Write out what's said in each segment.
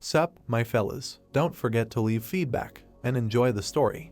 Sup, my fellas, don't forget to leave feedback and enjoy the story.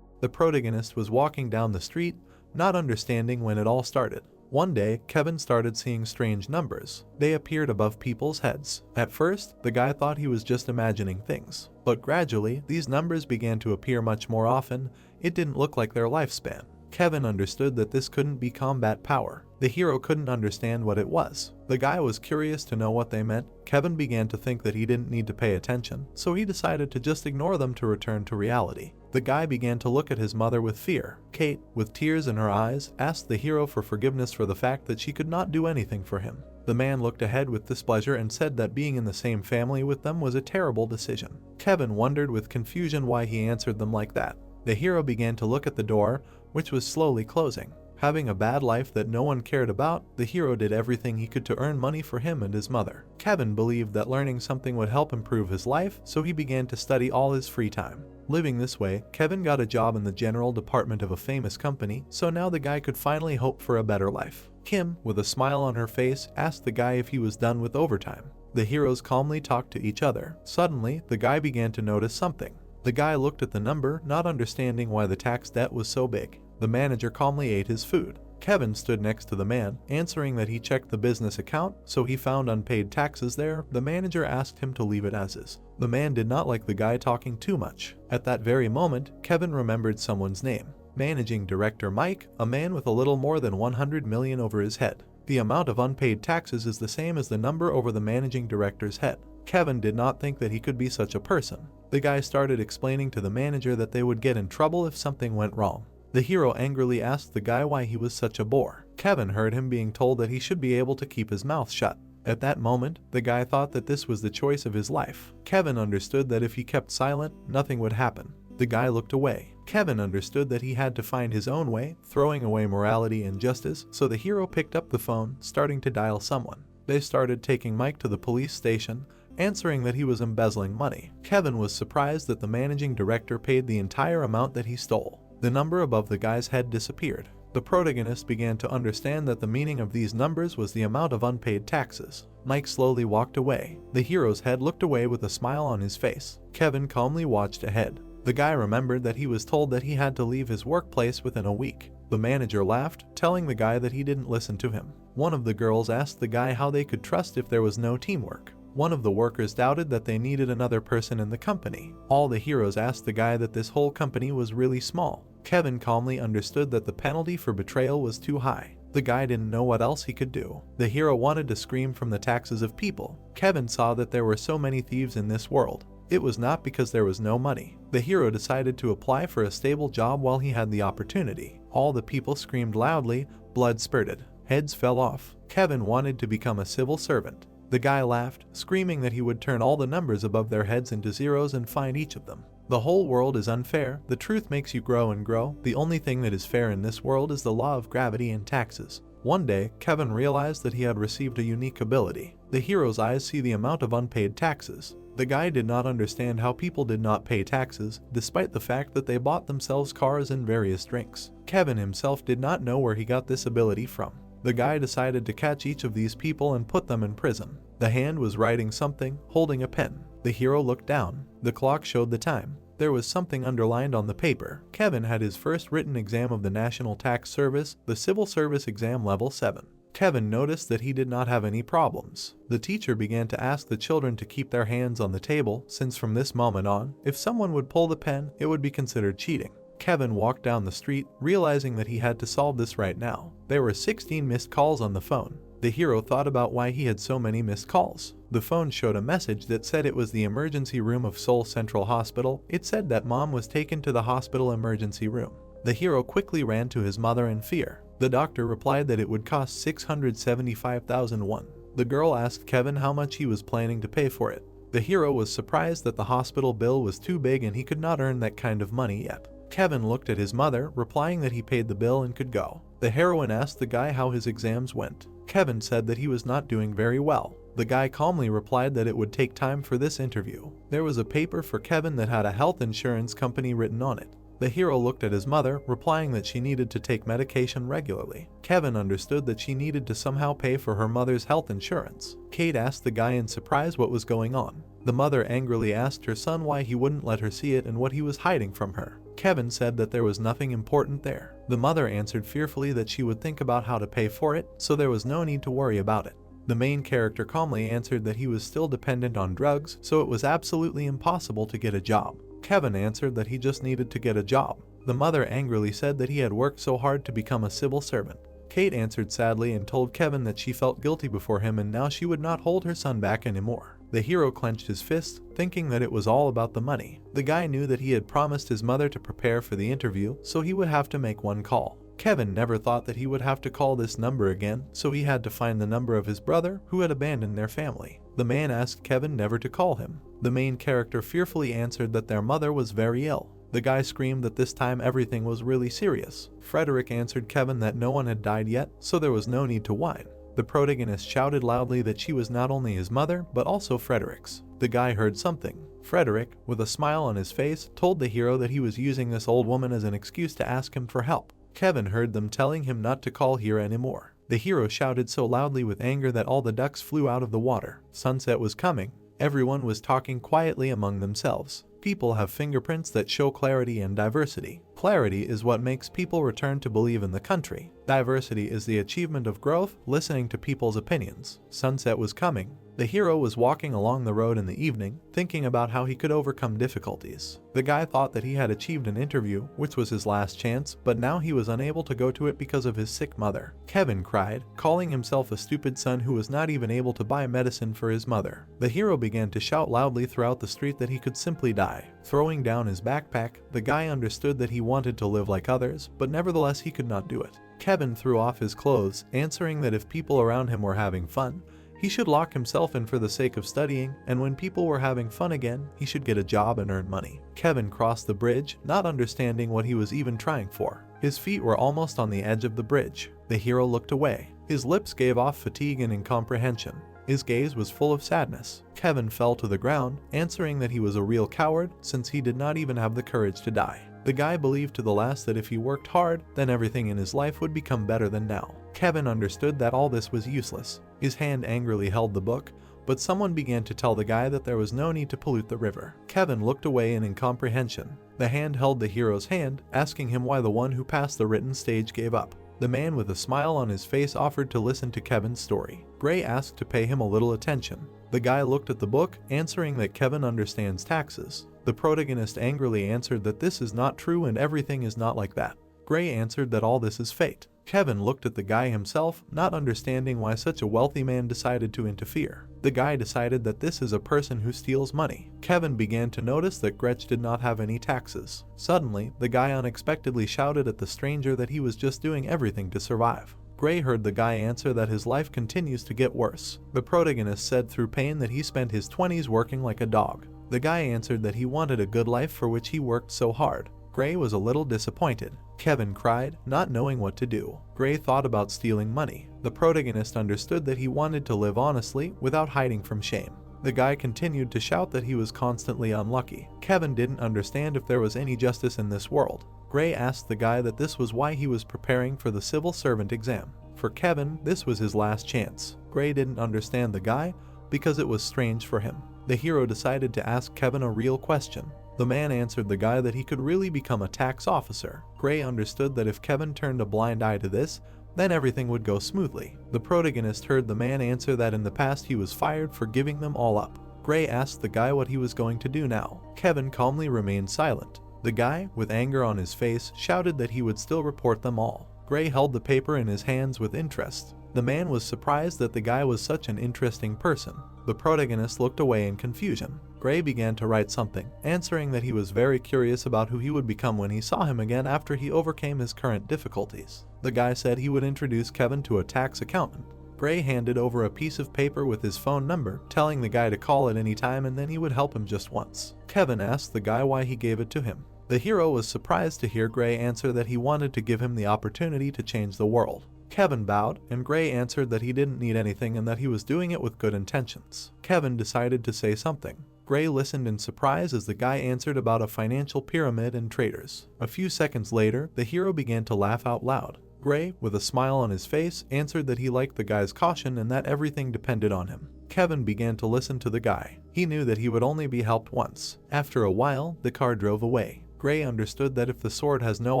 The protagonist was walking down the street, not understanding when it all started. One day, Kevin started seeing strange numbers. They appeared above people's heads. At first, the guy thought he was just imagining things, but gradually, these numbers began to appear much more often. It didn't look like their lifespan. Kevin understood that this couldn't be combat power. The hero couldn't understand what it was. The guy was curious to know what they meant. Kevin began to think that he didn't need to pay attention, so he decided to just ignore them to return to reality. The guy began to look at his mother with fear. Kate, with tears in her eyes, asked the hero for forgiveness for the fact that she could not do anything for him. The man looked ahead with displeasure and said that being in the same family with them was a terrible decision. Kevin wondered with confusion why he answered them like that. The hero began to look at the door, which was slowly closing. Having a bad life that no one cared about, the hero did everything he could to earn money for him and his mother. Kevin believed that learning something would help improve his life, so he began to study all his free time. Living this way, Kevin got a job in the general department of a famous company, so now the guy could finally hope for a better life. Kim, with a smile on her face, asked the guy if he was done with overtime. The heroes calmly talked to each other. Suddenly, the guy began to notice something. The guy looked at the number, not understanding why the tax debt was so big. The manager calmly ate his food. Kevin stood next to the man, answering that he checked the business account, so he found unpaid taxes there. The manager asked him to leave it as is. The man did not like the guy talking too much. At that very moment, Kevin remembered someone's name. Managing Director Mike, a man with a little more than 100 million over his head. The amount of unpaid taxes is the same as the number over the managing director's head. Kevin did not think that he could be such a person. The guy started explaining to the manager that they would get in trouble if something went wrong. The hero angrily asked the guy why he was such a bore. Kevin heard him being told that he should be able to keep his mouth shut. At that moment, the guy thought that this was the choice of his life. Kevin understood that if he kept silent, nothing would happen. The guy looked away. Kevin understood that he had to find his own way, throwing away morality and justice, so the hero picked up the phone, starting to dial someone. They started taking Mike to the police station, answering that he was embezzling money. Kevin was surprised that the managing director paid the entire amount that he stole. The number above the guy's head disappeared. The protagonist began to understand that the meaning of these numbers was the amount of unpaid taxes. Mike slowly walked away. The hero's head looked away with a smile on his face. Kevin calmly watched ahead. The guy remembered that he was told that he had to leave his workplace within a week. The manager laughed, telling the guy that he didn't listen to him. One of the girls asked the guy how they could trust if there was no teamwork. One of the workers doubted that they needed another person in the company. All the heroes asked the guy that this whole company was really small. Kevin calmly understood that the penalty for betrayal was too high. The guy didn't know what else he could do. The hero wanted to scream from the taxes of people. Kevin saw that there were so many thieves in this world. It was not because there was no money. The hero decided to apply for a stable job while he had the opportunity. All the people screamed loudly, blood spurted, heads fell off. Kevin wanted to become a civil servant. The guy laughed, screaming that he would turn all the numbers above their heads into zeros and find each of them. The whole world is unfair. The truth makes you grow and grow. The only thing that is fair in this world is the law of gravity and taxes. One day, Kevin realized that he had received a unique ability. The hero's eyes see the amount of unpaid taxes. The guy did not understand how people did not pay taxes, despite the fact that they bought themselves cars and various drinks. Kevin himself did not know where he got this ability from. The guy decided to catch each of these people and put them in prison. The hand was writing something, holding a pen. The hero looked down. The clock showed the time. There was something underlined on the paper. Kevin had his first written exam of the National Tax Service, the Civil Service Exam Level 7. Kevin noticed that he did not have any problems. The teacher began to ask the children to keep their hands on the table, since from this moment on, if someone would pull the pen, it would be considered cheating. Kevin walked down the street, realizing that he had to solve this right now. There were 16 missed calls on the phone. The hero thought about why he had so many missed calls. The phone showed a message that said it was the emergency room of Seoul Central Hospital. It said that mom was taken to the hospital emergency room. The hero quickly ran to his mother in fear. The doctor replied that it would cost 675,000 won. The girl asked Kevin how much he was planning to pay for it. The hero was surprised that the hospital bill was too big and he could not earn that kind of money yet. Kevin looked at his mother, replying that he paid the bill and could go. The heroine asked the guy how his exams went. Kevin said that he was not doing very well. The guy calmly replied that it would take time for this interview. There was a paper for Kevin that had a health insurance company written on it. The hero looked at his mother, replying that she needed to take medication regularly. Kevin understood that she needed to somehow pay for her mother's health insurance. Kate asked the guy in surprise what was going on. The mother angrily asked her son why he wouldn't let her see it and what he was hiding from her. Kevin said that there was nothing important there. The mother answered fearfully that she would think about how to pay for it, so there was no need to worry about it. The main character calmly answered that he was still dependent on drugs, so it was absolutely impossible to get a job. Kevin answered that he just needed to get a job. The mother angrily said that he had worked so hard to become a civil servant. Kate answered sadly and told Kevin that she felt guilty before him and now she would not hold her son back anymore. The hero clenched his fist, thinking that it was all about the money. The guy knew that he had promised his mother to prepare for the interview, so he would have to make one call. Kevin never thought that he would have to call this number again, so he had to find the number of his brother, who had abandoned their family. The man asked Kevin never to call him. The main character fearfully answered that their mother was very ill. The guy screamed that this time everything was really serious. Frederick answered Kevin that no one had died yet, so there was no need to whine. The protagonist shouted loudly that she was not only his mother, but also Frederick's. The guy heard something. Frederick, with a smile on his face, told the hero that he was using this old woman as an excuse to ask him for help. Kevin heard them telling him not to call here anymore. The hero shouted so loudly with anger that all the ducks flew out of the water. Sunset was coming. Everyone was talking quietly among themselves. People have fingerprints that show clarity and diversity. Clarity is what makes people return to believe in the country. Diversity is the achievement of growth, listening to people's opinions. Sunset was coming. The hero was walking along the road in the evening, thinking about how he could overcome difficulties. The guy thought that he had achieved an interview, which was his last chance, but now he was unable to go to it because of his sick mother. Kevin cried, calling himself a stupid son who was not even able to buy medicine for his mother. The hero began to shout loudly throughout the street that he could simply die. Throwing down his backpack, the guy understood that he wanted to live like others, but nevertheless he could not do it. Kevin threw off his clothes, answering that if people around him were having fun, he should lock himself in for the sake of studying, and when people were having fun again, he should get a job and earn money. Kevin crossed the bridge, not understanding what he was even trying for. His feet were almost on the edge of the bridge. The hero looked away. His lips gave off fatigue and incomprehension. His gaze was full of sadness. Kevin fell to the ground, answering that he was a real coward since he did not even have the courage to die. The guy believed to the last that if he worked hard, then everything in his life would become better than now. Kevin understood that all this was useless. His hand angrily held the book, but someone began to tell the guy that there was no need to pollute the river. Kevin looked away in incomprehension. The hand held the hero's hand, asking him why the one who passed the written stage gave up. The man with a smile on his face offered to listen to Kevin's story. Gray asked to pay him a little attention. The guy looked at the book, answering that Kevin understands taxes. The protagonist angrily answered that this is not true and everything is not like that. Gray answered that all this is fate. Kevin looked at the guy himself, not understanding why such a wealthy man decided to interfere. The guy decided that this is a person who steals money. Kevin began to notice that Gretch did not have any taxes. Suddenly, the guy unexpectedly shouted at the stranger that he was just doing everything to survive. Gray heard the guy answer that his life continues to get worse. The protagonist said through pain that he spent his 20s working like a dog. The guy answered that he wanted a good life for which he worked so hard. Gray was a little disappointed. Kevin cried, not knowing what to do. Gray thought about stealing money. The protagonist understood that he wanted to live honestly without hiding from shame. The guy continued to shout that he was constantly unlucky. Kevin didn't understand if there was any justice in this world. Gray asked the guy that this was why he was preparing for the civil servant exam. For Kevin, this was his last chance. Gray didn't understand the guy because it was strange for him. The hero decided to ask Kevin a real question. The man answered the guy that he could really become a tax officer. Gray understood that if Kevin turned a blind eye to this, then everything would go smoothly. The protagonist heard the man answer that in the past he was fired for giving them all up. Gray asked the guy what he was going to do now. Kevin calmly remained silent. The guy, with anger on his face, shouted that he would still report them all. Gray held the paper in his hands with interest. The man was surprised that the guy was such an interesting person. The protagonist looked away in confusion. Gray began to write something, answering that he was very curious about who he would become when he saw him again after he overcame his current difficulties. The guy said he would introduce Kevin to a tax accountant. Gray handed over a piece of paper with his phone number, telling the guy to call at any time and then he would help him just once. Kevin asked the guy why he gave it to him. The hero was surprised to hear Gray answer that he wanted to give him the opportunity to change the world. Kevin bowed, and Gray answered that he didn't need anything and that he was doing it with good intentions. Kevin decided to say something. Gray listened in surprise as the guy answered about a financial pyramid and traders. A few seconds later, the hero began to laugh out loud. Gray, with a smile on his face, answered that he liked the guy's caution and that everything depended on him. Kevin began to listen to the guy. He knew that he would only be helped once. After a while, the car drove away. Gray understood that if the sword has no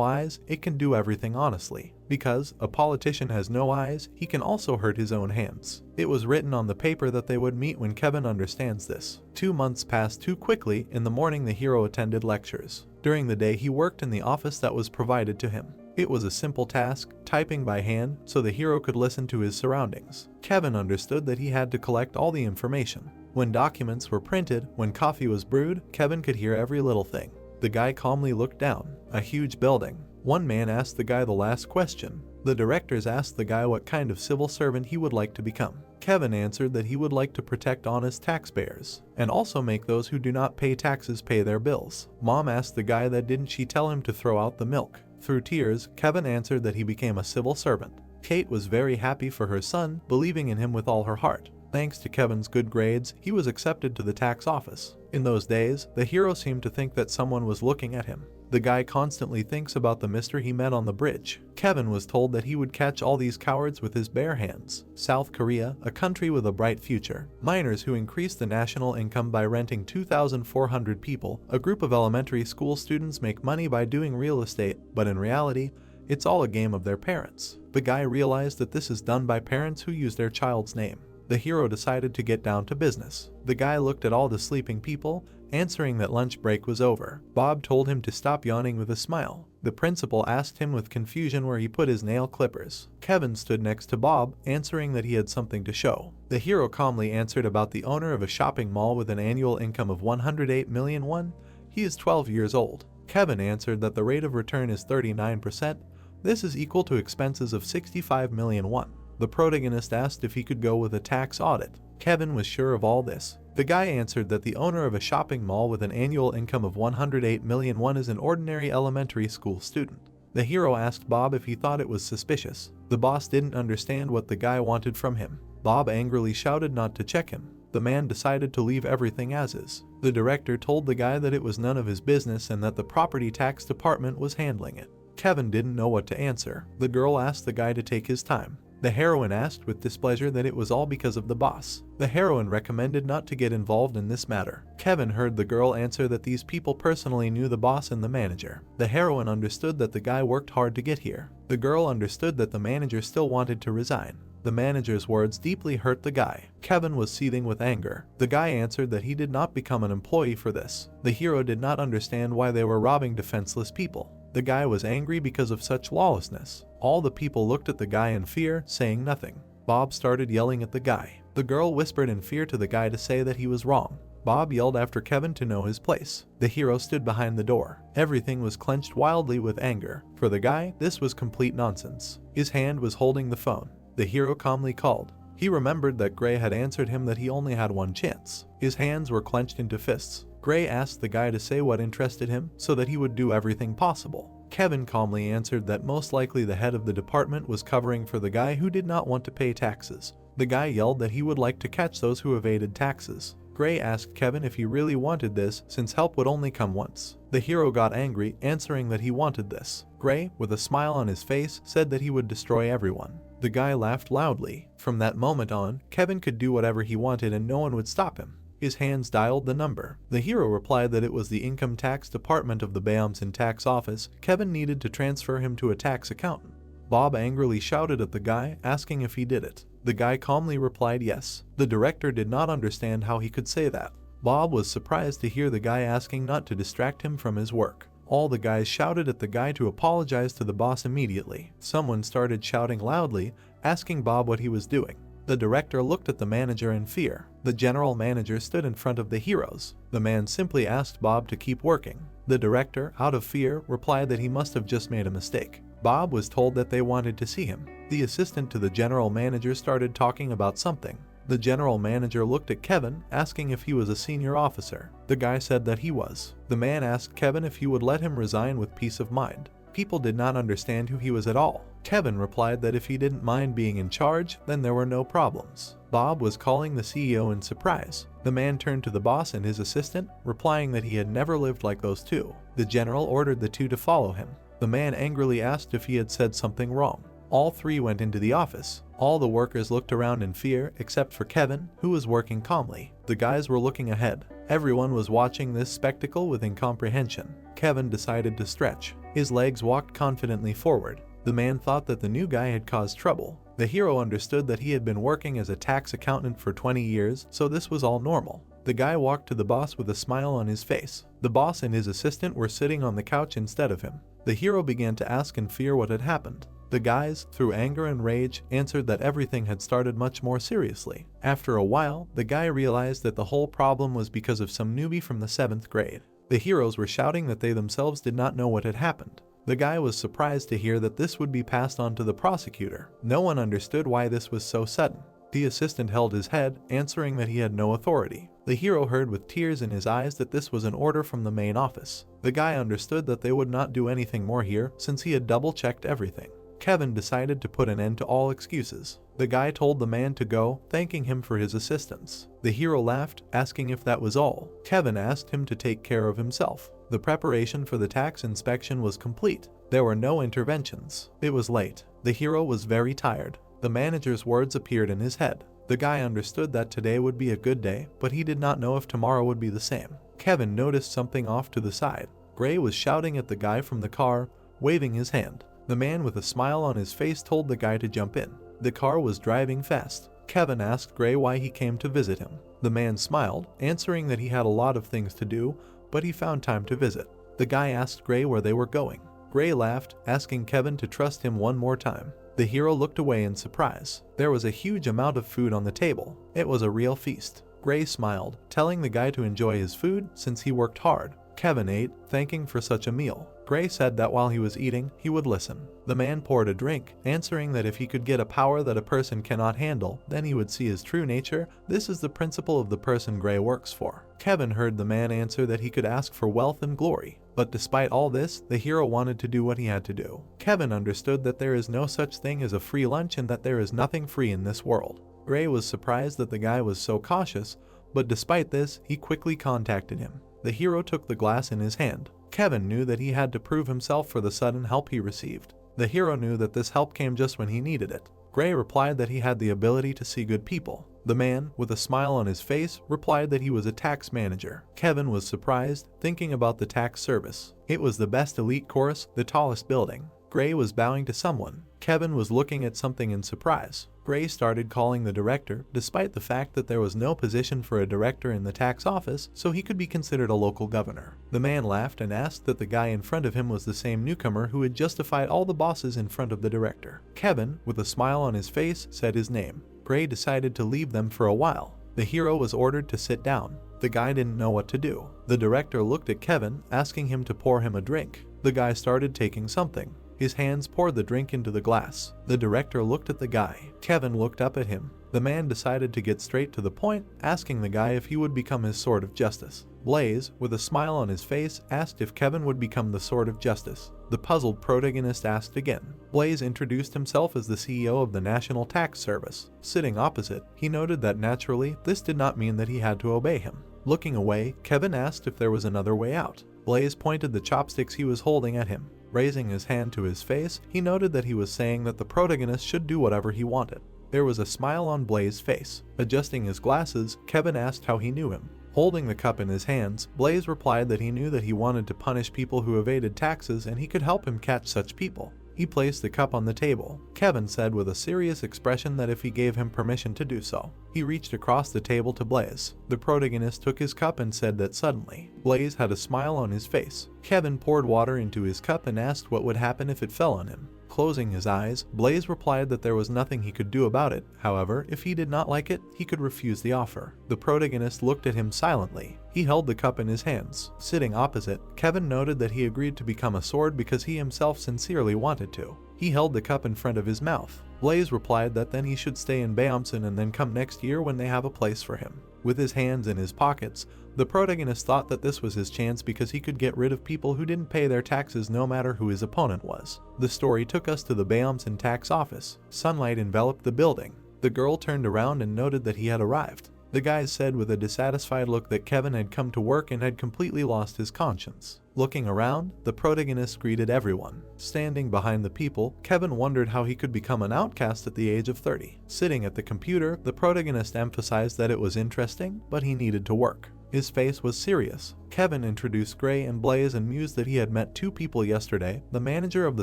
eyes, it can do everything honestly. Because a politician has no eyes, he can also hurt his own hands. It was written on the paper that they would meet when Kevin understands this. 2 months passed too quickly. In the morning, the hero attended lectures. During the day, he worked in the office that was provided to him. It was a simple task, typing by hand, so the hero could listen to his surroundings. Kevin understood that he had to collect all the information. When documents were printed, when coffee was brewed, Kevin could hear every little thing. The guy calmly looked down. A huge building. One man asked the guy the last question. The directors asked the guy what kind of civil servant he would like to become. Kevin answered that he would like to protect honest taxpayers, and also make those who do not pay taxes pay their bills. Mom asked the guy that didn't she tell him to throw out the milk. Through tears, Kevin answered that he became a civil servant. Kate was very happy for her son, believing in him with all her heart. Thanks to Kevin's good grades, he was accepted to the tax office. In those days, the hero seemed to think that someone was looking at him. The guy constantly thinks about the mister he met on the bridge. Kevin was told that he would catch all these cowards with his bare hands. South Korea, a country with a bright future. Miners who increase the national income by renting 2,400 people. A group of elementary school students make money by doing real estate, but in reality, it's all a game of their parents. The guy realized that this is done by parents who use their child's name. The hero decided to get down to business. The guy looked at all the sleeping people, answering that lunch break was over. Bob told him to stop yawning with a smile. The principal asked him with confusion where he put his nail clippers. Kevin stood next to Bob, answering that he had something to show. The hero calmly answered about the owner of a shopping mall with an annual income of 108 million won. He is 12 years old. Kevin answered that the rate of return is 39%. This is equal to expenses of 65 million won. The protagonist asked if he could go with a tax audit. Kevin was sure of all this. The guy answered that the owner of a shopping mall with an annual income of 108 million won is an ordinary elementary school student. The hero asked Bob if he thought it was suspicious. The boss didn't understand what the guy wanted from him. Bob angrily shouted not to check him. The man decided to leave everything as is. The director told the guy that it was none of his business and that the property tax department was handling it. Kevin didn't know what to answer. The girl asked the guy to take his time. The heroine asked with displeasure that it was all because of the boss. The heroine recommended not to get involved in this matter. Kevin heard the girl answer that these people personally knew the boss and the manager. The heroine understood that the guy worked hard to get here. The girl understood that the manager still wanted to resign. The manager's words deeply hurt the guy. Kevin was seething with anger. The guy answered that he did not become an employee for this. The hero did not understand why they were robbing defenseless people. The guy was angry because of such lawlessness. All the people looked at the guy in fear, saying nothing. Bob started yelling at the guy. The girl whispered in fear to the guy to say that he was wrong. Bob yelled after Kevin to know his place. The hero stood behind the door. Everything was clenched wildly with anger. For the guy, this was complete nonsense. His hand was holding the phone. The hero calmly called. He remembered that Gray had answered him that he only had one chance. His hands were clenched into fists. Gray asked the guy to say what interested him so that he would do everything possible. Kevin calmly answered that most likely the head of the department was covering for the guy who did not want to pay taxes. The guy yelled that he would like to catch those who evaded taxes. Gray asked Kevin if he really wanted this, since help would only come once. The hero got angry, answering that he wanted this. Gray, with a smile on his face, said that he would destroy everyone. The guy laughed loudly. From that moment on, Kevin could do whatever he wanted and no one would stop him. His hands dialed the number. The hero replied that it was the income tax department of the Bayamsin tax office. Kevin needed to transfer him to a tax accountant. Bob angrily shouted at the guy, asking if he did it. The guy calmly replied yes. The director did not understand how he could say that. Bob was surprised to hear the guy asking not to distract him from his work. All the guys shouted at the guy to apologize to the boss immediately. Someone started shouting loudly, asking Bob what he was doing. The director looked at the manager in fear. The general manager stood in front of the heroes. The man simply asked Bob to keep working. The director, out of fear, replied that he must have just made a mistake. Bob was told that they wanted to see him. The assistant to the general manager started talking about something. The general manager looked at Kevin, asking if he was a senior officer. The guy said that he was. The man asked Kevin if he would let him resign with peace of mind. People did not understand who he was at all. Kevin replied that if he didn't mind being in charge, then there were no problems. Bob was calling the CEO in surprise. The man turned to the boss and his assistant, replying that he had never lived like those two. The general ordered the two to follow him. The man angrily asked if he had said something wrong. All three went into the office. All the workers looked around in fear except for Kevin, who was working calmly. The guys were looking ahead. Everyone was watching this spectacle with incomprehension. Kevin decided to stretch. His legs walked confidently forward. The man thought that the new guy had caused trouble. The hero understood that he had been working as a tax accountant for 20 years, so this was all normal. The guy walked to the boss with a smile on his face. The boss and his assistant were sitting on the couch instead of him. The hero began to ask in fear what had happened. The guys, through anger and rage, answered that everything had started much more seriously. After a while, the guy realized that the whole problem was because of some newbie from the 7th grade. The heroes were shouting that they themselves did not know what had happened. The guy was surprised to hear that this would be passed on to the prosecutor. No one understood why this was so sudden. The assistant held his head, answering that he had no authority. The hero heard with tears in his eyes that this was an order from the main office. The guy understood that they would not do anything more here since he had double-checked everything. Kevin decided to put an end to all excuses. The guy told the man to go, thanking him for his assistance. The hero laughed, asking if that was all. Kevin asked him to take care of himself. The preparation for the tax inspection was complete. There were no interventions. It was late. The hero was very tired. The manager's words appeared in his head. The guy understood that today would be a good day, but he did not know if tomorrow would be the same. Kevin noticed something off to the side. Gray was shouting at the guy from the car, waving his hand. The man with a smile on his face told the guy to jump in. The car was driving fast. Kevin asked Gray why he came to visit him. The man smiled, answering that he had a lot of things to do, but he found time to visit. The guy asked Gray where they were going. Gray laughed, asking Kevin to trust him one more time. The hero looked away in surprise. There was a huge amount of food on the table. It was a real feast. Gray smiled, telling the guy to enjoy his food since he worked hard. Kevin ate, thanking for such a meal. Gray said that while he was eating, he would listen. The man poured a drink, answering that if he could get a power that a person cannot handle, then he would see his true nature. This is the principle of the person Gray works for. Kevin heard the man answer that he could ask for wealth and glory. But despite all this, the hero wanted to do what he had to do. Kevin understood that there is no such thing as a free lunch and that there is nothing free in this world. Gray was surprised that the guy was so cautious, but despite this, he quickly contacted him. The hero took the glass in his hand. Kevin knew that he had to prove himself for the sudden help he received. The hero knew that this help came just when he needed it. Gray replied that he had the ability to see good people. The man, with a smile on his face, replied that he was a tax manager. Kevin was surprised, thinking about the tax service. It was the best elite course, the tallest building. Gray was bowing to someone. Kevin was looking at something in surprise. Gray started calling the director, despite the fact that there was no position for a director in the tax office, so he could be considered a local governor. The man laughed and asked that the guy in front of him was the same newcomer who had justified all the bosses in front of the director. Kevin, with a smile on his face, said his name. Gray decided to leave them for a while. The hero was ordered to sit down. The guy didn't know what to do. The director looked at Kevin, asking him to pour him a drink. The guy started taking something. His hands poured the drink into the glass. The director looked at the guy. Kevin looked up at him. The man decided to get straight to the point, asking the guy if he would become his sword of justice. Blaze, with a smile on his face, asked if Kevin would become the sword of justice. The puzzled protagonist asked again. Blaze introduced himself as the CEO of the National Tax Service. Sitting opposite, he noted that naturally, this did not mean that he had to obey him. Looking away, Kevin asked if there was another way out. Blaze pointed the chopsticks he was holding at him. Raising his hand to his face, he noted that he was saying that the protagonist should do whatever he wanted. There was a smile on Blaze's face. Adjusting his glasses, Kevin asked how he knew him. Holding the cup in his hands, Blaze replied that he knew that he wanted to punish people who evaded taxes and he could help him catch such people. He placed the cup on the table. Kevin said with a serious expression that if he gave him permission to do so. He reached across the table to Blaze. The protagonist took his cup and said that suddenly. Blaze had a smile on his face. Kevin poured water into his cup and asked what would happen if it fell on him. Closing his eyes, Blaze replied that there was nothing he could do about it. However, if he did not like it, he could refuse the offer. The protagonist looked at him silently. He held the cup in his hands. Sitting opposite, Kevin noted that he agreed to become a sword because he himself sincerely wanted to. He held the cup in front of his mouth. Blaze replied that then he should stay in Bayamson and then come next year when they have a place for him. With his hands in his pockets, the protagonist thought that this was his chance because he could get rid of people who didn't pay their taxes no matter who his opponent was. The story took us to the Bayamson tax office. Sunlight enveloped the building. The girl turned around and noted that he had arrived. The guy said with a dissatisfied look that Kevin had come to work and had completely lost his conscience. Looking around, the protagonist greeted everyone. Standing behind the people, Kevin wondered how he could become an outcast at the age of 30. Sitting at the computer, the protagonist emphasized that it was interesting, but he needed to work. His face was serious. Kevin introduced Gray and Blaze and mused that he had met two people yesterday, the manager of the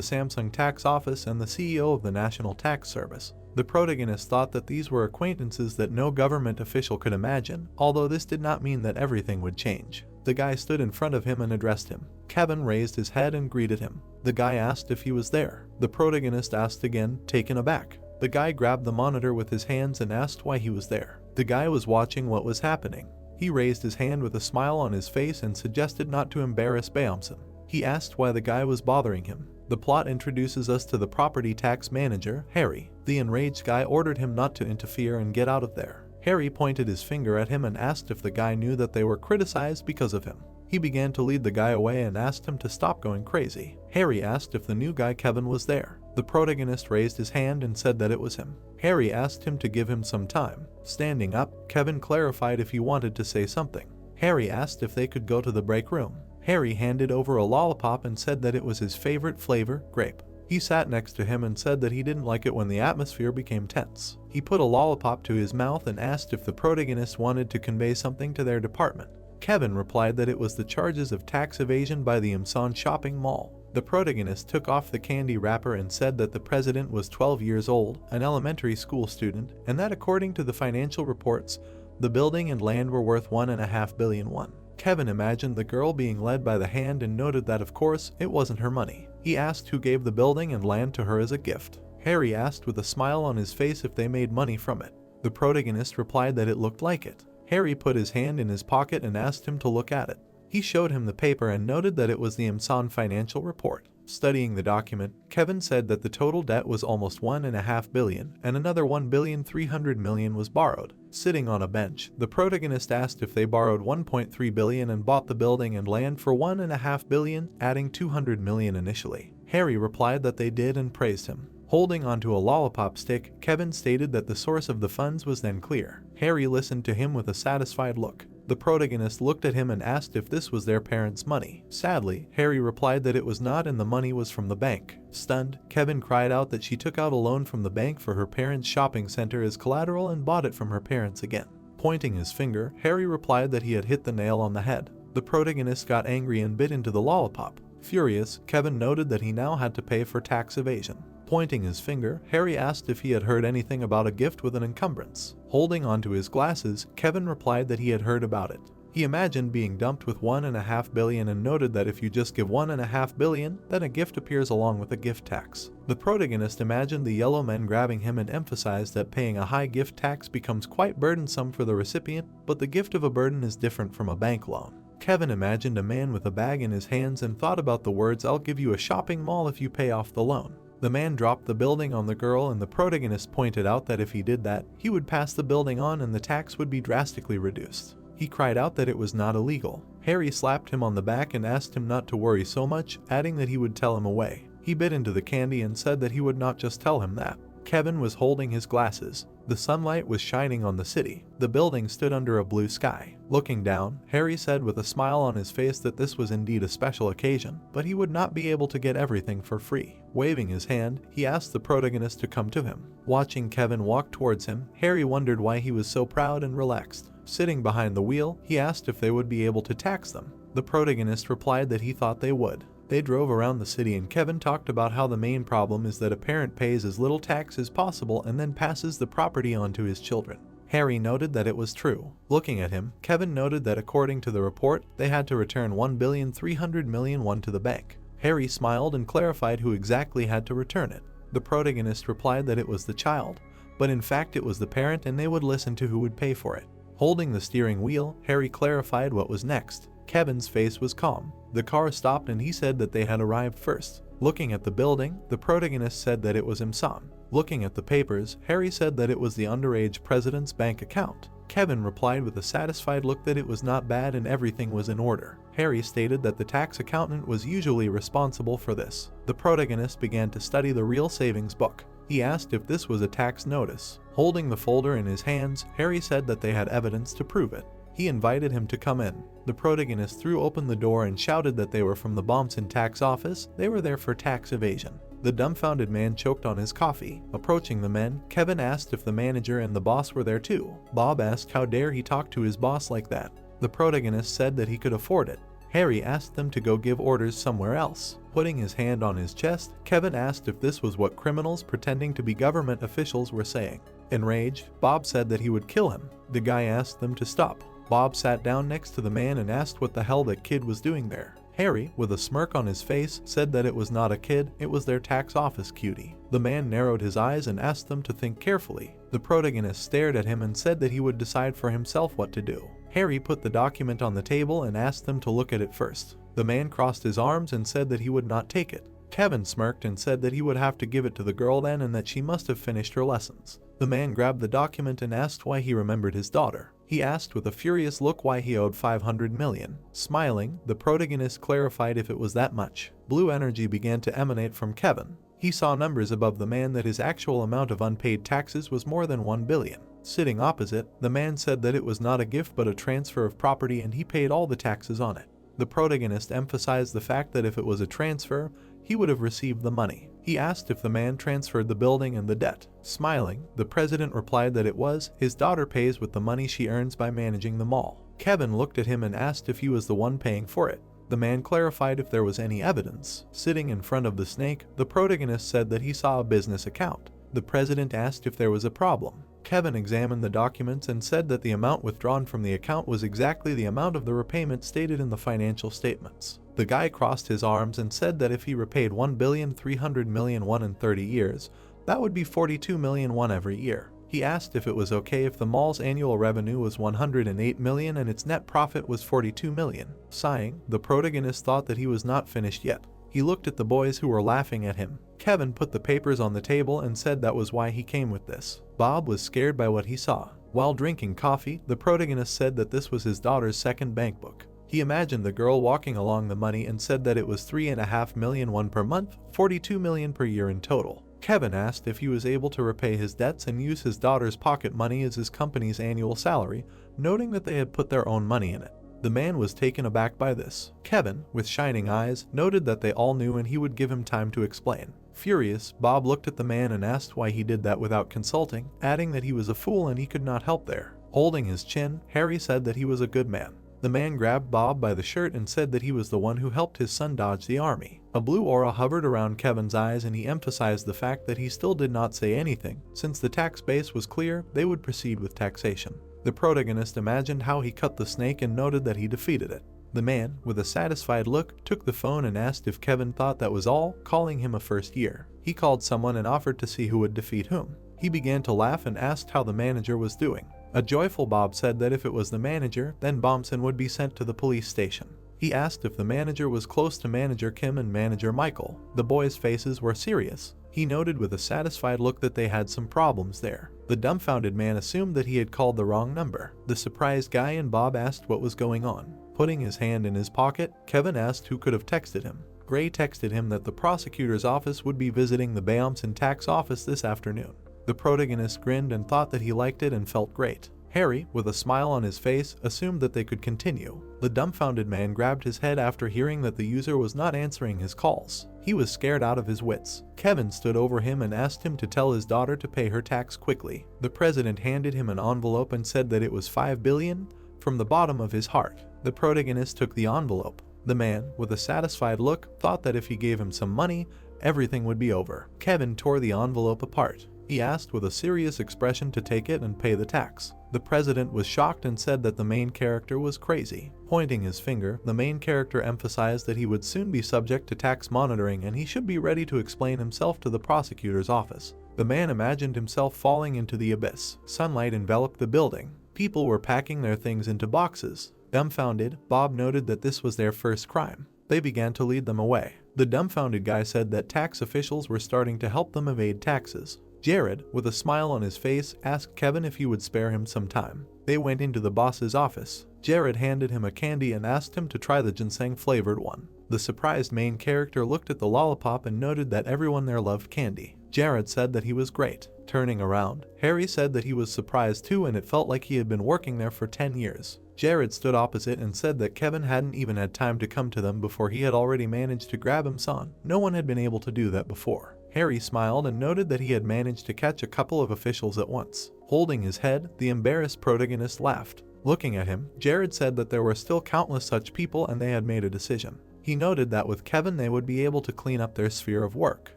Samsung tax office and the CEO of the National Tax Service. The protagonist thought that these were acquaintances that no government official could imagine, although this did not mean that everything would change. The guy stood in front of him and addressed him. Kevin raised his head and greeted him. The guy asked if he was there. The protagonist asked again, taken aback. The guy grabbed the monitor with his hands and asked why he was there. The guy was watching what was happening. He raised his hand with a smile on his face and suggested not to embarrass Bamson. He asked why the guy was bothering him. The plot introduces us to the property tax manager, Harry. The enraged guy ordered him not to interfere and get out of there. Harry pointed his finger at him and asked if the guy knew that they were criticized because of him. He began to lead the guy away and asked him to stop going crazy. Harry asked if the new guy Kevin was there. The protagonist raised his hand and said that it was him. Harry asked him to give him some time. Standing up, Kevin clarified if he wanted to say something. Harry asked if they could go to the break room. Harry handed over a lollipop and said that it was his favorite flavor, grape. He sat next to him and said that he didn't like it when the atmosphere became tense. He put a lollipop to his mouth and asked if the protagonist wanted to convey something to their department. Kevin replied that it was the charges of tax evasion by the Imsan shopping mall. The protagonist took off the candy wrapper and said that the president was 12 years old, an elementary school student, and that according to the financial reports, the building and land were worth $1.5 billion. Kevin imagined the girl being led by the hand and noted that of course it wasn't her money. He asked who gave the building and land to her as a gift. Harry asked with a smile on his face if they made money from it. The protagonist replied that it looked like it. Harry put his hand in his pocket and asked him to look at it. He showed him the paper and noted that it was the Imsan financial report. Studying the document, Kevin said that the total debt was almost $1.5 billion and another $1.3 billion was borrowed. Sitting on a bench, the protagonist asked if they borrowed $1.3 billion and bought the building and land for $1.5 billion, adding $200 million initially. Harry replied that they did and praised him. Holding onto a lollipop stick, Kevin stated that the source of the funds was then clear. Harry listened to him with a satisfied look. The protagonist looked at him and asked if this was their parents' money. Sadly, Harry replied that it was not and the money was from the bank. Stunned, Kevin cried out that she took out a loan from the bank for her parents' shopping center as collateral and bought it from her parents again. Pointing his finger, Harry replied that he had hit the nail on the head. The protagonist got angry and bit into the lollipop. Furious, Kevin noted that he now had to pay for tax evasion. Pointing his finger, Harry asked if he had heard anything about a gift with an encumbrance. Holding onto his glasses, Kevin replied that he had heard about it. He imagined being dumped with $1.5 billion and noted that if you just give $1.5 billion, then a gift appears along with a gift tax. The protagonist imagined the yellow men grabbing him and emphasized that paying a high gift tax becomes quite burdensome for the recipient, but the gift of a burden is different from a bank loan. Kevin imagined a man with a bag in his hands and thought about the words, "I'll give you a shopping mall if you pay off the loan." The man dropped the building on the girl and the protagonist pointed out that if he did that, he would pass the building on and the tax would be drastically reduced. He cried out that it was not illegal. Harry slapped him on the back and asked him not to worry so much, adding that he would tell him away. He bit into the candy and said that he would not just tell him that. Kevin was holding his glasses. The sunlight was shining on the city. The building stood under a blue sky. Looking down, Harry said with a smile on his face that this was indeed a special occasion, but he would not be able to get everything for free. Waving his hand, he asked the protagonist to come to him. Watching Kevin walk towards him, Harry wondered why he was so proud and relaxed. Sitting behind the wheel, he asked if they would be able to tax them. The protagonist replied that he thought they would. They drove around the city and Kevin talked about how the main problem is that a parent pays as little tax as possible and then passes the property on to his children. Harry noted that it was true. Looking at him, Kevin noted that according to the report, they had to return $1.3 billion to the bank. Harry smiled and clarified who exactly had to return it. The protagonist replied that it was the child, but in fact it was the parent and they would listen to who would pay for it. Holding the steering wheel, Harry clarified what was next. Kevin's face was calm. The car stopped and he said that they had arrived first. Looking at the building, the protagonist said that it was Imsan. Looking at the papers, Harry said that it was the underage president's bank account. Kevin replied with a satisfied look that it was not bad and everything was in order. Harry stated that the tax accountant was usually responsible for this. The protagonist began to study the real savings book. He asked if this was a tax notice. Holding the folder in his hands, Harry said that they had evidence to prove it. He invited him to come in. The protagonist threw open the door and shouted that they were from the Bompson tax office. They were there for tax evasion. The dumbfounded man choked on his coffee. Approaching the men, Kevin asked if the manager and the boss were there too. Bob asked how dare he talk to his boss like that. The protagonist said that he could afford it. Harry asked them to go give orders somewhere else. Putting his hand on his chest, Kevin asked if this was what criminals pretending to be government officials were saying. Enraged, Bob said that he would kill him. The guy asked them to stop. Bob sat down next to the man and asked what the hell that kid was doing there. Harry, with a smirk on his face, said that it was not a kid, it was their tax office cutie. The man narrowed his eyes and asked them to think carefully. The protagonist stared at him and said that he would decide for himself what to do. Harry put the document on the table and asked them to look at it first. The man crossed his arms and said that he would not take it. Kevin smirked and said that he would have to give it to the girl then and that she must have finished her lessons. The man grabbed the document and asked why he remembered his daughter. He asked with a furious look why he owed 500 million. Smiling, the protagonist clarified if it was that much. Blue energy began to emanate from Kevin. He saw numbers above the man that his actual amount of unpaid taxes was more than 1 billion. Sitting opposite, the man said that it was not a gift but a transfer of property and he paid all the taxes on it. The protagonist emphasized the fact that if it was a transfer, he would have received the money. He asked if the man transferred the building and the debt. Smiling, the president replied that it was, his daughter pays with the money she earns by managing the mall. Kevin looked at him and asked if he was the one paying for it. The man clarified if there was any evidence. Sitting in front of the snake, the protagonist said that he saw a business account. The president asked if there was a problem. Kevin examined the documents and said that the amount withdrawn from the account was exactly the amount of the repayment stated in the financial statements. The guy crossed his arms and said that if he repaid 1,300,000,000 in 30 years, that would be 42 million won every year. He asked if it was okay if the mall's annual revenue was 108 million and its net profit was 42 million. Sighing, the protagonist thought that he was not finished yet. He looked at the boys who were laughing at him. Kevin put the papers on the table and said that was why he came with this. Bob was scared by what he saw. While drinking coffee, the protagonist said that this was his daughter's second bank book. He imagined the girl walking along the money and said that it was 3.5 million won per month, 42 million per year in total. Kevin asked if he was able to repay his debts and use his daughter's pocket money as his company's annual salary, noting that they had put their own money in it. The man was taken aback by this. Kevin, with shining eyes, noted that they all knew and he would give him time to explain. Furious, Bob looked at the man and asked why he did that without consulting, adding that he was a fool and he could not help there. Holding his chin, Harry said that he was a good man. The man grabbed Bob by the shirt and said that he was the one who helped his son dodge the army. A blue aura hovered around Kevin's eyes and he emphasized the fact that he still did not say anything. Since the tax base was clear, they would proceed with taxation. The protagonist imagined how he cut the snake and noted that he defeated it. The man, with a satisfied look, took the phone and asked if Kevin thought that was all, calling him a first year. He called someone and offered to see who would defeat whom. He began to laugh and asked how the manager was doing. A joyful Bob said that if it was the manager, then Bompson would be sent to the police station. He asked if the manager was close to Manager Kim and Manager Michael. The boys' faces were serious. He noted with a satisfied look that they had some problems there. The dumbfounded man assumed that he had called the wrong number. The surprised guy and Bob asked what was going on. Putting his hand in his pocket, Kevin asked who could have texted him. Gray texted him that the prosecutor's office would be visiting the Bompson tax office this afternoon. The protagonist grinned and thought that he liked it and felt great. Harry, with a smile on his face, assumed that they could continue. The dumbfounded man grabbed his head after hearing that the user was not answering his calls. He was scared out of his wits. Kevin stood over him and asked him to tell his daughter to pay her tax quickly. The president handed him an envelope and said that it was 5 billion from the bottom of his heart. The protagonist took the envelope. The man, with a satisfied look, thought that if he gave him some money, everything would be over. Kevin tore the envelope apart. He asked with a serious expression to take it and pay the tax. The president was shocked and said that the main character was crazy. Pointing his finger, the main character emphasized that he would soon be subject to tax monitoring and he should be ready to explain himself to the prosecutor's office. The man imagined himself falling into the abyss. Sunlight enveloped the building. People were packing their things into boxes. Dumbfounded, Bob noted that this was their first crime. They began to lead them away. The dumbfounded guy said that tax officials were starting to help them evade taxes. Jared, with a smile on his face, asked Kevin if he would spare him some time. They went into the boss's office. Jared handed him a candy and asked him to try the ginseng-flavored one. The surprised main character looked at the lollipop and noted that everyone there loved candy. Jared said that he was great. Turning around, Harry said that he was surprised too and it felt like he had been working there for 10 years. Jared stood opposite and said that Kevin hadn't even had time to come to them before he had already managed to grab him son. No one had been able to do that before. Harry smiled and noted that he had managed to catch a couple of officials at once. Holding his head, the embarrassed protagonist laughed. Looking at him, Jared said that there were still countless such people and they had made a decision. He noted that with Kevin they would be able to clean up their sphere of work.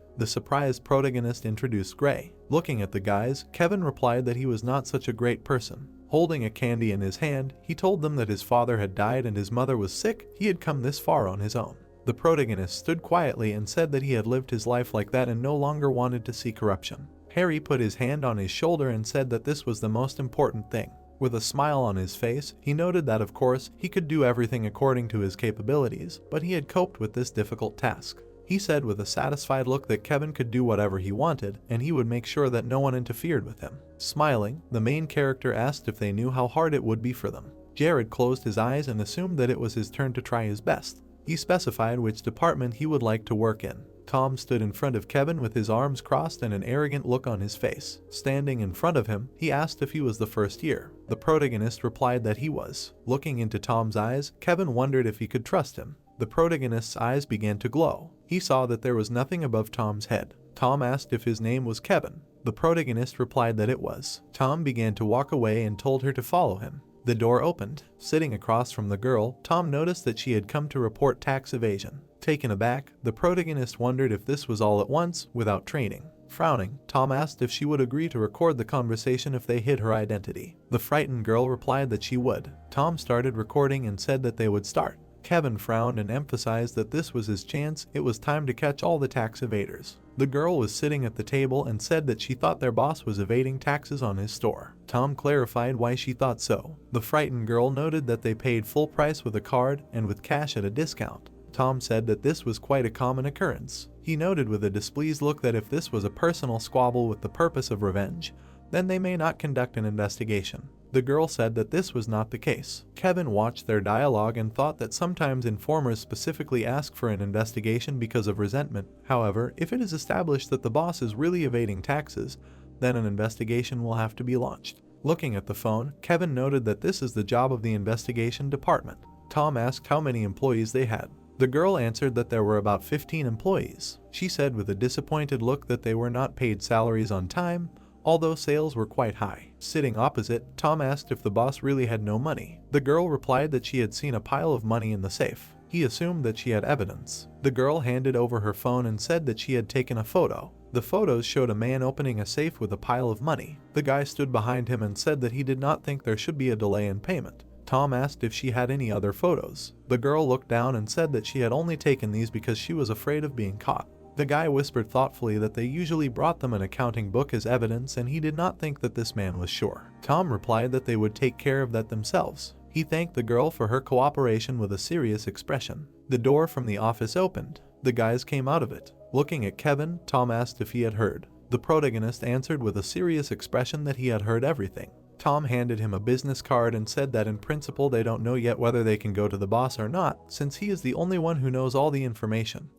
The surprised protagonist introduced Gray. Looking at the guys, Kevin replied that he was not such a great person. Holding a candy in his hand, he told them that his father had died and his mother was sick. He had come this far on his own. The protagonist stood quietly and said that he had lived his life like that and no longer wanted to see corruption. Harry put his hand on his shoulder and said that this was the most important thing. With a smile on his face, he noted that of course, he could do everything according to his capabilities, but he had coped with this difficult task. He said with a satisfied look that Kevin could do whatever he wanted, and he would make sure that no one interfered with him. Smiling, the main character asked if they knew how hard it would be for them. Jared closed his eyes and assumed that it was his turn to try his best. He specified which department he would like to work in. Tom stood in front of Kevin with his arms crossed and an arrogant look on his face. Standing in front of him, he asked if he was the first year. The protagonist replied that he was. Looking into Tom's eyes, Kevin wondered if he could trust him. The protagonist's eyes began to glow. He saw that there was nothing above Tom's head. Tom asked if his name was Kevin. The protagonist replied that it was. Tom began to walk away and told her to follow him. The door opened. Sitting across from the girl, Tom noticed that she had come to report tax evasion. Taken aback, the protagonist wondered if this was all at once, without training. Frowning, Tom asked if she would agree to record the conversation if they hid her identity. The frightened girl replied that she would. Tom started recording and said that they would start. Kevin frowned and emphasized that this was his chance. It was time to catch all the tax evaders. The girl was sitting at the table and said that she thought their boss was evading taxes on his store. Tom clarified why she thought so. The frightened girl noted that they paid full price with a card and with cash at a discount. Tom said that this was quite a common occurrence. He noted with a displeased look that if this was a personal squabble with the purpose of revenge, then they may not conduct an investigation. The girl said that this was not the case. Kevin watched their dialogue and thought that sometimes informers specifically ask for an investigation because of resentment. However, if it is established that the boss is really evading taxes, then an investigation will have to be launched. Looking at the phone, Kevin noted that this is the job of the investigation department. Tom asked how many employees they had. The girl answered that there were about 15 employees. She said with a disappointed look that they were not paid salaries on time, although sales were quite high. Sitting opposite, Tom asked if the boss really had no money. The girl replied that she had seen a pile of money in the safe. He assumed that she had evidence. The girl handed over her phone and said that she had taken a photo. The photos showed a man opening a safe with a pile of money. The guy stood behind him and said that he did not think there should be a delay in payment. Tom asked if she had any other photos. The girl looked down and said that she had only taken these because she was afraid of being caught. The guy whispered thoughtfully that they usually brought them an accounting book as evidence and he did not think that this man was sure. Tom replied that they would take care of that themselves. He thanked the girl for her cooperation with a serious expression. The door from the office opened. The guys came out of it. Looking at Kevin, Tom asked if he had heard. The protagonist answered with a serious expression that he had heard everything. Tom handed him a business card and said that in principle they don't know yet whether they can go to the boss or not, since he is the only one who knows all the information.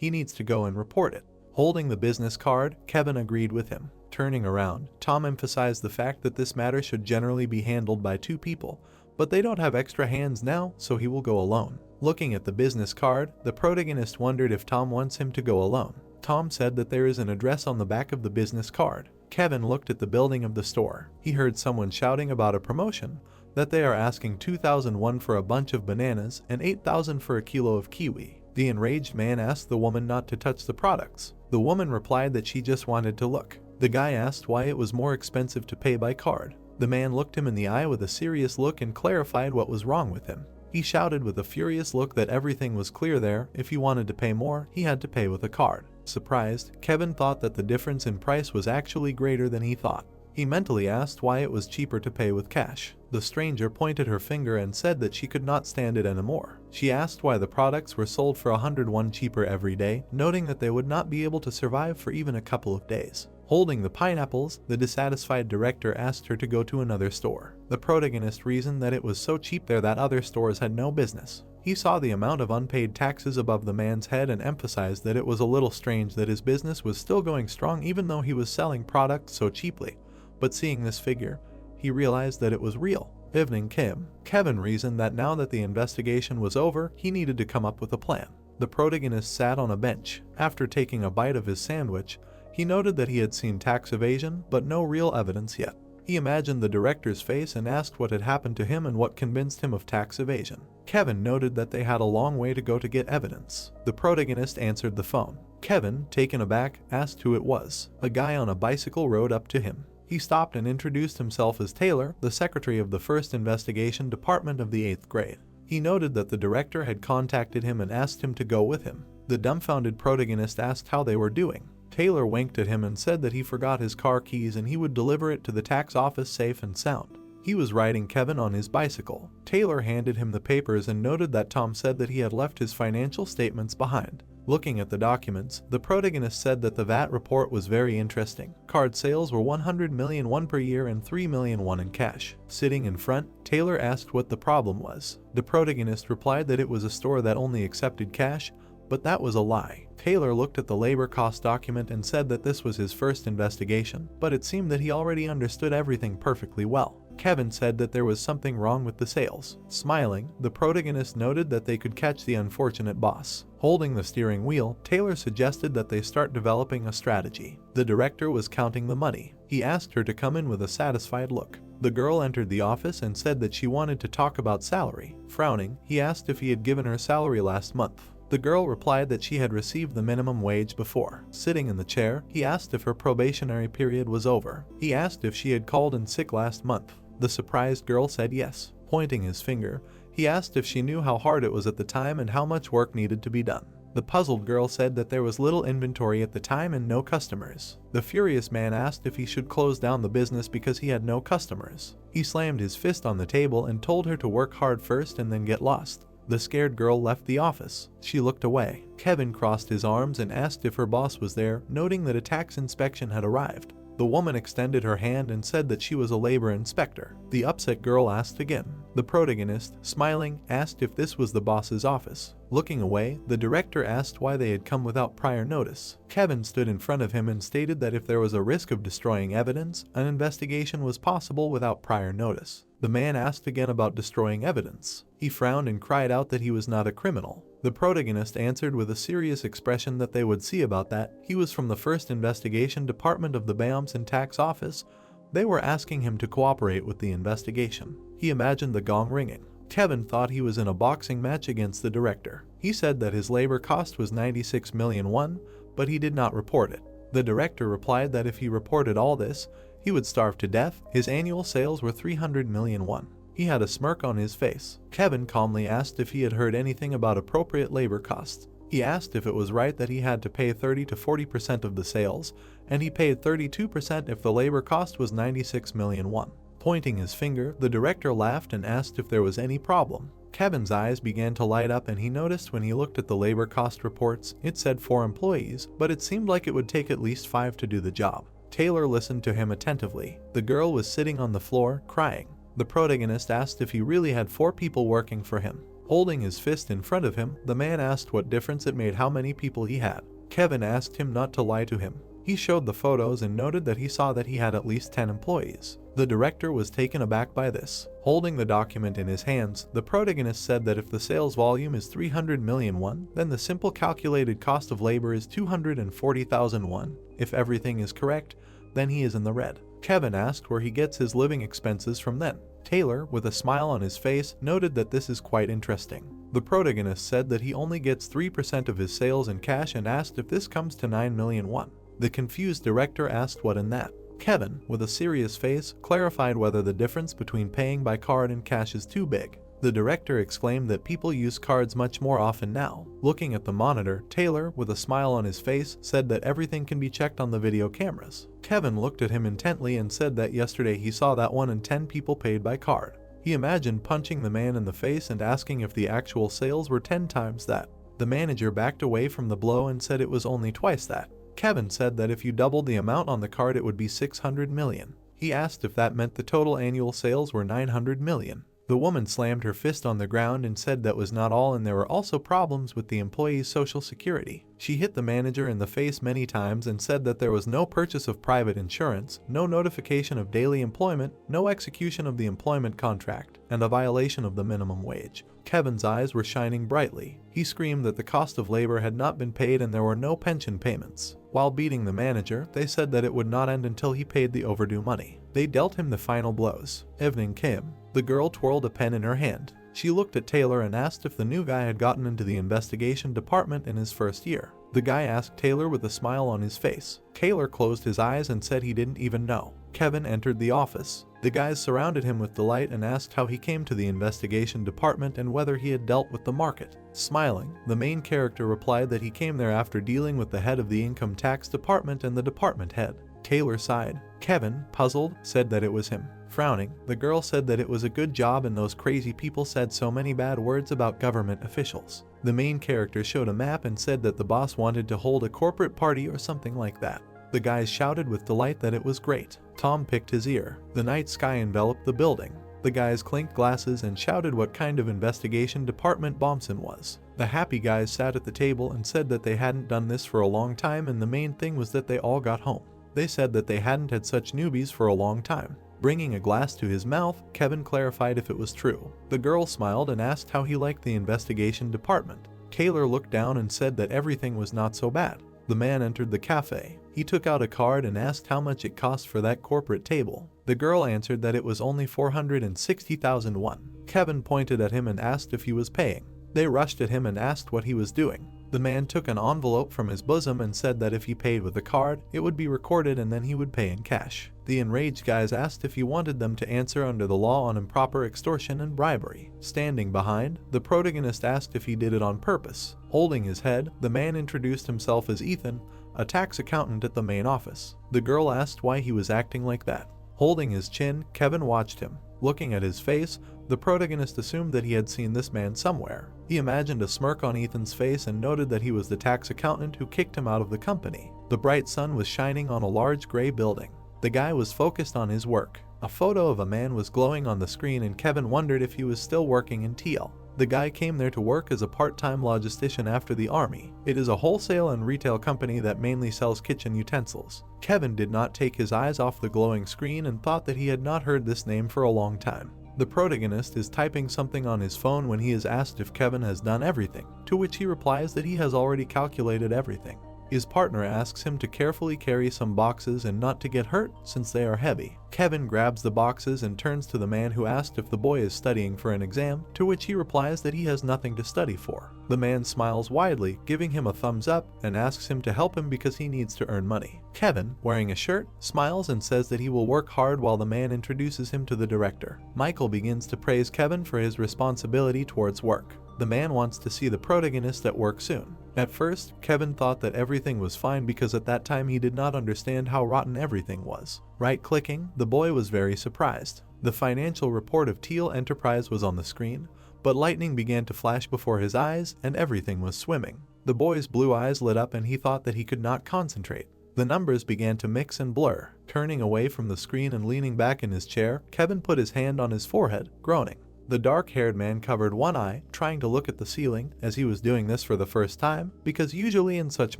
He needs to go and report it. Holding the business card, Kevin agreed with him. Turning around, Tom emphasized the fact that this matter should generally be handled by two people, but they don't have extra hands now, so he will go alone. Looking at the business card, the protagonist wondered if Tom wants him to go alone. Tom said that there is an address on the back of the business card. Kevin looked at the building of the store. He heard someone shouting about a promotion, that they are asking 2,001 for a bunch of bananas and 8,000 for a kilo of kiwi. The enraged man asked the woman not to touch the products. The woman replied that she just wanted to look. The guy asked why it was more expensive to pay by card. The man looked him in the eye with a serious look and clarified what was wrong with him. He shouted with a furious look that everything was clear there. If he wanted to pay more, he had to pay with a card. Surprised, Kevin thought that the difference in price was actually greater than he thought. He mentally asked why it was cheaper to pay with cash. The stranger pointed her finger and said that she could not stand it anymore. She asked why the products were sold for 101 cheaper every day, noting that they would not be able to survive for even a couple of days. Holding the pineapples, the dissatisfied director asked her to go to another store. The protagonist reasoned that it was so cheap there that other stores had no business. He saw the amount of unpaid taxes above the man's head and emphasized that it was a little strange that his business was still going strong even though he was selling products so cheaply. But seeing this figure, he realized that it was real. Evening came. Kevin reasoned that now that the investigation was over, he needed to come up with a plan. The protagonist sat on a bench. After taking a bite of his sandwich, he noted that he had seen tax evasion, but no real evidence yet. He imagined the director's face and asked what had happened to him and what convinced him of tax evasion. Kevin noted that they had a long way to go to get evidence. The protagonist answered the phone. Kevin, taken aback, asked who it was. A guy on a bicycle rode up to him. He stopped and introduced himself as Taylor, the secretary of the First Investigation Department of the 8th grade. He noted that the director had contacted him and asked him to go with him. The dumbfounded protagonist asked how they were doing. Taylor winked at him and said that he forgot his car keys and he would deliver it to the tax office safe and sound. He was riding Kevin on his bicycle. Taylor handed him the papers and noted that Tom said that he had left his financial statements behind. Looking at the documents, the protagonist said that the VAT report was very interesting. Card sales were 100 million won per year and 3 million won in cash. Sitting in front, Taylor asked what the problem was. The protagonist replied that it was a store that only accepted cash, but that was a lie. Taylor looked at the labor cost document and said that this was his first investigation, but it seemed that he already understood everything perfectly well. Kevin said that there was something wrong with the sales. Smiling, the protagonist noted that they could catch the unfortunate boss. Holding the steering wheel, Taylor suggested that they start developing a strategy. The director was counting the money. He asked her to come in with a satisfied look. The girl entered the office and said that she wanted to talk about salary. Frowning, he asked if he had given her salary last month. The girl replied that she had received the minimum wage before. Sitting in the chair, he asked if her probationary period was over. He asked if she had called in sick last month. The surprised girl said yes. Pointing his finger, he asked if she knew how hard it was at the time and how much work needed to be done. The puzzled girl said that there was little inventory at the time and no customers. The furious man asked if he should close down the business because he had no customers. He slammed his fist on the table and told her to work hard first and then get lost. The scared girl left the office. She looked away. Kevin crossed his arms and asked if her boss was there, noting that a tax inspection had arrived. The woman extended her hand and said that she was a labor inspector. The upset girl asked again. The protagonist, smiling, asked if this was the boss's office. Looking away, the director asked why they had come without prior notice. Kevin stood in front of him and stated that if there was a risk of destroying evidence, an investigation was possible without prior notice. The man asked again about destroying evidence. He frowned and cried out that he was not a criminal. The protagonist answered with a serious expression that they would see about that. He was from the First Investigation Department of the Bams and Tax Office. They were asking him to cooperate with the investigation. He imagined the gong ringing. Kevin thought he was in a boxing match against the director. He said that his labor cost was 96 million won, but he did not report it. The director replied that if he reported all this, he would starve to death. His annual sales were 300 million won. He had a smirk on his face. Kevin calmly asked if he had heard anything about appropriate labor costs. He asked if it was right that he had to pay 30 to 40% of the sales, and he paid 32% if the labor cost was 96 million won. Pointing his finger, the director laughed and asked if there was any problem. Kevin's eyes began to light up and he noticed when he looked at the labor cost reports, it said 4 employees, but it seemed like it would take at least 5 to do the job. Taylor listened to him attentively. The girl was sitting on the floor, crying. The protagonist asked if he really had 4 people working for him. Holding his fist in front of him, the man asked what difference it made how many people he had. Kevin asked him not to lie to him. He showed the photos and noted that he saw that he had at least 10 employees. The director was taken aback by this. Holding the document in his hands, the protagonist said that if the sales volume is 300 million won, then the simple calculated cost of labor is 240,000 won. If everything is correct, then he is in the red. Kevin asked where he gets his living expenses from then. Taylor, with a smile on his face, noted that this is quite interesting. The protagonist said that he only gets 3% of his sales in cash and asked if this comes to 9 million won. The confused director asked what in that. Kevin, with a serious face, clarified whether the difference between paying by card and cash is too big. The director exclaimed that people use cards much more often now. Looking at the monitor, Taylor, with a smile on his face, said that everything can be checked on the video cameras. Kevin looked at him intently and said that yesterday he saw that 1 in 10 people paid by card. He imagined punching the man in the face and asking if the actual sales were 10 times that. The manager backed away from the blow and said it was only twice that. Kevin said that if you doubled the amount on the card it would be 600 million. He asked if that meant the total annual sales were 900 million. The woman slammed her fist on the ground and said that was not all, and there were also problems with the employee's social security. She hit the manager in the face many times and said that there was no purchase of private insurance, no notification of daily employment, no execution of the employment contract, and a violation of the minimum wage. Kevin's eyes were shining brightly. He screamed that the cost of labor had not been paid and there were no pension payments. While beating the manager, they said that it would not end until he paid the overdue money. They dealt him the final blows. Evening came. The girl twirled a pen in her hand. She looked at Taylor and asked if the new guy had gotten into the investigation department in his first year. The guy asked Taylor with a smile on his face. Taylor closed his eyes and said he didn't even know. Kevin entered the office. The guys surrounded him with delight and asked how he came to the investigation department and whether he had dealt with the market. Smiling, the main character replied that he came there after dealing with the head of the income tax department and the department head. Taylor sighed. Kevin, puzzled, said that it was him. Frowning, the girl said that it was a good job and those crazy people said so many bad words about government officials. The main character showed a map and said that the boss wanted to hold a corporate party or something like that. The guys shouted with delight that it was great. Tom picked his ear. The night sky enveloped the building. The guys clinked glasses and shouted what kind of investigation department Bompson was. The happy guys sat at the table and said that they hadn't done this for a long time, and the main thing was that they all got home. They said that they hadn't had such newbies for a long time. Bringing a glass to his mouth, Kevin clarified if it was true. The girl smiled and asked how he liked the investigation department. Taylor looked down and said that everything was not so bad. The man entered the cafe. He took out a card and asked how much it cost for that corporate table. The girl answered that it was only 460,000 won. Kevin pointed at him and asked if he was paying. They rushed at him and asked what he was doing. The man took an envelope from his bosom and said that if he paid with a card, it would be recorded and then he would pay in cash. The enraged guys asked if he wanted them to answer under the law on improper extortion and bribery. Standing behind, the protagonist asked if he did it on purpose. Holding his head, the man introduced himself as Ethan, a tax accountant at the main office. The girl asked why he was acting like that. Holding his chin, Kevin watched him. Looking at his face, the protagonist assumed that he had seen this man somewhere. He imagined a smirk on Ethan's face and noted that he was the tax accountant who kicked him out of the company. The bright sun was shining on a large gray building. The guy was focused on his work. A photo of a man was glowing on the screen and Kevin wondered if he was still working in TL. The guy came there to work as a part-time logistician after the army. It is a wholesale and retail company that mainly sells kitchen utensils. Kevin did not take his eyes off the glowing screen and thought that he had not heard this name for a long time. The protagonist is typing something on his phone when he is asked if Kevin has done everything, to which he replies that he has already calculated everything. His partner asks him to carefully carry some boxes and not to get hurt since they are heavy. Kevin grabs the boxes and turns to the man who asked if the boy is studying for an exam, to which he replies that he has nothing to study for. The man smiles widely, giving him a thumbs up, and asks him to help him because he needs to earn money. Kevin, wearing a shirt, smiles and says that he will work hard while the man introduces him to the director. Michael begins to praise Kevin for his responsibility towards work. The man wants to see the protagonist at work soon. At first, Kevin thought that everything was fine because at that time he did not understand how rotten everything was. Right-clicking, the boy was very surprised. The financial report of Teal Enterprise was on the screen, but lightning began to flash before his eyes and everything was swimming. The boy's blue eyes lit up and he thought that he could not concentrate. The numbers began to mix and blur. Turning away from the screen and leaning back in his chair, Kevin put his hand on his forehead, groaning. The dark-haired man covered one eye, trying to look at the ceiling, as he was doing this for the first time, because usually in such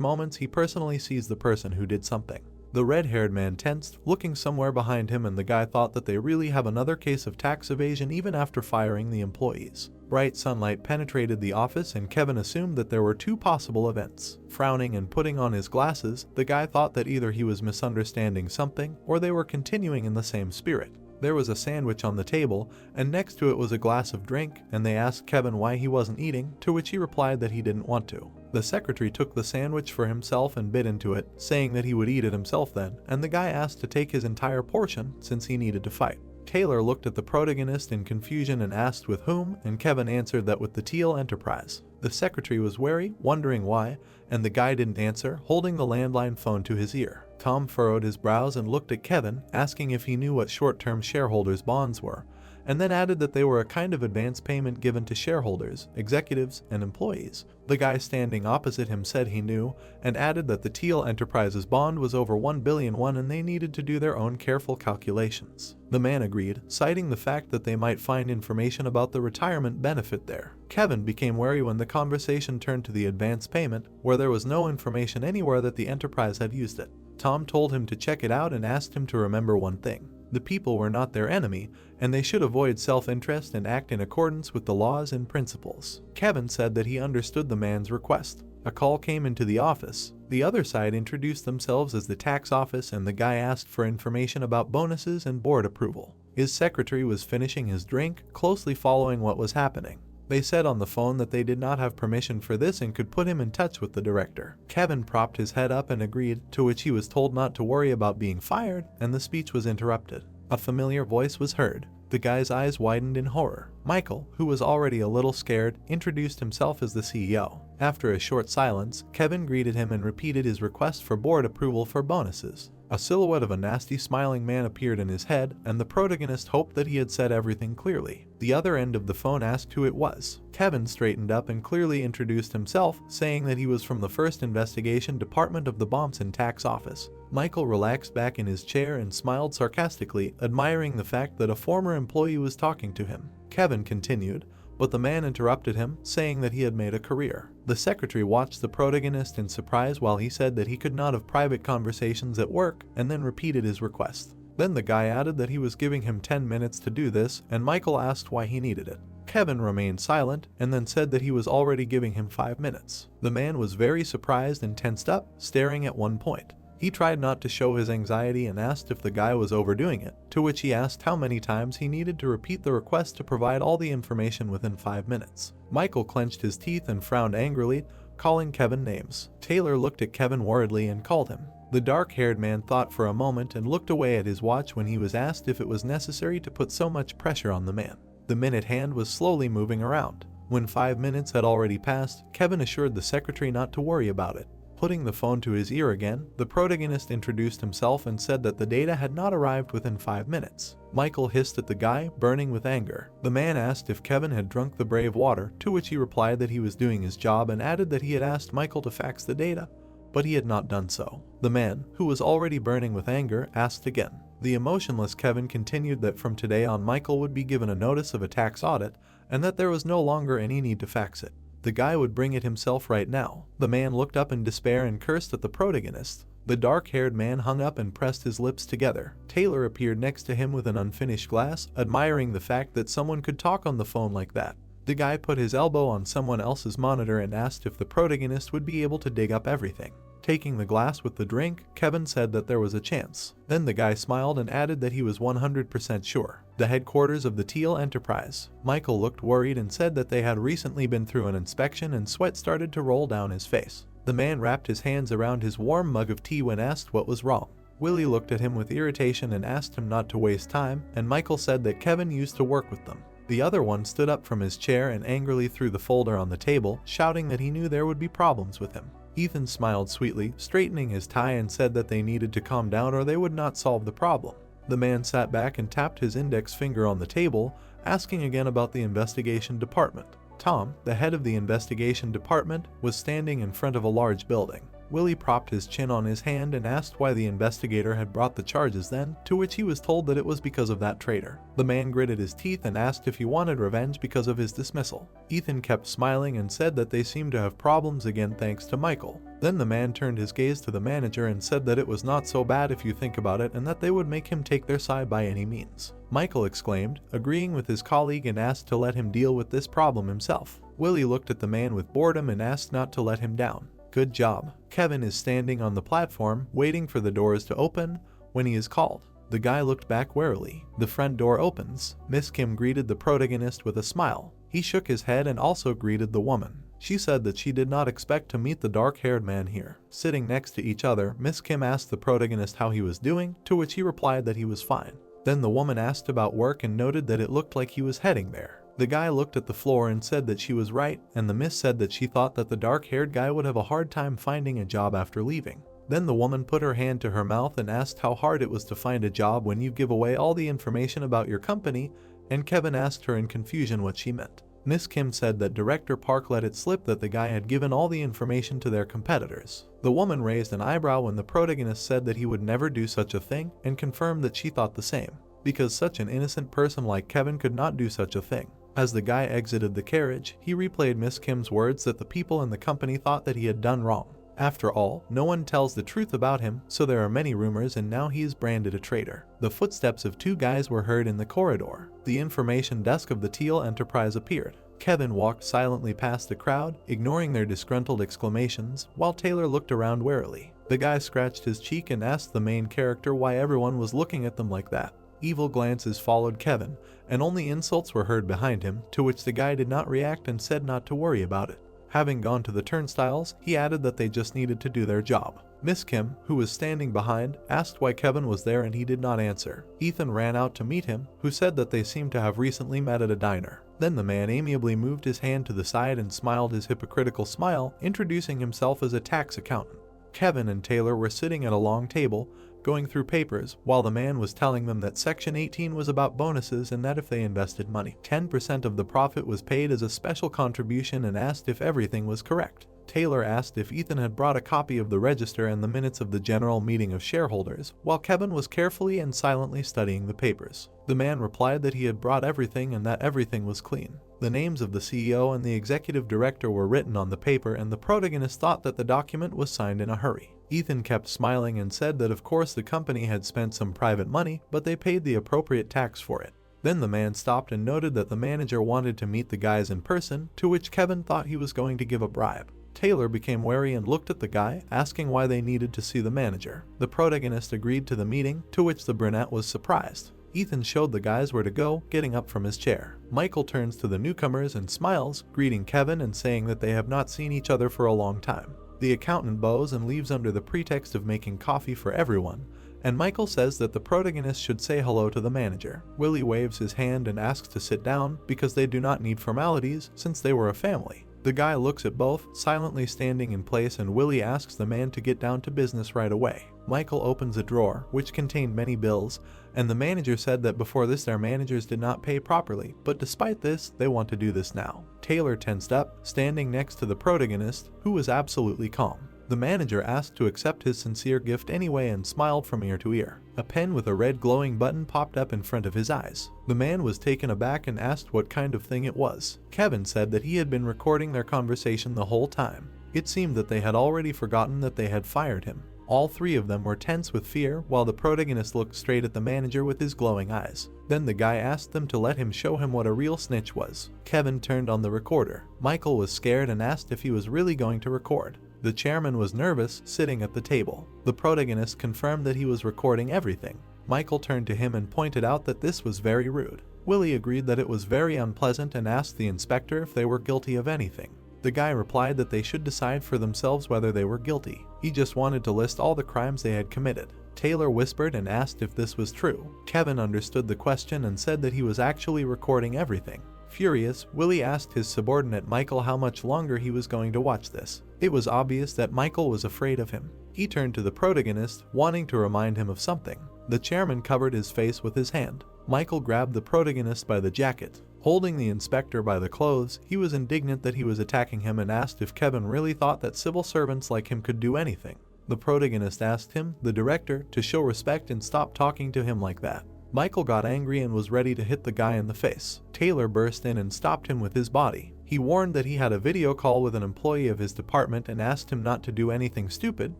moments he personally sees the person who did something. The red-haired man tensed, looking somewhere behind him, and the guy thought that they really have another case of tax evasion even after firing the employees. Bright sunlight penetrated the office and Kevin assumed that there were two possible events. Frowning and putting on his glasses, the guy thought that either he was misunderstanding something or they were continuing in the same spirit. There was a sandwich on the table, and next to it was a glass of drink, and they asked Kevin why he wasn't eating, to which he replied that he didn't want to. The secretary took the sandwich for himself and bit into it, saying that he would eat it himself then, and the guy asked to take his entire portion since he needed to fight. Taylor looked at the protagonist in confusion and asked with whom, and Kevin answered that with the Teal Enterprise. The secretary was wary, wondering why, and the guy didn't answer, holding the landline phone to his ear. Tom furrowed his brows and looked at Kevin, asking if he knew what short-term shareholders' bonds were, and then added that they were a kind of advance payment given to shareholders, executives, and employees. The guy standing opposite him said he knew, and added that the Teal Enterprises bond was over 1 billion won and they needed to do their own careful calculations. The man agreed, citing the fact that they might find information about the retirement benefit there. Kevin became wary when the conversation turned to the advance payment, where there was no information anywhere that the enterprise had used it. Tom told him to check it out and asked him to remember one thing. The people were not their enemy, and they should avoid self-interest and act in accordance with the laws and principles. Kevin said that he understood the man's request. A call came into the office. The other side introduced themselves as the tax office, and the guy asked for information about bonuses and board approval. His secretary was finishing his drink, closely following what was happening. They said on the phone that they did not have permission for this and could put him in touch with the director. Kevin propped his head up and agreed, to which he was told not to worry about being fired, and the speech was interrupted. A familiar voice was heard. The guy's eyes widened in horror. Michael, who was already a little scared, introduced himself as the CEO. After a short silence, Kevin greeted him and repeated his request for board approval for bonuses. A silhouette of a nasty smiling man appeared in his head, and the protagonist hoped that he had said everything clearly. The other end of the phone asked who it was. Kevin straightened up and clearly introduced himself, saying that he was from the First Investigation Department of the Bompson Tax Office. Michael relaxed back in his chair and smiled sarcastically, admiring the fact that a former employee was talking to him. Kevin continued, but the man interrupted him, saying that he had made a career. The secretary watched the protagonist in surprise while he said that he could not have private conversations at work, and then repeated his request. Then the guy added that he was giving him 10 minutes to do this, and Michael asked why he needed it. Kevin remained silent, and then said that he was already giving him 5 minutes. The man was very surprised and tensed up, staring at one point. He tried not to show his anxiety and asked if the guy was overdoing it, to which he asked how many times he needed to repeat the request to provide all the information within 5 minutes. Michael clenched his teeth and frowned angrily, calling Kevin names. Taylor looked at Kevin worriedly and called him. The dark-haired man thought for a moment and looked away at his watch when he was asked if it was necessary to put so much pressure on the man. The minute hand was slowly moving around. When 5 minutes had already passed, Kevin assured the secretary not to worry about it. Putting the phone to his ear again, the protagonist introduced himself and said that the data had not arrived within 5 minutes. Michael hissed at the guy, burning with anger. The man asked if Kevin had drunk the brave water, to which he replied that he was doing his job and added that he had asked Michael to fax the data, but he had not done so. The man, who was already burning with anger, asked again. The emotionless Kevin continued that from today on Michael would be given a notice of a tax audit, and that there was no longer any need to fax it. The guy would bring it himself right now. The man looked up in despair and cursed at the protagonist. The dark-haired man hung up and pressed his lips together. Taylor appeared next to him with an unfinished glass, admiring the fact that someone could talk on the phone like that. The guy put his elbow on someone else's monitor and asked if the protagonist would be able to dig up everything. Taking the glass with the drink, Kevin said that there was a chance. Then the guy smiled and added that he was 100% sure. The headquarters of the Teal Enterprise. Michael looked worried and said that they had recently been through an inspection, and sweat started to roll down his face. The man wrapped his hands around his warm mug of tea when asked what was wrong. Willie looked at him with irritation and asked him not to waste time, and Michael said that Kevin used to work with them. The other one stood up from his chair and angrily threw the folder on the table, shouting that he knew there would be problems with him. Ethan smiled sweetly, straightening his tie, and said that they needed to calm down or they would not solve the problem. The man sat back and tapped his index finger on the table, asking again about the investigation department. Tom, the head of the investigation department, was standing in front of a large building. Willie propped his chin on his hand and asked why the investigator had brought the charges then, to which he was told that it was because of that traitor. The man gritted his teeth and asked if he wanted revenge because of his dismissal. Ethan kept smiling and said that they seemed to have problems again thanks to Michael. Then the man turned his gaze to the manager and said that it was not so bad if you think about it, and that they would make him take their side by any means. Michael exclaimed, agreeing with his colleague, and asked to let him deal with this problem himself. Willie looked at the man with boredom and asked not to let him down. Good job. Kevin is standing on the platform, waiting for the doors to open, when he is called. The guy looked back warily. The front door opens. Miss Kim greeted the protagonist with a smile. He shook his head and also greeted the woman. She said that she did not expect to meet the dark-haired man here. Sitting next to each other, Miss Kim asked the protagonist how he was doing, to which he replied that he was fine. Then the woman asked about work and noted that it looked like he was heading there. The guy looked at the floor and said that she was right, and the miss said that she thought that the dark-haired guy would have a hard time finding a job after leaving. Then the woman put her hand to her mouth and asked how hard it was to find a job when you give away all the information about your company and Kevin asked her in confusion what she meant. Miss Kim said that Director Park let it slip that the guy had given all the information to their competitors. The woman raised an eyebrow when the protagonist said that he would never do such a thing and confirmed that she thought the same, because such an innocent person like Kevin could not do such a thing. As the guy exited the carriage, he replayed Miss Kim's words that the people in the company thought that he had done wrong. After all, no one tells the truth about him, so there are many rumors and now he is branded a traitor. The footsteps of two guys were heard in the corridor. The information desk of the Teal Enterprise appeared. Kevin walked silently past the crowd, ignoring their disgruntled exclamations, while Taylor looked around warily. The guy scratched his cheek and asked the main character why everyone was looking at them like that. Evil glances followed Kevin, and only insults were heard behind him, to which the guy did not react and said not to worry about it. Having gone to the turnstiles, he added that they just needed to do their job. Miss Kim, who was standing behind, asked why Kevin was there and he did not answer. Ethan ran out to meet him, who said that they seemed to have recently met at a diner. Then the man amiably moved his hand to the side and smiled his hypocritical smile, introducing himself as a tax accountant. Kevin and Taylor were sitting at a long table, going through papers, while the man was telling them that Section 18 was about bonuses and that if they invested money, 10% of the profit was paid as a special contribution, and asked if everything was correct. Taylor asked if Ethan had brought a copy of the register and the minutes of the general meeting of shareholders, while Kevin was carefully and silently studying the papers. The man replied that he had brought everything and that everything was clean. The names of the CEO and the executive director were written on the paper, and the protagonist thought that the document was signed in a hurry. Ethan kept smiling and said that of course the company had spent some private money, but they paid the appropriate tax for it. Then the man stopped and noted that the manager wanted to meet the guys in person, to which Kevin thought he was going to give a bribe. Taylor became wary and looked at the guy, asking why they needed to see the manager. The protagonist agreed to the meeting, to which the brunette was surprised. Ethan showed the guys where to go, getting up from his chair. Michael turns to the newcomers and smiles, greeting Kevin and saying that they have not seen each other for a long time. The accountant bows and leaves under the pretext of making coffee for everyone, and Michael says that the protagonist should say hello to the manager. Willie waves his hand and asks to sit down because they do not need formalities since they were a family. The guy looks at both, silently standing in place, and Willie asks the man to get down to business right away. Michael opens a drawer, which contained many bills, and the manager said that before this their managers did not pay properly, but despite this, they want to do this now. Taylor tensed up, standing next to the protagonist, who was absolutely calm. The manager asked to accept his sincere gift anyway and smiled from ear to ear. A pen with a red glowing button popped up in front of his eyes. The man was taken aback and asked what kind of thing it was. Kevin said that he had been recording their conversation the whole time. It seemed that they had already forgotten that they had fired him. All three of them were tense with fear, while the protagonist looked straight at the manager with his glowing eyes. Then the guy asked them to let him show him what a real snitch was. Kevin turned on the recorder. Michael was scared and asked if he was really going to record. The chairman was nervous, sitting at the table. The protagonist confirmed that he was recording everything. Michael turned to him and pointed out that this was very rude. Willie agreed that it was very unpleasant and asked the inspector if they were guilty of anything. The guy replied that they should decide for themselves whether they were guilty. He just wanted to list all the crimes they had committed. Taylor whispered and asked if this was true. Kevin understood the question and said that he was actually recording everything. Furious, Willie asked his subordinate Michael how much longer he was going to watch this. It was obvious that Michael was afraid of him. He turned to the protagonist, wanting to remind him of something. The chairman covered his face with his hand. Michael grabbed the protagonist by the jacket. Holding the inspector by the clothes, he was indignant that he was attacking him and asked if Kevin really thought that civil servants like him could do anything. The protagonist asked him, the director, to show respect and stop talking to him like that. Michael got angry and was ready to hit the guy in the face. Taylor burst in and stopped him with his body. He warned that he had a video call with an employee of his department and asked him not to do anything stupid,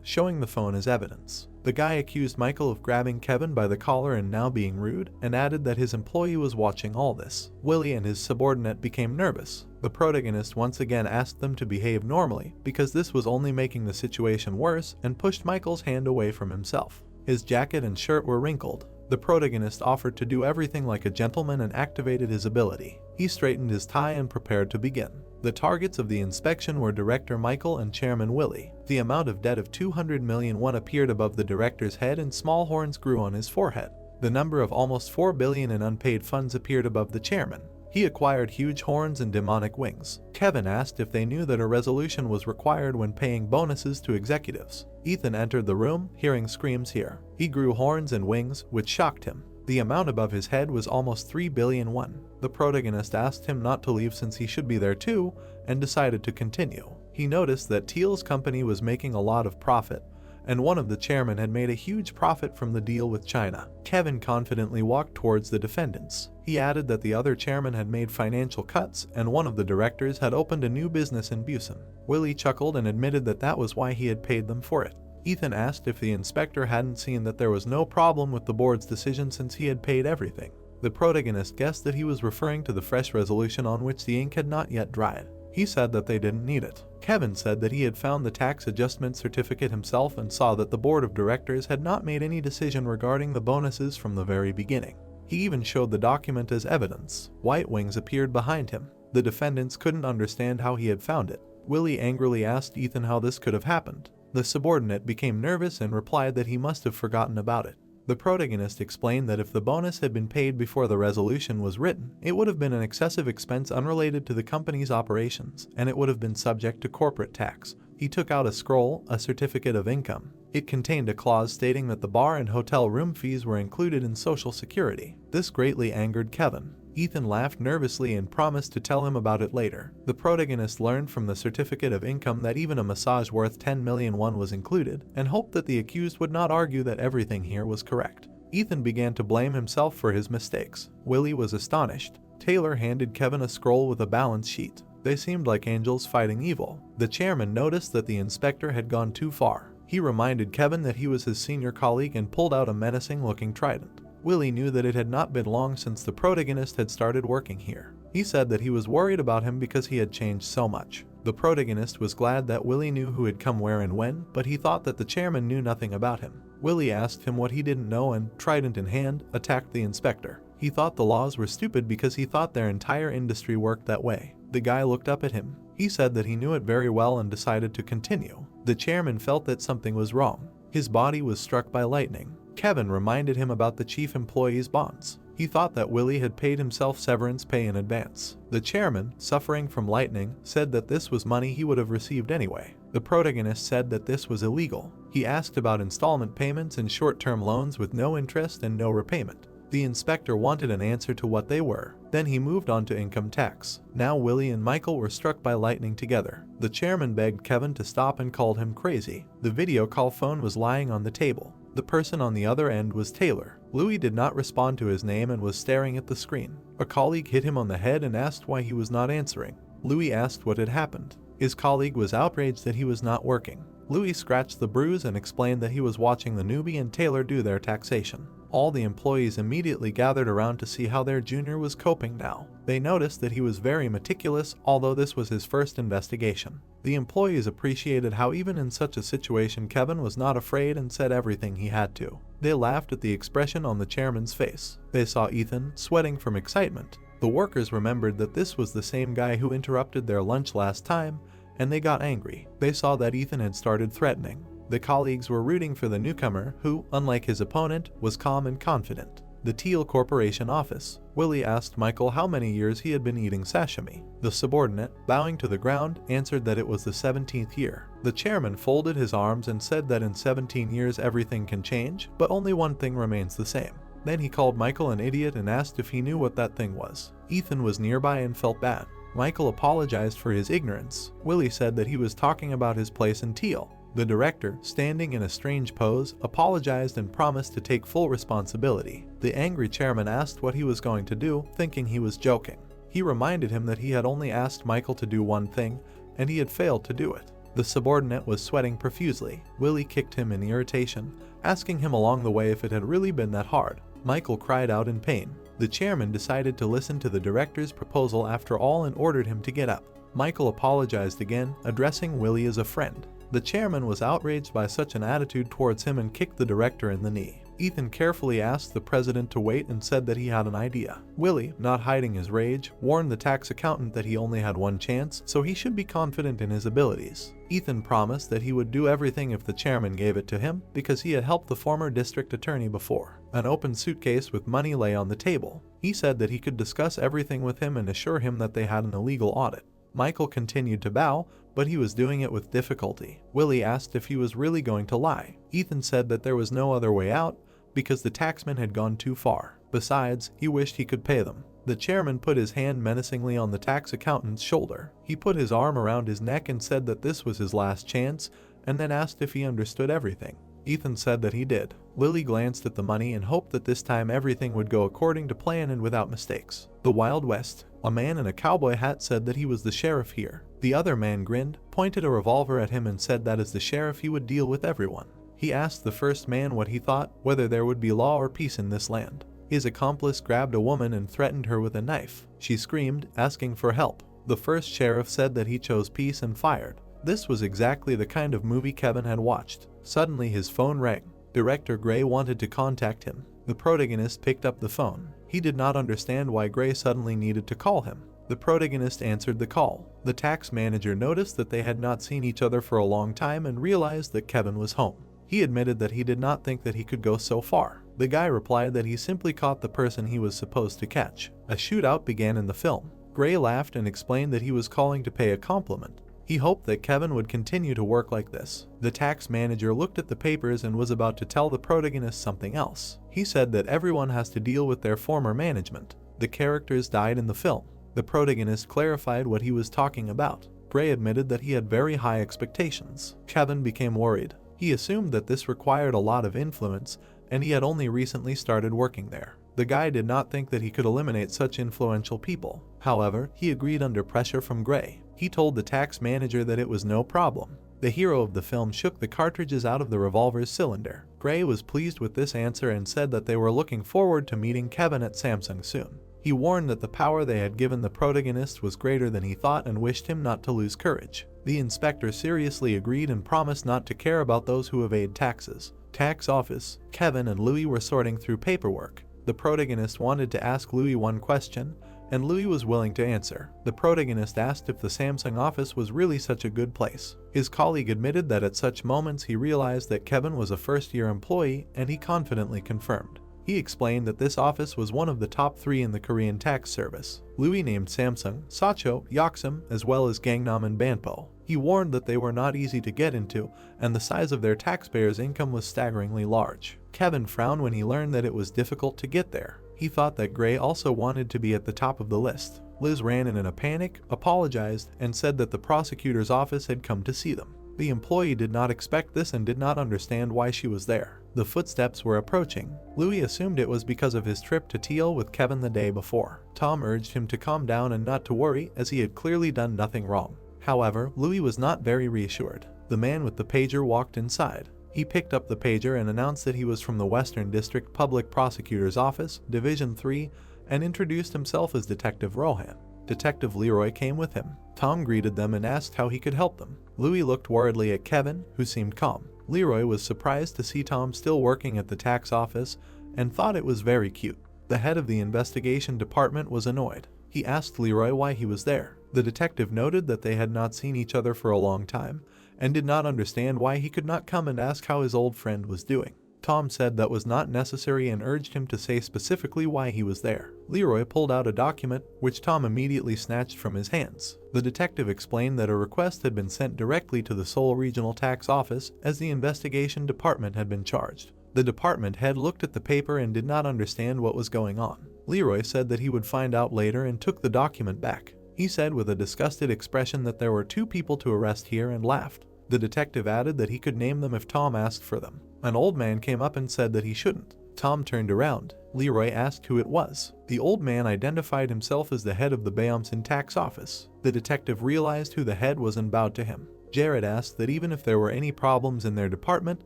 showing the phone as evidence. The guy accused Michael of grabbing Kevin by the collar and now being rude, and added that his employee was watching all this. Willie and his subordinate became nervous. The protagonist once again asked them to behave normally, because this was only making the situation worse, and pushed Michael's hand away from himself. His jacket and shirt were wrinkled. The protagonist offered to do everything like a gentleman and activated his ability. He straightened his tie and prepared to begin. The targets of the inspection were Director Michael and Chairman Willie. The amount of debt of 200 million won appeared above the director's head and small horns grew on his forehead. The number of almost 4 billion in unpaid funds appeared above the chairman. He acquired huge horns and demonic wings. Kevin asked if they knew that a resolution was required when paying bonuses to executives. Ethan entered the room, hearing screams here. He grew horns and wings, which shocked him. The amount above his head was almost 3 billion won. The protagonist asked him not to leave since he should be there too, and decided to continue. He noticed that Teal's company was making a lot of profit, and one of the chairmen had made a huge profit from the deal with China. Kevin confidently walked towards the defendants. He added that the other chairman had made financial cuts and one of the directors had opened a new business in Busan. Willie chuckled and admitted that that was why he had paid them for it. Ethan asked if the inspector hadn't seen that there was no problem with the board's decision since he had paid everything. The protagonist guessed that he was referring to the fresh resolution on which the ink had not yet dried. He said that they didn't need it. Kevin said that he had found the tax adjustment certificate himself and saw that the board of directors had not made any decision regarding the bonuses from the very beginning. He even showed the document as evidence. White wings appeared behind him. The defendants couldn't understand how he had found it. Willie angrily asked Ethan how this could have happened. The subordinate became nervous and replied that he must have forgotten about it. The protagonist explained that if the bonus had been paid before the resolution was written, it would have been an excessive expense unrelated to the company's operations, and it would have been subject to corporate tax. He took out a scroll, a certificate of income. It contained a clause stating that the bar and hotel room fees were included in Social Security. This greatly angered Kevin. Ethan laughed nervously and promised to tell him about it later. The protagonist learned from the certificate of income that even a massage worth 10 million won was included, and hoped that the accused would not argue that everything here was correct. Ethan began to blame himself for his mistakes. Willie was astonished. Taylor handed Kevin a scroll with a balance sheet. They seemed like angels fighting evil. The chairman noticed that the inspector had gone too far. He reminded Kevin that he was his senior colleague and pulled out a menacing-looking trident. Willie knew that it had not been long since the protagonist had started working here. He said that he was worried about him because he had changed so much. The protagonist was glad that Willie knew who had come where and when, but he thought that the chairman knew nothing about him. Willie asked him what he didn't know and, trident in hand, attacked the inspector. He thought the laws were stupid because he thought their entire industry worked that way. The guy looked up at him. He said that he knew it very well and decided to continue. The chairman felt that something was wrong. His body was struck by lightning. Kevin reminded him about the chief employee's bonds. He thought that Willie had paid himself severance pay in advance. The chairman, suffering from lightning, said that this was money he would have received anyway. The protagonist said that this was illegal. He asked about installment payments and short-term loans with no interest and no repayment. The inspector wanted an answer to what they were. Then he moved on to income tax. Now Willie and Michael were struck by lightning together. The chairman begged Kevin to stop and called him crazy. The video call phone was lying on the table. The person on the other end was Taylor. Louis did not respond to his name and was staring at the screen. A colleague hit him on the head and asked why he was not answering. Louis asked what had happened. His colleague was outraged that he was not working. Louis scratched the bruise and explained that he was watching the newbie and Taylor do their taxation. All the employees immediately gathered around to see how their junior was coping now. They noticed that he was very meticulous, although this was his first investigation. The employees appreciated how even in such a situation Kevin was not afraid and said everything he had to. They laughed at the expression on the chairman's face. They saw Ethan sweating from excitement. The workers remembered that this was the same guy who interrupted their lunch last time, and they got angry. They saw that Ethan had started threatening. The colleagues were rooting for the newcomer who, unlike his opponent, was calm and confident. The Teal Corporation office. Willie asked Michael how many years he had been eating sashimi. The subordinate, bowing to the ground, answered that it was the 17th year. The chairman folded his arms and said that in 17 years everything can change, but only one thing remains the same. Then he called Michael an idiot and asked if he knew what that thing was. Ethan was nearby and felt bad. Michael apologized for his ignorance. Willie said that he was talking about his place in Teal. The director, standing in a strange pose, apologized and promised to take full responsibility. The angry chairman asked what he was going to do, thinking he was joking. He reminded him that he had only asked Michael to do one thing, and he had failed to do it. The subordinate was sweating profusely. Willie kicked him in irritation, asking him along the way if it had really been that hard. Michael cried out in pain. The chairman decided to listen to the director's proposal after all and ordered him to get up. Michael apologized again, addressing Willie as a friend. The chairman was outraged by such an attitude towards him and kicked the director in the knee. Ethan carefully asked the president to wait and said that he had an idea. Willie, not hiding his rage, warned the tax accountant that he only had one chance, so he should be confident in his abilities. Ethan promised that he would do everything if the chairman gave it to him, because he had helped the former district attorney before. An open suitcase with money lay on the table. He said that he could discuss everything with him and assure him that they had an illegal audit. Michael continued to bow, but he was doing it with difficulty. Willie asked if he was really going to lie. Ethan said that there was no other way out, because the taxman had gone too far. Besides, he wished he could pay them. The chairman put his hand menacingly on the tax accountant's shoulder. He put his arm around his neck and said that this was his last chance, and then asked if he understood everything. Ethan said that he did. Lily glanced at the money and hoped that this time everything would go according to plan and without mistakes. The Wild West. A man in a cowboy hat said that he was the sheriff here. The other man grinned, pointed a revolver at him and said that as the sheriff he would deal with everyone. He asked the first man what he thought, whether there would be law or peace in this land. His accomplice grabbed a woman and threatened her with a knife. She screamed, asking for help. The first sheriff said that he chose peace and fired. This was exactly the kind of movie Kevin had watched. Suddenly his phone rang. Director Gray wanted to contact him. The protagonist picked up the phone. He did not understand why Gray suddenly needed to call him. The protagonist answered the call. The tax manager noticed that they had not seen each other for a long time and realized that Kevin was home. He admitted that he did not think that he could go so far. The guy replied that he simply caught the person he was supposed to catch. A shootout began in the film. Gray laughed and explained that he was calling to pay a compliment. He hoped that Kevin would continue to work like this. The tax manager looked at the papers and was about to tell the protagonist something else. He said that everyone has to deal with their former management. The characters died in the film. The protagonist clarified what he was talking about. Gray admitted that he had very high expectations. Kevin became worried. He assumed that this required a lot of influence, and he had only recently started working there. The guy did not think that he could eliminate such influential people. However, he agreed under pressure from Gray. He told the tax manager that it was no problem. The hero of the film shook the cartridges out of the revolver's cylinder. Gray was pleased with this answer and said that they were looking forward to meeting Kevin at Samsung soon. He warned that the power they had given the protagonist was greater than he thought and wished him not to lose courage. The inspector seriously agreed and promised not to care about those who evade taxes. Tax office. Kevin and Louis were sorting through paperwork. The protagonist wanted to ask Louis one question, and Louis was willing to answer. The protagonist asked if the Samsung office was really such a good place. His colleague admitted that at such moments he realized that Kevin was a first-year employee, and he confidently confirmed. He explained that this office was one of the top 3 in the Korean tax service. Louis named Samsung, Sacho, Yaksim, as well as Gangnam and Banpo. He warned that they were not easy to get into, and the size of their taxpayers' income was staggeringly large. Kevin frowned when he learned that it was difficult to get there. He thought that Gray also wanted to be at the top of the list. Liz ran in a panic, apologized, and said that the prosecutor's office had come to see them. The employee did not expect this and did not understand why she was there. The footsteps were approaching. Louis assumed it was because of his trip to Teal with Kevin the day before. Tom urged him to calm down and not to worry, as he had clearly done nothing wrong. However, Louis was not very reassured. The man with the pager walked inside. He picked up the pager and announced that he was from the Western District Public Prosecutor's Office, Division 3, and introduced himself as Detective Rohan. Detective Leroy came with him. Tom greeted them and asked how he could help them. Louis looked worriedly at Kevin, who seemed calm. Leroy was surprised to see Tom still working at the tax office and thought it was very cute. The head of the investigation department was annoyed. He asked Leroy why he was there. The detective noted that they had not seen each other for a long time and did not understand why he could not come and ask how his old friend was doing. Tom said that was not necessary and urged him to say specifically why he was there. Leroy pulled out a document, which Tom immediately snatched from his hands. The detective explained that a request had been sent directly to the Seoul Regional Tax Office as the investigation department had been charged. The department head looked at the paper and did not understand what was going on. Leroy said that he would find out later and took the document back. He said with a disgusted expression that there were 2 people to arrest here and laughed. The detective added that he could name them if Tom asked for them. An old man came up and said that he shouldn't. Tom turned around. Leroy asked who it was. The old man identified himself as the head of the Bayamsin tax office. The detective realized who the head was and bowed to him. Jared asked that even if there were any problems in their department,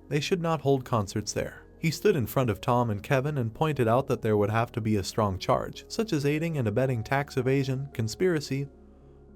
they should not hold concerts there. He stood in front of Tom and Kevin and pointed out that there would have to be a strong charge, such as aiding and abetting tax evasion, conspiracy,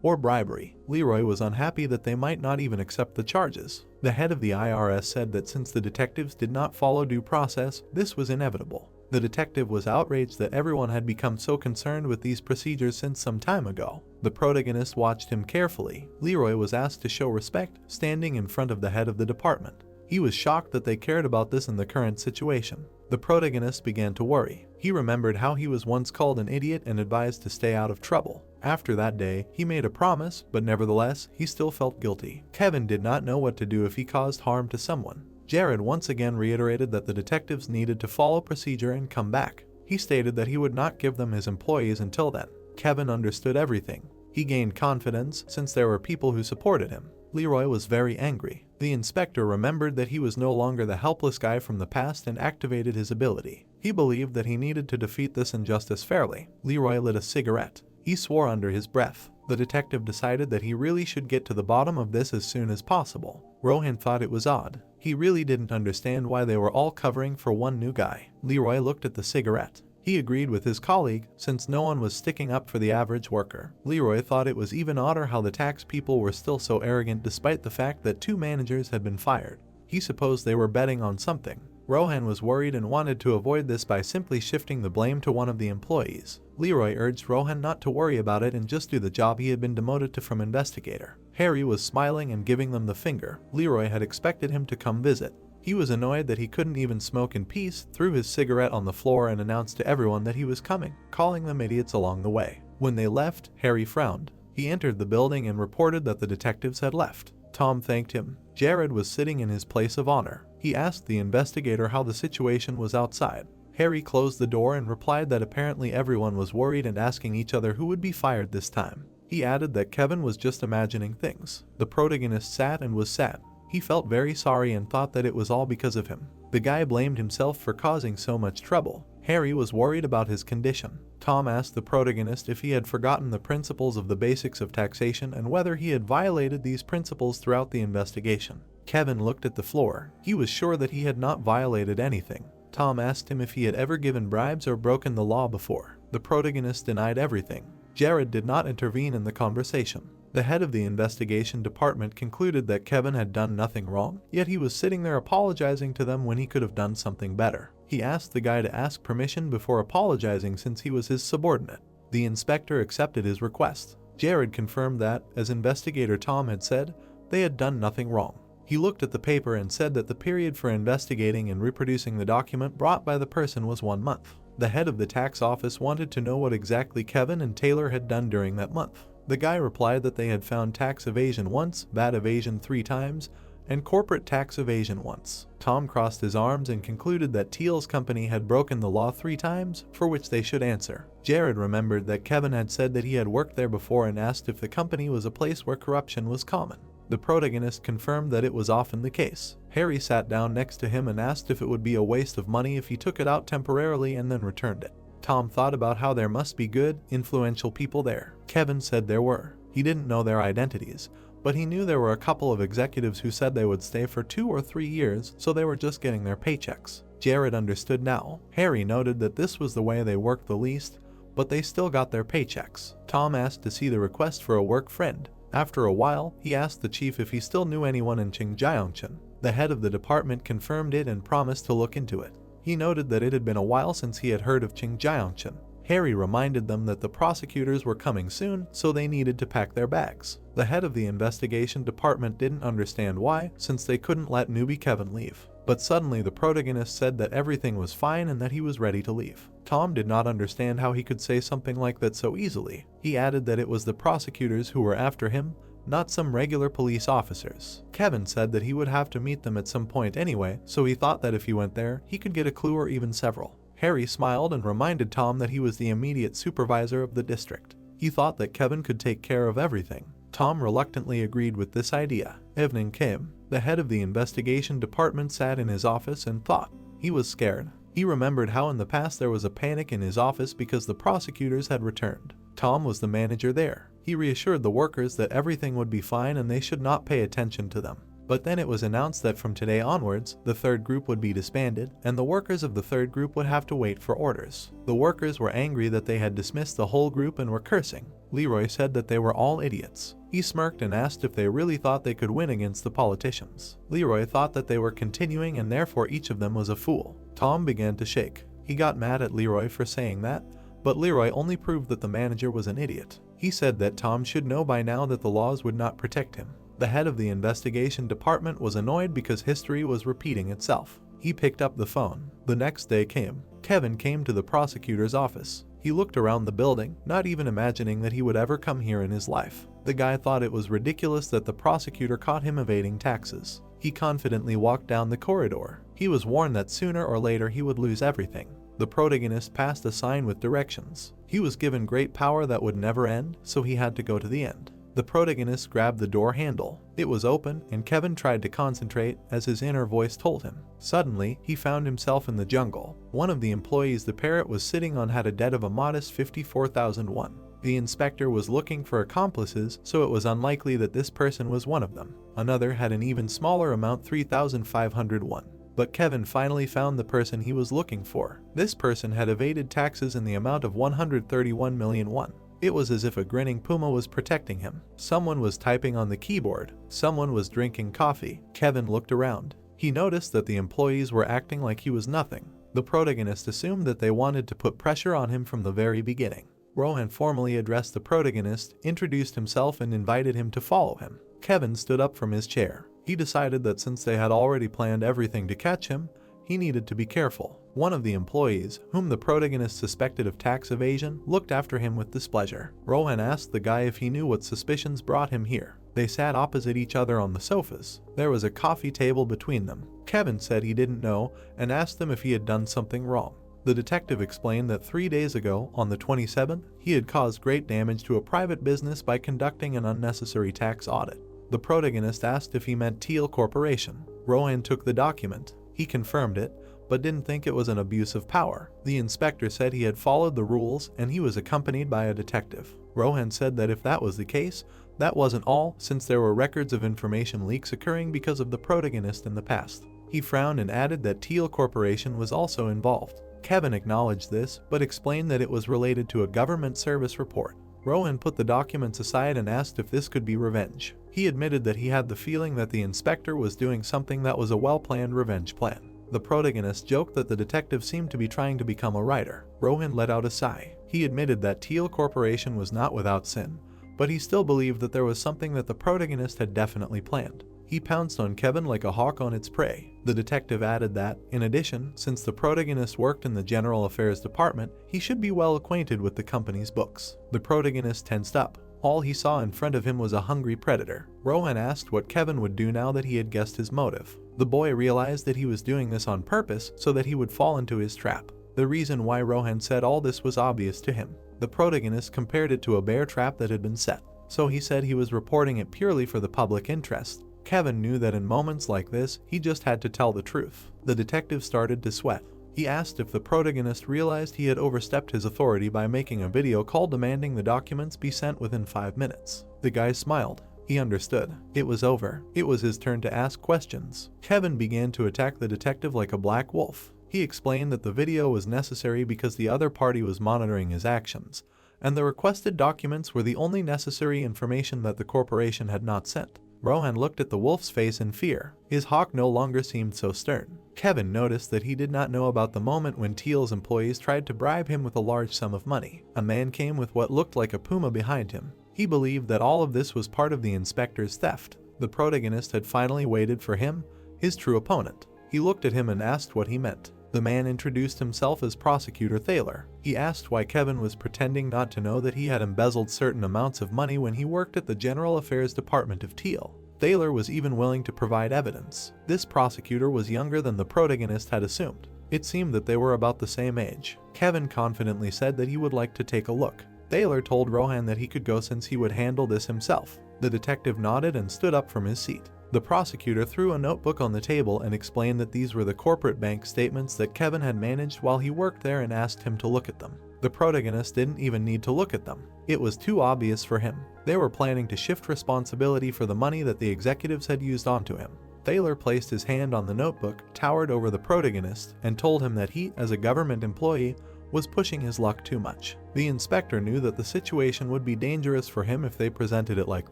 or bribery. Leroy was unhappy that they might not even accept the charges. The head of the IRS said that since the detectives did not follow due process, this was inevitable. The detective was outraged that everyone had become so concerned with these procedures since some time ago. The protagonist watched him carefully. Leroy was asked to show respect, standing in front of the head of the department. He was shocked that they cared about this in the current situation. The protagonist began to worry. He remembered how he was once called an idiot and advised to stay out of trouble. After that day, he made a promise, but nevertheless, he still felt guilty. Kevin did not know what to do if he caused harm to someone. Jared once again reiterated that the detectives needed to follow procedure and come back. He stated that he would not give them his employees until then. Kevin understood everything. He gained confidence since there were people who supported him. Leroy was very angry. The inspector remembered that he was no longer the helpless guy from the past and activated his ability. He believed that he needed to defeat this injustice fairly. Leroy lit a cigarette. He swore under his breath. The detective decided that he really should get to the bottom of this as soon as possible. Rohan thought it was odd. He really didn't understand why they were all covering for one new guy. Leroy looked at the cigarette. He agreed with his colleague, since no one was sticking up for the average worker. Leroy thought it was even odder how the tax people were still so arrogant despite the fact that 2 managers had been fired. He supposed they were betting on something. Rohan was worried and wanted to avoid this by simply shifting the blame to one of the employees. Leroy urged Rohan not to worry about it and just do the job he had been demoted to from investigator. Harry was smiling and giving them the finger. Leroy had expected him to come visit. He was annoyed that he couldn't even smoke in peace, threw his cigarette on the floor and announced to everyone that he was coming, calling them idiots along the way. When they left, Harry frowned. He entered the building and reported that the detectives had left. Tom thanked him. Jared was sitting in his place of honor. He asked the investigator how the situation was outside. Harry closed the door and replied that apparently everyone was worried and asking each other who would be fired this time. He added that Kevin was just imagining things. The protagonist sat and was sad. He felt very sorry and thought that it was all because of him. The guy blamed himself for causing so much trouble. Harry was worried about his condition. Tom asked the protagonist if he had forgotten the principles of the basics of taxation and whether he had violated these principles throughout the investigation. Kevin looked at the floor. He was sure that he had not violated anything. Tom asked him if he had ever given bribes or broken the law before. The protagonist denied everything. Jared did not intervene in the conversation. The head of the investigation department concluded that Kevin had done nothing wrong, yet he was sitting there apologizing to them when he could have done something better. He asked the guy to ask permission before apologizing since he was his subordinate. The inspector accepted his request. Jared confirmed that, as investigator Tom had said, they had done nothing wrong. He looked at the paper and said that the period for investigating and reproducing the document brought by the person was 1 month. The head of the tax office wanted to know what exactly Kevin and Taylor had done during that month. The guy replied that they had found tax evasion once, VAT evasion 3 times, and corporate tax evasion once. Tom crossed his arms and concluded that Teal's company had broken the law 3 times, for which they should answer. Jared remembered that Kevin had said that he had worked there before and asked if the company was a place where corruption was common. The protagonist confirmed that it was often the case. Harry sat down next to him and asked if it would be a waste of money if he took it out temporarily and then returned it. Tom thought about how there must be good, influential people there. Kevin said there were. He didn't know their identities, but he knew there were a couple of executives who said they would stay for 2 or 3 years, so they were just getting their paychecks. Jared understood now. Harry noted that this was the way they worked the least, but they still got their paychecks. Tom asked to see the request for a work friend. After a while, he asked the chief if he still knew anyone in Qingjieongchen. The head of the department confirmed it and promised to look into it. He noted that it had been a while since he had heard of Qingjieongchen. Harry reminded them that the prosecutors were coming soon, so they needed to pack their bags. The head of the investigation department didn't understand why, since they couldn't let newbie Kevin leave. But suddenly the protagonist said that everything was fine and that he was ready to leave. Tom did not understand how he could say something like that so easily. He added that it was the prosecutors who were after him, not some regular police officers. Kevin said that he would have to meet them at some point anyway, so he thought that if he went there, he could get a clue or even several. Harry smiled and reminded Tom that he was the immediate supervisor of the district. He thought that Kevin could take care of everything. Tom reluctantly agreed with this idea. Evening came. The head of the investigation department sat in his office and thought. He was scared. He remembered how in the past there was a panic in his office because the prosecutors had returned. Tom was the manager there. He reassured the workers that everything would be fine and they should not pay attention to them. But then it was announced that from today onwards, the third group would be disbanded, and the workers of the third group would have to wait for orders. The workers were angry that they had dismissed the whole group and were cursing. Leroy said that they were all idiots. He smirked and asked if they really thought they could win against the politicians. Leroy thought that they were continuing and therefore each of them was a fool. Tom began to shake. He got mad at Leroy for saying that, but Leroy only proved that the manager was an idiot. He said that Tom should know by now that the laws would not protect him. The head of the investigation department was annoyed because history was repeating itself. He picked up the phone. The next day came. Kevin came to the prosecutor's office. He looked around the building, not even imagining that he would ever come here in his life. The guy thought it was ridiculous that the prosecutor caught him evading taxes. He confidently walked down the corridor. He was warned that sooner or later he would lose everything. The protagonist passed a sign with directions. He was given great power that would never end, so he had to go to the end. The protagonist grabbed the door handle. It was open, and Kevin tried to concentrate as his inner voice told him. Suddenly, he found himself in the jungle. One of the employees the parrot was sitting on had a debt of a modest 54,001. The inspector was looking for accomplices, so it was unlikely that this person was one of them. Another had an even smaller amount, 3,501. But Kevin finally found the person he was looking for. This person had evaded taxes in the amount of 131 million won. It was as if a grinning puma was protecting him. Someone was typing on the keyboard. Someone was drinking coffee. Kevin looked around. He noticed that the employees were acting like he was nothing. The protagonist assumed that they wanted to put pressure on him from the very beginning. Rohan formally addressed the protagonist, introduced himself, and invited him to follow him. Kevin stood up from his chair. He decided that since they had already planned everything to catch him, he needed to be careful. One of the employees, whom the protagonist suspected of tax evasion, looked after him with displeasure. Rohan asked the guy if he knew what suspicions brought him here. They sat opposite each other on the sofas. There was a coffee table between them. Kevin said he didn't know and asked them if he had done something wrong. The detective explained that 3 days ago, on the 27th, he had caused great damage to a private business by conducting an unnecessary tax audit. The protagonist asked if he meant Teal Corporation. Rohan took the document. He confirmed it, but didn't think it was an abuse of power. The inspector said he had followed the rules and he was accompanied by a detective. Rohan said that if that was the case, that wasn't all, since there were records of information leaks occurring because of the protagonist in the past. He frowned and added that Teal Corporation was also involved. Kevin acknowledged this, but explained that it was related to a government service report. Rohan put the documents aside and asked if this could be revenge. He admitted that he had the feeling that the inspector was doing something that was a well-planned revenge plan. The protagonist joked that the detective seemed to be trying to become a writer. Rohan let out a sigh. He admitted that Teal Corporation was not without sin, but he still believed that there was something that the protagonist had definitely planned. He pounced on Kevin like a hawk on its prey. The detective added that, in addition, since the protagonist worked in the General Affairs Department, he should be well acquainted with the company's books. The protagonist tensed up. All he saw in front of him was a hungry predator. Rohan asked what Kevin would do now that he had guessed his motive. The boy realized that he was doing this on purpose so that he would fall into his trap. The reason why Rohan said all this was obvious to him. The protagonist compared it to a bear trap that had been set. So he said he was reporting it purely for the public interest. Kevin knew that in moments like this, he just had to tell the truth. The detective started to sweat. He asked if the protagonist realized he had overstepped his authority by making a video call demanding the documents be sent within 5 minutes. The guy smiled. He understood. It was over. It was his turn to ask questions. Kevin began to attack the detective like a black wolf. He explained that the video was necessary because the other party was monitoring his actions, and the requested documents were the only necessary information that the corporation had not sent. Rohan looked at the wolf's face in fear. His hawk no longer seemed so stern. Kevin noticed that he did not know about the moment when Teal's employees tried to bribe him with a large sum of money. A man came with what looked like a puma behind him. He believed that all of this was part of the inspector's theft. The protagonist had finally waited for him, his true opponent. He looked at him and asked what he meant. The man introduced himself as Prosecutor Thaler. He asked why Kevin was pretending not to know that he had embezzled certain amounts of money when he worked at the General Affairs Department of Teal. Thaler was even willing to provide evidence. This prosecutor was younger than the protagonist had assumed. It seemed that they were about the same age. Kevin confidently said that he would like to take a look. Thaler told Rohan that he could go since he would handle this himself. The detective nodded and stood up from his seat. The prosecutor threw a notebook on the table and explained that these were the corporate bank statements that Kevin had managed while he worked there and asked him to look at them. The protagonist didn't even need to look at them. It was too obvious for him. They were planning to shift responsibility for the money that the executives had used onto him. Thaler placed his hand on the notebook, towered over the protagonist, and told him that he, as a government employee, was pushing his luck too much. The inspector knew that the situation would be dangerous for him if they presented it like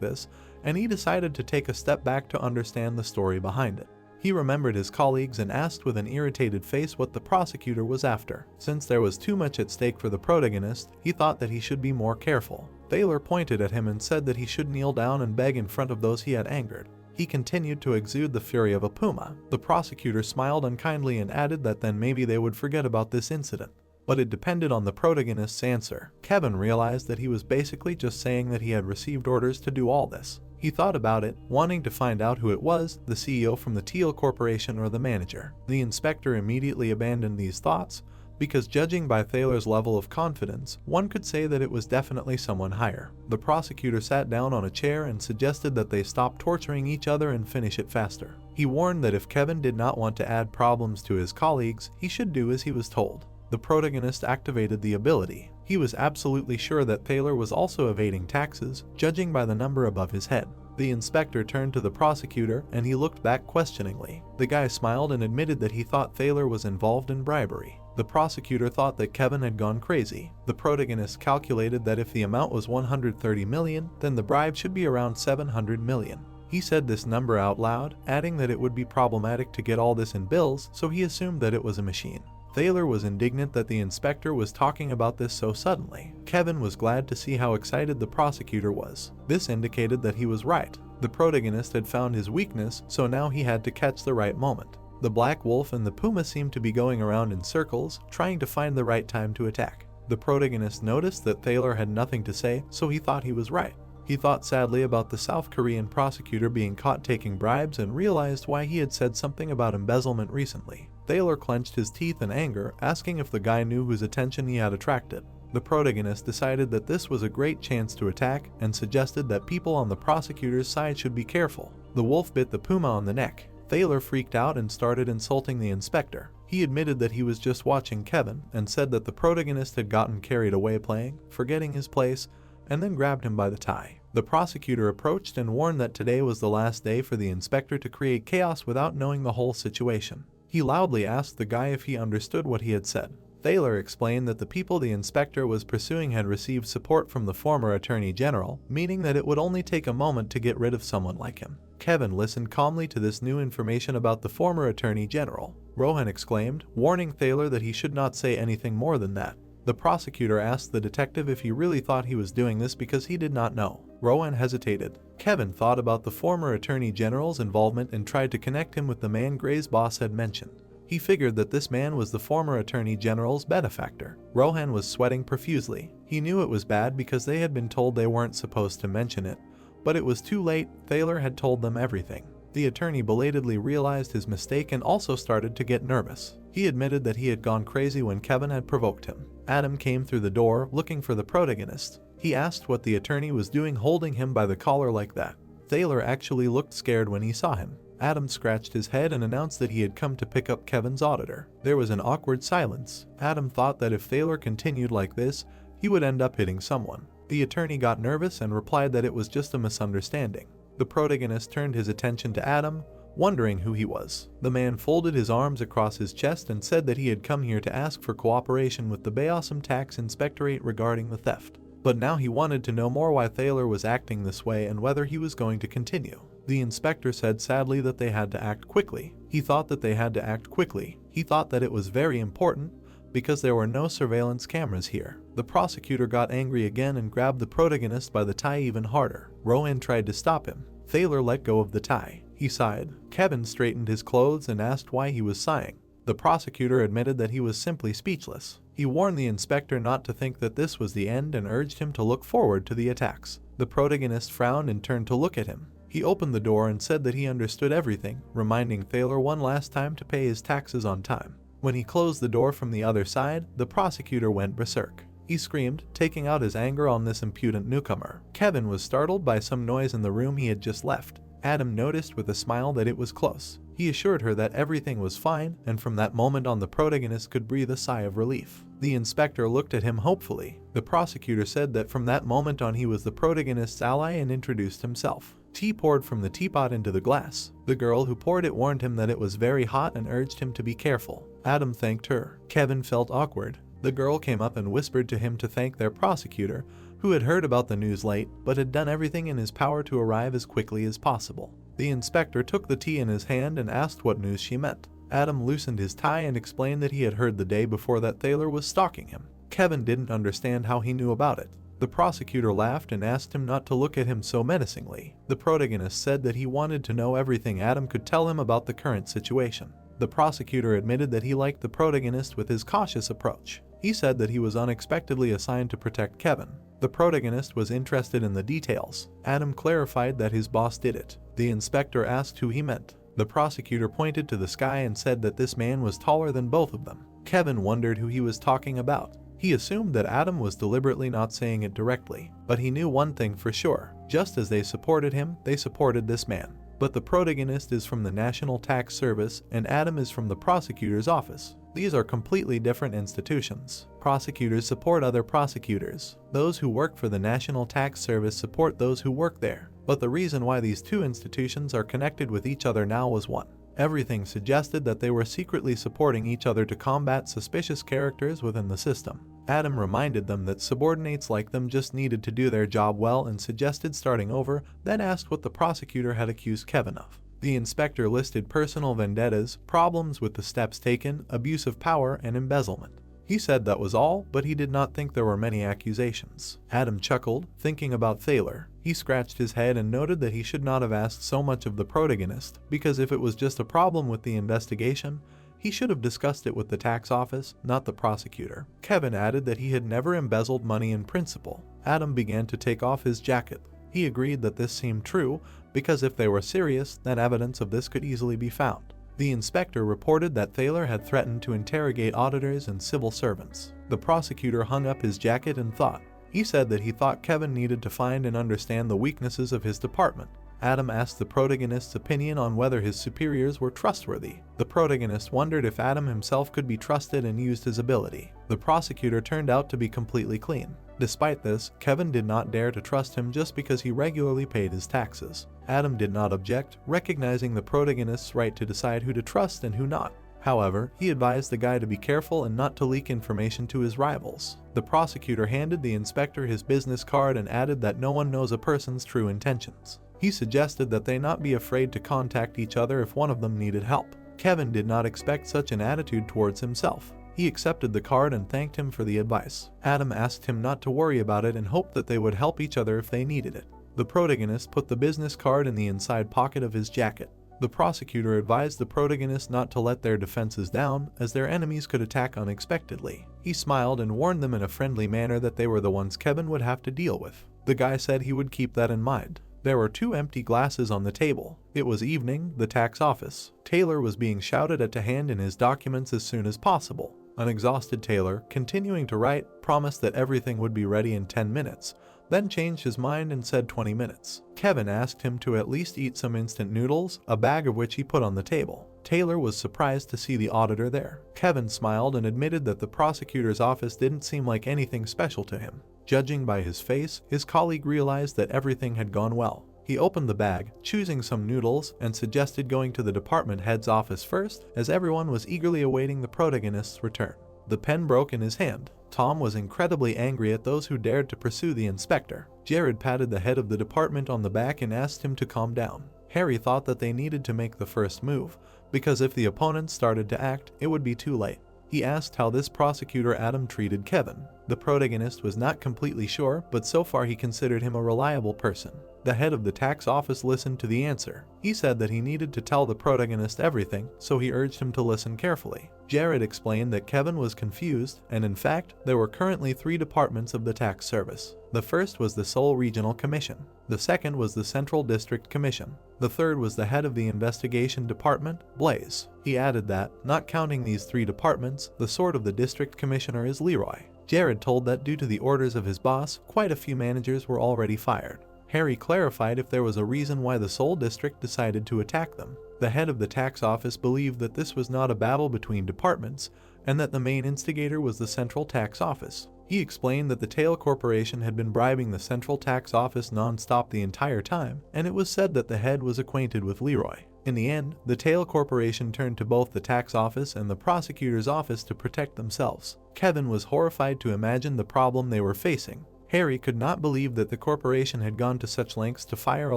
this, and he decided to take a step back to understand the story behind it. He remembered his colleagues and asked with an irritated face what the prosecutor was after. Since there was too much at stake for the protagonist, he thought that he should be more careful. Thaler pointed at him and said that he should kneel down and beg in front of those he had angered. He continued to exude the fury of a puma. The prosecutor smiled unkindly and added that then maybe they would forget about this incident. But it depended on the protagonist's answer. Kevin realized that he was basically just saying that he had received orders to do all this. He thought about it, wanting to find out who it was, the CEO from the Teal Corporation or the manager. The inspector immediately abandoned these thoughts, because judging by Thaler's level of confidence, one could say that it was definitely someone higher. The prosecutor sat down on a chair and suggested that they stop torturing each other and finish it faster. He warned that if Kevin did not want to add problems to his colleagues, he should do as he was told. The protagonist activated the ability. He was absolutely sure that Thaler was also evading taxes, judging by the number above his head. The inspector turned to the prosecutor and he looked back questioningly. The guy smiled and admitted that he thought Thaler was involved in bribery. The prosecutor thought that Kevin had gone crazy. The protagonist calculated that if the amount was 130 million, then the bribe should be around 700 million. He said this number out loud, adding that it would be problematic to get all this in bills, so he assumed that it was a machine. Thaler was indignant that the inspector was talking about this so suddenly. Kevin was glad to see how excited the prosecutor was. This indicated that he was right. The protagonist had found his weakness, so now he had to catch the right moment. The black wolf and the puma seemed to be going around in circles, trying to find the right time to attack. The protagonist noticed that Thaler had nothing to say, so he thought he was right. He thought sadly about the South Korean prosecutor being caught taking bribes and realized why he had said something about embezzlement recently. Thaler clenched his teeth in anger, asking if the guy knew whose attention he had attracted. The protagonist decided that this was a great chance to attack and suggested that people on the prosecutor's side should be careful. The wolf bit the puma on the neck. Thaler freaked out and started insulting the inspector. He admitted that he was just watching Kevin and said that the protagonist had gotten carried away playing, forgetting his place, and then grabbed him by the tie. The prosecutor approached and warned that today was the last day for the inspector to create chaos without knowing the whole situation. He loudly asked the guy if he understood what he had said. Thaler explained that the people the inspector was pursuing had received support from the former attorney general, meaning that it would only take a moment to get rid of someone like him. Kevin listened calmly to this new information about the former attorney general. Rohan exclaimed, warning Thaler that he should not say anything more than that. The prosecutor asked the detective if he really thought he was doing this because he did not know. Rohan hesitated. Kevin thought about the former attorney general's involvement and tried to connect him with the man Gray's boss had mentioned. He figured that this man was the former attorney general's benefactor. Rohan was sweating profusely. He knew it was bad because they had been told they weren't supposed to mention it, but it was too late. Thaler had told them everything. The attorney belatedly realized his mistake and also started to get nervous. He admitted that he had gone crazy when Kevin had provoked him. Adam came through the door looking for the protagonist. He asked what the attorney was doing holding him by the collar like that. Thaler actually looked scared when he saw him. Adam scratched his head and announced that he had come to pick up Kevin's auditor. There was an awkward silence. Adam thought that if Thaler continued like this, he would end up hitting someone. The attorney got nervous and replied that it was just a misunderstanding. The protagonist turned his attention to Adam, wondering who he was. The man folded his arms across his chest and said that he had come here to ask for cooperation with the Bayosum Tax Inspectorate regarding the theft. But now he wanted to know more why Thaler was acting this way and whether he was going to continue. The inspector said sadly that they had to act quickly. He thought that they had to act quickly. He thought that it was very important because there were no surveillance cameras here. The prosecutor got angry again and grabbed the protagonist by the tie even harder. Rohan tried to stop him. Thaler let go of the tie. He sighed. Kevin straightened his clothes and asked why he was sighing. The prosecutor admitted that he was simply speechless. He warned the inspector not to think that this was the end and urged him to look forward to the attacks. The protagonist frowned and turned to look at him. He opened the door and said that he understood everything, reminding Thaler one last time to pay his taxes on time. When he closed the door from the other side, the prosecutor went berserk. He screamed, taking out his anger on this impudent newcomer. Kevin was startled by some noise in the room he had just left. Adam noticed with a smile that it was close. He assured her that everything was fine, and from that moment on the protagonist could breathe a sigh of relief. The inspector looked at him hopefully. The prosecutor said that from that moment on he was the protagonist's ally and introduced himself. Tea poured from the teapot into the glass. The girl who poured it warned him that it was very hot and urged him to be careful. Adam thanked her. Kevin felt awkward. The girl came up and whispered to him to thank their prosecutor, who had heard about the news late but had done everything in his power to arrive as quickly as possible. The inspector took the tea in his hand and asked what news she meant. Adam loosened his tie and explained that he had heard the day before that Thaler was stalking him. Kevin didn't understand how he knew about it. The prosecutor laughed and asked him not to look at him so menacingly. The protagonist said that he wanted to know everything Adam could tell him about the current situation. The prosecutor admitted that he liked the protagonist with his cautious approach. He said that he was unexpectedly assigned to protect Kevin. The protagonist was interested in the details. Adam clarified that his boss did it. The inspector asked who he meant. The prosecutor pointed to the sky and said that this man was taller than both of them. Kevin wondered who he was talking about. He assumed that Adam was deliberately not saying it directly, but he knew one thing for sure. Just as they supported him, they supported this man. But the protagonist is from the National Tax Service and Adam is from the prosecutor's office. These are completely different institutions. Prosecutors support other prosecutors. Those who work for the National Tax Service support those who work there. But the reason why these two institutions are connected with each other now was one. Everything suggested that they were secretly supporting each other to combat suspicious characters within the system. Adam reminded them that subordinates like them just needed to do their job well and suggested starting over, then asked what the prosecutor had accused Kevin of. The inspector listed personal vendettas, problems with the steps taken, abuse of power, and embezzlement. He said that was all, but he did not think there were many accusations. Adam chuckled, thinking about Thaler. He scratched his head and noted that he should not have asked so much of the protagonist, because if it was just a problem with the investigation, he should have discussed it with the tax office, not the prosecutor. Kevin added that he had never embezzled money in principle. Adam began to take off his jacket. He agreed that this seemed true, because if they were serious, then evidence of this could easily be found. The inspector reported that Thaler had threatened to interrogate auditors and civil servants. The prosecutor hung up his jacket and thought. He said that he thought Kevin needed to find and understand the weaknesses of his department. Adam asked the protagonist's opinion on whether his superiors were trustworthy. The protagonist wondered if Adam himself could be trusted and used his ability. The prosecutor turned out to be completely clean. Despite this, Kevin did not dare to trust him just because he regularly paid his taxes. Adam did not object, recognizing the protagonist's right to decide who to trust and who not. However, he advised the guy to be careful and not to leak information to his rivals. The prosecutor handed the inspector his business card and added that no one knows a person's true intentions. He suggested that they not be afraid to contact each other if one of them needed help. Kevin did not expect such an attitude towards himself. He accepted the card and thanked him for the advice. Adam asked him not to worry about it and hoped that they would help each other if they needed it. The protagonist put the business card in the inside pocket of his jacket. The prosecutor advised the protagonist not to let their defenses down, as their enemies could attack unexpectedly. He smiled and warned them in a friendly manner that they were the ones Kevin would have to deal with. The guy said he would keep that in mind. There were 2 empty glasses on the table. It was evening, the tax office. Taylor was being shouted at to hand in his documents as soon as possible. An exhausted Taylor, continuing to write, promised that everything would be ready in 10 minutes, then changed his mind and said 20 minutes. Kevin asked him to at least eat some instant noodles, a bag of which he put on the table. Taylor was surprised to see the auditor there. Kevin smiled and admitted that the prosecutor's office didn't seem like anything special to him. Judging by his face, his colleague realized that everything had gone well. He opened the bag, choosing some noodles, and suggested going to the department head's office first, as everyone was eagerly awaiting the protagonist's return. The pen broke in his hand. Tom was incredibly angry at those who dared to pursue the inspector. Jared patted the head of the department on the back and asked him to calm down. Harry thought that they needed to make the first move, because if the opponents started to act, it would be too late. He asked how this prosecutor Adam treated Kevin. The protagonist was not completely sure, but so far he considered him a reliable person. The head of the tax office listened to the answer. He said that he needed to tell the protagonist everything, so he urged him to listen carefully. Jared explained that Kevin was confused, and in fact, there were currently 3 departments of the tax service. The first was the Seoul Regional Commission. The second was the Central District Commission. The third was the head of the investigation department, Blaze. He added that, not counting these 3 departments, the sword of the district commissioner is Leroy. Jared told that due to the orders of his boss, quite a few managers were already fired. Harry clarified if there was a reason why the Seoul district decided to attack them. The head of the tax office believed that this was not a battle between departments, and that the main instigator was the Central Tax Office. He explained that the Tail Corporation had been bribing the Central Tax Office non-stop the entire time, and it was said that the head was acquainted with Leroy. In the end, the Tail Corporation turned to both the tax office and the prosecutor's office to protect themselves. Kevin was horrified to imagine the problem they were facing. Harry could not believe that the corporation had gone to such lengths to fire a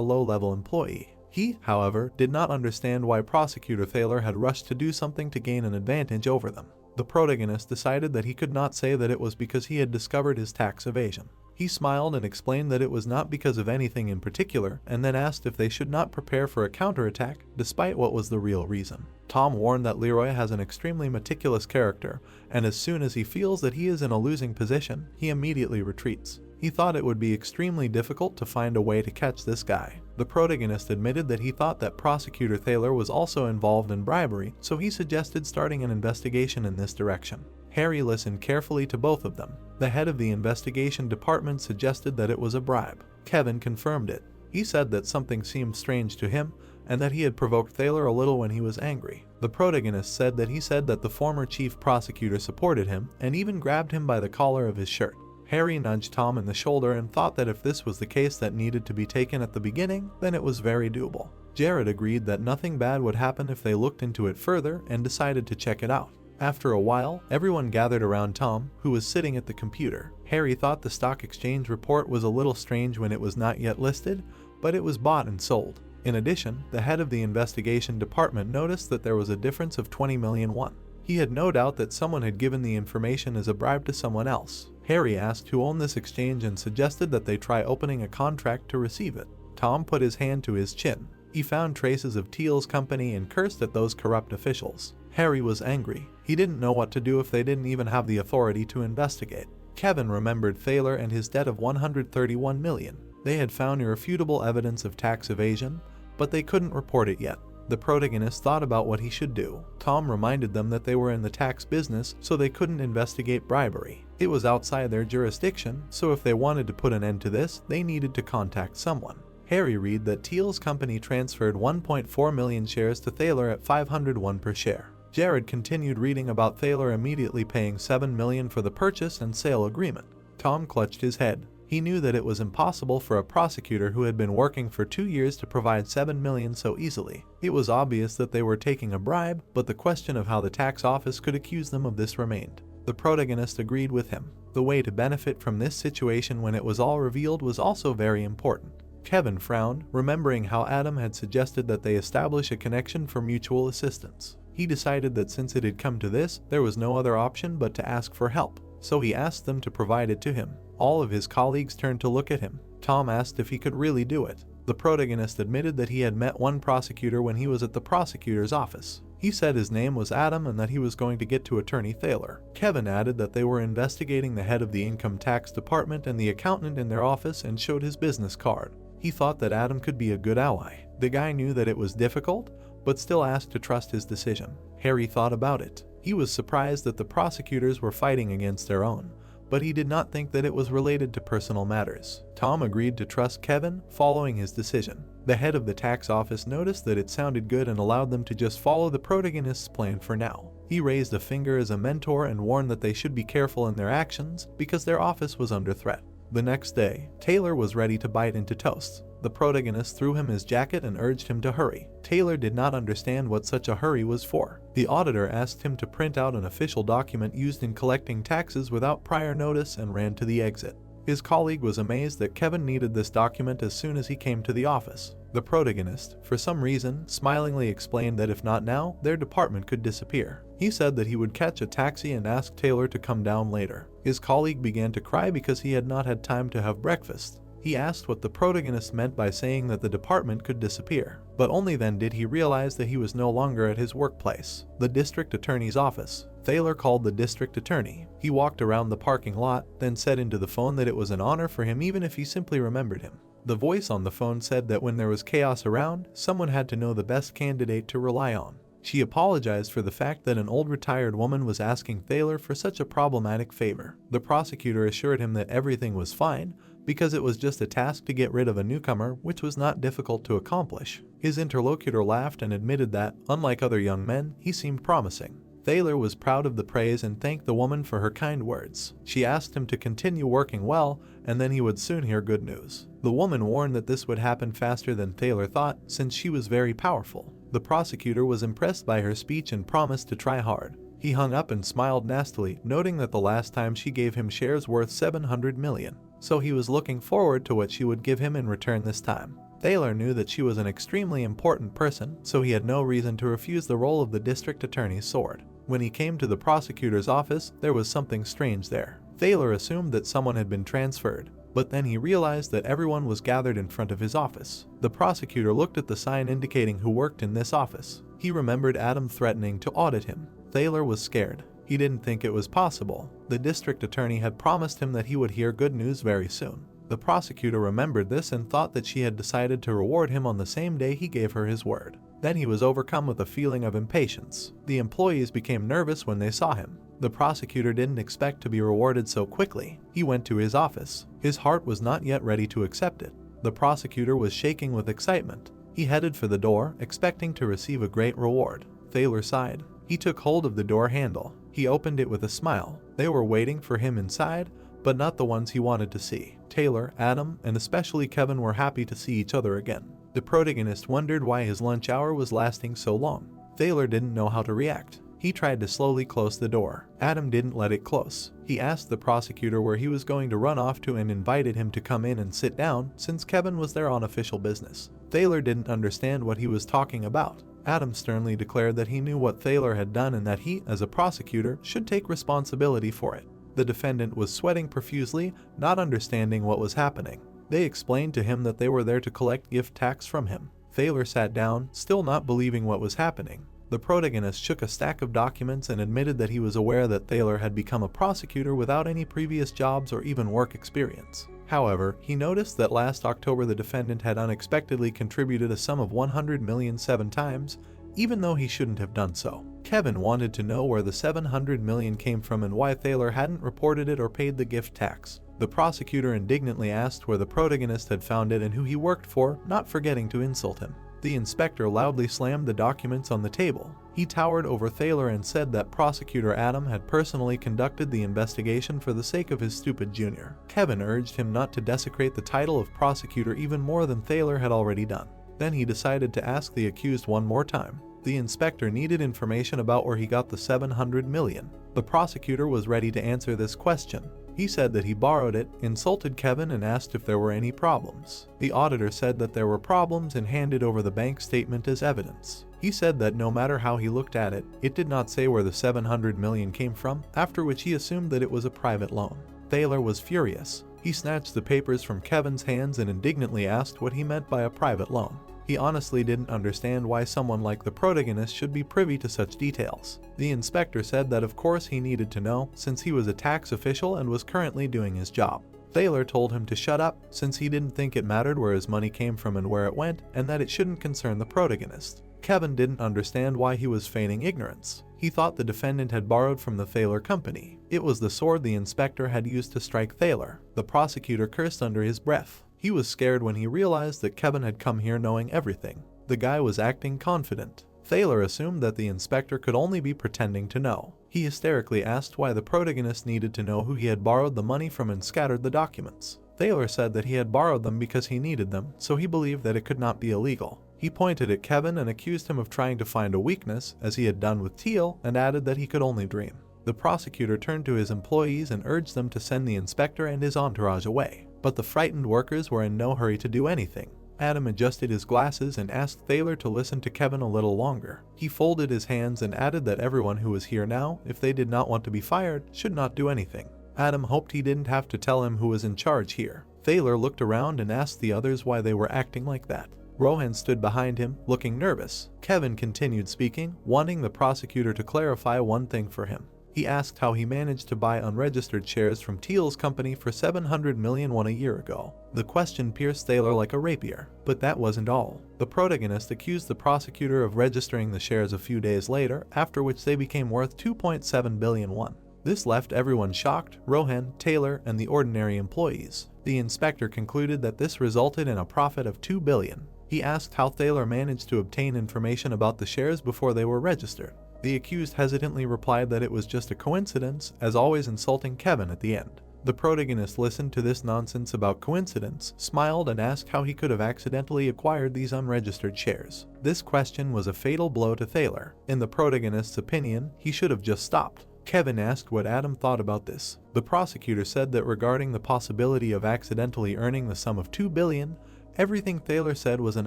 low-level employee. He, however, did not understand why Prosecutor Thaler had rushed to do something to gain an advantage over them. The protagonist decided that he could not say that it was because he had discovered his tax evasion. He smiled and explained that it was not because of anything in particular, and then asked if they should not prepare for a counterattack, despite what was the real reason. Tom warned that Leroy has an extremely meticulous character, and as soon as he feels that he is in a losing position, he immediately retreats. He thought it would be extremely difficult to find a way to catch this guy. The protagonist admitted that he thought that Prosecutor Thaler was also involved in bribery, so he suggested starting an investigation in this direction. Harry listened carefully to both of them. The head of the investigation department suggested that it was a bribe. Kevin confirmed it. He said that something seemed strange to him, and that he had provoked Thaler a little when he was angry. The protagonist said that the former chief prosecutor supported him, and even grabbed him by the collar of his shirt. Harry nudged Tom in the shoulder and thought that if this was the case that needed to be taken at the beginning, then it was very doable. Jared agreed that nothing bad would happen if they looked into it further and decided to check it out. After a while, everyone gathered around Tom, who was sitting at the computer. Harry thought the stock exchange report was a little strange when it was not yet listed, but it was bought and sold. In addition, the head of the investigation department noticed that there was a difference of 20 million won. He had no doubt that someone had given the information as a bribe to someone else. Harry asked who owned this exchange and suggested that they try opening a contract to receive it. Tom put his hand to his chin. He found traces of Teal's company and cursed at those corrupt officials. Harry was angry. He didn't know what to do if they didn't even have the authority to investigate. Kevin remembered Thaler and his debt of 131 million. They had found irrefutable evidence of tax evasion, but they couldn't report it yet. The protagonist thought about what he should do. Tom reminded them that they were in the tax business, so they couldn't investigate bribery. It was outside their jurisdiction, so if they wanted to put an end to this, they needed to contact someone. Harry read that Teal's company transferred 1.4 million shares to Thaler at 501 per share. Jared continued reading about Thaler immediately paying 7 million for the purchase and sale agreement. Tom clutched his head. He knew that it was impossible for a prosecutor who had been working for 2 years to provide 7 million so easily. It was obvious that they were taking a bribe, but the question of how the tax office could accuse them of this remained. The protagonist agreed with him. The way to benefit from this situation when it was all revealed was also very important. Kevin frowned, remembering how Adam had suggested that they establish a connection for mutual assistance. He decided that since it had come to this, there was no other option but to ask for help, so he asked them to provide it to him. All of his colleagues turned to look at him. Tom asked if he could really do it. The protagonist admitted that he had met one prosecutor when he was at the prosecutor's office. He said his name was Adam and that he was going to get to Attorney Thaler. Kevin added that they were investigating the head of the income tax department and the accountant in their office and showed his business card. He thought that Adam could be a good ally. The guy knew that it was difficult, but still asked to trust his decision. Harry thought about it. He was surprised that the prosecutors were fighting against their own, but he did not think that it was related to personal matters. Tom agreed to trust Kevin, following his decision. The head of the tax office noticed that it sounded good and allowed them to just follow the protagonist's plan for now. He raised a finger as a mentor and warned that they should be careful in their actions because their office was under threat. The next day, Thaler was ready to bite into toast. The protagonist threw him his jacket and urged him to hurry. Thaler did not understand what such a hurry was for. The auditor asked him to print out an official document used in collecting taxes without prior notice and ran to the exit. His colleague was amazed that Kevin needed this document as soon as he came to the office. The protagonist, for some reason, smilingly explained that if not now, their department could disappear. He said that he would catch a taxi and ask Thaler to come down later. His colleague began to cry because he had not had time to have breakfast. He asked what the protagonist meant by saying that the department could disappear, but only then did he realize that he was no longer at his workplace, the district attorney's office. Thaler called the district attorney. He walked around the parking lot, then said into the phone that it was an honor for him even if he simply remembered him. The voice on the phone said that when there was chaos around, someone had to know the best candidate to rely on. She apologized for the fact that an old retired woman was asking Thaler for such a problematic favor. The prosecutor assured him that everything was fine, because it was just a task to get rid of a newcomer, which was not difficult to accomplish. His interlocutor laughed and admitted that, unlike other young men, he seemed promising. Thaler was proud of the praise and thanked the woman for her kind words. She asked him to continue working well, and then he would soon hear good news. The woman warned that this would happen faster than Thaler thought, since she was very powerful. The prosecutor was impressed by her speech and promised to try hard. He hung up and smiled nastily, noting that the last time she gave him shares worth 700 million. So he was looking forward to what she would give him in return this time. Thaler knew that she was an extremely important person, so he had no reason to refuse the role of the district attorney's sword. When he came to the prosecutor's office, there was something strange there. Thaler assumed that someone had been transferred, but then he realized that everyone was gathered in front of his office. The prosecutor looked at the sign indicating who worked in this office. He remembered Adam threatening to audit him. Thaler was scared. He didn't think it was possible. The district attorney had promised him that he would hear good news very soon. The prosecutor remembered this and thought that she had decided to reward him on the same day he gave her his word. Then he was overcome with a feeling of impatience. The employees became nervous when they saw him. The prosecutor didn't expect to be rewarded so quickly. He went to his office. His heart was not yet ready to accept it. The prosecutor was shaking with excitement. He headed for the door, expecting to receive a great reward. Thaler sighed. He took hold of the door handle. He opened it with a smile. They were waiting for him inside, but not the ones he wanted to see. Taylor, Adam, and especially Kevin were happy to see each other again. The protagonist wondered why his lunch hour was lasting so long. Thaler didn't know how to react. He tried to slowly close the door. Adam didn't let it close. He asked the prosecutor where he was going to run off to and invited him to come in and sit down since Kevin was there on official business. Thaler didn't understand what he was talking about. Adam sternly declared that he knew what Thaler had done and that he, as a prosecutor, should take responsibility for it. The defendant was sweating profusely, not understanding what was happening. They explained to him that they were there to collect gift tax from him. Thaler sat down, still not believing what was happening. The protagonist shook a stack of documents and admitted that he was aware that Thaler had become a prosecutor without any previous jobs or even work experience. However, he noticed that last October the defendant had unexpectedly contributed a sum of 100 million 7 times, even though he shouldn't have done so. Kevin wanted to know where the 700 million came from and why Thaler hadn't reported it or paid the gift tax. The prosecutor indignantly asked where the protagonist had found it and who he worked for, not forgetting to insult him. The inspector loudly slammed the documents on the table. He towered over Thaler and said that prosecutor Adam had personally conducted the investigation for the sake of his stupid junior. Kevin urged him not to desecrate the title of prosecutor even more than Thaler had already done. Then he decided to ask the accused one more time. The inspector needed information about where he got the 700 million. The prosecutor was ready to answer this question. He said that he borrowed it, insulted Kevin, and asked if there were any problems. The auditor said that there were problems and handed over the bank statement as evidence. He said that no matter how he looked at it, it did not say where the 700 million came from, after which he assumed that it was a private loan. Thaler was furious. He snatched the papers from Kevin's hands and indignantly asked what he meant by a private loan. He honestly didn't understand why someone like the protagonist should be privy to such details. The inspector said that of course he needed to know, since he was a tax official and was currently doing his job. Thaler told him to shut up, since he didn't think it mattered where his money came from and where it went, and that it shouldn't concern the protagonist. Kevin didn't understand why he was feigning ignorance. He thought the defendant had borrowed from the Thaler company. It was the sword the inspector had used to strike Thaler. The prosecutor cursed under his breath. He was scared when he realized that Kevin had come here knowing everything. The guy was acting confident. Thaler assumed that the inspector could only be pretending to know. He hysterically asked why the protagonist needed to know who he had borrowed the money from and scattered the documents. Thaler said that he had borrowed them because he needed them, so he believed that it could not be illegal. He pointed at Kevin and accused him of trying to find a weakness, as he had done with Teal, and added that he could only dream. The prosecutor turned to his employees and urged them to send the inspector and his entourage away. But the frightened workers were in no hurry to do anything. Adam adjusted his glasses and asked Thaler to listen to Kevin a little longer. He folded his hands and added that everyone who was here now, if they did not want to be fired, should not do anything. Adam hoped he didn't have to tell him who was in charge here. Thaler looked around and asked the others why they were acting like that. Rohan stood behind him, looking nervous. Kevin continued speaking, wanting the prosecutor to clarify one thing for him. He asked how he managed to buy unregistered shares from Teal's company for 700 million won a year ago. The question pierced Thaler like a rapier. But that wasn't all. The protagonist accused the prosecutor of registering the shares a few days later, after which they became worth 2.7 billion won. This left everyone shocked, Rohan, Taylor, and the ordinary employees. The inspector concluded that this resulted in a profit of 2 billion. He asked how Thaler managed to obtain information about the shares before they were registered. The accused hesitantly replied that it was just a coincidence, as always insulting Kevin at the end. The protagonist listened to this nonsense about coincidence, smiled, and asked how he could have accidentally acquired these unregistered shares. This question was a fatal blow to Thaler. In the protagonist's opinion, he should have just stopped. Kevin asked what Adam thought about this. The prosecutor said that regarding the possibility of accidentally earning the sum of 2 billion, everything Thaler said was an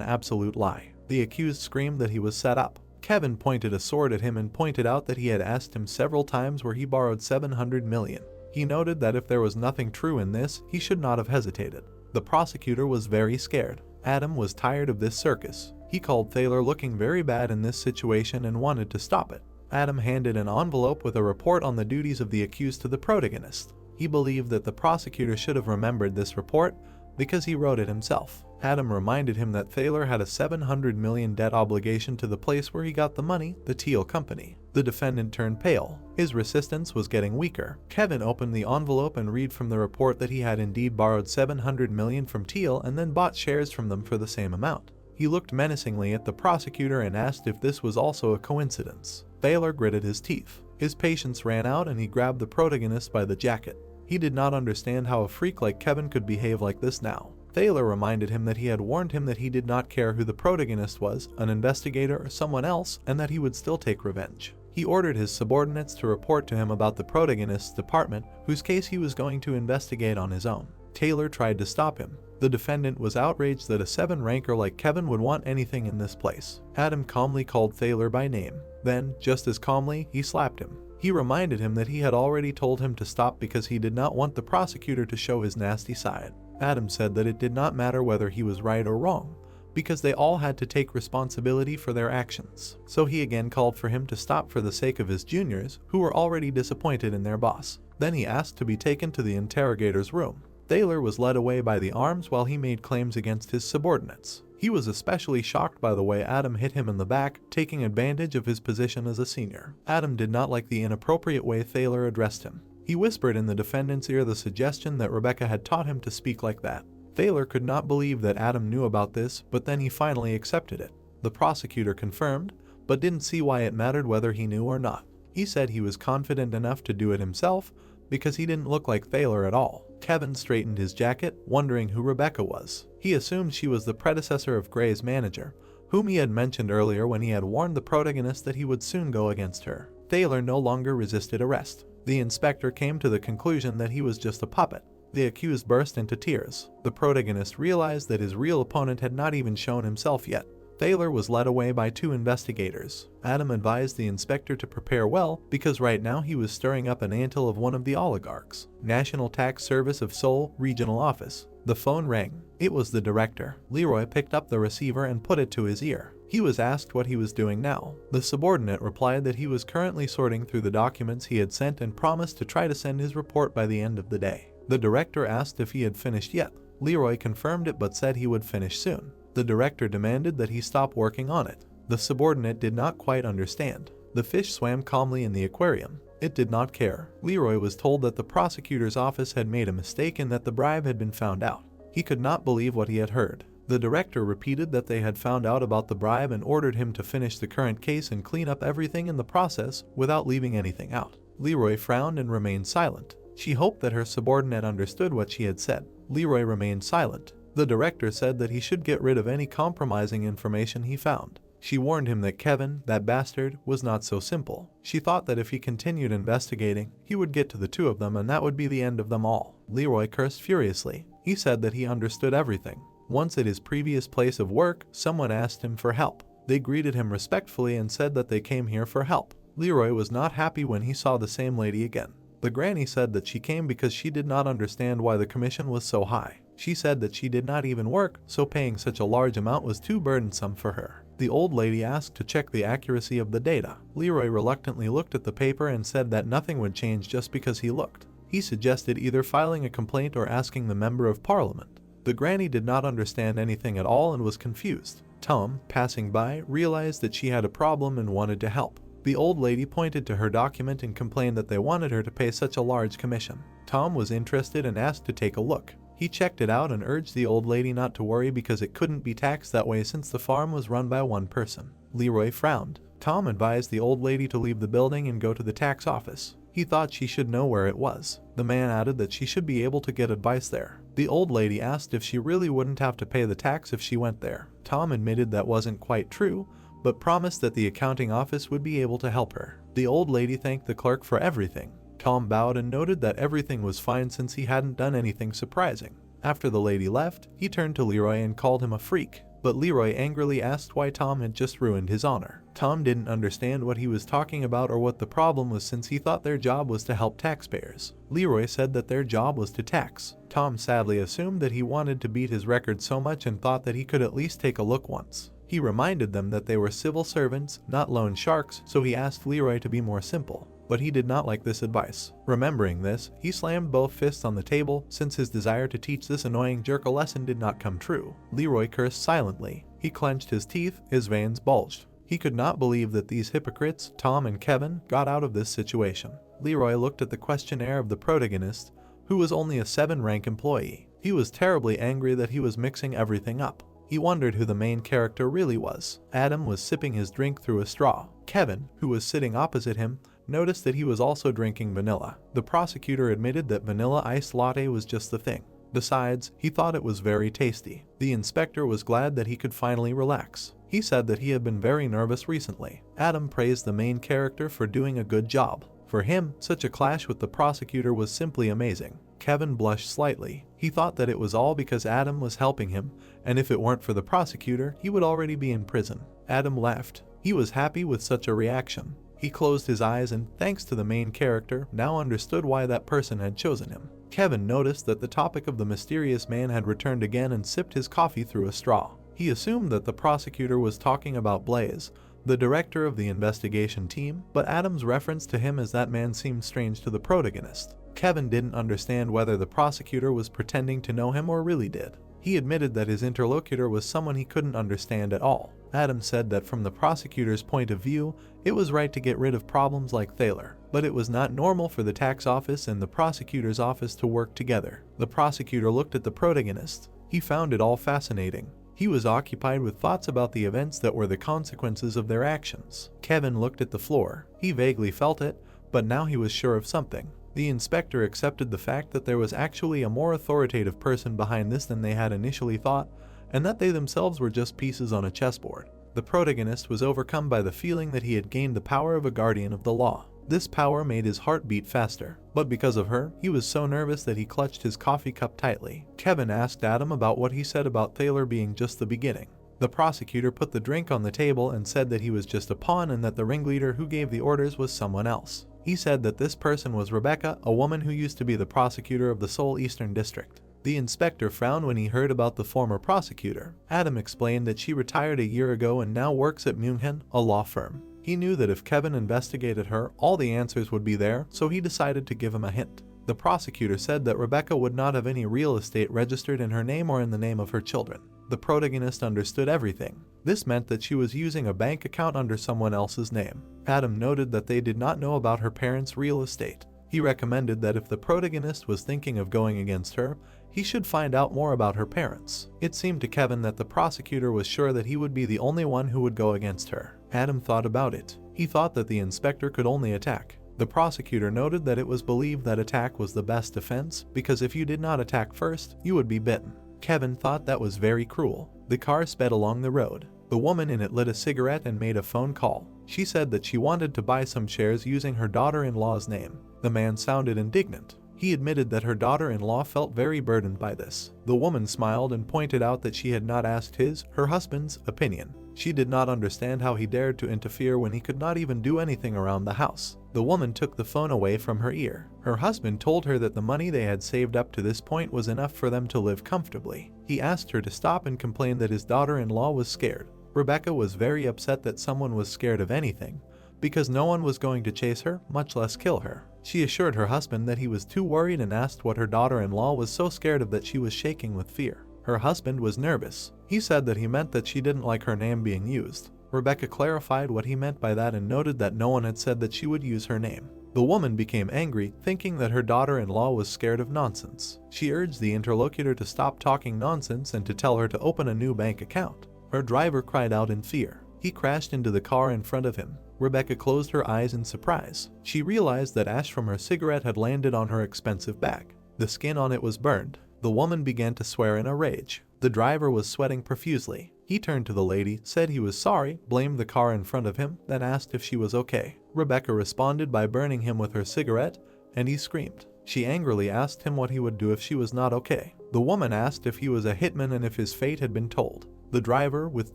absolute lie. The accused screamed that he was set up. Kevin pointed a sword at him and pointed out that he had asked him several times where he borrowed 700 million. He noted that if there was nothing true in this, he should not have hesitated. The prosecutor was very scared. Adam was tired of this circus. He called Thaler looking very bad in this situation and wanted to stop it. Adam handed an envelope with a report on the duties of the accused to the protagonist. He believed that the prosecutor should have remembered this report because he wrote it himself. Adam reminded him that Thaler had a $700 million debt obligation to the place where he got the money, the Teal Company. The defendant turned pale. His resistance was getting weaker. Kevin opened the envelope and read from the report that he had indeed borrowed $700 million from Teal and then bought shares from them for the same amount. He looked menacingly at the prosecutor and asked if this was also a coincidence. Thaler gritted his teeth. His patience ran out and he grabbed the protagonist by the jacket. He did not understand how a freak like Kevin could behave like this now. Thaler reminded him that he had warned him that he did not care who the protagonist was, an investigator or someone else, and that he would still take revenge. He ordered his subordinates to report to him about the protagonist's department, whose case he was going to investigate on his own. Taylor tried to stop him. The defendant was outraged that a 7-ranker like Kevin would want anything in this place. Adam calmly called Thaler by name. Then, just as calmly, he slapped him. He reminded him that he had already told him to stop because he did not want the prosecutor to show his nasty side. Adam said that it did not matter whether he was right or wrong, because they all had to take responsibility for their actions. So he again called for him to stop for the sake of his juniors, who were already disappointed in their boss. Then he asked to be taken to the interrogator's room. Thaler was led away by the arms while he made claims against his subordinates. He was especially shocked by the way Adam hit him in the back, taking advantage of his position as a senior. Adam did not like the inappropriate way Thaler addressed him. He whispered in the defendant's ear the suggestion that Rebecca had taught him to speak like that. Thaler could not believe that Adam knew about this, but then he finally accepted it. The prosecutor confirmed, but didn't see why it mattered whether he knew or not. He said he was confident enough to do it himself because he didn't look like Thaler at all. Kevin straightened his jacket, wondering who Rebecca was. He assumed she was the predecessor of Gray's manager, whom he had mentioned earlier when he had warned the protagonist that he would soon go against her. Thaler no longer resisted arrest. The inspector came to the conclusion that he was just a puppet. The accused burst into tears. The protagonist realized that his real opponent had not even shown himself yet. Thaler was led away by 2 investigators. Adam advised the inspector to prepare well because right now he was stirring up an ante of one of the oligarchs. National Tax Service of Seoul Regional Office. The phone rang. It was the director. Leroy picked up the receiver and put it to his ear. He was asked what he was doing now. The subordinate replied that he was currently sorting through the documents he had sent and promised to try to send his report by the end of the day. The director asked if he had finished yet. Leroy confirmed it but said he would finish soon. The director demanded that he stop working on it. The subordinate did not quite understand. The fish swam calmly in the aquarium. It did not care. Leroy was told that the prosecutor's office had made a mistake and that the bribe had been found out. He could not believe what he had heard. The director repeated that they had found out about the bribe and ordered him to finish the current case and clean up everything in the process without leaving anything out. Leroy frowned and remained silent. She hoped that her subordinate understood what she had said. Leroy remained silent. The director said that he should get rid of any compromising information he found. She warned him that Kevin, that bastard, was not so simple. She thought that if he continued investigating, he would get to the 2 of them and that would be the end of them all. Leroy cursed furiously. He said that he understood everything. Once at his previous place of work, someone asked him for help. They greeted him respectfully and said that they came here for help. Leroy was not happy when he saw the same lady again. The granny said that she came because she did not understand why the commission was so high. She said that she did not even work, so paying such a large amount was too burdensome for her. The old lady asked to check the accuracy of the data. Leroy reluctantly looked at the paper and said that nothing would change just because he looked. He suggested either filing a complaint or asking the member of parliament. The granny did not understand anything at all and was confused. Tom, passing by, realized that she had a problem and wanted to help. The old lady pointed to her document and complained that they wanted her to pay such a large commission. Tom was interested and asked to take a look. He checked it out and urged the old lady not to worry because it couldn't be taxed that way since the farm was run by one person. Leroy frowned. Tom advised the old lady to leave the building and go to the tax office. He thought she should know where it was. The man added that she should be able to get advice there. The old lady asked if she really wouldn't have to pay the tax if she went there. Tom admitted that wasn't quite true, but promised that the accounting office would be able to help her. The old lady thanked the clerk for everything. Tom bowed and noted that everything was fine since he hadn't done anything surprising. After the lady left, he turned to Leroy and called him a freak, but Leroy angrily asked why Tom had just ruined his honor. Tom didn't understand what he was talking about or what the problem was since he thought their job was to help taxpayers. Leroy said that their job was to tax. Tom sadly assumed that he wanted to beat his record so much and thought that he could at least take a look once. He reminded them that they were civil servants, not loan sharks, so he asked Leroy to be more simple. But he did not like this advice. Remembering this, he slammed both fists on the table since his desire to teach this annoying jerk a lesson did not come true. Leroy cursed silently. He clenched his teeth, his veins bulged. He could not believe that these hypocrites, Tom and Kevin, got out of this situation. Leroy looked at the questionnaire of the protagonist, who was only a 7-rank employee. He was terribly angry that he was mixing everything up. He wondered who the main character really was. Adam was sipping his drink through a straw. Kevin, who was sitting opposite him, noticed that he was also drinking vanilla. The prosecutor admitted that vanilla iced latte was just the thing. Besides, he thought it was very tasty. The inspector was glad that he could finally relax. He said that he had been very nervous recently. Adam praised the main character for doing a good job. For him, such a clash with the prosecutor was simply amazing. Kevin blushed slightly. He thought that it was all because Adam was helping him, and if it weren't for the prosecutor, he would already be in prison. Adam laughed. He was happy with such a reaction. He closed his eyes and, thanks to the main character, now understood why that person had chosen him. Kevin noticed that the topic of the mysterious man had returned again and sipped his coffee through a straw. He assumed that the prosecutor was talking about Blaze, the director of the investigation team, but Adam's reference to him as that man seemed strange to the protagonist. Kevin didn't understand whether the prosecutor was pretending to know him or really did. He admitted that his interlocutor was someone he couldn't understand at all. Adam said that from the prosecutor's point of view, it was right to get rid of problems like Thaler, but it was not normal for the tax office and the prosecutor's office to work together. The prosecutor looked at the protagonist. He found it all fascinating. He was occupied with thoughts about the events that were the consequences of their actions. Kevin looked at the floor. He vaguely felt it, but now he was sure of something. The inspector accepted the fact that there was actually a more authoritative person behind this than they had initially thought, and that they themselves were just pieces on a chessboard. The protagonist was overcome by the feeling that he had gained the power of a guardian of the law. This power made his heart beat faster, but because of her, he was so nervous that he clutched his coffee cup tightly. Kevin asked Adam about what he said about Thaler being just the beginning. The prosecutor put the drink on the table and said that he was just a pawn and that the ringleader who gave the orders was someone else. He said that this person was Rebecca, a woman who used to be the prosecutor of the Seoul Eastern District. The inspector frowned when he heard about the former prosecutor. Adam explained that she retired a year ago and now works at Manga, a law firm. He knew that if Kevin investigated her, all the answers would be there, so he decided to give him a hint. The prosecutor said that Rebecca would not have any real estate registered in her name or in the name of her children. The protagonist understood everything. This meant that she was using a bank account under someone else's name. Adam noted that they did not know about her parents' real estate. He recommended that if the protagonist was thinking of going against her, he should find out more about her parents. It seemed to Kevin that the prosecutor was sure that he would be the only one who would go against her. Adam thought about it. He thought that the inspector could only attack. The prosecutor noted that it was believed that attack was the best defense because if you did not attack first, you would be bitten. Kevin thought that was very cruel. The car sped along the road. The woman in it lit a cigarette and made a phone call. She said that she wanted to buy some shares using her daughter-in-law's name. The man sounded indignant. He admitted that her daughter-in-law felt very burdened by this. The woman smiled and pointed out that she had not asked her husband's, opinion. She did not understand how he dared to interfere when he could not even do anything around the house. The woman took the phone away from her ear. Her husband told her that the money they had saved up to this point was enough for them to live comfortably. He asked her to stop and complained that his daughter-in-law was scared. Rebecca was very upset that someone was scared of anything, because no one was going to chase her, much less kill her. She assured her husband that he was too worried and asked what her daughter-in-law was so scared of that she was shaking with fear. Her husband was nervous. He said that he meant that she didn't like her name being used. Rebecca clarified what he meant by that and noted that no one had said that she would use her name. The woman became angry, thinking that her daughter-in-law was scared of nonsense. She urged the interlocutor to stop talking nonsense and to tell her to open a new bank account. Her driver cried out in fear. He crashed into the car in front of him. Rebecca closed her eyes in surprise. She realized that ash from her cigarette had landed on her expensive bag. The skin on it was burned. The woman began to swear in a rage. The driver was sweating profusely. He turned to the lady, said he was sorry, blamed the car in front of him, then asked if she was okay. Rebecca responded by burning him with her cigarette, and he screamed. She angrily asked him what he would do if she was not okay. The woman asked if he was a hitman and if his fate had been told. The driver, with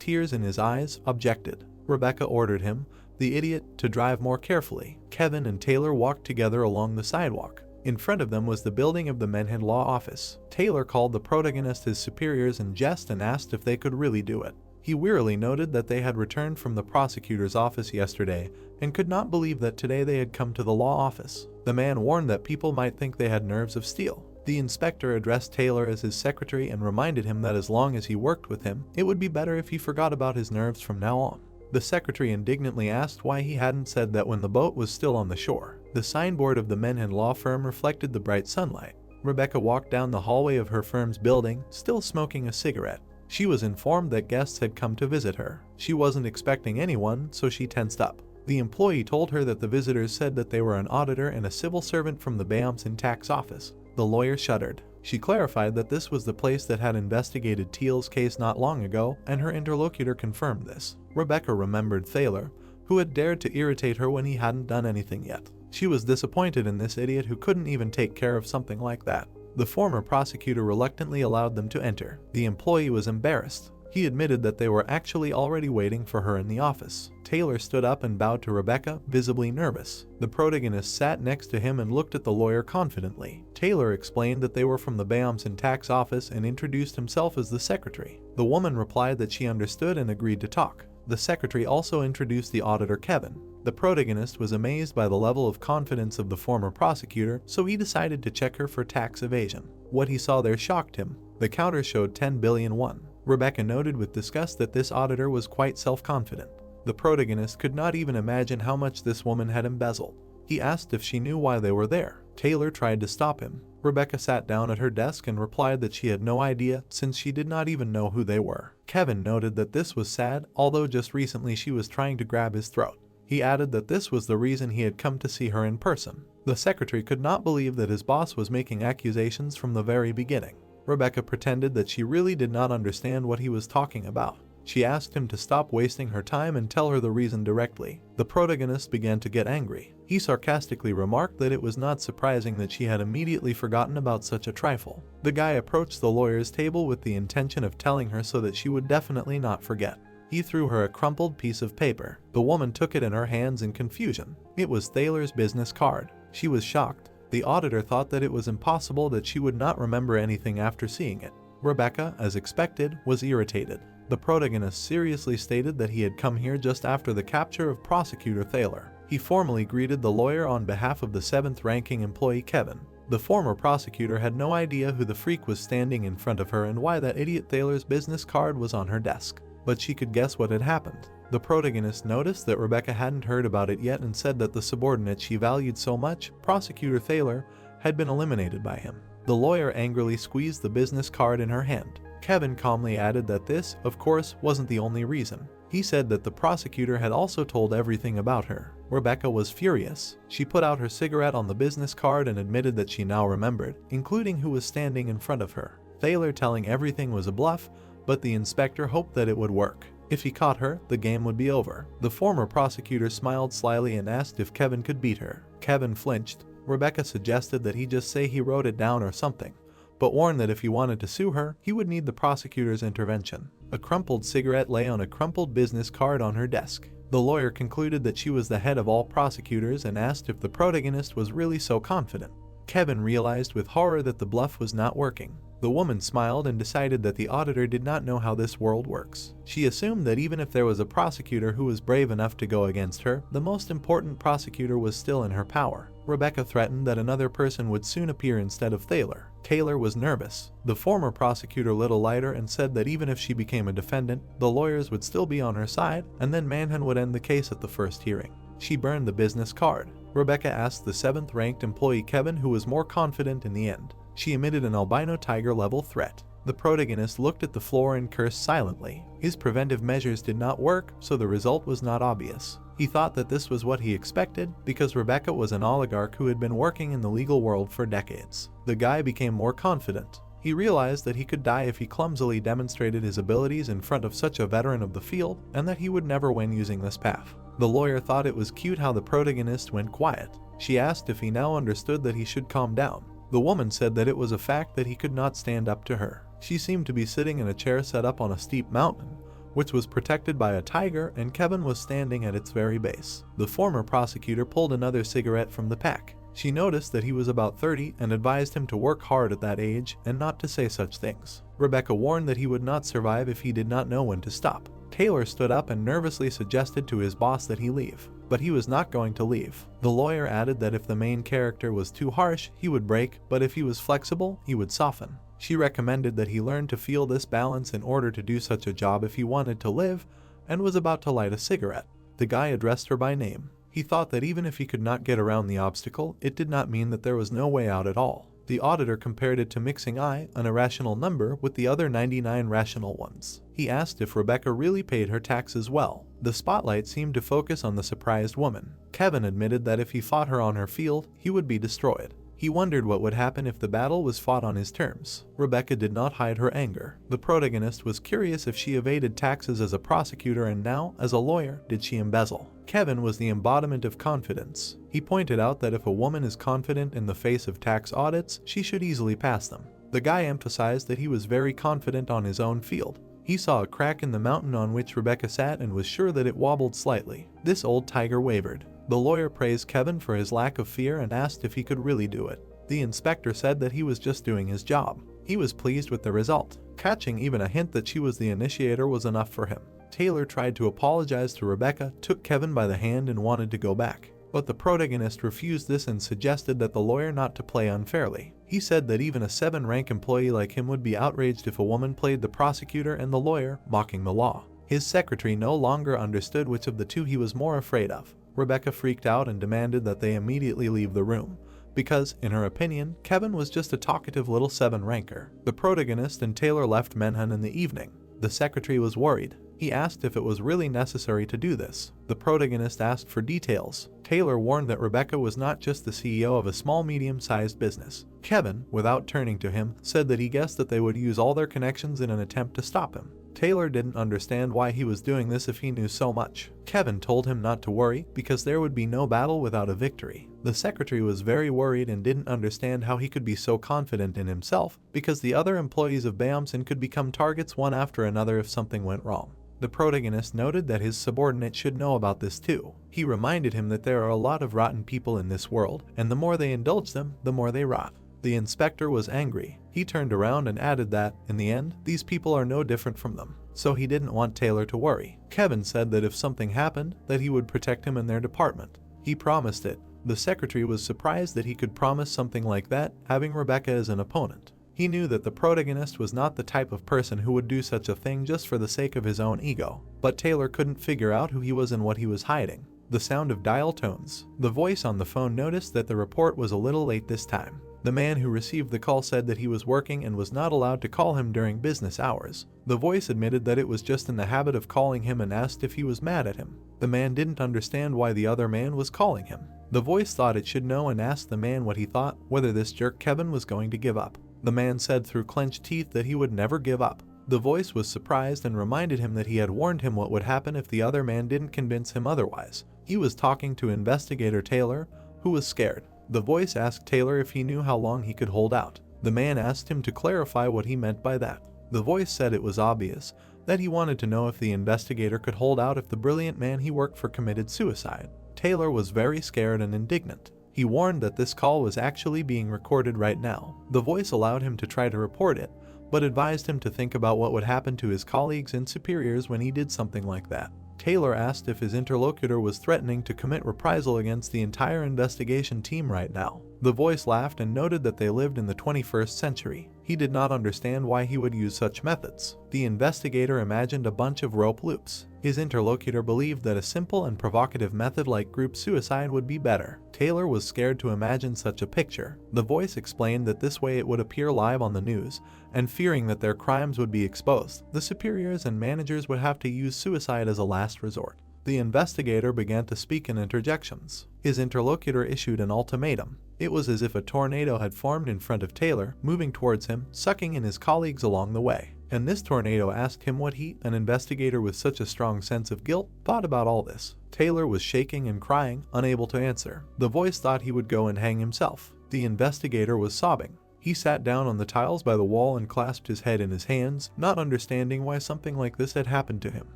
tears in his eyes, objected. Rebecca ordered him, the idiot, to drive more carefully. Kevin and Taylor walked together along the sidewalk. In front of them was the building of the Manhwa law office. Taylor called the protagonist his superiors in jest and asked if they could really do it. He wearily noted that they had returned from the prosecutor's office yesterday and could not believe that today they had come to the law office. The man warned that people might think they had nerves of steel. The inspector addressed Taylor as his secretary and reminded him that as long as he worked with him, it would be better if he forgot about his nerves from now on. The secretary indignantly asked why he hadn't said that when the boat was still on the shore. The signboard of the Manhwa law firm reflected the bright sunlight. Rebecca walked down the hallway of her firm's building, still smoking a cigarette. She was informed that guests had come to visit her. She wasn't expecting anyone, so she tensed up. The employee told her that the visitors said that they were an auditor and a civil servant from the Bayams in tax office. The lawyer shuddered. She clarified that this was the place that had investigated Teal's case not long ago, and her interlocutor confirmed this. Rebecca remembered Thaler, who had dared to irritate her when he hadn't done anything yet. She was disappointed in this idiot who couldn't even take care of something like that. The former prosecutor reluctantly allowed them to enter. The employee was embarrassed. He admitted that they were actually already waiting for her in the office. Taylor stood up and bowed to Rebecca, visibly nervous. The protagonist sat next to him and looked at the lawyer confidently. Taylor explained that they were from the Bayams in tax office and introduced himself as the secretary. The woman replied that she understood and agreed to talk. The secretary also introduced the auditor Kevin. The protagonist was amazed by the level of confidence of the former prosecutor, so he decided to check her for tax evasion. What he saw there shocked him. The counter showed 10 billion won. Rebecca noted with disgust that this auditor was quite self-confident. The protagonist could not even imagine how much this woman had embezzled. He asked if she knew why they were there. Taylor tried to stop him. Rebecca sat down at her desk and replied that she had no idea since she did not even know who they were. Kevin noted that this was sad, although just recently she was trying to grab his throat. He added that this was the reason he had come to see her in person. The secretary could not believe that his boss was making accusations from the very beginning. Rebecca pretended that she really did not understand what he was talking about. She asked him to stop wasting her time and tell her the reason directly. The protagonist began to get angry. He sarcastically remarked that it was not surprising that she had immediately forgotten about such a trifle. The guy approached the lawyer's table with the intention of telling her so that she would definitely not forget. He threw her a crumpled piece of paper. The woman took it in her hands in confusion. It was Thaler's business card. She was shocked. The auditor thought that it was impossible that she would not remember anything after seeing it. Rebecca, as expected, was irritated. The protagonist seriously stated that he had come here just after the capture of prosecutor Thaler. He formally greeted the lawyer on behalf of the 7th-ranking employee Kevin. The former prosecutor had no idea who the freak was standing in front of her and why that idiot Thaler's business card was on her desk. But she could guess what had happened. The protagonist noticed that Rebecca hadn't heard about it yet and said that the subordinate she valued so much, Prosecutor Thaler, had been eliminated by him. The lawyer angrily squeezed the business card in her hand. Kevin calmly added that this, of course, wasn't the only reason. He said that the prosecutor had also told everything about her. Rebecca was furious. She put out her cigarette on the business card and admitted that she now remembered, including who was standing in front of her. Thaler telling everything was a bluff, but the inspector hoped that it would work. If he caught her, the game would be over. The former prosecutor smiled slyly and asked if Kevin could beat her. Kevin flinched. Rebecca suggested that he just say he wrote it down or something, but warned that if he wanted to sue her, he would need the prosecutor's intervention. A crumpled cigarette lay on a crumpled business card on her desk. The lawyer concluded that she was the head of all prosecutors and asked if the protagonist was really so confident. Kevin realized with horror that the bluff was not working. The woman smiled and decided that the auditor did not know how this world works. She assumed that even if there was a prosecutor who was brave enough to go against her, the most important prosecutor was still in her power. Rebecca threatened that another person would soon appear instead of Thaler. Taylor was nervous. The former prosecutor lit a lighter and said that even if she became a defendant, the lawyers would still be on her side, and then Manhwa would end the case at the first hearing. She burned the business card. Rebecca asked the 7th-ranked employee Kevin who was more confident in the end. She emitted an albino tiger-level threat. The protagonist looked at the floor and cursed silently. His preventive measures did not work, so the result was not obvious. He thought that this was what he expected because Rebecca was an oligarch who had been working in the legal world for decades. The guy became more confident. He realized that he could die if he clumsily demonstrated his abilities in front of such a veteran of the field, and that he would never win using this path. The lawyer thought it was cute how the protagonist went quiet. She asked if he now understood that he should calm down. The woman said that it was a fact that he could not stand up to her. She seemed to be sitting in a chair set up on a steep mountain, which was protected by a tiger, and Kevin was standing at its very base. The former prosecutor pulled another cigarette from the pack. She noticed that he was about 30 and advised him to work hard at that age and not to say such things. Rebecca warned that he would not survive if he did not know when to stop. Taylor stood up and nervously suggested to his boss that he leave, but he was not going to leave. The lawyer added that if the main character was too harsh, he would break, but if he was flexible, he would soften. She recommended that he learn to feel this balance in order to do such a job if he wanted to live, and was about to light a cigarette. The guy addressed her by name. He thought that even if he could not get around the obstacle, it did not mean that there was no way out at all. The auditor compared it to mixing I, an irrational number, with the other 99 rational ones. He asked if Rebecca really paid her taxes well. The spotlight seemed to focus on the surprised woman. Kevin admitted that if he fought her on her field, he would be destroyed. He wondered what would happen if the battle was fought on his terms. Rebecca did not hide her anger. The protagonist was curious if she evaded taxes as a prosecutor and now, as a lawyer, did she embezzle. Kevin was the embodiment of confidence. He pointed out that if a woman is confident in the face of tax audits, she should easily pass them. The guy emphasized that he was very confident on his own field. He saw a crack in the mountain on which Rebecca sat and was sure that it wobbled slightly. This old tiger wavered. The lawyer praised Kevin for his lack of fear and asked if he could really do it. The inspector said that he was just doing his job. He was pleased with the result. Catching even a hint that she was the initiator was enough for him. Taylor tried to apologize to Rebecca, took Kevin by the hand and wanted to go back. But the protagonist refused this and suggested that the lawyer not to play unfairly. He said that even a 7-rank employee like him would be outraged if a woman played the prosecutor and the lawyer, mocking the law. His secretary no longer understood which of the two he was more afraid of. Rebecca freaked out and demanded that they immediately leave the room, because, in her opinion, Kevin was just a talkative little 7-ranker. The protagonist and Taylor left Manhwa in the evening. The secretary was worried. He asked if it was really necessary to do this. The protagonist asked for details. Taylor warned that Rebecca was not just the CEO of a small medium-sized business. Kevin, without turning to him, said that he guessed that they would use all their connections in an attempt to stop him. Taylor didn't understand why he was doing this if he knew so much. Kevin told him not to worry because there would be no battle without a victory. The secretary was very worried and didn't understand how he could be so confident in himself because the other employees of Bamson could become targets one after another if something went wrong. The protagonist noted that his subordinate should know about this too. He reminded him that there are a lot of rotten people in this world, and the more they indulge them, the more they rot. The inspector was angry. He turned around and added that, in the end, these people are no different from them. So he didn't want Taylor to worry. Kevin said that if something happened, that he would protect him in their department. He promised it. The secretary was surprised that he could promise something like that, having Rebecca as an opponent. He knew that the protagonist was not the type of person who would do such a thing just for the sake of his own ego. But Taylor couldn't figure out who he was and what he was hiding. The sound of dial tones. The voice on the phone noticed that the report was a little late this time. The man who received the call said that he was working and was not allowed to call him during business hours. The voice admitted that it was just in the habit of calling him and asked if he was mad at him. The man didn't understand why the other man was calling him. The voice thought it should know and asked the man what he thought, whether this jerk Kevin was going to give up. The man said through clenched teeth that he would never give up. The voice was surprised and reminded him that he had warned him what would happen if the other man didn't convince him otherwise. He was talking to investigator Taylor, who was scared. The voice asked Taylor if he knew how long he could hold out. The man asked him to clarify what he meant by that. The voice said it was obvious, that he wanted to know if the investigator could hold out if the brilliant man he worked for committed suicide. Taylor was very scared and indignant. He warned that this call was actually being recorded right now. The voice allowed him to try to report it, but advised him to think about what would happen to his colleagues and superiors when he did something like that. Taylor asked if his interlocutor was threatening to commit reprisal against the entire investigation team right now. The voice laughed and noted that they lived in the 21st century. He did not understand why he would use such methods. The investigator imagined a bunch of rope loops. His interlocutor believed that a simple and provocative method like group suicide would be better. Taylor was scared to imagine such a picture. The voice explained that this way it would appear live on the news, and fearing that their crimes would be exposed, the superiors and managers would have to use suicide as a last resort. The investigator began to speak in interjections. His interlocutor issued an ultimatum. It was as if a tornado had formed in front of Taylor, moving towards him, sucking in his colleagues along the way. And this tornado asked him what he, an investigator with such a strong sense of guilt, thought about all this. Taylor was shaking and crying, unable to answer. The voice thought he would go and hang himself. The investigator was sobbing. He sat down on the tiles by the wall and clasped his head in his hands, not understanding why something like this had happened to him.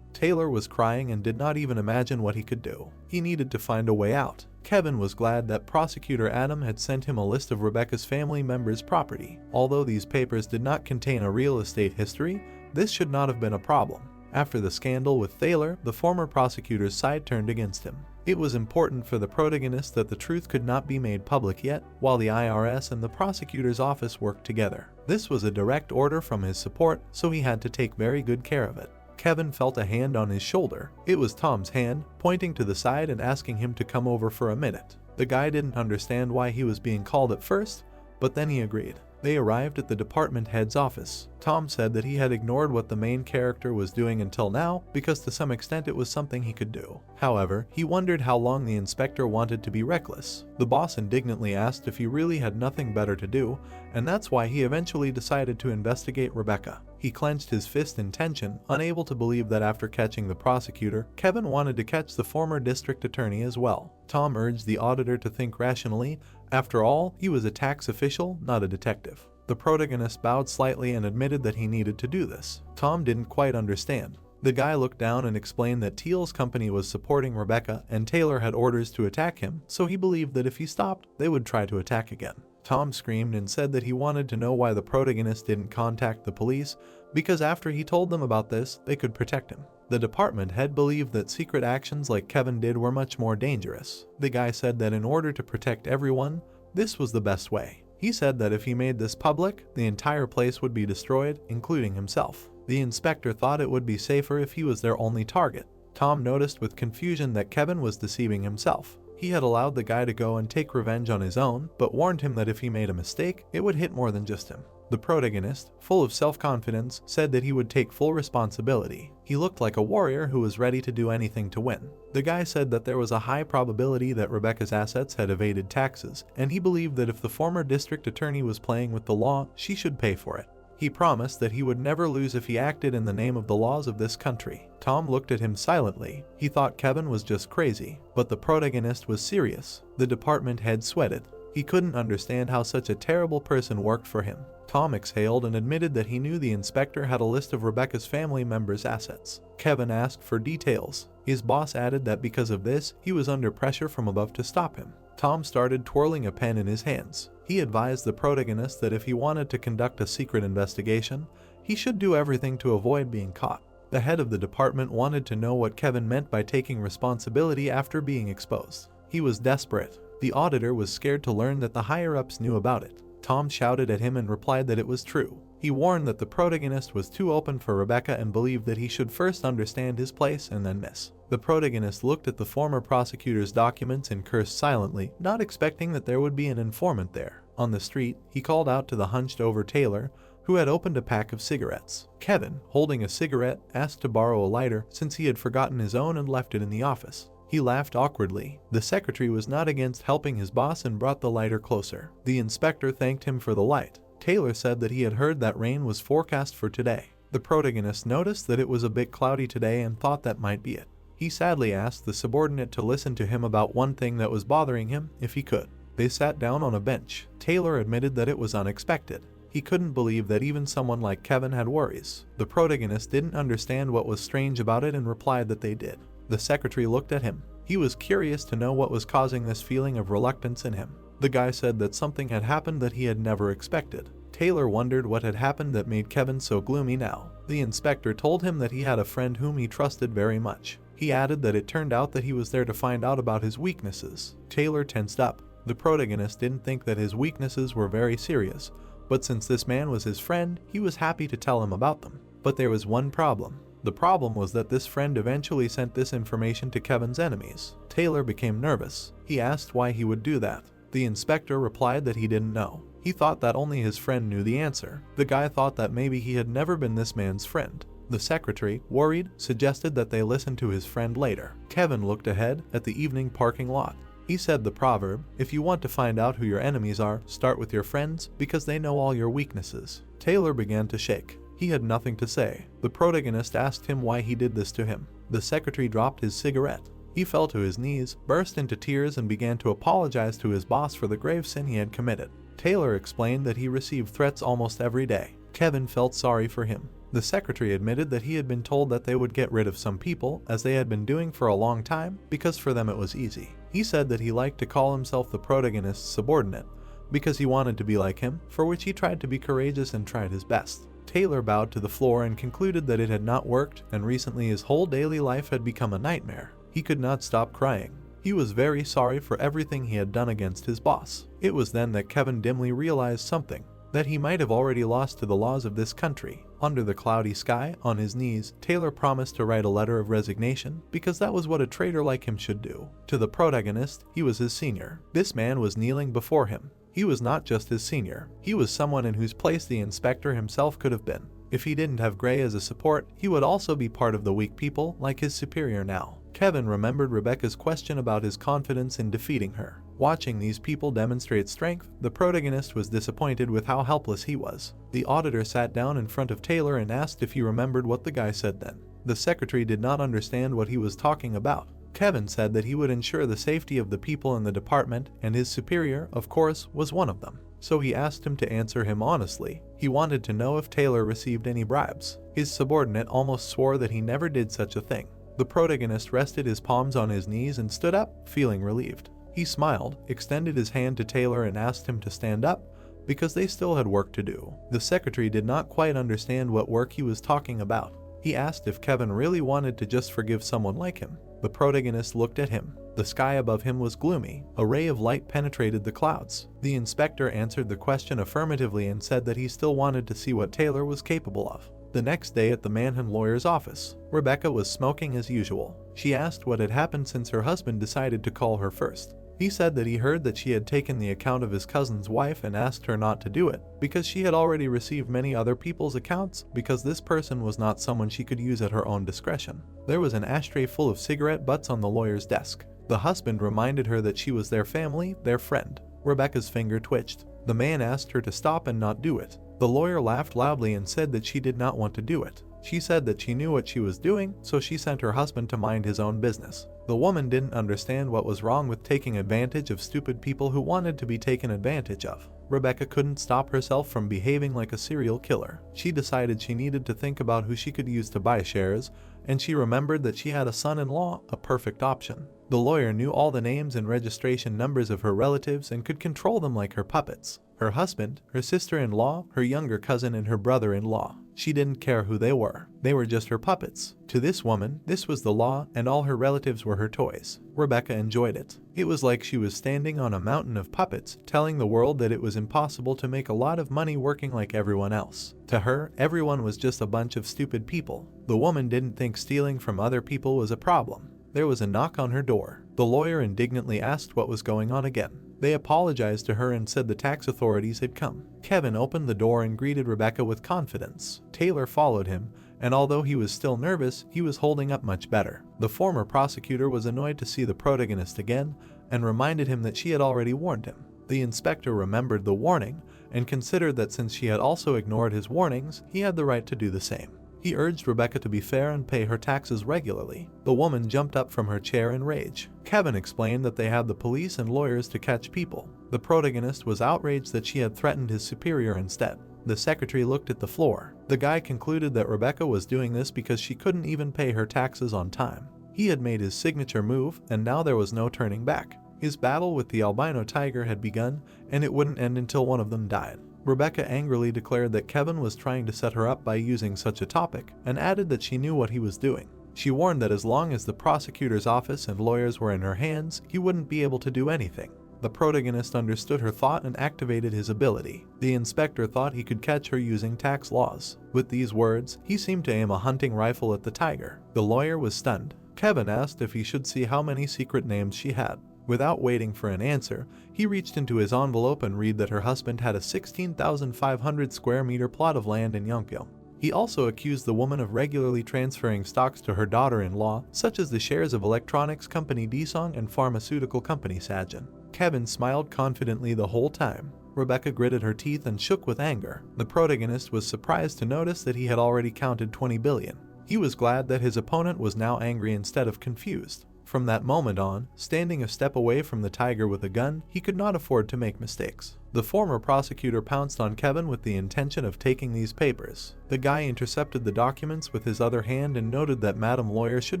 Taylor was crying and did not even imagine what he could do. He needed to find a way out. Kevin was glad that prosecutor Adam had sent him a list of Rebecca's family members' property. Although these papers did not contain a real estate history, this should not have been a problem. After the scandal with Thaler, the former prosecutor's side turned against him. It was important for the protagonist that the truth could not be made public yet, while the IRS and the prosecutor's office worked together. This was a direct order from his support, so he had to take very good care of it. Kevin felt a hand on his shoulder. It was Tom's hand, pointing to the side and asking him to come over for a minute. The guy didn't understand why he was being called at first, but then he agreed. They arrived at the department head's office. Tom said that he had ignored what the main character was doing until now because to some extent it was something he could do. However, he wondered how long the inspector wanted to be reckless. The boss indignantly asked if he really had nothing better to do, and that's why he eventually decided to investigate Rebecca. He clenched his fist in tension, unable to believe that after catching the prosecutor, Kevin wanted to catch the former district attorney as well. Tom urged the auditor to think rationally. After all, he was a tax official, not a detective. The protagonist bowed slightly and admitted that he needed to do this. Tom didn't quite understand. The guy looked down and explained that Teal's company was supporting Rebecca and Taylor had orders to attack him, so he believed that if he stopped, they would try to attack again. Tom screamed and said that he wanted to know why the protagonist didn't contact the police, because after he told them about this, they could protect him. The department head believed that secret actions like Kevin did were much more dangerous. The guy said that in order to protect everyone, this was the best way. He said that if he made this public, the entire place would be destroyed, including himself. The inspector thought it would be safer if he was their only target. Tom noticed with confusion that Kevin was deceiving himself. He had allowed the guy to go and take revenge on his own, but warned him that if he made a mistake, it would hit more than just him. The protagonist, full of self-confidence, said that he would take full responsibility. He looked like a warrior who was ready to do anything to win. The guy said that there was a high probability that Rebecca's assets had evaded taxes, and he believed that if the former district attorney was playing with the law, she should pay for it. He promised that he would never lose if he acted in the name of the laws of this country. Tom looked at him silently. He thought Kevin was just crazy, but the protagonist was serious. The department head sweated. He couldn't understand how such a terrible person worked for him. Tom exhaled and admitted that he knew the inspector had a list of Rebecca's family members' assets. Kevin asked for details. His boss added that because of this, he was under pressure from above to stop him. Tom started twirling a pen in his hands. He advised the protagonist that if he wanted to conduct a secret investigation, he should do everything to avoid being caught. The head of the department wanted to know what Kevin meant by taking responsibility after being exposed. He was desperate. The auditor was scared to learn that the higher-ups knew about it. Tom shouted at him and replied that it was true. He warned that the protagonist was too open for Rebecca and believed that he should first understand his place and then miss. The protagonist looked at the former prosecutor's documents and cursed silently, not expecting that there would be an informant there. On the street, he called out to the hunched-over Taylor, who had opened a pack of cigarettes. Kevin, holding a cigarette, asked to borrow a lighter since he had forgotten his own and left it in the office. He laughed awkwardly. The secretary was not against helping his boss and brought the lighter closer. The inspector thanked him for the light. Taylor said that he had heard that rain was forecast for today. The protagonist noticed that it was a bit cloudy today and thought that might be it. He sadly asked the subordinate to listen to him about one thing that was bothering him, if he could. They sat down on a bench. Taylor admitted that it was unexpected. He couldn't believe that even someone like Kevin had worries. The protagonist didn't understand what was strange about it and replied that they did. The secretary looked at him. He was curious to know what was causing this feeling of reluctance in him. The guy said that something had happened that he had never expected. Taylor wondered what had happened that made Kevin so gloomy now. The inspector told him that he had a friend whom he trusted very much. He added that it turned out that he was there to find out about his weaknesses. Taylor tensed up. The protagonist didn't think that his weaknesses were very serious, but since this man was his friend, he was happy to tell him about them. But there was one problem. The problem was that this friend eventually sent this information to Kevin's enemies. Taylor became nervous. He asked why he would do that. The inspector replied that he didn't know. He thought that only his friend knew the answer. The guy thought that maybe he had never been this man's friend. The secretary, worried, suggested that they listen to his friend later. Kevin looked ahead at the evening parking lot. He said the proverb, "If you want to find out who your enemies are, start with your friends, because they know all your weaknesses." Taylor began to shake. He had nothing to say. The protagonist asked him why he did this to him. The secretary dropped his cigarette. He fell to his knees, burst into tears, and began to apologize to his boss for the grave sin he had committed. Taylor explained that he received threats almost every day. Kevin felt sorry for him. The secretary admitted that he had been told that they would get rid of some people, as they had been doing for a long time, because for them it was easy. He said that he liked to call himself the protagonist's subordinate, because he wanted to be like him, for which he tried to be courageous and tried his best. Taylor bowed to the floor and concluded that it had not worked, and recently his whole daily life had become a nightmare. He could not stop crying. He was very sorry for everything he had done against his boss. It was then that Kevin dimly realized something, that he might have already lost to the laws of this country. Under the cloudy sky, on his knees, Taylor promised to write a letter of resignation, because that was what a traitor like him should do. To the protagonist, he was his senior. This man was kneeling before him. He was not just his senior. He was someone in whose place the inspector himself could have been. If he didn't have Gray as a support, he would also be part of the weak people, like his superior now. Kevin remembered Rebecca's question about his confidence in defeating her. Watching these people demonstrate strength, the protagonist was disappointed with how helpless he was. The auditor sat down in front of Taylor and asked if he remembered what the guy said then. The secretary did not understand what he was talking about. Kevin said that he would ensure the safety of the people in the department, and his superior, of course, was one of them. So he asked him to answer him honestly. He wanted to know if Taylor received any bribes. His subordinate almost swore that he never did such a thing. The protagonist rested his palms on his knees and stood up, feeling relieved. He smiled, extended his hand to Taylor and asked him to stand up, because they still had work to do. The secretary did not quite understand what work he was talking about. He asked if Kevin really wanted to just forgive someone like him. The protagonist looked at him. The sky above him was gloomy. A ray of light penetrated the clouds. The inspector answered the question affirmatively and said that he still wanted to see what Taylor was capable of. The next day at the Manhwa lawyer's office, Rebecca was smoking as usual. She asked what had happened since her husband decided to call her first. He said that he heard that she had taken the account of his cousin's wife and asked her not to do it, because she had already received many other people's accounts, because this person was not someone she could use at her own discretion. There was an ashtray full of cigarette butts on the lawyer's desk. The husband reminded her that she was their family, their friend. Rebecca's finger twitched. The man asked her to stop and not do it. The lawyer laughed loudly and said that she did not want to do it. She said that she knew what she was doing, so she sent her husband to mind his own business. The woman didn't understand what was wrong with taking advantage of stupid people who wanted to be taken advantage of. Rebecca couldn't stop herself from behaving like a serial killer. She decided she needed to think about who she could use to buy shares, and she remembered that she had a son-in-law, a perfect option. The lawyer knew all the names and registration numbers of her relatives and could control them like her puppets. Her husband, her sister-in-law, her younger cousin, and her brother-in-law. She didn't care who they were. They were just her puppets. To this woman, this was the law, and all her relatives were her toys. Rebecca enjoyed it. It was like she was standing on a mountain of puppets, telling the world that it was impossible to make a lot of money working like everyone else. To her, everyone was just a bunch of stupid people. The woman didn't think stealing from other people was a problem. There was a knock on her door. The lawyer indignantly asked what was going on again. They apologized to her and said the tax authorities had come. Kevin opened the door and greeted Rebecca with confidence. Taylor followed him, and although he was still nervous, he was holding up much better. The former prosecutor was annoyed to see the protagonist again and reminded him that she had already warned him. The inspector remembered the warning and considered that since she had also ignored his warnings, he had the right to do the same. He urged Rebecca to be fair and pay her taxes regularly. The woman jumped up from her chair in rage. Kevin explained that they had the police and lawyers to catch people. The protagonist was outraged that she had threatened his superior instead. The secretary looked at the floor. The guy concluded that Rebecca was doing this because she couldn't even pay her taxes on time. He had made his signature move, and now there was no turning back. His battle with the albino tiger had begun, and it wouldn't end until one of them died. Rebecca angrily declared that Kevin was trying to set her up by using such a topic, and added that she knew what he was doing. She warned that as long as the prosecutor's office and lawyers were in her hands, he wouldn't be able to do anything. The protagonist understood her thought and activated his ability. The inspector thought he could catch her using tax laws. With these words, he seemed to aim a hunting rifle at the tiger. The lawyer was stunned. Kevin asked if he should see how many secret names she had. Without waiting for an answer, he reached into his envelope and read that her husband had a 16,500 square meter plot of land in Yongbyon. He also accused the woman of regularly transferring stocks to her daughter-in-law, such as the shares of electronics company Dsong and pharmaceutical company Sajan. Kevin smiled confidently the whole time. Rebecca gritted her teeth and shook with anger. The protagonist was surprised to notice that he had already counted 20 billion. He was glad that his opponent was now angry instead of confused. From that moment on, standing a step away from the tiger with a gun, he could not afford to make mistakes. The former prosecutor pounced on Kevin with the intention of taking these papers. The guy intercepted the documents with his other hand and noted that Madam Lawyer should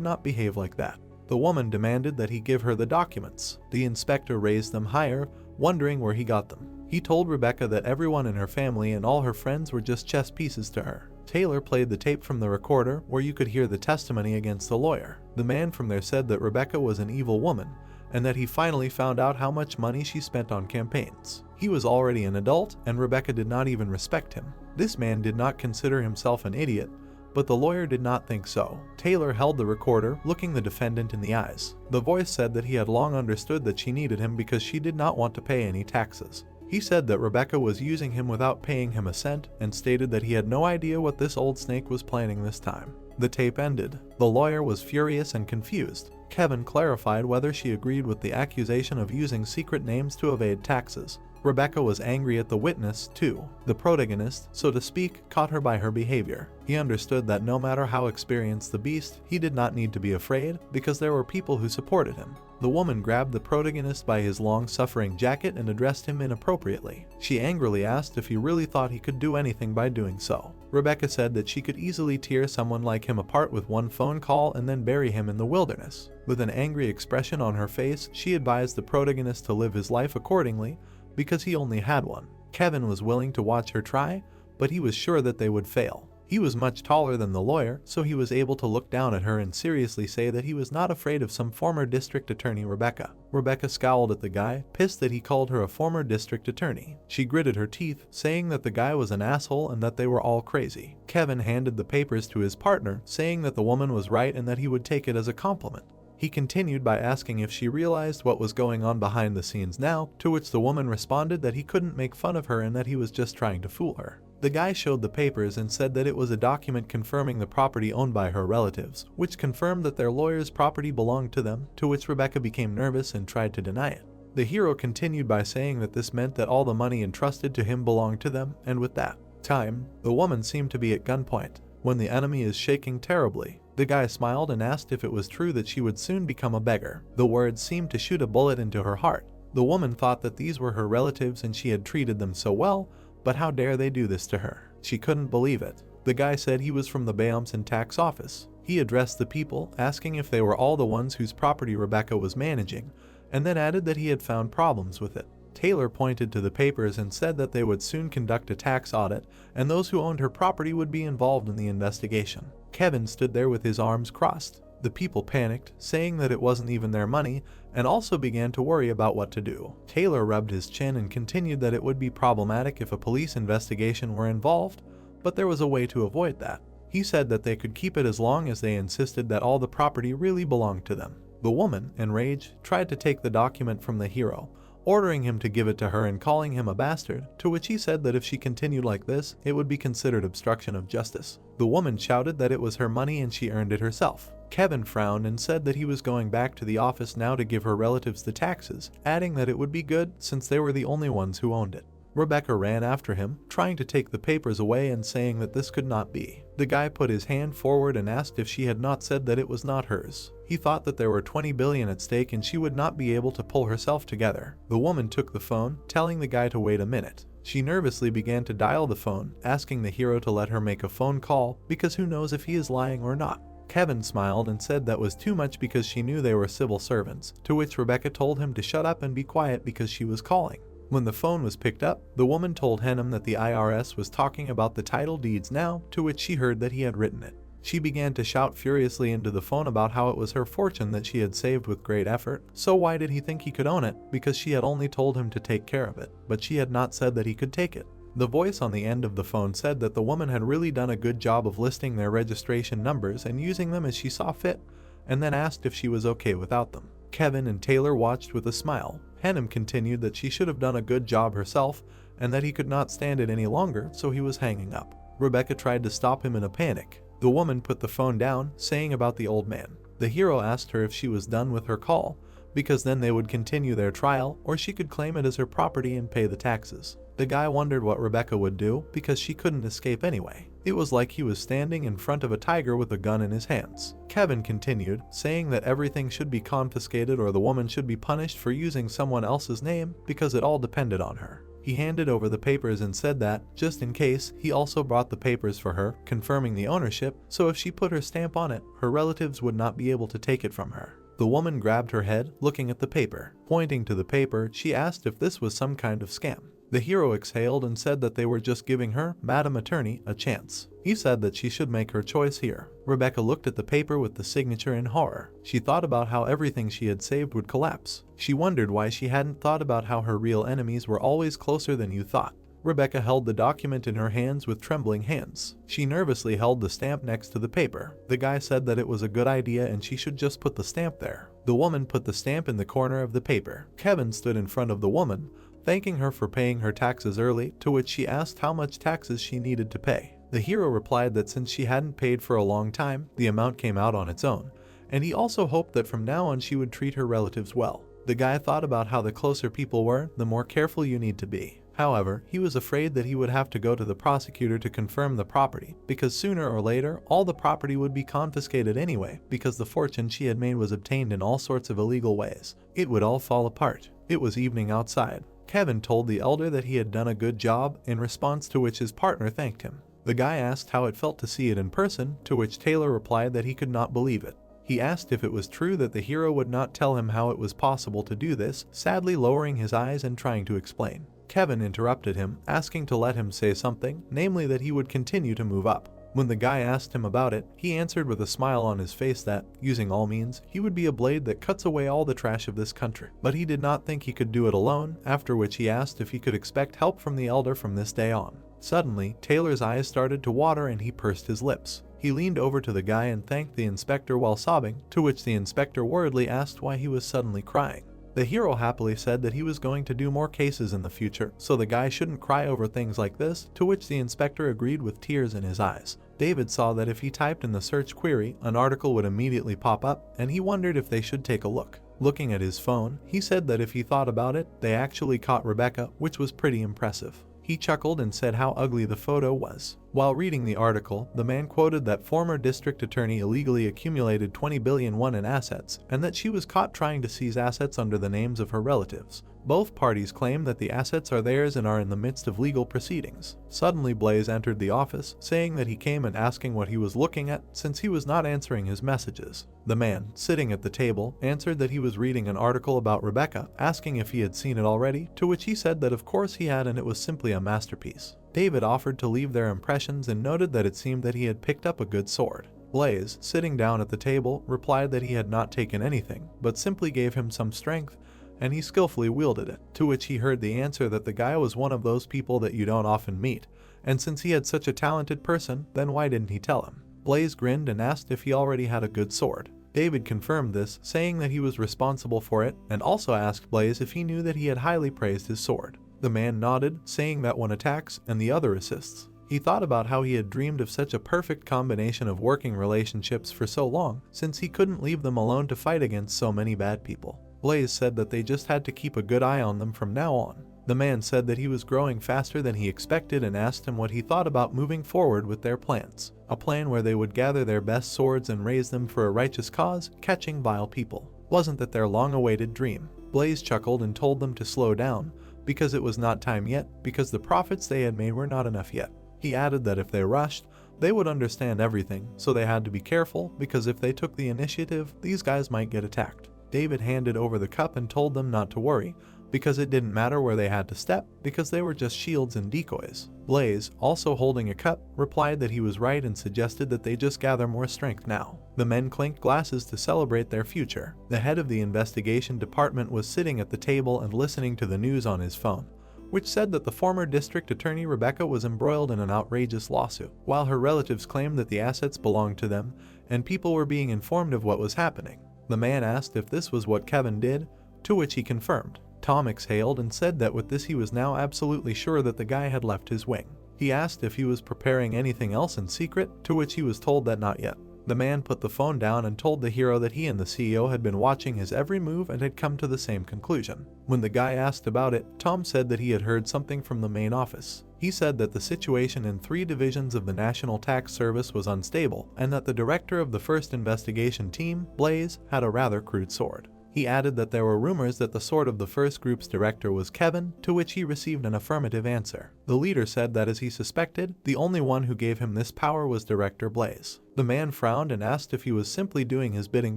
not behave like that. The woman demanded that he give her the documents. The inspector raised them higher, wondering where he got them. He told Rebecca that everyone in her family and all her friends were just chess pieces to her. Taylor played the tape from the recorder where you could hear the testimony against the lawyer. The man from there said that Rebecca was an evil woman and that he finally found out how much money she spent on campaigns. He was already an adult and Rebecca did not even respect him. This man did not consider himself an idiot, but the lawyer did not think so. Taylor held the recorder, looking the defendant in the eyes. The voice said that he had long understood that she needed him because she did not want to pay any taxes. He said that Rebecca was using him without paying him a cent and stated that he had no idea what this old snake was planning this time. The tape ended. The lawyer was furious and confused. Kevin clarified whether she agreed with the accusation of using secret names to evade taxes. Rebecca was angry at the witness, too. The protagonist, so to speak, caught her by her behavior. He understood that no matter how experienced the beast, he did not need to be afraid because there were people who supported him. The woman grabbed the protagonist by his long-suffering jacket and addressed him inappropriately. She angrily asked if he really thought he could do anything by doing so. Rebecca said that she could easily tear someone like him apart with one phone call and then bury him in the wilderness. With an angry expression on her face, she advised the protagonist to live his life accordingly, because he only had one. Kevin was willing to watch her try, but he was sure that they would fail. He was much taller than the lawyer, so he was able to look down at her and seriously say that he was not afraid of some former district attorney Rebecca. Rebecca scowled at the guy, pissed that he called her a former district attorney. She gritted her teeth, saying that the guy was an asshole and that they were all crazy. Kevin handed the papers to his partner, saying that the woman was right and that he would take it as a compliment. He continued by asking if she realized what was going on behind the scenes now, to which the woman responded that he couldn't make fun of her and that he was just trying to fool her. The guy showed the papers and said that it was a document confirming the property owned by her relatives, which confirmed that their lawyer's property belonged to them, to which Rebecca became nervous and tried to deny it. The hero continued by saying that this meant that all the money entrusted to him belonged to them, and with that time, the woman seemed to be at gunpoint. When the enemy is shaking terribly, the guy smiled and asked if it was true that she would soon become a beggar. The words seemed to shoot a bullet into her heart. The woman thought that these were her relatives and she had treated them so well, but how dare they do this to her? She couldn't believe it. The guy said he was from the Bayamson tax office. He addressed the people, asking if they were all the ones whose property Rebecca was managing, and then added that he had found problems with it. Taylor pointed to the papers and said that they would soon conduct a tax audit, and those who owned her property would be involved in the investigation. Kevin stood there with his arms crossed. The people panicked, saying that it wasn't even their money, and also began to worry about what to do. Taylor rubbed his chin and continued that it would be problematic if a police investigation were involved, but there was a way to avoid that. He said that they could keep it as long as they insisted that all the property really belonged to them. The woman, enraged, tried to take the document from the hero, ordering him to give it to her and calling him a bastard, to which he said that if she continued like this, it would be considered obstruction of justice. The woman shouted that it was her money and she earned it herself. Kevin frowned and said that he was going back to the office now to give her relatives the taxes, adding that it would be good since they were the only ones who owned it. Rebecca ran after him, trying to take the papers away and saying that this could not be. The guy put his hand forward and asked if she had not said that it was not hers. He thought that there were 20 billion at stake and she would not be able to pull herself together. The woman took the phone, telling the guy to wait a minute. She nervously began to dial the phone, asking the hero to let her make a phone call because who knows if he is lying or not. Kevin smiled and said that was too much because she knew they were civil servants, to which Rebecca told him to shut up and be quiet because she was calling. When the phone was picked up, the woman told Henham that the IRS was talking about the title deeds now, to which she heard that he had written it. She began to shout furiously into the phone about how it was her fortune that she had saved with great effort, so why did he think he could own it, because she had only told him to take care of it, but she had not said that he could take it. The voice on the end of the phone said that the woman had really done a good job of listing their registration numbers and using them as she saw fit, and then asked if she was okay without them. Kevin and Taylor watched with a smile. Henham continued that she should have done a good job herself and that he could not stand it any longer, so he was hanging up. Rebecca tried to stop him in a panic. The woman put the phone down, saying about the old man. The hero asked her if she was done with her call, because then they would continue their trial, or she could claim it as her property and pay the taxes. The guy wondered what Rebecca would do, because she couldn't escape anyway. It was like he was standing in front of a tiger with a gun in his hands. Kevin continued, saying that everything should be confiscated or the woman should be punished for using someone else's name because it all depended on her. He handed over the papers and said that, just in case, he also brought the papers for her, confirming the ownership, so if she put her stamp on it, her relatives would not be able to take it from her. The woman grabbed her head, looking at the paper. Pointing to the paper, she asked if this was some kind of scam. The hero exhaled and said that they were just giving her, Madam Attorney, a chance. He said that she should make her choice here. Rebecca looked at the paper with the signature in horror. She thought about how everything she had saved would collapse. She wondered why she hadn't thought about how her real enemies were always closer than you thought. Rebecca held the document in her hands with trembling hands. She nervously held the stamp next to the paper. The guy said that it was a good idea and she should just put the stamp there. The woman put the stamp in the corner of the paper. Kevin stood in front of the woman, thanking her for paying her taxes early, to which she asked how much taxes she needed to pay. The hero replied that since she hadn't paid for a long time, the amount came out on its own, and he also hoped that from now on she would treat her relatives well. The guy thought about how the closer people were, the more careful you need to be. However, he was afraid that he would have to go to the prosecutor to confirm the property, because sooner or later, all the property would be confiscated anyway, because the fortune she had made was obtained in all sorts of illegal ways. It would all fall apart. It was evening outside. Kevin told the elder that he had done a good job, in response to which his partner thanked him. The guy asked how it felt to see it in person, to which Taylor replied that he could not believe it. He asked if it was true that the hero would not tell him how it was possible to do this, sadly lowering his eyes and trying to explain. Kevin interrupted him, asking to let him say something, namely that he would continue to move up. When the guy asked him about it, he answered with a smile on his face that, using all means, he would be a blade that cuts away all the trash of this country. But he did not think he could do it alone, after which he asked if he could expect help from the elder from this day on. Suddenly, Taylor's eyes started to water and he pursed his lips. He leaned over to the guy and thanked the inspector while sobbing, to which the inspector worriedly asked why he was suddenly crying. The hero happily said that he was going to do more cases in the future, so the guy shouldn't cry over things like this, to which the inspector agreed with tears in his eyes. David saw that if he typed in the search query, an article would immediately pop up, and he wondered if they should take a look. Looking at his phone, he said that if he thought about it, they actually caught Rebecca, which was pretty impressive. He chuckled and said how ugly the photo was. While reading the article, the man quoted that former district attorney illegally accumulated $20 billion in assets, and that she was caught trying to seize assets under the names of her relatives. Both parties claim that the assets are theirs and are in the midst of legal proceedings. Suddenly Blaze entered the office, saying that he came and asking what he was looking at, since he was not answering his messages. The man, sitting at the table, answered that he was reading an article about Rebecca, asking if he had seen it already, to which he said that of course he had and it was simply a masterpiece. David offered to leave their impressions and noted that it seemed that he had picked up a good sword. Blaze, sitting down at the table, replied that he had not taken anything, but simply gave him some strength, and he skillfully wielded it, to which he heard the answer that the guy was one of those people that you don't often meet, and since he had such a talented person, then why didn't he tell him? Blaze grinned and asked if he already had a good sword. David confirmed this, saying that he was responsible for it, and also asked Blaze if he knew that he had highly praised his sword. The man nodded, saying that one attacks and the other assists. He thought about how he had dreamed of such a perfect combination of working relationships for so long, since he couldn't leave them alone to fight against so many bad people. Blaze said that they just had to keep a good eye on them from now on. The man said that he was growing faster than he expected and asked him what he thought about moving forward with their plans. A plan where they would gather their best swords and raise them for a righteous cause, catching vile people. Wasn't that their long-awaited dream? Blaze chuckled and told them to slow down, because it was not time yet, because the profits they had made were not enough yet. He added that if they rushed, they would understand everything, so they had to be careful, because if they took the initiative, these guys might get attacked. David handed over the cup and told them not to worry, because it didn't matter where they had to step, because they were just shields and decoys. Blaze, also holding a cup, replied that he was right and suggested that they just gather more strength now. The men clinked glasses to celebrate their future. The head of the investigation department was sitting at the table and listening to the news on his phone, which said that the former district attorney Rebecca was embroiled in an outrageous lawsuit, while her relatives claimed that the assets belonged to them, and people were being informed of what was happening. The man asked if this was what Kevin did, to which he confirmed. Tom exhaled and said that with this he was now absolutely sure that the guy had left his wing. He asked if he was preparing anything else in secret, to which he was told that not yet. The man put the phone down and told the hero that he and the CEO had been watching his every move and had come to the same conclusion. When the guy asked about it, Tom said that he had heard something from the main office. He said that the situation in 3 divisions of the National Tax Service was unstable, and that the director of the first investigation team, Blaze, had a rather crude sword. He added that there were rumors that the sword of the first group's director was Kevin, to which he received an affirmative answer. The leader said that as he suspected, the only one who gave him this power was Director Blaze. The man frowned and asked if he was simply doing his bidding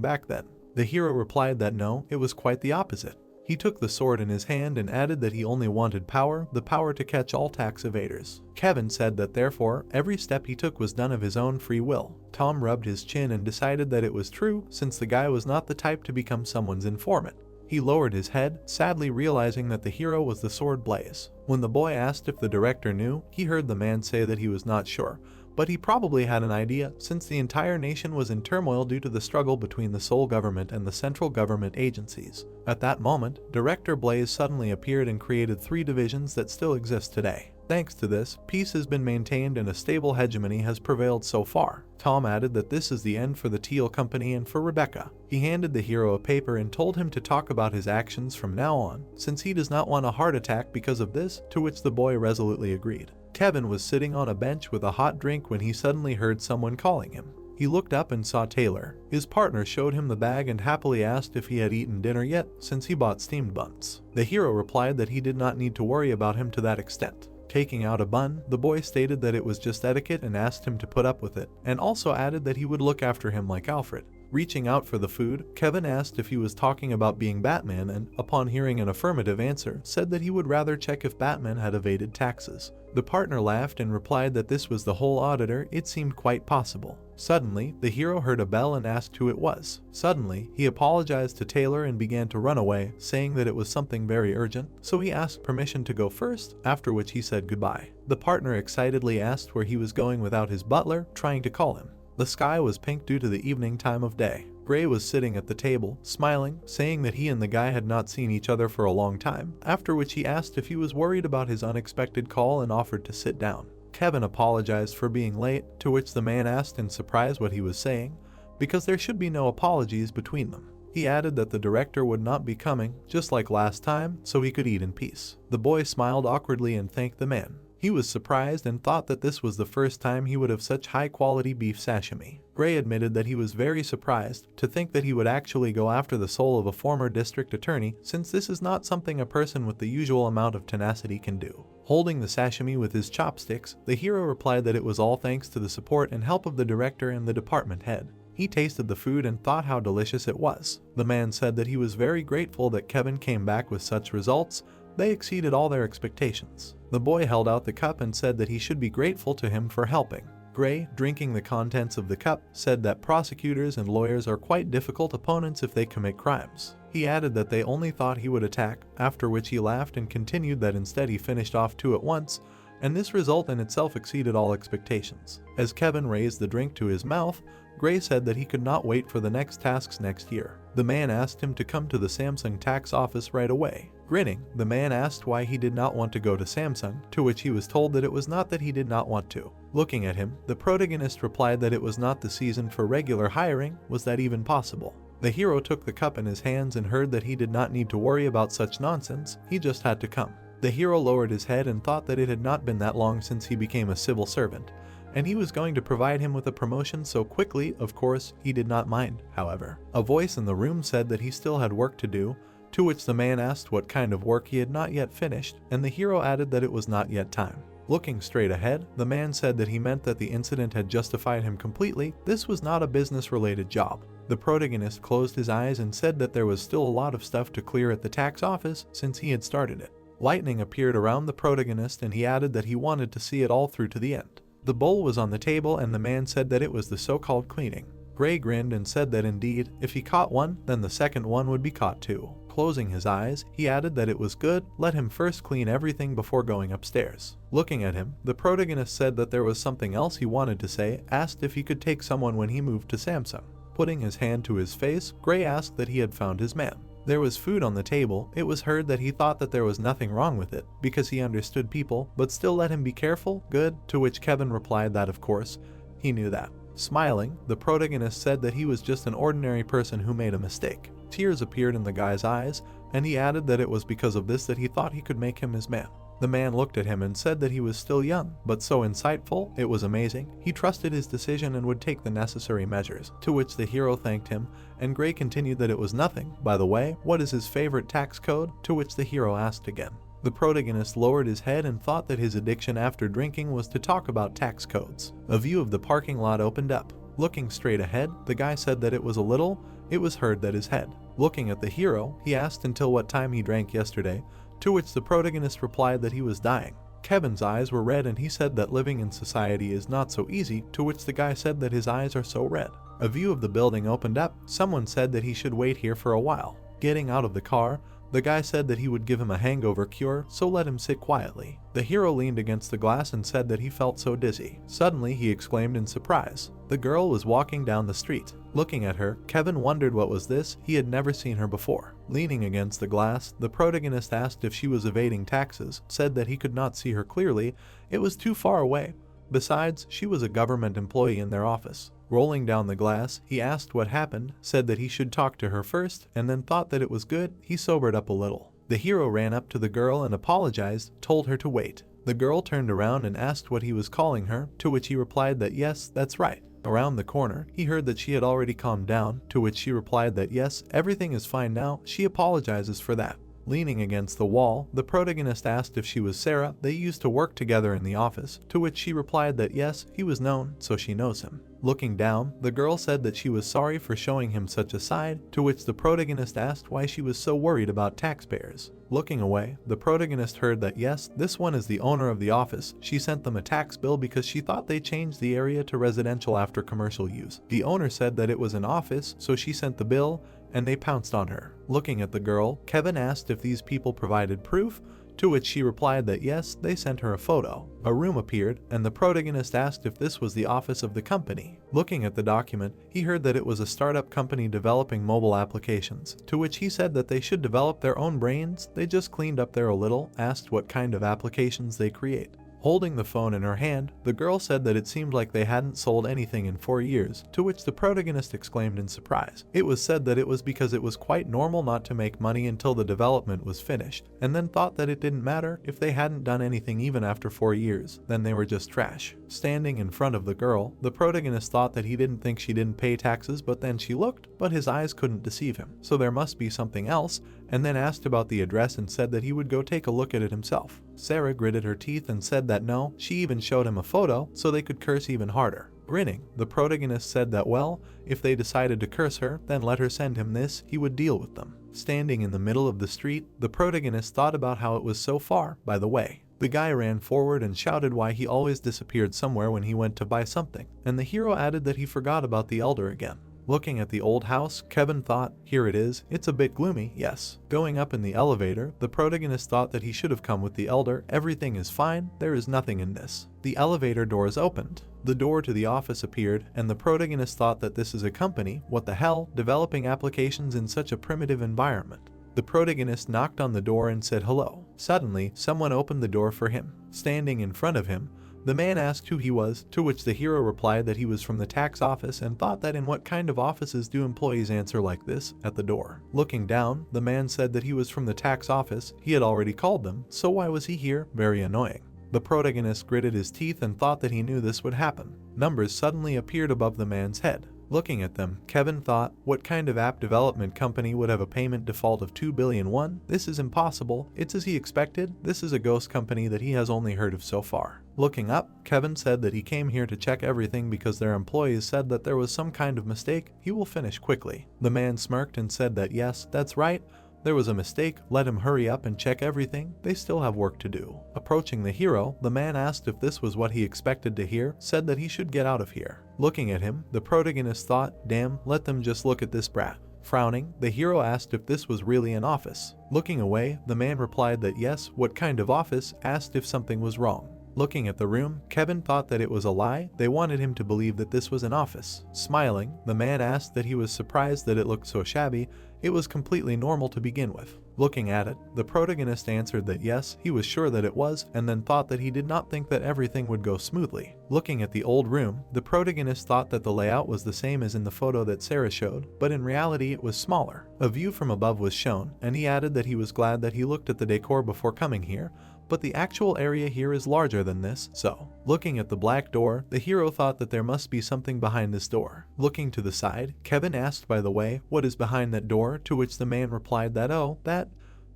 back then. The hero replied that no, it was quite the opposite. He took the sword in his hand and added that he only wanted power, the power to catch all tax evaders. Kevin said that therefore, every step he took was done of his own free will. Tom rubbed his chin and decided that it was true, since the guy was not the type to become someone's informant. He lowered his head, sadly realizing that the hero was the sword Blaze. When the boy asked if the director knew, he heard the man say that he was not sure, but he probably had an idea, since the entire nation was in turmoil due to the struggle between the Seoul government and the central government agencies. At that moment, Director Blaze suddenly appeared and created 3 divisions that still exist today. Thanks to this, peace has been maintained and a stable hegemony has prevailed so far. Tom added that this is the end for the Teal Company and for Rebecca. He handed the hero a paper and told him to talk about his actions from now on, since he does not want a heart attack because of this, to which the boy resolutely agreed. Kevin was sitting on a bench with a hot drink when he suddenly heard someone calling him. He looked up and saw Taylor. His partner showed him the bag and happily asked if he had eaten dinner yet, since he bought steamed buns. The hero replied that he did not need to worry about him to that extent. Taking out a bun, the boy stated that it was just etiquette and asked him to put up with it, and also added that he would look after him like Alfred. Reaching out for the food, Kevin asked if he was talking about being Batman and, upon hearing an affirmative answer, said that he would rather check if Batman had evaded taxes. The partner laughed and replied that this was the whole auditor, it seemed quite possible. Suddenly, the hero heard a bell and asked who it was. Suddenly, he apologized to Taylor and began to run away, saying that it was something very urgent, so he asked permission to go first, after which he said goodbye. The partner excitedly asked where he was going without his butler trying to call him. The sky was pink due to the evening time of day. Gray was sitting at the table, smiling, saying that he and the guy had not seen each other for a long time, after which he asked if he was worried about his unexpected call and offered to sit down. Kevin apologized for being late, to which the man asked in surprise what he was saying, because there should be no apologies between them. He added that the director would not be coming, just like last time, so he could eat in peace. The boy smiled awkwardly and thanked the man. He was surprised and thought that this was the first time he would have such high-quality beef sashimi. Gray admitted that he was very surprised to think that he would actually go after the soul of a former district attorney, since this is not something a person with the usual amount of tenacity can do. Holding the sashimi with his chopsticks, the hero replied that it was all thanks to the support and help of the director and the department head. He tasted the food and thought how delicious it was. The man said that he was very grateful that Kevin came back with such results. They exceeded all their expectations. The boy held out the cup and said that he should be grateful to him for helping. Gray, drinking the contents of the cup, said that prosecutors and lawyers are quite difficult opponents if they commit crimes. He added that they only thought he would attack, after which he laughed and continued that instead he finished off 2 at once, and this result in itself exceeded all expectations. As Kevin raised the drink to his mouth, Gray said that he could not wait for the next tasks next year. The man asked him to come to the Samsung tax office right away. Grinning, the man asked why he did not want to go to Samsung, to which he was told that it was not that he did not want to. Looking at him, the protagonist replied that it was not the season for regular hiring, was that even possible? The hero took the cup in his hands and heard that he did not need to worry about such nonsense, he just had to come. The hero lowered his head and thought that it had not been that long since he became a civil servant, and he was going to provide him with a promotion so quickly. Of course, he did not mind, however. A voice in the room said that he still had work to do, to which the man asked what kind of work he had not yet finished, and the hero added that it was not yet time. Looking straight ahead, the man said that he meant that the incident had justified him completely. This was not a business-related job. The protagonist closed his eyes and said that there was still a lot of stuff to clear at the tax office since he had started it. Lightning appeared around the protagonist and he added that he wanted to see it all through to the end. The bowl was on the table and the man said that it was the so-called cleaning. Gray grinned and said that indeed, if he caught one, then the second one would be caught too. Closing his eyes, he added that it was good, let him first clean everything before going upstairs. Looking at him, the protagonist said that there was something else he wanted to say, asked if he could take someone when he moved to Samsung. Putting his hand to his face, Gray asked that he had found his man. There was food on the table. It was heard that he thought that there was nothing wrong with it, because he understood people, but still let him be careful, good, to which Kevin replied that of course, he knew that. Smiling, the protagonist said that he was just an ordinary person who made a mistake. Tears appeared in the guy's eyes, and he added that it was because of this that he thought he could make him his man. The man looked at him and said that he was still young, but so insightful, it was amazing. He trusted his decision and would take the necessary measures, to which the hero thanked him, and Gray continued that it was nothing. By the way, what is his favorite tax code? To which the hero asked again. The protagonist lowered his head and thought that his addiction after drinking was to talk about tax codes. A view of the parking lot opened up. Looking straight ahead, the guy said that it was heard that his head. Looking at the hero, he asked until what time he drank yesterday, to which the protagonist replied that he was dying. Kevin's eyes were red and he said that living in society is not so easy, to which the guy said that his eyes are so red. A view of the building opened up. Someone said that he should wait here for a while. Getting out of the car, the guy said that he would give him a hangover cure, so let him sit quietly. The hero leaned against the glass and said that he felt so dizzy. Suddenly, he exclaimed in surprise. The girl was walking down the street. Looking at her, Kevin wondered what was this. He had never seen her before. Leaning against the glass, the protagonist asked if she was evading taxes, said that he could not see her clearly. It was too far away. Besides, she was a government employee in their office. Rolling down the glass, he asked what happened, said that he should talk to her first, and then thought that it was good. He sobered up a little. The hero ran up to the girl and apologized, told her to wait. The girl turned around and asked what he was calling her, to which he replied that yes, that's right. Around the corner, he heard that she had already calmed down, to which she replied that yes, everything is fine now. She apologizes for that. Leaning against the wall, the protagonist asked if she was Sarah. They used to work together in the office, to which she replied that yes, he was known, so she knows him. Looking down, the girl said that she was sorry for showing him such a side, to which the protagonist asked why she was so worried about taxpayers. Looking away, the protagonist heard that yes, this one is the owner of the office. She sent them a tax bill because she thought they changed the area to residential after commercial use. The owner said that it was an office, so she sent the bill, and they pounced on her. Looking at the girl, Kevin asked if these people provided proof, to which she replied that yes, they sent her a photo. A room appeared, and the protagonist asked if this was the office of the company. Looking at the document, he heard that it was a startup company developing mobile applications, to which he said that they should develop their own brains. They just cleaned up there a little, asked what kind of applications they create. Holding the phone in her hand, the girl said that it seemed like they hadn't sold anything in 4 years, to which the protagonist exclaimed in surprise. It was said that it was because it was quite normal not to make money until the development was finished, and then thought that it didn't matter if they hadn't done anything even after 4 years, then they were just trash. Standing in front of the girl, the protagonist thought that he didn't think she didn't pay taxes, but then she looked, but his eyes couldn't deceive him, so there must be something else, and then asked about the address and said that he would go take a look at it himself. Sarah gritted her teeth and said that no, she even showed him a photo so they could curse even harder. Grinning, the protagonist said that well, if they decided to curse her, then let her send him this, he would deal with them. Standing in the middle of the street, the protagonist thought about how it was so far, by the way. The guy ran forward and shouted why he always disappeared somewhere when he went to buy something, and the hero added that he forgot about the elder again. Looking at the old house, Kevin thought, here it is, it's a bit gloomy, yes. Going up in the elevator, the protagonist thought that he should have come with the elder. Everything is fine, there is nothing in this. The elevator doors opened. The door to the office appeared, and the protagonist thought that this is a company, what the hell, developing applications in such a primitive environment. The protagonist knocked on the door and said hello. Suddenly, someone opened the door for him. Standing in front of him, the man asked who he was, to which the hero replied that he was from the tax office and thought that in what kind of offices do employees answer like this, at the door. Looking down, the man said that he was from the tax office. He had already called them, so why was he here? Very annoying. The protagonist gritted his teeth and thought that he knew this would happen. Numbers suddenly appeared above the man's head. Looking at them, Kevin thought, what kind of app development company would have a payment default of 2 billion won? This is impossible. It's as he expected. This is a ghost company that he has only heard of so far. Looking up, Kevin said that he came here to check everything because their employees said that there was some kind of mistake. He will finish quickly. The man smirked and said that yes, that's right. There was a mistake, let him hurry up and check everything, they still have work to do. Approaching the hero, the man asked if this was what he expected to hear, said that he should get out of here. Looking at him, the protagonist thought, damn, let them just look at this brat. Frowning, the hero asked if this was really an office. Looking away, the man replied that yes, what kind of office, asked if something was wrong. Looking at the room, Kevin thought that it was a lie. They wanted him to believe that this was an office. Smiling, the man asked that he was surprised that it looked so shabby. It was completely normal to begin with. Looking at it, the protagonist answered that yes, he was sure that it was, and then thought that he did not think that everything would go smoothly. Looking at the old room, the protagonist thought that the layout was the same as in the photo that Sarah showed, but in reality it was smaller. A view from above was shown, and he added that he was glad that he looked at the decor before coming here, but the actual area here is larger than this, so. Looking at the black door, the hero thought that there must be something behind this door. Looking to the side, Kevin asked, by the way, what is behind that door, to which the man replied that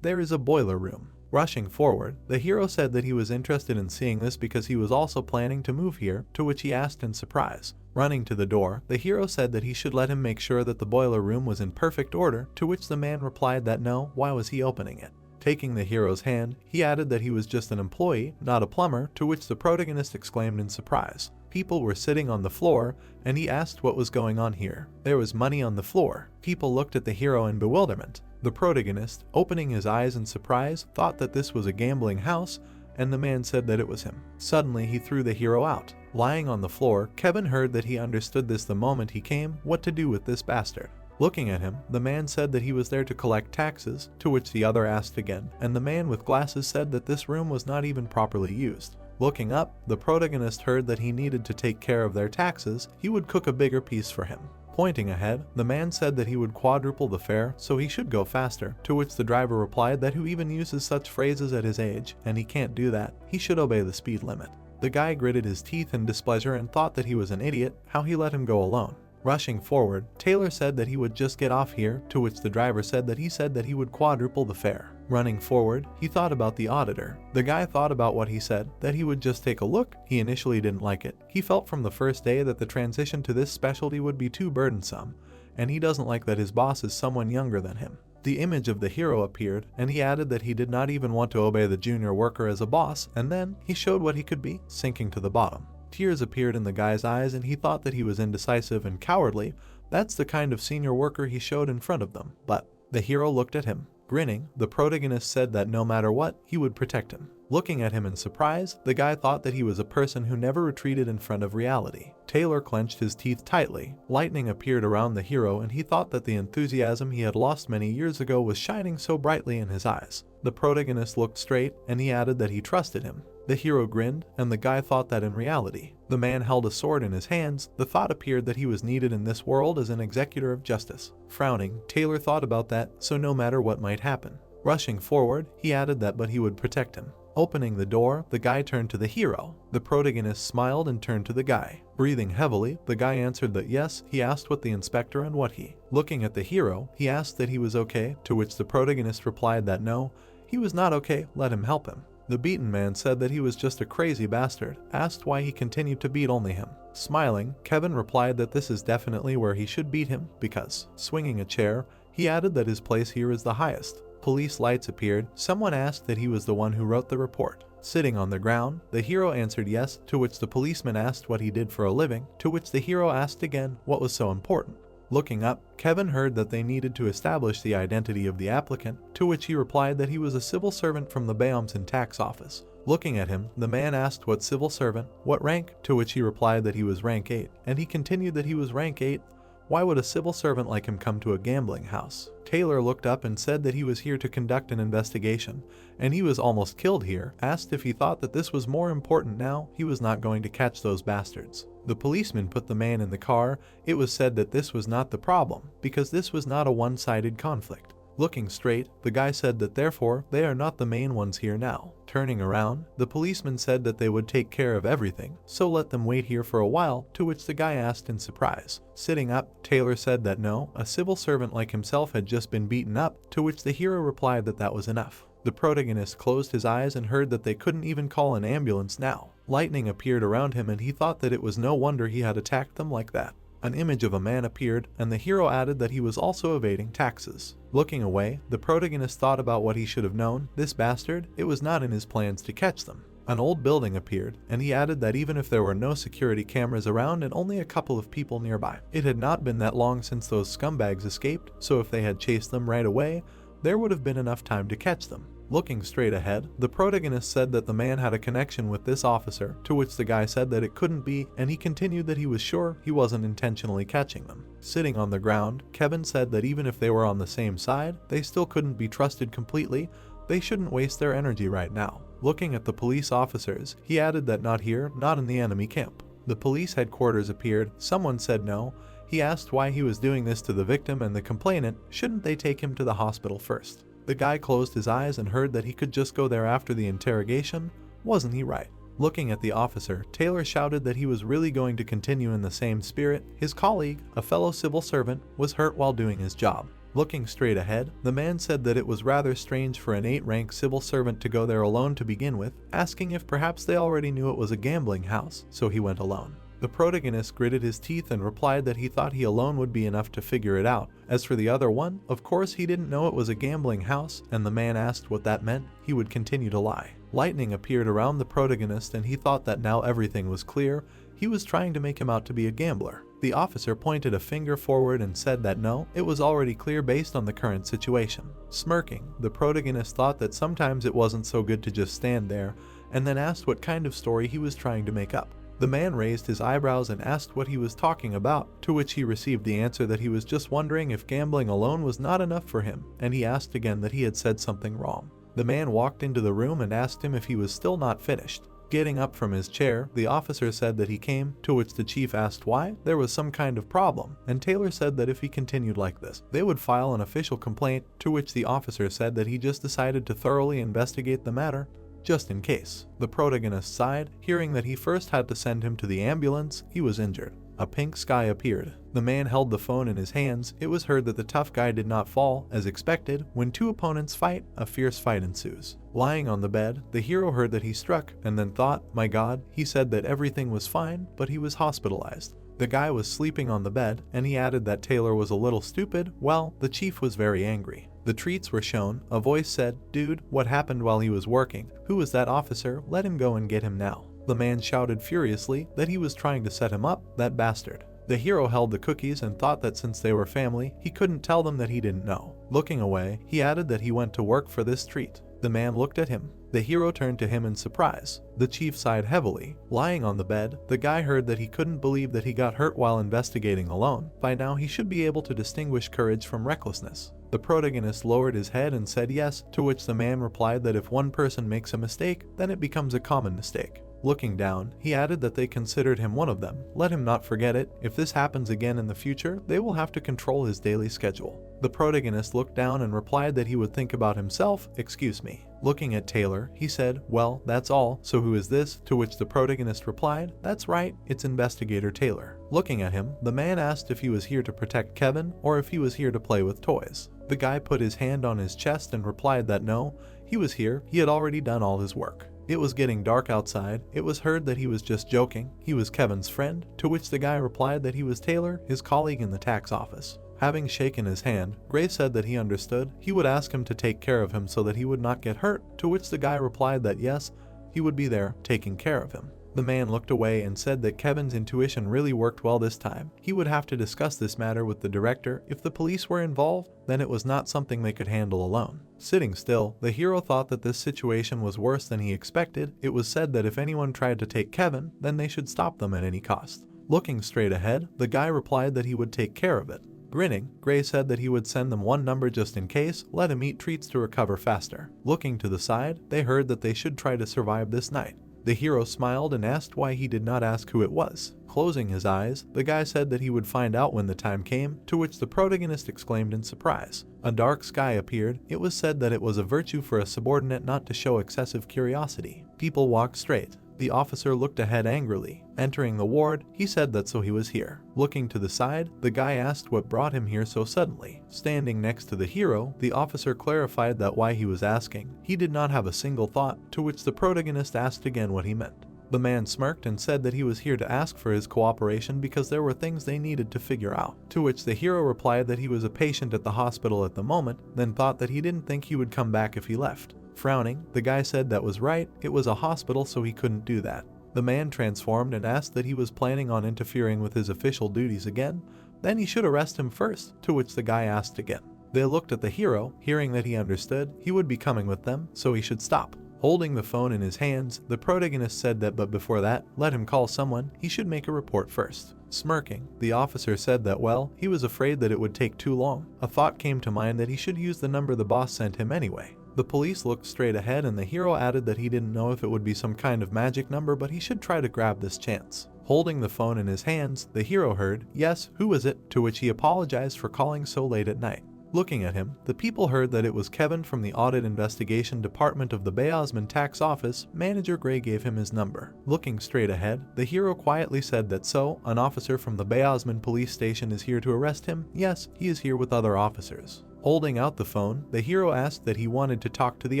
there is a boiler room. Rushing forward, the hero said that he was interested in seeing this because he was also planning to move here, to which he asked in surprise. Running to the door, the hero said that he should let him make sure that the boiler room was in perfect order, to which the man replied that no, why was he opening it? Taking the hero's hand, he added that he was just an employee, not a plumber, to which the protagonist exclaimed in surprise. People were sitting on the floor, and he asked what was going on here. There was money on the floor. People looked at the hero in bewilderment. The protagonist, opening his eyes in surprise, thought that this was a gambling house, and the man said that it was him. Suddenly, he threw the hero out. Lying on the floor, Kevin heard that he understood this the moment he came, what to do with this bastard. Looking at him, the man said that he was there to collect taxes, to which the other asked again, and the man with glasses said that this room was not even properly used. Looking up, the protagonist heard that he needed to take care of their taxes, he would cook a bigger piece for him. Pointing ahead, the man said that he would quadruple the fare, so he should go faster, to which the driver replied that who even uses such phrases at his age, and he can't do that, he should obey the speed limit. The guy gritted his teeth in displeasure and thought that he was an idiot, how he let him go alone. Rushing forward, Taylor said that he would just get off here, to which the driver said that he would quadruple the fare. Running forward, he thought about the auditor. The guy thought about what he said, that he would just take a look. He initially didn't like it. He felt from the first day that the transition to this specialty would be too burdensome, and he doesn't like that his boss is someone younger than him. The image of the hero appeared, and he added that he did not even want to obey the junior worker as a boss, and then he showed what he could be, sinking to the bottom. Tears appeared in the guy's eyes, and he thought that he was indecisive and cowardly. That's the kind of senior worker he showed in front of them. But the hero looked at him. Grinning, the protagonist said that no matter what, he would protect him. Looking at him in surprise, the guy thought that he was a person who never retreated in front of reality. Taylor clenched his teeth tightly. Lightning appeared around the hero, and he thought that the enthusiasm he had lost many years ago was shining so brightly in his eyes. The protagonist looked straight, and he added that he trusted him. The hero grinned, and the guy thought that in reality. The man held a sword in his hands. The thought appeared that he was needed in this world as an executor of justice. Frowning, Taylor thought about that, so no matter what might happen. Rushing forward, he added that but he would protect him. Opening the door, the guy turned to the hero. The protagonist smiled and turned to the guy. Breathing heavily, the guy answered that yes. He asked what the inspector and what he. Looking at the hero, he asked that he was okay, to which the protagonist replied that no, he was not okay, let him help him. The beaten man said that he was just a crazy bastard, asked why he continued to beat only him. Smiling, Kevin replied that this is definitely where he should beat him, because, swinging a chair, he added that his place here is the highest. Police lights appeared. Someone asked that he was the one who wrote the report. Sitting on the ground, the hero answered yes, to which the policeman asked what he did for a living, to which the hero asked again what was so important. Looking up, Kevin heard that they needed to establish the identity of the applicant, to which he replied that he was a civil servant from the Bayams and tax office. Looking at him, the man asked what civil servant, what rank, to which he replied that he was rank 8, and he continued that he was rank 8. Why would a civil servant like him come to a gambling house? Taylor looked up and said that he was here to conduct an investigation, and he was almost killed here. Asked if he thought that this was more important now, he was not going to catch those bastards. The policeman put the man in the car. It was said that this was not the problem, because this was not a one-sided conflict. Looking straight, the guy said that therefore, they are not the main ones here now. Turning around, the policeman said that they would take care of everything, so let them wait here for a while, to which the guy asked in surprise. Sitting up, Taylor said that no, a civil servant like himself had just been beaten up, to which the hero replied that that was enough. The protagonist closed his eyes and heard that they couldn't even call an ambulance now. Lightning appeared around him, and he thought that it was no wonder he had attacked them like that. An image of a man appeared, and the hero added that he was also evading taxes. Looking away, the protagonist thought about what he should have known. This bastard, it was not in his plans to catch them. An old building appeared, and he added that even if there were no security cameras around and only a couple of people nearby, it had not been that long since those scumbags escaped, so if they had chased them right away, there would have been enough time to catch them. Looking straight ahead, the protagonist said that the man had a connection with this officer, to which the guy said that it couldn't be, and he continued that he was sure he wasn't intentionally catching them. Sitting on the ground, Kevin said that even if they were on the same side, they still couldn't be trusted completely. They shouldn't waste their energy right now. Looking at the police officers, he added that not here, not in the enemy camp. The police headquarters appeared. Someone said no. He asked why he was doing this to the victim and the complainant. Shouldn't they take him to the hospital first? The guy closed his eyes and heard that he could just go there after the interrogation. Wasn't he right? Looking at the officer, Taylor shouted that he was really going to continue in the same spirit. His colleague, a fellow civil servant, was hurt while doing his job. Looking straight ahead, the man said that it was rather strange for an 8-rank civil servant to go there alone to begin with, asking if perhaps they already knew it was a gambling house, so he went alone. The protagonist gritted his teeth and replied that he thought he alone would be enough to figure it out. As for the other one, of course he didn't know it was a gambling house, and the man asked what that meant. He would continue to lie. Lightning appeared around the protagonist and he thought that now everything was clear. He was trying to make him out to be a gambler. The officer pointed a finger forward and said that no, it was already clear based on the current situation. Smirking, the protagonist thought that sometimes it wasn't so good to just stand there, and then asked what kind of story he was trying to make up. The man raised his eyebrows and asked what he was talking about, to which he received the answer that he was just wondering if gambling alone was not enough for him, and he asked again that he had said something wrong. The man walked into the room and asked him if he was still not finished. Getting up from his chair, the officer said that he came, to which the chief asked why. There was some kind of problem, and Taylor said that if he continued like this, they would file an official complaint, to which the officer said that he just decided to thoroughly investigate the matter, just in case. The protagonist sighed, hearing that he first had to send him to the ambulance. He was injured. A pink sky appeared. The man held the phone in his hands. It was heard that the tough guy did not fall, as expected. When two opponents fight, a fierce fight ensues. Lying on the bed, the hero heard that he struck, and then thought, my god. He said that everything was fine, but he was hospitalized. The guy was sleeping on the bed, and he added that Taylor was a little stupid. Well, the chief was very angry. The treats were shown. A voice said, dude, what happened while he was working? Who was that officer? Let him go and get him now. The man shouted furiously that he was trying to set him up, that bastard. The hero held the cookies and thought that since they were family, he couldn't tell them that he didn't know. Looking away, he added that he went to work for this treat. The man looked at him. The hero turned to him in surprise. The chief sighed heavily. Lying on the bed, the guy heard that he couldn't believe that he got hurt while investigating alone. By now he should be able to distinguish courage from recklessness. The protagonist lowered his head and said yes, to which the man replied that if one person makes a mistake, then it becomes a common mistake. Looking down, he added that they considered him one of them. Let him not forget it. If this happens again in the future, they will have to control his daily schedule. The protagonist looked down and replied that he would think about himself. Excuse me. Looking at Taylor, he said, well, that's all. So who is this? To which the protagonist replied, that's right, it's Investigator Taylor. Looking at him, the man asked if he was here to protect Kevin or if he was here to play with toys. The guy put his hand on his chest and replied that no, he was here. He had already done all his work. It was getting dark outside. It was heard that he was just joking. He was Kevin's friend, to which the guy replied that he was Taylor, his colleague in the tax office. Having shaken his hand, Gray said that he understood. He would ask him to take care of him so that he would not get hurt, to which the guy replied that yes, he would be there, taking care of him. The man looked away and said that Kevin's intuition really worked well this time. He would have to discuss this matter with the director. If the police were involved, then it was not something they could handle alone. Sitting still, the hero thought that this situation was worse than he expected. It was said that if anyone tried to take Kevin, then they should stop them at any cost. Looking straight ahead, the guy replied that he would take care of it. Grinning, Gray said that he would send them one number just in case, let him eat treats to recover faster. Looking to the side, they heard that they should try to survive this night. The hero smiled and asked why he did not ask who it was. Closing his eyes, the guy said that he would find out when the time came, to which the protagonist exclaimed in surprise. A dark sky appeared. It was said that it was a virtue for a subordinate not to show excessive curiosity. People walked straight. The officer looked ahead angrily. Entering the ward, he said that so he was here. Looking to the side, the guy asked what brought him here so suddenly. Standing next to the hero, the officer clarified that why he was asking. He did not have a single thought, to which the protagonist asked again what he meant. The man smirked and said that he was here to ask for his cooperation because there were things they needed to figure out. To which the hero replied that he was a patient at the hospital at the moment, then thought that he didn't think he would come back if he left. Frowning, the guy said that was right, it was a hospital so he couldn't do that. The man transformed and asked that he was planning on interfering with his official duties again, then he should arrest him first, to which the guy asked again. They looked at the hero, hearing that he understood he would be coming with them, so he should stop. Holding the phone in his hands, the protagonist said that but before that, let him call someone, he should make a report first. Smirking, the officer said that well, he was afraid that it would take too long. A thought came to mind that he should use the number the boss sent him anyway. The police looked straight ahead and the hero added that he didn't know if it would be some kind of magic number but he should try to grab this chance. Holding the phone in his hands, the hero heard, yes, who is it? To which he apologized for calling so late at night. Looking at him, the people heard that it was Kevin from the Audit Investigation Department of the Bayosman Tax Office. Manager Gray gave him his number. Looking straight ahead, the hero quietly said that so, an officer from the Bayosman police station is here to arrest him. Yes, he is here with other officers. Holding out the phone, the hero asked that he wanted to talk to the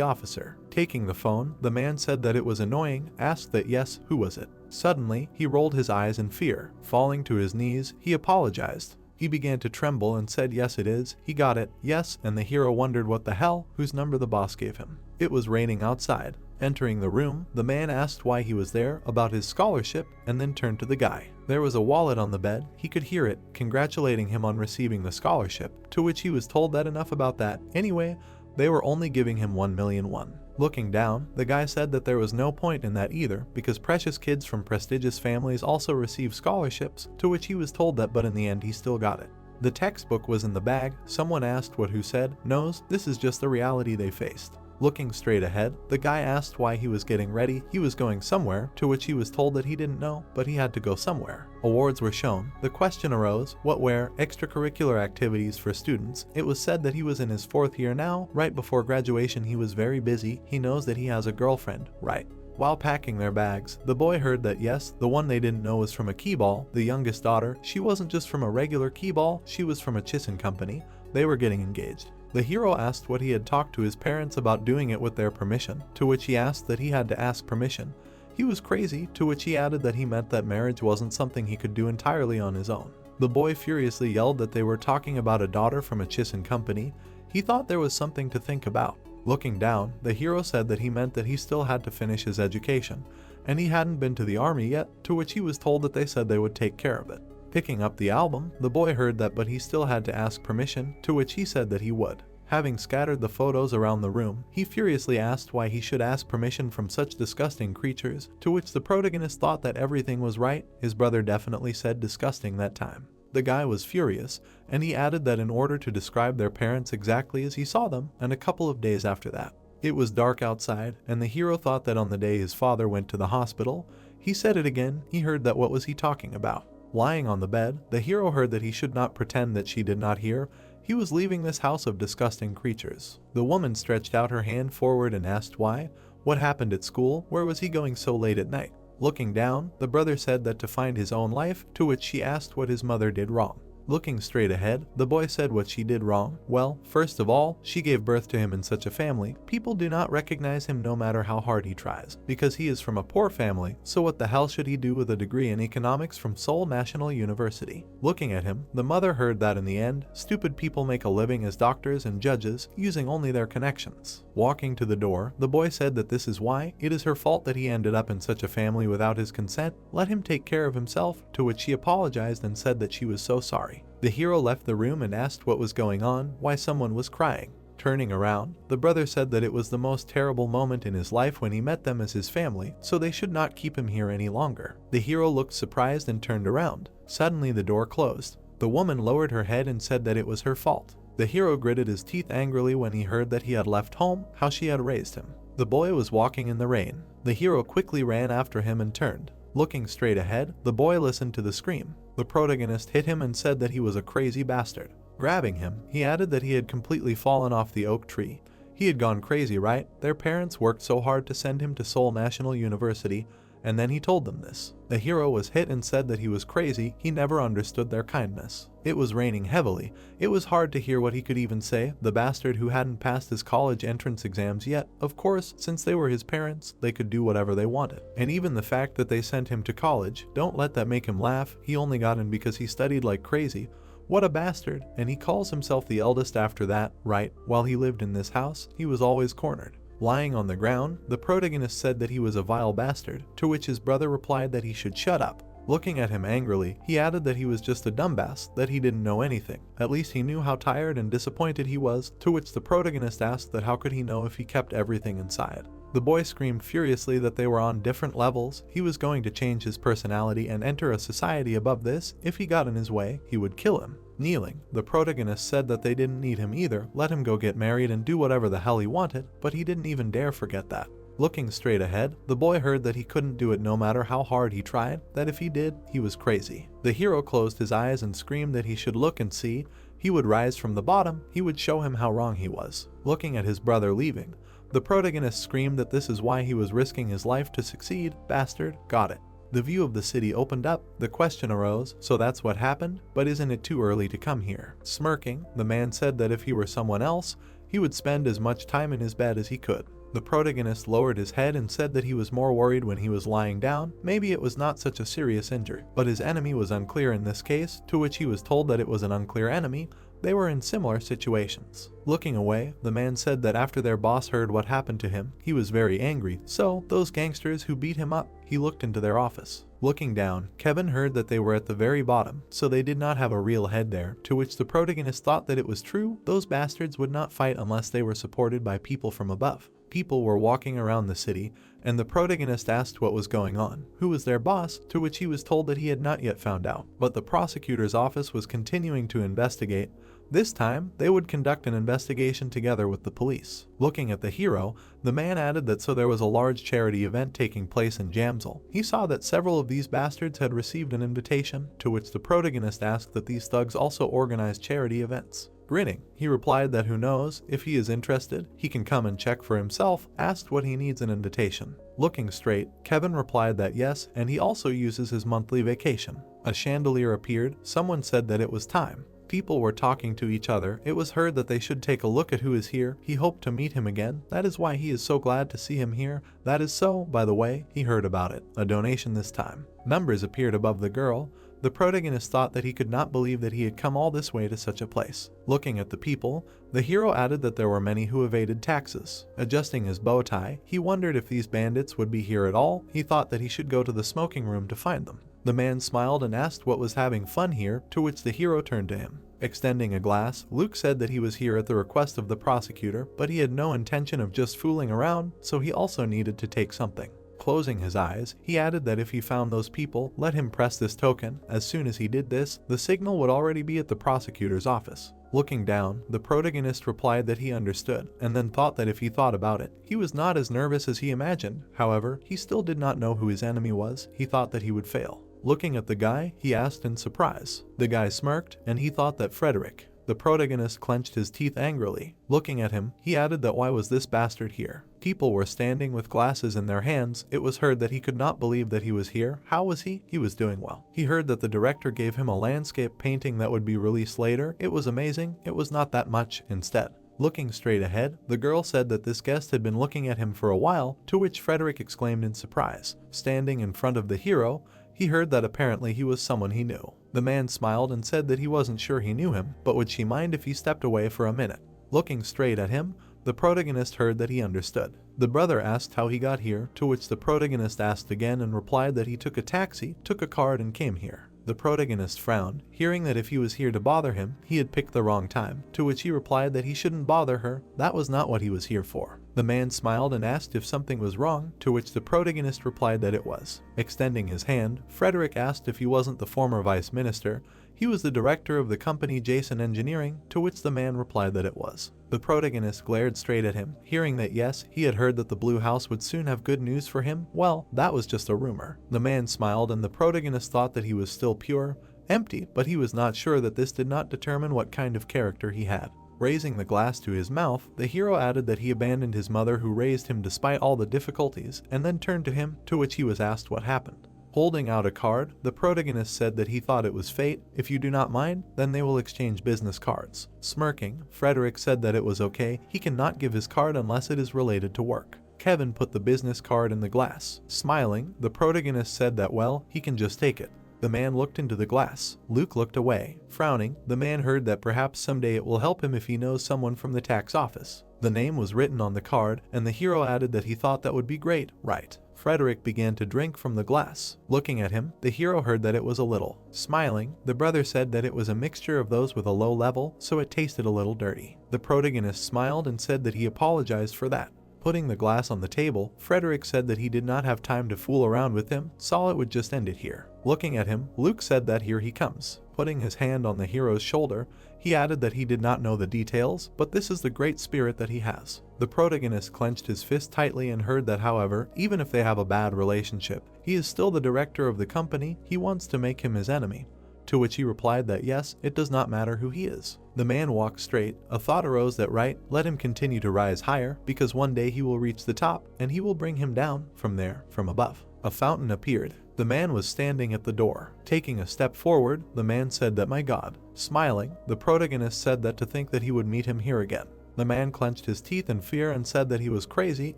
officer. Taking the phone, the man said that it was annoying, asked that yes, who was it? Suddenly, he rolled his eyes in fear. Falling to his knees, he apologized. He began to tremble and said yes it is, he got it, yes, and the hero wondered what the hell, whose number the boss gave him. It was raining outside. Entering the room, the man asked why he was there, about his scholarship, and then turned to the guy. There was a wallet on the bed, he could hear it, congratulating him on receiving the scholarship, to which he was told that enough about that. Anyway, they were only giving him 1,000,001. Looking down, the guy said that there was no point in that either, because precious kids from prestigious families also receive scholarships, to which he was told that, but in the end he still got it. The textbook was in the bag. Someone asked what who said, knows, this is just the reality they faced. Looking straight ahead, the guy asked why he was getting ready. He was going somewhere, to which he was told that he didn't know, but he had to go somewhere. Awards were shown. The question arose, what were extracurricular activities for students? It was said that he was in his 4th year now. Right before graduation he was very busy. He knows that he has a girlfriend, right? While packing their bags, the boy heard that yes, the one they didn't know was from a keyball. The youngest daughter, she wasn't just from a regular keyball, she was from a Chissen company. They were getting engaged. The hero asked what he had talked to his parents about doing it with their permission, to which he asked that he had to ask permission. He was crazy, to which he added that he meant that marriage wasn't something he could do entirely on his own. The boy furiously yelled that they were talking about a daughter from a Chissen company. He thought there was something to think about. Looking down, the hero said that he meant that he still had to finish his education, and he hadn't been to the army yet, to which he was told that they said they would take care of it. Picking up the album, the boy heard that but he still had to ask permission, to which he said that he would. Having scattered the photos around the room, he furiously asked why he should ask permission from such disgusting creatures, to which the protagonist thought that everything was right. His brother definitely said disgusting that time. The guy was furious, and he added that in order to describe their parents exactly as he saw them, and a couple of days after that. It was dark outside, and the hero thought that on the day his father went to the hospital. He said it again. He heard that. What was he talking about? Lying on the bed, the hero heard that he should not pretend that she did not hear. He was leaving this house of disgusting creatures. The woman stretched out her hand forward and asked why. What happened at school? Where was he going so late at night? Looking down, the brother said that to find his own life, to which she asked what his mother did wrong. Looking straight ahead, the boy said what she did wrong. Well, first of all, she gave birth to him in such a family. People do not recognize him no matter how hard he tries, because he is from a poor family, so what the hell should he do with a degree in economics from Seoul National University? Looking at him, the mother heard that in the end, stupid people make a living as doctors and judges, using only their connections. Walking to the door, the boy said that this is why. It is her fault that he ended up in such a family without his consent. Let him take care of himself, to which she apologized and said that she was so sorry. The hero left the room and asked what was going on, why someone was crying. Turning around, the brother said that it was the most terrible moment in his life when he met them as his family, so they should not keep him here any longer. The hero looked surprised and turned around. Suddenly the door closed. The woman lowered her head and said that it was her fault. The hero gritted his teeth angrily when he heard that he had left home, how she had raised him. The boy was walking in the rain. The hero quickly ran after him and turned. Looking straight ahead, the boy listened to the scream. The protagonist hit him and said that he was a crazy bastard. Grabbing him, he added that he had completely fallen off the oak tree. He had gone crazy, right? Their parents worked so hard to send him to Seoul National University, and then he told them this. The hero was hit and said that he was crazy. He never understood their kindness. It was raining heavily. It was hard to hear what he could even say. The bastard who hadn't passed his college entrance exams yet. Of course, since they were his parents, they could do whatever they wanted. And even the fact that they sent him to college, don't let that make him laugh. He only got in because he studied like crazy. What a bastard. And he calls himself the eldest after that, right? While he lived in this house, he was always cornered. Lying on the ground, the protagonist said that he was a vile bastard, to which his brother replied that he should shut up. Looking at him angrily, he added that he was just a dumbass, that he didn't know anything. At least he knew how tired and disappointed he was, to which the protagonist asked that how could he know if he kept everything inside. The boy screamed furiously that they were on different levels. He was going to change his personality and enter a society above this. If he got in his way, he would kill him. Kneeling, the protagonist said that they didn't need him either, let him go get married and do whatever the hell he wanted, but he didn't even dare forget that. Looking straight ahead, the boy heard that he couldn't do it no matter how hard he tried, that if he did, he was crazy. The hero closed his eyes and screamed that he should look and see. he would rise from the bottom, he would show him how wrong he was. Looking at his brother leaving, the protagonist screamed that this is why he was risking his life to succeed. Bastard, got it. The view of the city opened up. The question arose, so that's what happened? But isn't it too early to come here? Smirking, the man said that if he were someone else, he would spend as much time in his bed as he could. The protagonist lowered his head and said that he was more worried when he was lying down. Maybe it was not such a serious injury, but his enemy was unclear in this case, to which he was told that it was an unclear enemy. They were in similar situations. Looking away, the man said that after their boss heard what happened to him, he was very angry. So, those gangsters who beat him up, he looked into their office. Looking down, Kevin heard that they were at the very bottom, so they did not have a real head there, to which the protagonist thought that it was true. Those bastards would not fight unless they were supported by people from above. People were walking around the city, and the protagonist asked what was going on, who was their boss, to which he was told that he had not yet found out. But the prosecutor's office was continuing to investigate. This time, they would conduct an investigation together with the police. Looking at the hero, the man added that so there was a large charity event taking place in Jamsil. He saw that several of these bastards had received an invitation, to which the protagonist asked that these thugs also organize charity events. Grinning, he replied that who knows, if he is interested, he can come and check for himself, asked what he needs an invitation. Looking straight, Kevin replied that yes, and he also uses his monthly vacation. A chandelier appeared, someone said that it was time. People were talking to each other. It was heard that they should take a look at who is here. He hoped to meet him again. That is why he is so glad to see him here. That is so, by the way, he heard about it. A donation this time. Numbers appeared above the girl. The protagonist thought that he could not believe that he had come all this way to such a place. Looking at the people, the hero added that there were many who evaded taxes. Adjusting his bow tie, he wondered if these bandits would be here at all. He thought that he should go to the smoking room to find them. The man smiled and asked what was having fun here, to which the hero turned to him. Extending a glass, Luke said that he was here at the request of the prosecutor, but he had no intention of just fooling around, so he also needed to take something. Closing his eyes, he added that if he found those people, let him press this token. As soon as he did this, the signal would already be at the prosecutor's office. Looking down, the protagonist replied that he understood, and then thought that if he thought about it, he was not as nervous as he imagined. However, he still did not know who his enemy was. He thought that he would fail. Looking at the guy, he asked in surprise. The guy smirked, and he thought that Frederick. The protagonist clenched his teeth angrily. Looking at him, he added that why was this bastard here? People were standing with glasses in their hands. It was heard that he could not believe that he was here. How was he? He was doing well. He heard that the director gave him a landscape painting that would be released later. It was amazing. It was not that much, instead. Looking straight ahead, the girl said that this guest had been looking at him for a while, to which Frederick exclaimed in surprise. Standing in front of the hero, he heard that apparently he was someone he knew. The man smiled and said that he wasn't sure he knew him, but would she mind if he stepped away for a minute? Looking straight at him, the protagonist heard that he understood. The brother asked how he got here, to which the protagonist asked again and replied that he took a taxi, took a card and came here. The protagonist frowned, hearing that if he was here to bother him, he had picked the wrong time, to which he replied that he shouldn't bother her. That was not what he was here for. The man smiled and asked if something was wrong, to which the protagonist replied that it was. Extending his hand, Frederick asked if he wasn't the former vice minister. He was the director of the company Jason Engineering, to which the man replied that it was. The protagonist glared straight at him, hearing that yes, he had heard that the Blue House would soon have good news for him. Well, that was just a rumor. The man smiled and the protagonist thought that he was still pure, empty, but he was not sure that this did not determine what kind of character he had. Raising the glass to his mouth, the hero added that he abandoned his mother who raised him despite all the difficulties, and then turned to him, to which he was asked what happened. Holding out a card, the protagonist said that he thought it was fate. If you do not mind, then they will exchange business cards. Smirking, Frederick said that it was okay. He cannot give his card unless it is related to work. Kevin put the business card in the glass. Smiling, the protagonist said that well, he can just take it. The man looked into the glass. Luke looked away. Frowning, the man heard that perhaps someday it will help him if he knows someone from the tax office. The name was written on the card, and the hero added that he thought that would be great, right? Frederick began to drink from the glass. Looking at him, the hero heard that it was a little. Smiling, the brother said that it was a mixture of those with a low level, so it tasted a little dirty. The protagonist smiled and said that he apologized for that. Putting the glass on the table, Frederick said that he did not have time to fool around with him, saw it would just end it here. Looking at him, Luke said that here he comes. Putting his hand on the hero's shoulder, he added that he did not know the details, but this is the great spirit that he has. The protagonist clenched his fist tightly and heard that however, even if they have a bad relationship, he is still the director of the company. He wants to make him his enemy. To which he replied that yes, it does not matter who he is. The man walked straight. A thought arose that let him continue to rise higher, because one day he will reach the top, and he will bring him down from there, from above. A fountain appeared. The man was standing at the door. Taking a step forward, the man said that, "My God." Smiling, the protagonist said that to think that he would meet him here again. The man clenched his teeth in fear and said that he was crazy,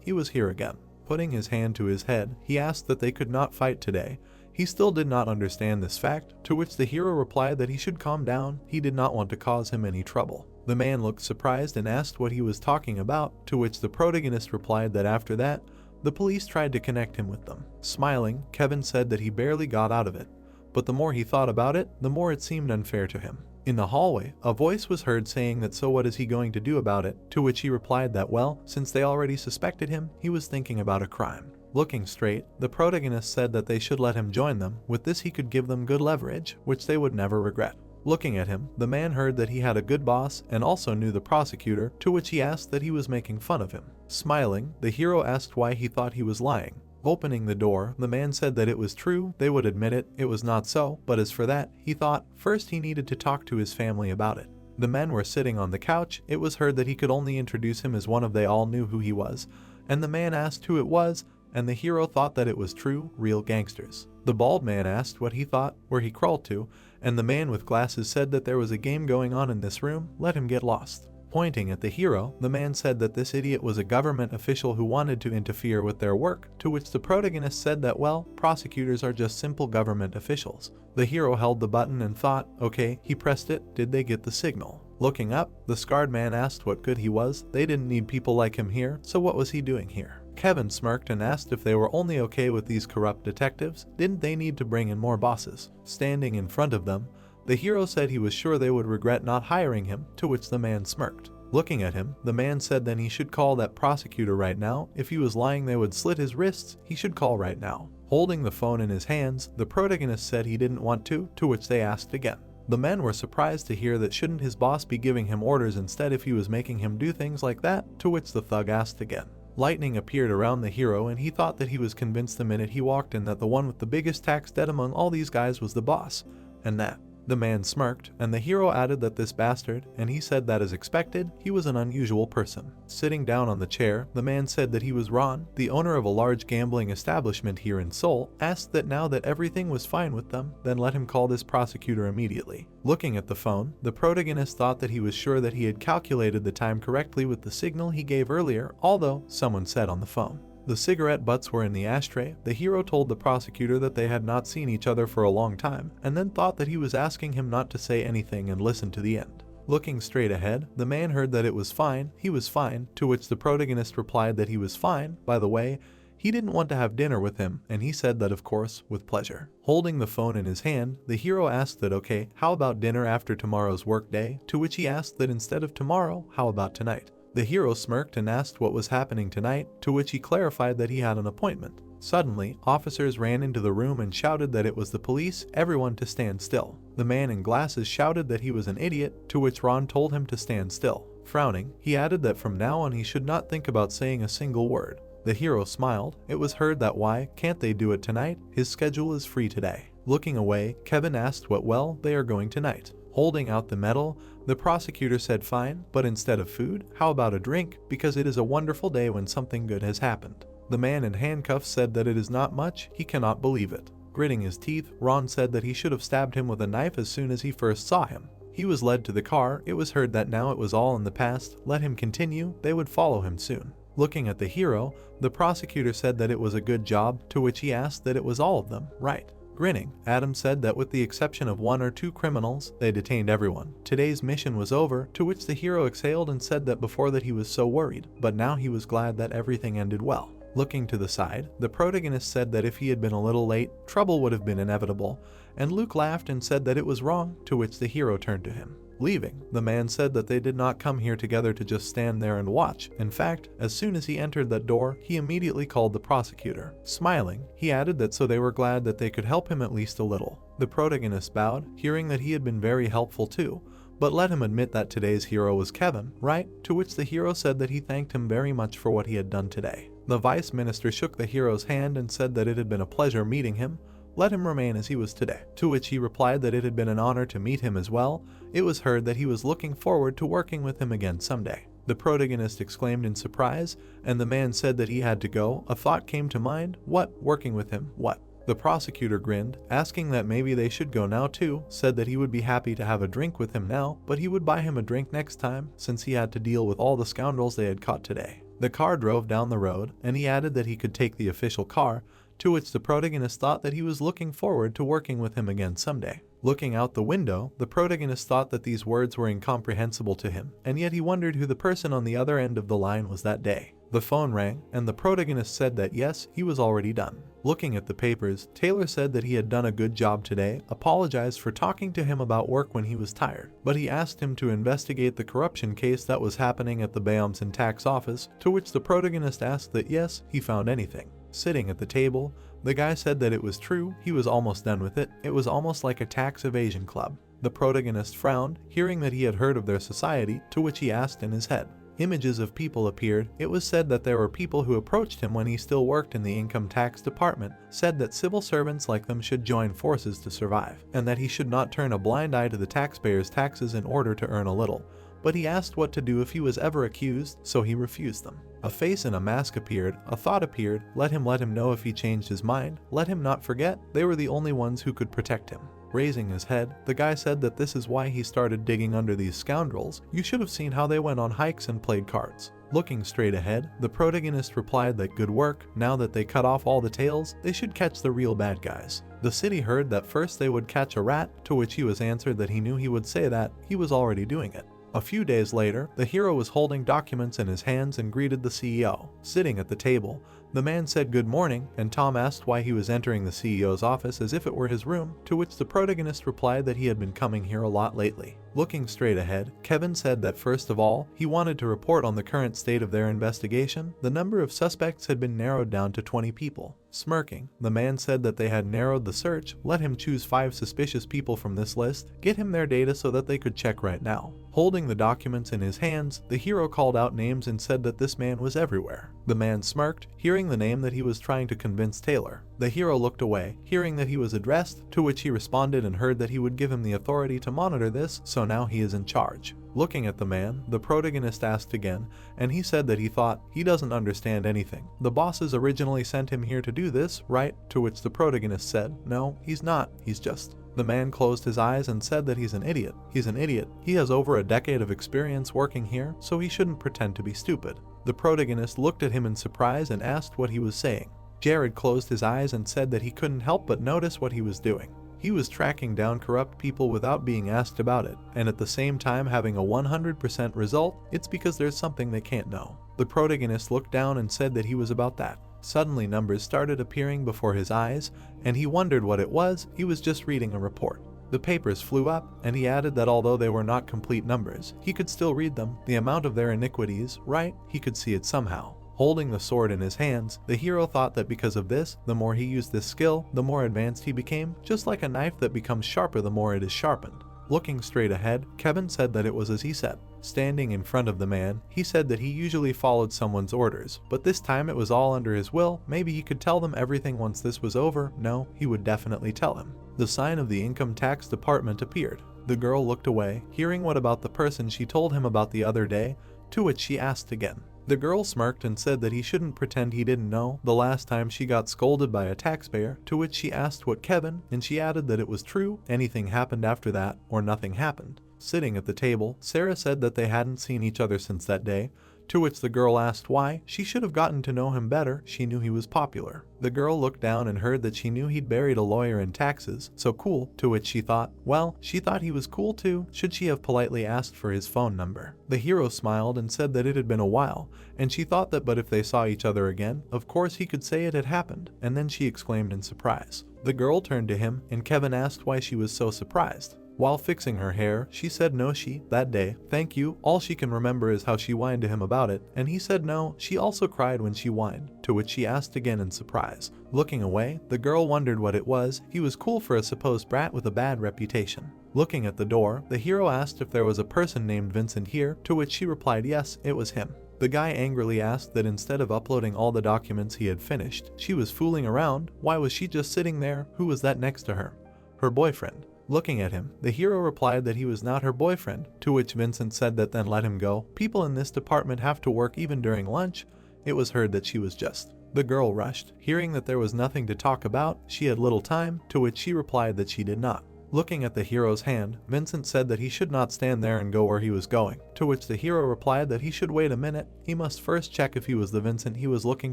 he was here again. Putting his hand to his head, he asked that they could not fight today. He still did not understand this fact, to which the hero replied that he should calm down, he did not want to cause him any trouble. The man looked surprised and asked what he was talking about, to which the protagonist replied that after that, the police tried to connect him with them. Smiling, Kevin said that he barely got out of it, but the more he thought about it, the more it seemed unfair to him. In the hallway, a voice was heard saying that, "So what is he going to do about it?" To which he replied that, well, since they already suspected him, he was thinking about a crime. Looking straight, the protagonist said that they should let him join them. With this he could give them good leverage, which they would never regret. Looking at him, the man heard that he had a good boss and also knew the prosecutor, to which he asked that he was making fun of him. Smiling, the hero asked why he thought he was lying. Opening the door, the man said that it was true, they would admit it, it was not so, but as for that, he thought, first he needed to talk to his family about it. The men were sitting on the couch. It was heard that he could only introduce him as one of they all knew who he was, and the man asked who it was, and the hero thought that it was true, real gangsters. The bald man asked what he thought, where he crawled to, and the man with glasses said that there was a game going on in this room, let him get lost. Pointing at the hero, the man said that this idiot was a government official who wanted to interfere with their work, to which the protagonist said that, well, prosecutors are just simple government officials. The hero held the button and thought, okay, he pressed it, did they get the signal? Looking up, the scarred man asked what good he was. They didn't need people like him here, so what was he doing here? Kevin smirked and asked if they were only okay with these corrupt detectives, didn't they need to bring in more bosses? Standing in front of them, the hero said he was sure they would regret not hiring him, to which the man smirked. Looking at him, the man said then he should call that prosecutor right now. If he was lying they would slit his wrists, he should call right now. Holding the phone in his hands, the protagonist said he didn't want to which they asked again. The men were surprised to hear that shouldn't his boss be giving him orders instead if he was making him do things like that, to which the thug asked again. Lightning appeared around the hero and he thought that he was convinced the minute he walked in that the one with the biggest tax debt among all these guys was the boss, and that. The man smirked, and the hero added that this bastard, and he said that as expected, he was an unusual person. Sitting down on the chair, the man said that he was Ron, the owner of a large gambling establishment here in Seoul, asked that now that everything was fine with them, then let him call this prosecutor immediately. Looking at the phone, the protagonist thought that he was sure that he had calculated the time correctly with the signal he gave earlier, although someone said on the phone. The cigarette butts were in the ashtray. The hero told the prosecutor that they had not seen each other for a long time, and then thought that he was asking him not to say anything and listen to the end. Looking straight ahead, the man heard that it was fine, he was fine, to which the protagonist replied that he was fine. By the way, he didn't want to have dinner with him, and he said that of course, with pleasure. Holding the phone in his hand, the hero asked that okay, how about dinner after tomorrow's work day, to which he asked that instead of tomorrow, how about tonight? The hero smirked and asked what was happening tonight, to which he clarified that he had an appointment. Suddenly, officers ran into the room and shouted that it was the police, everyone to stand still. The man in glasses shouted that he was an idiot, to which Ron told him to stand still. Frowning, he added that from now on he should not think about saying a single word. The hero smiled. It was heard that why can't they do it tonight? His schedule is free today. Looking away, Kevin asked what well they are going tonight. Holding out the medal, the prosecutor said fine, but instead of food, how about a drink, because it is a wonderful day when something good has happened. The man in handcuffs said that it is not much, he cannot believe it. Gritting his teeth, Ron said that he should have stabbed him with a knife as soon as he first saw him. He was led to the car. It was heard that now it was all in the past, let him continue, they would follow him soon. Looking at the hero, the prosecutor said that it was a good job, to which he asked that it was all of them, right? Grinning, Adam said that with the exception of 1 or 2 criminals, they detained everyone. Today's mission was over, to which the hero exhaled and said that before that he was so worried, but now he was glad that everything ended well. Looking to the side, the protagonist said that if he had been a little late, trouble would have been inevitable, and Luke laughed and said that it was wrong, to which the hero turned to him. Leaving, the man said that they did not come here together to just stand there and watch. In fact, as soon as he entered that door, he immediately called the prosecutor. Smiling, he added that so they were glad that they could help him at least a little. The protagonist bowed, hearing that he had been very helpful too, but let him admit that today's hero was Kevin, right? To which the hero said that he thanked him very much for what he had done today. The vice minister shook the hero's hand and said that it had been a pleasure meeting him. let him remain as he was today. To which he replied that it had been an honor to meet him as well. It was heard that he was looking forward to working with him again someday. The protagonist exclaimed in surprise, and the man said that he had to go. A thought came to mind. What? Working with him? What? The prosecutor grinned, asking that maybe they should go now too, said that he would be happy to have a drink with him now, but he would buy him a drink next time, since he had to deal with all the scoundrels they had caught today. The car drove down the road, and he added that he could take the official car, to which the protagonist thought that he was looking forward to working with him again someday. Looking out the window, the protagonist thought that these words were incomprehensible to him, and yet he wondered who the person on the other end of the line was that day. The phone rang, and the protagonist said that yes, he was already done. Looking at the papers, Taylor said that he had done a good job today, apologized for talking to him about work when he was tired, but he asked him to investigate the corruption case that was happening at the Bayams and tax office, to which the protagonist asked that yes, he found anything. Sitting at the table, the guy said that it was true, he was almost done with it, it was almost like a tax evasion club. The protagonist frowned, hearing that he had heard of their society, to which he asked in his head. Images of people appeared. It was said that there were people who approached him when he still worked in the income tax department, said that civil servants like them should join forces to survive, and that he should not turn a blind eye to the taxpayers' taxes in order to earn a little. But he asked what to do if he was ever accused, so he refused them. A face in a mask appeared, a thought appeared, let him know if he changed his mind, let him not forget, they were the only ones who could protect him. Raising his head, the guy said that this is why he started digging under these scoundrels. You should have seen how they went on hikes and played cards. Looking straight ahead, the protagonist replied that good work, now that they cut off all the tails, they should catch the real bad guys. The city heard that first they would catch a rat, to which he was answered that he knew he would say that, he was already doing it. A few days later, the hero was holding documents in his hands and greeted the CEO. Sitting at the table, the man said good morning, and Tom asked why he was entering the CEO's office as if it were his room, to which the protagonist replied that he had been coming here a lot lately. Looking straight ahead, Kevin said that first of all, he wanted to report on the current state of their investigation. The number of suspects had been narrowed down to 20 people. Smirking, the man said that they had narrowed the search, let him choose 5 suspicious people from this list, get him their data so that they could check right now. Holding the documents in his hands, the hero called out names and said that this man was everywhere. The man smirked, hearing the name that he was trying to convince Taylor. The hero looked away, hearing that he was addressed, to which he responded and heard that he would give him the authority to monitor this, so now he is in charge. Looking at the man, the protagonist asked again, and he said that he thought, he doesn't understand anything. The bosses originally sent him here to do this, right? To which the protagonist said, no, he's not, he's just... The man closed his eyes and said that he's an idiot. He's an idiot. He has over a decade of experience working here, so he shouldn't pretend to be stupid. The protagonist looked at him in surprise and asked what he was saying. Jared closed his eyes and said that he couldn't help but notice what he was doing. He was tracking down corrupt people without being asked about it, and at the same time having a 100% result. It's because there's something they can't know. The protagonist looked down and said that he was about that. Suddenly numbers started appearing before his eyes, and he wondered what it was. He was just reading a report. The papers flew up, and he added that although they were not complete numbers, he could still read them, the amount of their iniquities, right? He could see it somehow. Holding the sword in his hands, the hero thought that because of this, the more he used this skill, the more advanced he became, just like a knife that becomes sharper the more it is sharpened. Looking straight ahead, Kevin said that it was as he said. Standing in front of the man, he said that he usually followed someone's orders, but this time it was all under his will. Maybe he could tell them everything once this was over. No, he would definitely tell him. The sign of the income tax department appeared. The girl looked away, hearing what about the person she told him about the other day, to which she asked again. The girl smirked and said that he shouldn't pretend he didn't know the last time she got scolded by a taxpayer, to which she asked what Kevin, and she added that it was true, anything happened after that, or nothing happened. Sitting at the table, Sarah said that they hadn't seen each other since that day, to which the girl asked why. She should have gotten to know him better, she knew he was popular. The girl looked down and heard that she knew he'd buried a lawyer in taxes, so cool, to which she thought, well, she thought he was cool too. Should she have politely asked for his phone number? The hero smiled and said that it had been a while, and she thought that but if they saw each other again, of course he could say it had happened, and then she exclaimed in surprise. The girl turned to him, and Kevin asked why she was so surprised. While fixing her hair, she said no, that day, thank you, all she can remember is how she whined to him about it, and he said no, she also cried when she whined, to which she asked again in surprise. Looking away, the girl wondered what it was. He was cool for a supposed brat with a bad reputation. Looking at the door, the hero asked if there was a person named Vincent here, to which she replied yes, it was him. The guy angrily asked that instead of uploading all the documents he had finished, she was fooling around. Why was she just sitting there? Who was that next to her? Her boyfriend. Looking at him, the hero replied that he was not her boyfriend, to which Vincent said that then let him go. People in this department have to work even during lunch. It was heard that she was just. The girl rushed, hearing that there was nothing to talk about, she had little time, to which she replied that she did not. Looking at the hero's hand, Vincent said that he should not stand there and go where he was going, to which the hero replied that he should wait a minute, he must first check if he was the Vincent he was looking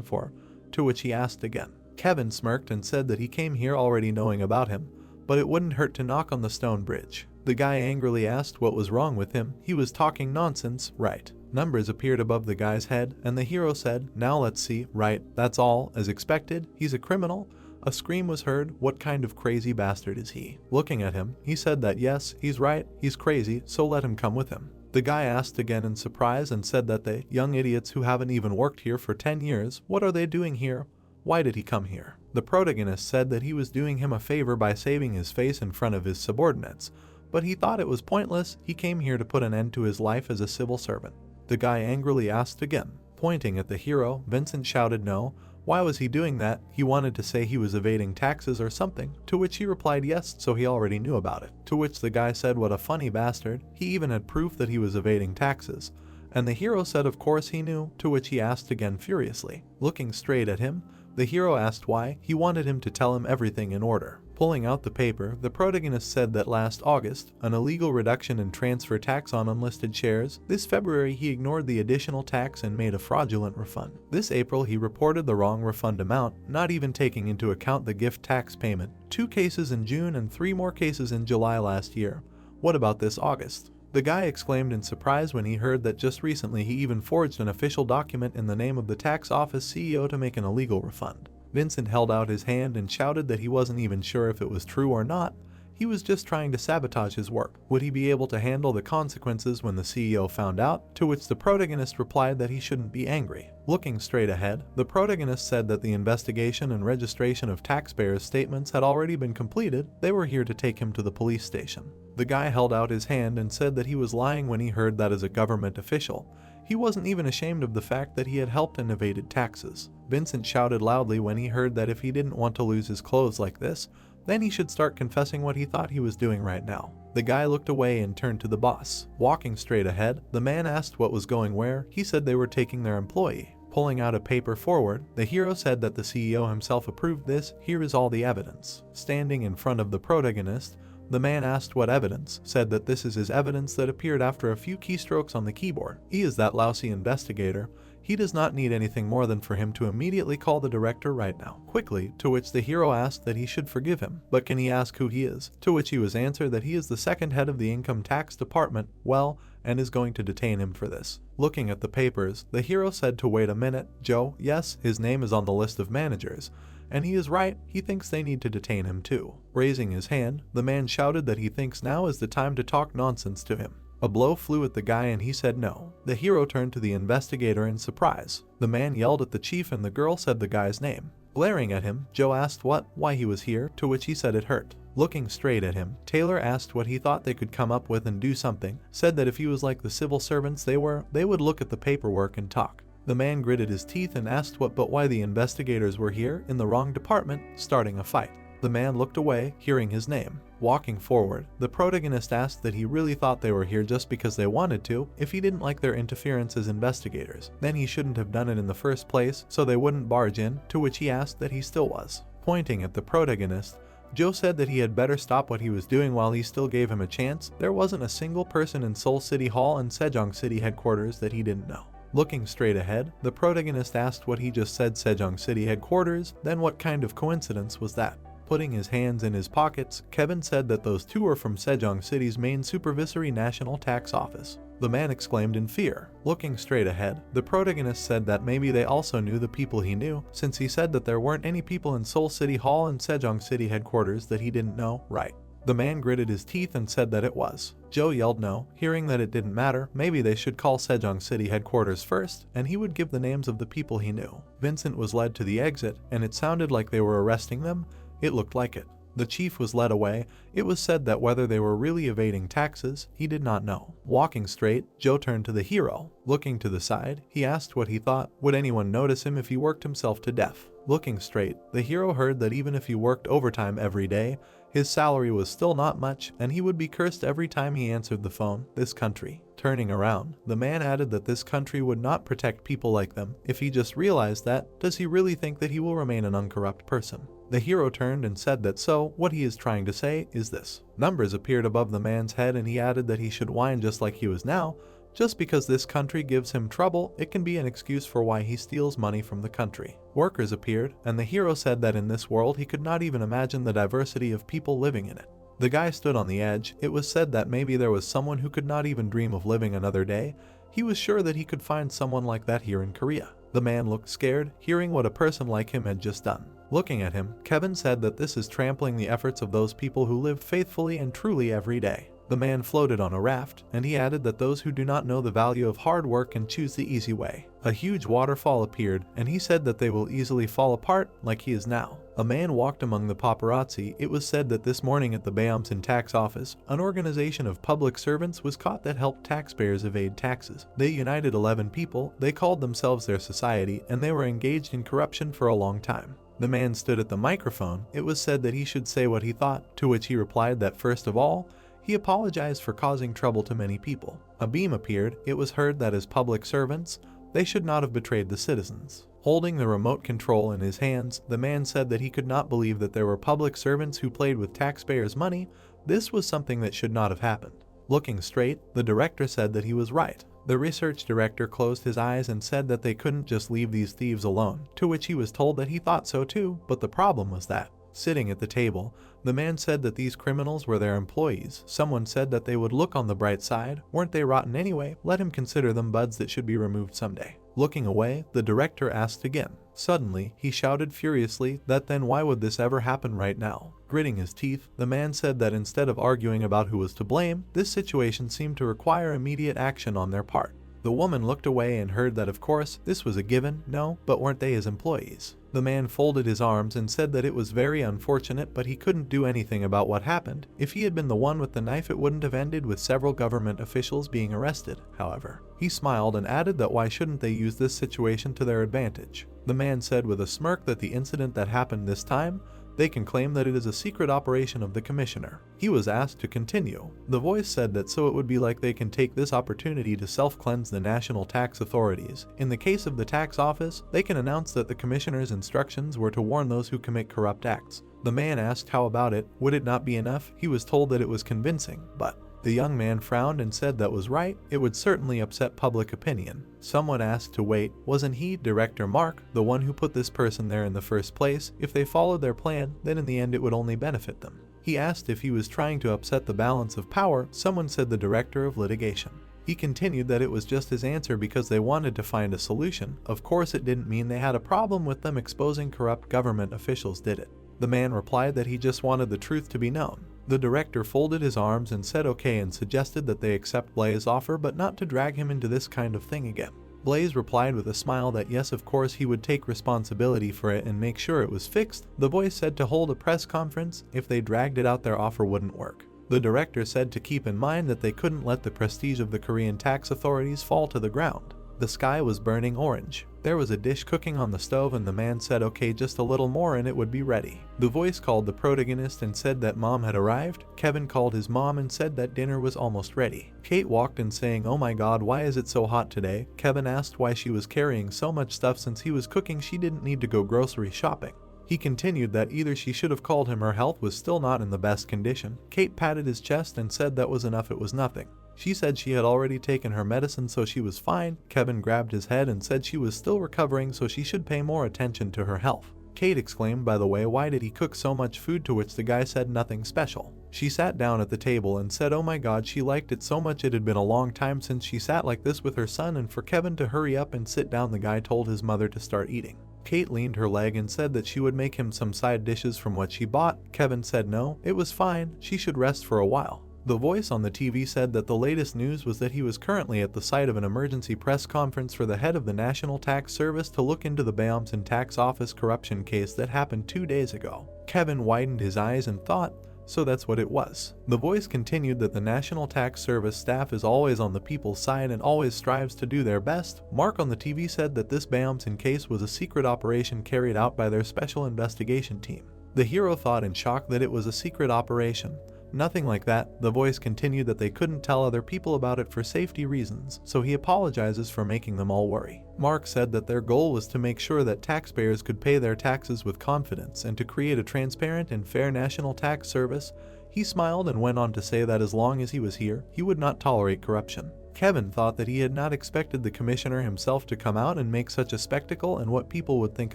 for, to which he asked again. Kevin smirked and said that he came here already knowing about him, but it wouldn't hurt to knock on the stone bridge. The guy angrily asked what was wrong with him. He was talking nonsense, right? Numbers appeared above the guy's head, and the hero said, now let's see, right, that's all, as expected, he's a criminal. A scream was heard. What kind of crazy bastard is he? Looking at him, he said that yes, he's right, he's crazy, so let him come with him. The guy asked again in surprise and said that they, young idiots who haven't even worked here for 10 years, what are they doing here? Why did he come here? The protagonist said that he was doing him a favor by saving his face in front of his subordinates, but he thought it was pointless. He came here to put an end to his life as a civil servant. The guy angrily asked again. Pointing at the hero, Vincent shouted no. Why was he doing that? He wanted to say he was evading taxes or something, to which he replied yes, so he already knew about it. To which the guy said what a funny bastard, he even had proof that he was evading taxes. And the hero said of course he knew, to which he asked again furiously. Looking straight at him, the hero asked why. He wanted him to tell him everything in order. Pulling out the paper, the protagonist said that last August, an illegal reduction in transfer tax on unlisted shares. This February he ignored the additional tax and made a fraudulent refund. This April he reported the wrong refund amount, not even taking into account the gift tax payment. 2 cases in June and 3 more cases in July last year. What about this August? The guy exclaimed in surprise when he heard that just recently he even forged an official document in the name of the tax office CEO to make an illegal refund. Vincent held out his hand and shouted that he wasn't even sure if it was true or not. He was just trying to sabotage his work. Would he be able to handle the consequences when the CEO found out? To which the protagonist replied that he shouldn't be angry. Looking straight ahead, the protagonist said that the investigation and registration of taxpayers' statements had already been completed. They were here to take him to the police station. The guy held out his hand and said that he was lying when he heard that as a government official. He wasn't even ashamed of the fact that he had helped and evaded taxes. Vincent shouted loudly when he heard that if he didn't want to lose his clothes like this, then he should start confessing what he thought he was doing right now. The guy looked away and turned to the boss. Walking straight ahead, the man asked what was going where. He said they were taking their employee. Pulling out a paper forward, the hero said that the CEO himself approved this. Here is all the evidence. Standing in front of the protagonist, the man asked what evidence, said that this is his evidence that appeared after a few keystrokes on the keyboard. He is that lousy investigator. He does not need anything more than for him to immediately call the director right now. Quickly, to which the hero asked that he should forgive him. But can he ask who he is? To which he was answered that he is the second head of the income tax department, well, and is going to detain him for this. Looking at the papers, the hero said to wait a minute. Joe, yes, his name is on the list of managers. And he is right, he thinks they need to detain him too. Raising his hand, the man shouted that he thinks now is the time to talk nonsense to him. A blow flew at the guy and he said no. The hero turned to the investigator in surprise. The man yelled at the chief and the girl said the guy's name. Glaring at him, Joe asked why he was here, to which he said it hurt. Looking straight at him, Taylor asked what he thought they could come up with and do something, said that if he was like the civil servants they would look at the paperwork and talk. The man gritted his teeth and asked why the investigators were here, in the wrong department, starting a fight. The man looked away, hearing his name. Walking forward, the protagonist asked that he really thought they were here just because they wanted to. If he didn't like their interference as investigators, then he shouldn't have done it in the first place, so they wouldn't barge in, to which he asked that he still was. Pointing at the protagonist, Joe said that he had better stop what he was doing while he still gave him a chance. There wasn't a single person in Seoul City Hall and Sejong City headquarters that he didn't know. Looking straight ahead, the protagonist asked what he just said, Sejong City headquarters, then what kind of coincidence was that? Putting his hands in his pockets, Kevin said that those two were from Sejong City's main supervisory national tax office. The man exclaimed in fear. Looking straight ahead, the protagonist said that maybe they also knew the people he knew, since he said that there weren't any people in Seoul City Hall and Sejong City headquarters that he didn't know, right? The man gritted his teeth and said that it was. Joe yelled no, hearing that it didn't matter, maybe they should call Sejong City headquarters first, and he would give the names of the people he knew. Vincent was led to the exit, and it sounded like they were arresting them. It looked like it. The chief was led away. It was said that whether they were really evading taxes, he did not know. Walking straight, Joe turned to the hero. Looking to the side, he asked what he thought. Would anyone notice him if he worked himself to death? Looking straight, the hero heard that even if he worked overtime every day, his salary was still not much, and he would be cursed every time he answered the phone. This country. Turning around, the man added that this country would not protect people like them. If he just realized that, does he really think that he will remain an uncorrupt person? The hero turned and said that so, what he is trying to say is this. Numbers appeared above the man's head and he added that he should whine just like he was now. Just because this country gives him trouble, it can be an excuse for why he steals money from the country. Workers appeared, and the hero said that in this world he could not even imagine the diversity of people living in it. The guy stood on the edge. It was said that maybe there was someone who could not even dream of living another day. He was sure that he could find someone like that here in Korea. The man looked scared, hearing what a person like him had just done. Looking at him, Kevin said that this is trampling the efforts of those people who live faithfully and truly every day. The man floated on a raft, and he added that those who do not know the value of hard work can choose the easy way. A huge waterfall appeared, and he said that they will easily fall apart like he is now. A man walked among the paparazzi. It was said that this morning at the Bayamson tax office, an organization of public servants was caught that helped taxpayers evade taxes. They united 11 people, they called themselves their society, and they were engaged in corruption for a long time. The man stood at the microphone. It was said that he should say what he thought, to which he replied that first of all, he apologized for causing trouble to many people. A beam appeared. It was heard that as public servants, they should not have betrayed the citizens. Holding the remote control in his hands, the man said that he could not believe that there were public servants who played with taxpayers' money. This was something that should not have happened. Looking straight, the director said that he was right. The research director closed his eyes and said that they couldn't just leave these thieves alone, to which he was told that he thought so too, but the problem was that, sitting at the table, the man said that these criminals were their employees. Someone said that they would look on the bright side. Weren't they rotten anyway? Let him consider them buds that should be removed someday. Looking away, the director asked again. Suddenly, he shouted furiously that then why would this ever happen right now? Gritting his teeth, the man said that instead of arguing about who was to blame, this situation seemed to require immediate action on their part. The woman looked away and heard that of course, this was a given. No, but weren't they his employees? The man folded his arms and said that it was very unfortunate, but he couldn't do anything about what happened. If he had been the one with the knife, it wouldn't have ended with several government officials being arrested. However, he smiled and added that why shouldn't they use this situation to their advantage? The man said with a smirk that the incident that happened this time, they can claim that it is a secret operation of the commissioner. He was asked to continue. The voice said that so it would be like they can take this opportunity to self-cleanse the national tax authorities. In the case of the tax office, they can announce that the commissioner's instructions were to warn those who commit corrupt acts. The man asked how about it, would it not be enough? He was told that it was convincing, but the young man frowned and said that was right, it would certainly upset public opinion. Someone asked to wait, wasn't he, Director Mark, the one who put this person there in the first place? If they followed their plan, then in the end it would only benefit them. He asked if he was trying to upset the balance of power. Someone said the Director of Litigation. He continued that it was just his answer because they wanted to find a solution. Of course it didn't mean they had a problem with them exposing corrupt government officials, did it? The man replied that he just wanted the truth to be known. The director folded his arms and said okay and suggested that they accept Blaze's offer but not to drag him into this kind of thing again. Blaze replied with a smile that yes, of course he would take responsibility for it and make sure it was fixed. The voice said to hold a press conference. If they dragged it out, their offer wouldn't work. The director said to keep in mind that they couldn't let the prestige of the Korean tax authorities fall to the ground. The sky was burning orange. There was a dish cooking on the stove and the man said okay, just a little more and it would be ready. The voice called the protagonist and said that mom had arrived. Kevin called his mom and said that dinner was almost ready. Kate walked in saying, oh my god, why is it so hot today? Kevin asked why she was carrying so much stuff since he was cooking. She didn't need to go grocery shopping. He continued that either she should have called him, her health was still not in the best condition. Kate patted his chest and said that was enough, it was nothing. She said she had already taken her medicine so she was fine. Kevin grabbed his head and said she was still recovering so she should pay more attention to her health. Kate exclaimed, by the way, why did he cook so much food? To which the guy said nothing special. She sat down at the table and said oh my god, she liked it so much. It had been a long time since she sat like this with her son, and for Kevin to hurry up and sit down, the guy told his mother to start eating. Kate leaned her leg and said that she would make him some side dishes from what she bought. Kevin said no, it was fine, she should rest for a while. The voice on the TV said that the latest news was that he was currently at the site of an emergency press conference for the head of the National Tax Service to look into the Bayamson Tax Office corruption case that happened 2 days ago. Kevin widened his eyes and thought, so that's what it was. The voice continued that the National Tax Service staff is always on the people's side and always strives to do their best. Mark on the TV said that this Bayamson case was a secret operation carried out by their special investigation team. The hero thought in shock that it was a secret operation. Nothing like that. The voice continued that they couldn't tell other people about it for safety reasons, so he apologizes for making them all worry. Mark said that their goal was to make sure that taxpayers could pay their taxes with confidence and to create a transparent and fair national tax service. He smiled and went on to say that as long as he was here, he would not tolerate corruption. Kevin thought that he had not expected the commissioner himself to come out and make such a spectacle and what people would think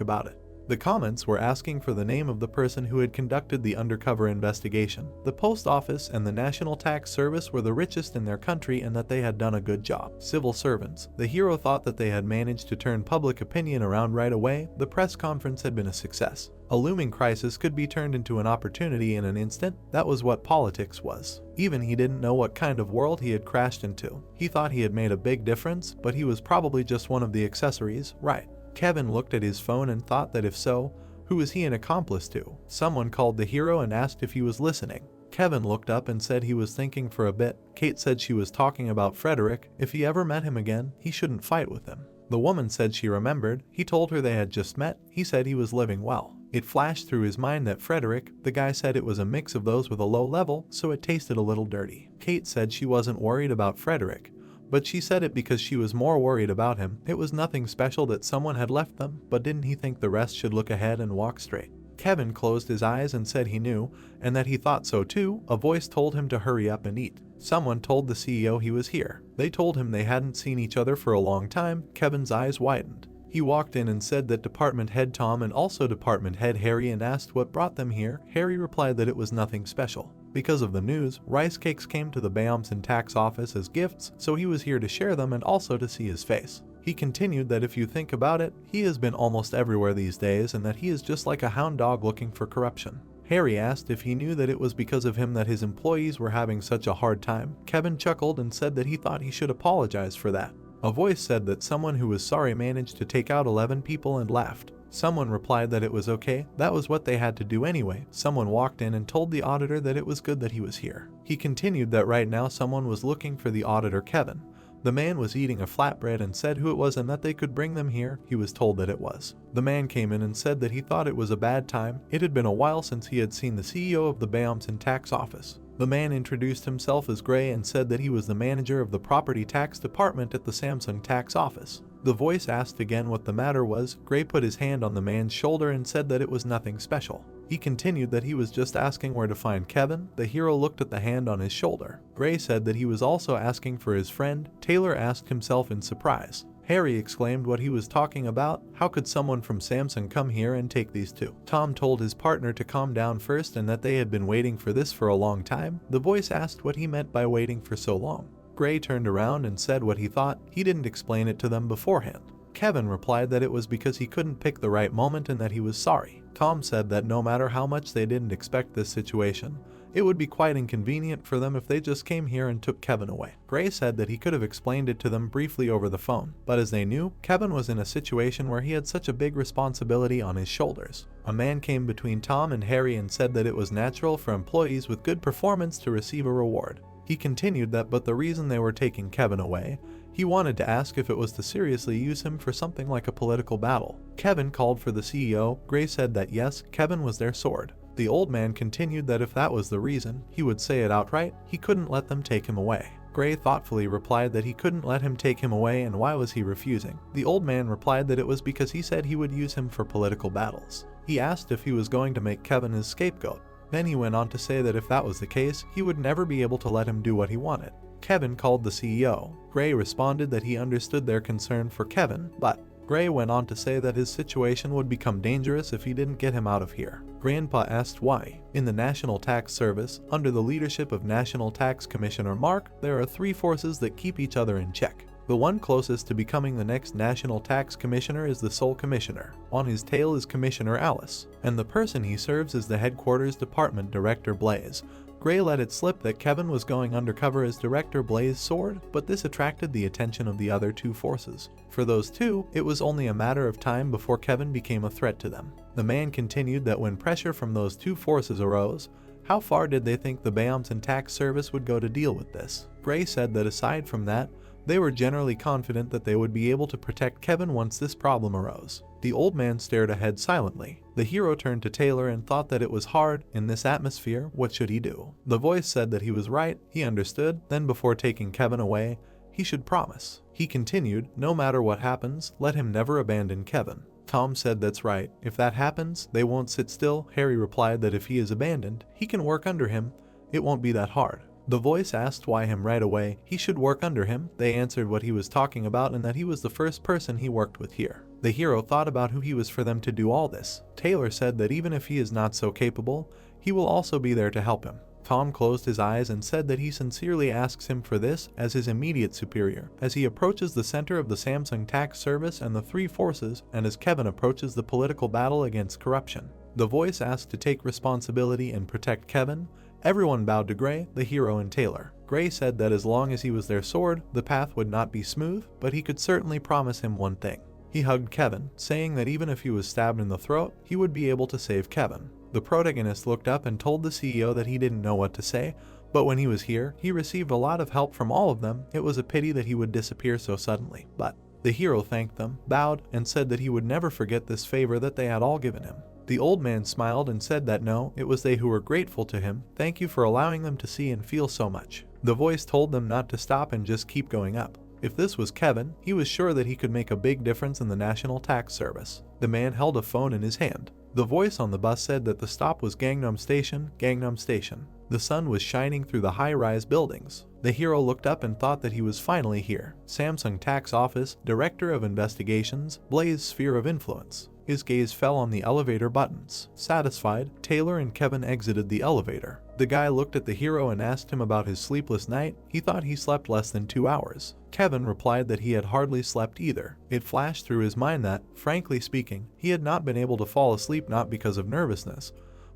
about it. The comments were asking for the name of the person who had conducted the undercover investigation. The post office and the National Tax Service were the richest in their country and that they had done a good job. Civil servants. The hero thought that they had managed to turn public opinion around right away. The press conference had been a success. A looming crisis could be turned into an opportunity in an instant. That was what politics was. Even he didn't know what kind of world he had crashed into. He thought he had made a big difference, but he was probably just one of the accessories, right? Kevin looked at his phone and thought that if so, who was he an accomplice to? Someone called the hero and asked if he was listening. Kevin looked up and said he was thinking for a bit. Kate said she was talking about Frederick. If he ever met him again, he shouldn't fight with him. The woman said she remembered. He told her they had just met. He said he was living well. It flashed through his mind that Frederick, the guy said it was a mix of those with a low level, so it tasted a little dirty. Kate said she wasn't worried about Frederick, but she said it because she was more worried about him. It was nothing special that someone had left them, but didn't he think the rest should look ahead and walk straight? Kevin closed his eyes and said he knew, and that he thought so too. A voice told him to hurry up and eat. Someone told the CEO he was here. They told him they hadn't seen each other for a long time. Kevin's eyes widened. He walked in and said that Department Head Tom and also Department Head Harry and asked what brought them here. Harry replied that it was nothing special. Because of the news, rice cakes came to the Bayamson tax office as gifts, so he was here to share them and also to see his face. He continued that if you think about it, he has been almost everywhere these days and that he is just like a hound dog looking for corruption. Harry asked if he knew that it was because of him that his employees were having such a hard time. Kevin chuckled and said that he thought he should apologize for that. A voice said that someone who was sorry managed to take out 11 people and laughed. Someone replied that it was okay, that was what they had to do anyway. Someone walked in and told the auditor that it was good that he was here. He continued that right now someone was looking for the auditor Kevin. The man was eating a flatbread and said who it was and that they could bring them here. He was told that it was. The man came in and said that he thought it was a bad time. It had been a while since he had seen the CEO of the Bayamson tax office. The man introduced himself as Gray and said that he was the manager of the property tax department at the Samsung tax office. The voice asked again what the matter was. Gray put his hand on the man's shoulder and said that it was nothing special. He continued that he was just asking where to find Kevin. The hero looked at the hand on his shoulder. Gray said that he was also asking for his friend. Taylor asked himself in surprise. Harry exclaimed what he was talking about. How could someone from Samsung come here and take these two? Tom told his partner to calm down first and that they had been waiting for this for a long time. The voice asked what he meant by waiting for so long. Gray turned around and said what he thought. He didn't explain it to them beforehand. Kevin replied that it was because he couldn't pick the right moment and that he was sorry. Tom said that no matter how much they didn't expect this situation, it would be quite inconvenient for them if they just came here and took Kevin away. Gray said that he could have explained it to them briefly over the phone, but as they knew, Kevin was in a situation where he had such a big responsibility on his shoulders. A man came between Tom and Harry and said that it was natural for employees with good performance to receive a reward. He continued that but the reason they were taking Kevin away, he wanted to ask if it was to seriously use him for something like a political battle. Kevin called for the CEO. Gray said that yes, Kevin was their sword. The old man continued that if that was the reason, he would say it outright. He couldn't let them take him away. Gray thoughtfully replied that he couldn't let him take him away and why was he refusing. The old man replied that it was because he said he would use him for political battles. He asked if he was going to make Kevin his scapegoat. Then he went on to say that if that was the case, he would never be able to let him do what he wanted. Kevin called the CEO. Gray responded that he understood their concern for Kevin, but Gray went on to say that his situation would become dangerous if he didn't get him out of here. Grandpa asked why. In the National Tax Service, under the leadership of National Tax Commissioner Mark, there are 3 forces that keep each other in check. The one closest to becoming the next National Tax Commissioner is the sole commissioner. On his tail is Commissioner Alice, and the person he serves is the headquarters department director Blaze. Gray let it slip that Kevin was going undercover as Director Blaze Sword, but this attracted the attention of the other two forces. For those two, it was only a matter of time before Kevin became a threat to them. The man continued that when pressure from those two forces arose, how far did they think the Bayamson Tax Service would go to deal with this? Gray said that aside from that, they were generally confident that they would be able to protect Kevin once this problem arose. The old man stared ahead silently. The hero turned to Taylor and thought that it was hard. In this atmosphere, what should he do? The voice said that he was right, he understood, then before taking Kevin away, he should promise. He continued, no matter what happens, let him never abandon Kevin. Tom said that's right, if that happens, they won't sit still. Harry replied that if he is abandoned, he can work under him, it won't be that hard. The voice asked why him right away, he should work under him. They answered what he was talking about and that he was the first person he worked with here. The hero thought about who he was for them to do all this. Taylor said that even if he is not so capable, he will also be there to help him. Tom closed his eyes and said that he sincerely asks him for this as his immediate superior, as he approaches the center of the Samsung Tax Service and the three forces, and as Kevin approaches the political battle against corruption. The voice asked to take responsibility and protect Kevin. Everyone bowed to Gray, the hero, and Taylor. Gray said that as long as he was their sword, the path would not be smooth, but he could certainly promise him one thing. He hugged Kevin, saying that even if he was stabbed in the throat, he would be able to save Kevin. The protagonist looked up and told the CEO that he didn't know what to say, but when he was here, he received a lot of help from all of them. It was a pity that he would disappear so suddenly, but the hero thanked them, bowed, and said that he would never forget this favor that they had all given him. The old man smiled and said that no, it was they who were grateful to him. Thank you for allowing them to see and feel so much. The voice told them not to stop and just keep going up. If this was Kevin, he was sure that he could make a big difference in the National Tax Service. The man held a phone in his hand. The voice on the bus said that the stop was Gangnam Station, Gangnam Station. The sun was shining through the high-rise buildings. The hero looked up and thought that he was finally here. Samsung Tax Office, Director of Investigations, Blaze Sphere of Influence. His gaze fell on the elevator buttons. Satisfied, Taylor and Kevin exited the elevator. The guy looked at the hero and asked him about his sleepless night. He thought he slept less than 2 hours. Kevin replied that he had hardly slept either. It flashed through his mind that, frankly speaking, he had not been able to fall asleep not because of nervousness,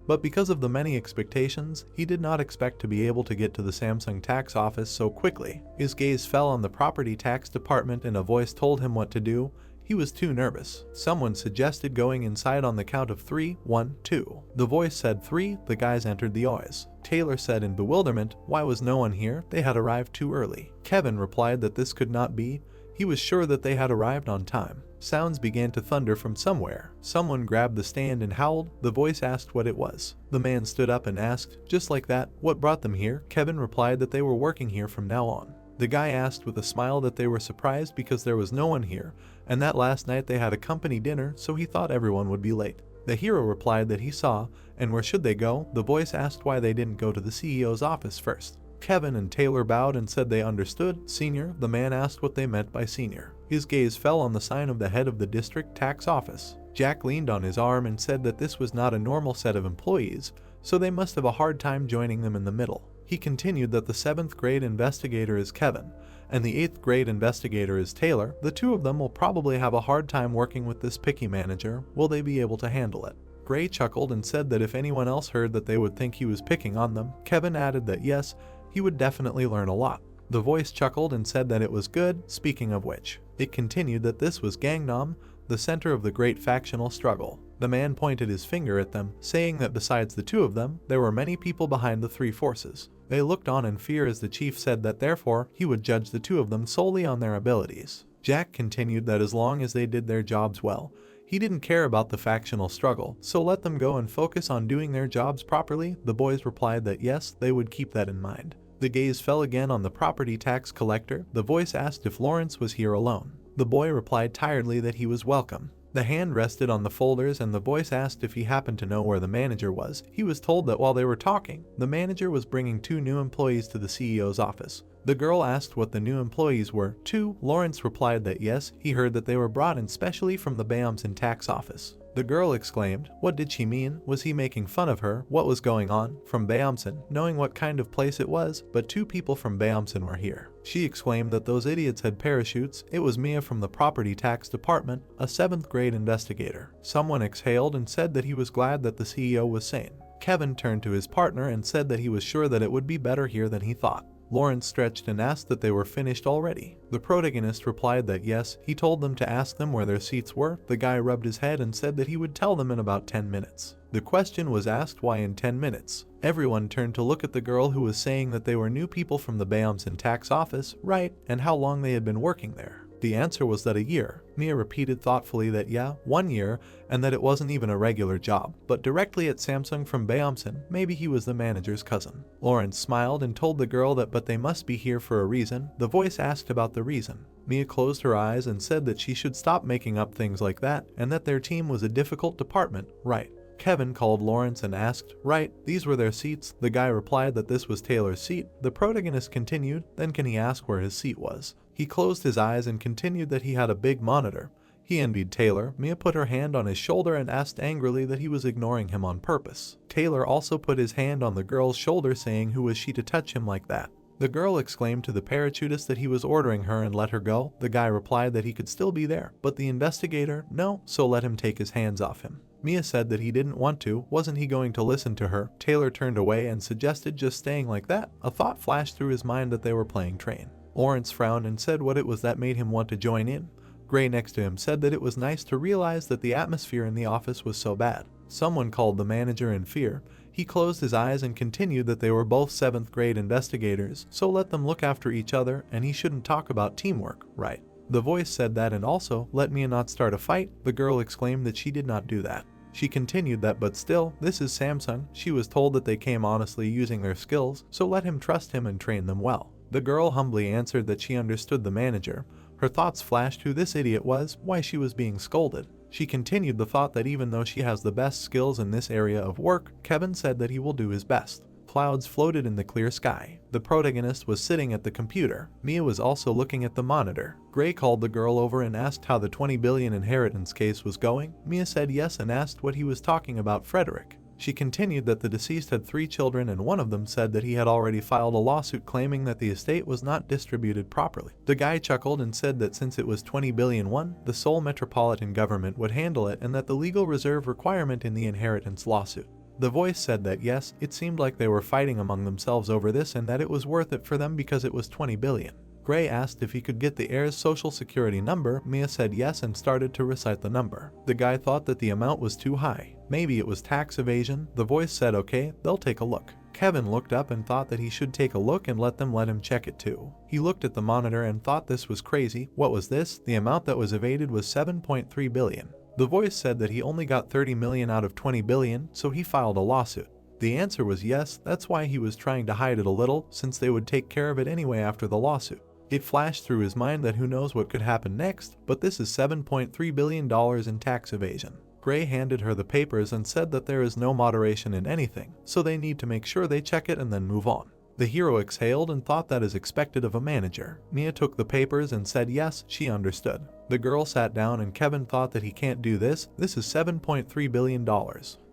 but because of the many expectations. He did not expect to be able to get to the Samsung tax office so quickly. His gaze fell on the property tax department and a voice told him what to do. He was too nervous. Someone suggested going inside on the count of 3, 1, 2. The voice said 3, the guys entered the OIS. Taylor said in bewilderment, why was no one here? They had arrived too early. Kevin replied that this could not be. He was sure that they had arrived on time. Sounds began to thunder from somewhere. Someone grabbed the stand and howled. The voice asked what it was. The man stood up and asked, just like that, what brought them here? Kevin replied that they were working here from now on. The guy asked with a smile that they were surprised because there was no one here, and that last night they had a company dinner, so he thought everyone would be late. The hero replied that he saw, and where should they go? The voice asked why they didn't go to the CEO's office first. Kevin and Taylor bowed and said they understood. Senior, the man asked what they meant by senior. His gaze fell on the sign of the head of the district tax office. Jack leaned on his arm and said that this was not a normal set of employees, so they must have a hard time joining them in the middle. He continued that the 7th grade investigator is Kevin, and the 8th grade investigator is Taylor. The two of them will probably have a hard time working with this picky manager. Will they be able to handle it? Gray chuckled and said that if anyone else heard that they would think he was picking on them. Kevin added that yes, he would definitely learn a lot. The voice chuckled and said that it was good. Speaking of which, it continued that this was Gangnam, the center of the great factional struggle. The man pointed his finger at them, saying that besides the two of them, there were many people behind the three forces. They looked on in fear as the chief said that therefore, he would judge the two of them solely on their abilities. Jack continued that as long as they did their jobs well, he didn't care about the factional struggle, so let them go and focus on doing their jobs properly. The boys replied that yes, they would keep that in mind. The gaze fell again on the property tax collector. The voice asked if Lawrence was here alone. The boy replied tiredly that he was welcome. The hand rested on the folders and the voice asked if he happened to know where the manager was. He was told that while they were talking, the manager was bringing 2 new employees to the CEO's office. The girl asked what the new employees were. 2. Lawrence replied that yes, he heard that they were brought in specially from the Bayamson tax office. The girl exclaimed, what did she mean? Was he making fun of her? What was going on? From Bayamson, knowing what kind of place it was, but 2 people from Bayamson were here. She exclaimed that those idiots had parachutes. It was Mia from the property tax department, a 7th grade investigator. Someone exhaled and said that he was glad that the CEO was sane. Kevin turned to his partner and said that he was sure that it would be better here than he thought. Lawrence stretched and asked that they were finished already. The protagonist replied that yes, he told them to ask them where their seats were. The guy rubbed his head and said that he would tell them in about 10 minutes. The question was asked, why in 10 minutes? Everyone turned to look at the girl who was saying that they were new people from the Bayamson tax office, right, and how long they had been working there. The answer was that a year. Mia repeated thoughtfully that yeah, 1 year, and that it wasn't even a regular job, but directly at Samsung from Bayamson, maybe he was the manager's cousin. Lawrence smiled and told the girl that but they must be here for a reason. The voice asked about the reason. Mia closed her eyes and said that she should stop making up things like that, and that their team was a difficult department, right. Kevin called Lawrence and asked, right, these were their seats? The guy replied that this was Taylor's seat. The protagonist continued, then can he ask where his seat was? He closed his eyes and continued that he had a big monitor. He envied Taylor. Mia put her hand on his shoulder and asked angrily that he was ignoring him on purpose. Taylor also put his hand on the girl's shoulder, saying who was she to touch him like that? The girl exclaimed to the parachutist that he was ordering her and let her go. The guy replied that he could still be there, but the investigator, no, so let him take his hands off him. Mia said that he didn't want to. Wasn't he going to listen to her? Taylor turned away and suggested just staying like that. A thought flashed through his mind that they were playing train. Lawrence frowned and said what it was that made him want to join in. Gray next to him said that it was nice to realize that the atmosphere in the office was so bad. Someone called the manager in fear. He closed his eyes and continued that they were both 7th grade investigators, so let them look after each other and he shouldn't talk about teamwork, right? The voice said that, and also, let Mia not start a fight. The girl exclaimed that she did not do that. She continued that but still, this is Samsung. She was told that they came honestly using their skills, so let him trust him and train them well. The girl humbly answered that she understood the manager. Her thoughts flashed who this idiot was, why she was being scolded. She continued the thought that even though she has the best skills in this area of work, Kevin said that he will do his best. Clouds floated in the clear sky. The protagonist was sitting at the computer. Mia was also looking at the monitor. Gray called the girl over and asked how the 20 billion inheritance case was going. Mia said yes and asked what he was talking about. Frederick. She continued that the deceased had 3 children and one of them said that he had already filed a lawsuit claiming that the estate was not distributed properly. The guy chuckled and said that since it was 20 billion won, the Seoul metropolitan government would handle it and that the legal reserve requirement in the inheritance lawsuit. The voice said that yes, it seemed like they were fighting among themselves over this and that it was worth it for them because it was 20 billion. Gray asked if he could get the heir's social security number. Mia said yes and started to recite the number. The guy thought that the amount was too high. Maybe it was tax evasion. The voice said okay, they'll take a look. Kevin looked up and thought that he should take a look and let him check it too. He looked at the monitor and thought this was crazy. What was this? The amount that was evaded was 7.3 billion. The voice said that he only got 30 million out of 20 billion, so he filed a lawsuit. The answer was yes, that's why he was trying to hide it a little, since they would take care of it anyway after the lawsuit. It flashed through his mind that who knows what could happen next, but this is $7.3 billion in tax evasion. Gray handed her the papers and said that there is no moderation in anything, so they need to make sure they check it and then move on. The hero exhaled and thought that is expected of a manager. Mia took the papers and said yes, she understood. The girl sat down and Kevin thought that he can't do this. This is $7.3 billion.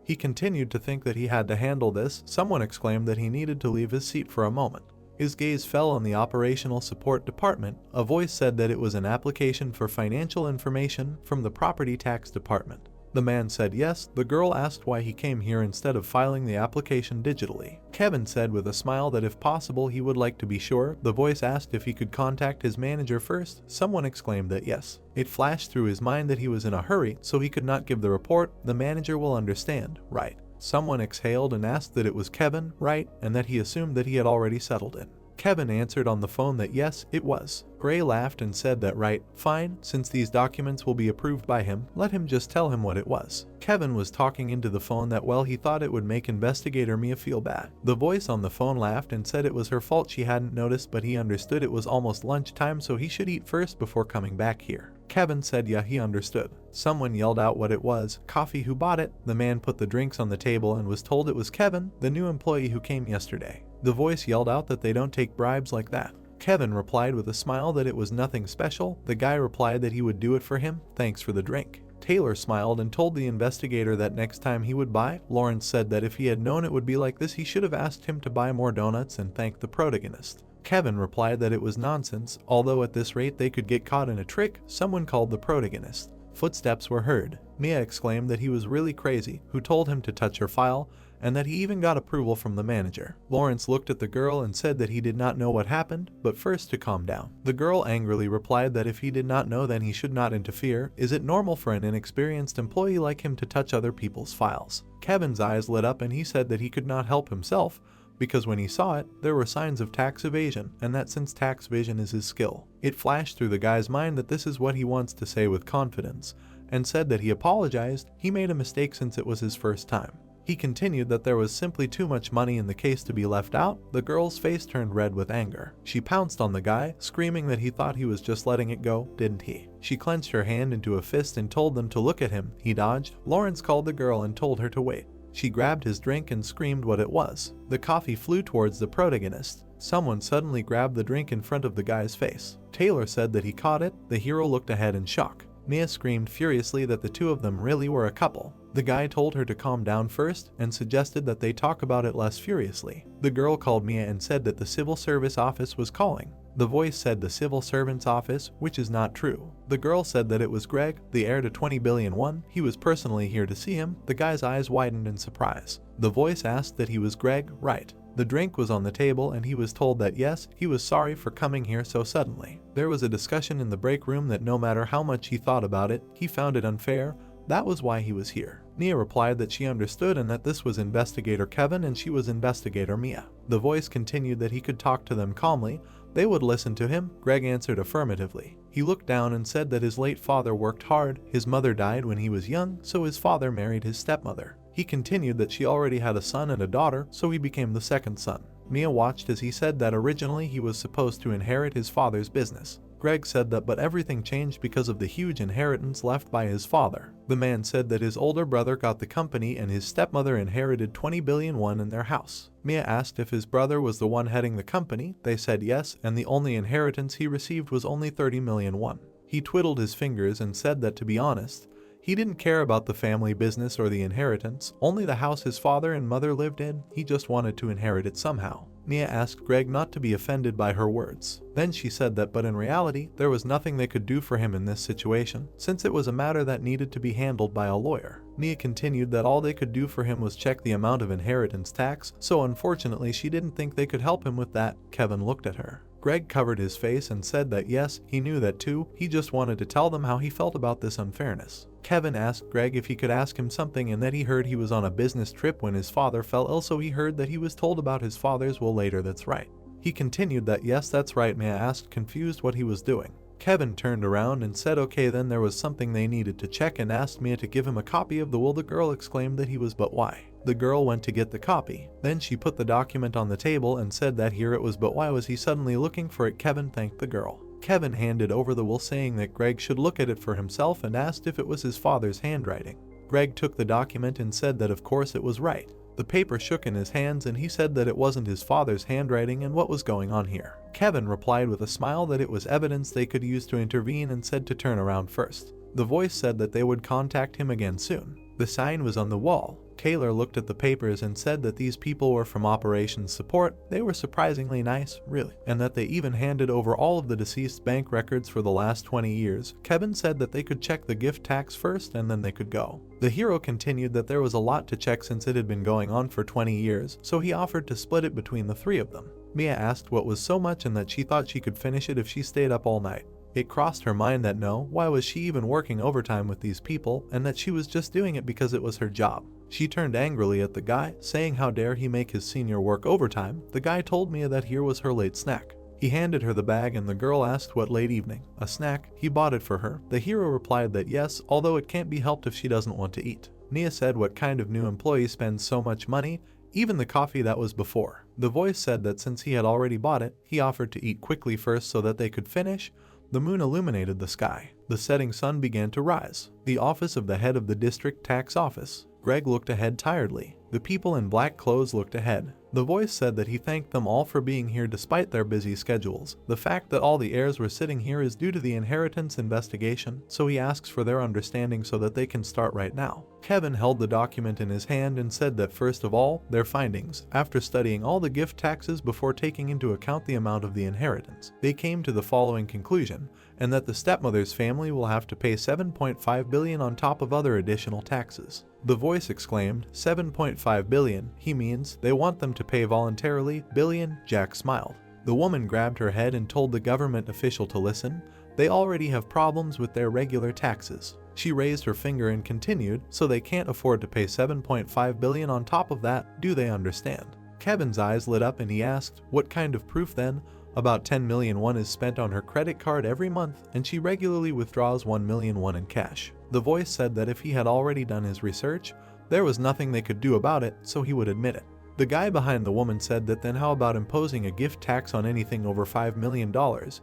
He continued to think that he had to handle this. Someone exclaimed that he needed to leave his seat for a moment. His gaze fell on the operational support department. A voice said that it was an application for financial information from the property tax department. The man said yes. The girl asked why he came here instead of filing the application digitally. Kevin said with a smile that if possible he would like to be sure. The voice asked if he could contact his manager first. Someone exclaimed that yes. It flashed through his mind that he was in a hurry, so he could not give the report. The manager will understand, right? Someone exhaled and asked that it was Kevin, right, and that he assumed that he had already settled it. Kevin answered on the phone that yes, it was. Gray laughed and said that right, fine, since these documents will be approved by him, let him just tell him what it was. Kevin was talking into the phone that well he thought it would make investigator Mia feel bad. The voice on the phone laughed and said it was her fault she hadn't noticed, but he understood it was almost lunchtime so he should eat first before coming back here. Kevin said yeah, he understood. Someone yelled out what it was. Coffee. Who bought it? The man put the drinks on the table and was told it was Kevin, the new employee who came yesterday. The voice yelled out that they don't take bribes like that. Kevin replied with a smile that it was nothing special. The guy replied that he would do it for him. Thanks for the drink. Taylor smiled and told the investigator that next time he would buy. Lawrence said that if he had known it would be like this he should have asked him to buy more donuts and thanked the protagonist. Kevin replied that it was nonsense, although at this rate they could get caught in a trick. Someone called the protagonist. Footsteps were heard. Mia exclaimed that he was really crazy, who told him to touch her file, and that he even got approval from the manager. Lawrence looked at the girl and said that he did not know what happened, but first to calm down. The girl angrily replied that if he did not know then he should not interfere. Is it normal for an inexperienced employee like him to touch other people's files? Kevin's eyes lit up and he said that he could not help himself, because when he saw it, there were signs of tax evasion, and that since tax evasion is his skill. It flashed through the guy's mind that this is what he wants to say with confidence, and said that he apologized, he made a mistake since it was his first time. He continued that there was simply too much money in the case to be left out. The girl's face turned red with anger. She pounced on the guy, screaming that he thought he was just letting it go, didn't he? She clenched her hand into a fist and told them to look at him. He dodged. Lawrence called the girl and told her to wait. She grabbed his drink and screamed what it was. The coffee flew towards the protagonist. Someone suddenly grabbed the drink in front of the guy's face. Taylor said that he caught it. The hero looked ahead in shock. Mia screamed furiously that the two of them really were a couple. The guy told her to calm down first and suggested that they talk about it less furiously. The girl called Mia and said that the civil service office was calling. The voice said the civil servant's office, which is not true. The girl said that it was Greg, the heir to 20 billion won. He was personally here to see him. The guy's eyes widened in surprise. The voice asked that he was Greg, right? The drink was on the table and he was told that yes, he was sorry for coming here so suddenly. There was a discussion in the break room that no matter how much he thought about it, he found it unfair. That was why he was here. Mia replied that she understood and that this was Investigator Kevin and she was Investigator Mia. The voice continued that he could talk to them calmly. They would listen to him. Greg answered affirmatively. He looked down and said that his late father worked hard. His mother died when he was young, so his father married his stepmother. He continued that she already had a son and a daughter, so he became the second son. Mia watched as he said that originally he was supposed to inherit his father's business. Greg said that but everything changed because of the huge inheritance left by his father. The man said that his older brother got the company and his stepmother inherited 20 billion won in their house. Mia asked if his brother was the one heading the company. They said yes, and the only inheritance he received was only 30 million won. He twiddled his fingers and said that to be honest, he didn't care about the family business or the inheritance, only the house his father and mother lived in. He just wanted to inherit it somehow. Mia asked Greg not to be offended by her words. Then she said that but in reality, there was nothing they could do for him in this situation, since it was a matter that needed to be handled by a lawyer. Mia continued that all they could do for him was check the amount of inheritance tax, so unfortunately she didn't think they could help him with that. Kevin looked at her. Greg covered his face and said that yes, he knew that too. He just wanted to tell them how he felt about this unfairness. Kevin asked Greg if he could ask him something and that he heard he was on a business trip when his father fell ill, so he heard that he was told about his father's will later. That's right. He continued that yes, that's right. Mia asked, confused what he was doing. Kevin turned around and said okay, then there was something they needed to check and asked Mia to give him a copy of the will. The girl exclaimed that he was but why? The girl went to get the copy. Then she put the document on the table and said that here it was, but why was he suddenly looking for it? Kevin thanked the girl. Kevin handed over the will saying that Greg should look at it for himself and asked if it was his father's handwriting. Greg took the document and said that of course it was right. The paper shook in his hands and he said that it wasn't his father's handwriting and what was going on here. Kevin replied with a smile that it was evidence they could use to intervene and said to turn around first. The voice said that they would contact him again soon. The sign was on the wall. Taylor looked at the papers and said that these people were from operations support. They were surprisingly nice, really, and that they even handed over all of the deceased's bank records for the last 20 years. Kevin said that they could check the gift tax first and then they could go. The hero continued that there was a lot to check since it had been going on for 20 years, so he offered to split it between the three of them. Mia asked what was so much and that she thought she could finish it if she stayed up all night. It crossed her mind that no, why was she even working overtime with these people, and that she was just doing it because it was her job. She turned angrily at the guy, saying how dare he make his senior work overtime. The guy told Mia that here was her late snack. He handed her the bag and the girl asked what late evening, a snack. He bought it for her. The hero replied that yes, although it can't be helped if she doesn't want to eat. Mia said what kind of new employee spends so much money, even the coffee that was before. The voice said that since he had already bought it, he offered to eat quickly first so that they could finish. The moon illuminated the sky. The setting sun began to rise. The office of the head of the district tax office. Greg looked ahead tiredly. The people in black clothes looked ahead. The voice said that he thanked them all for being here despite their busy schedules. The fact that all the heirs were sitting here is due to the inheritance investigation, so he asks for their understanding so that they can start right now. Kevin held the document in his hand and said that first of all, their findings. After studying all the gift taxes before taking into account the amount of the inheritance, they came to the following conclusion. and that the stepmother's family will have to pay $7.5 billion on top of other additional taxes. The voice exclaimed, $7.5 billion, he means they want them to pay voluntarily, billion, Jack smiled. The woman grabbed her head and told the government official to listen. They already have problems with their regular taxes. She raised her finger and continued, so they can't afford to pay $7.5 billion on top of that, do they understand? Kevin's eyes lit up and he asked, what kind of proof then? About 10 million won is spent on her credit card every month, and she regularly withdraws 1 million won in cash. The voice said that if he had already done his research, there was nothing they could do about it, so he would admit it. The guy behind the woman said that then how about imposing a gift tax on anything over $5 million?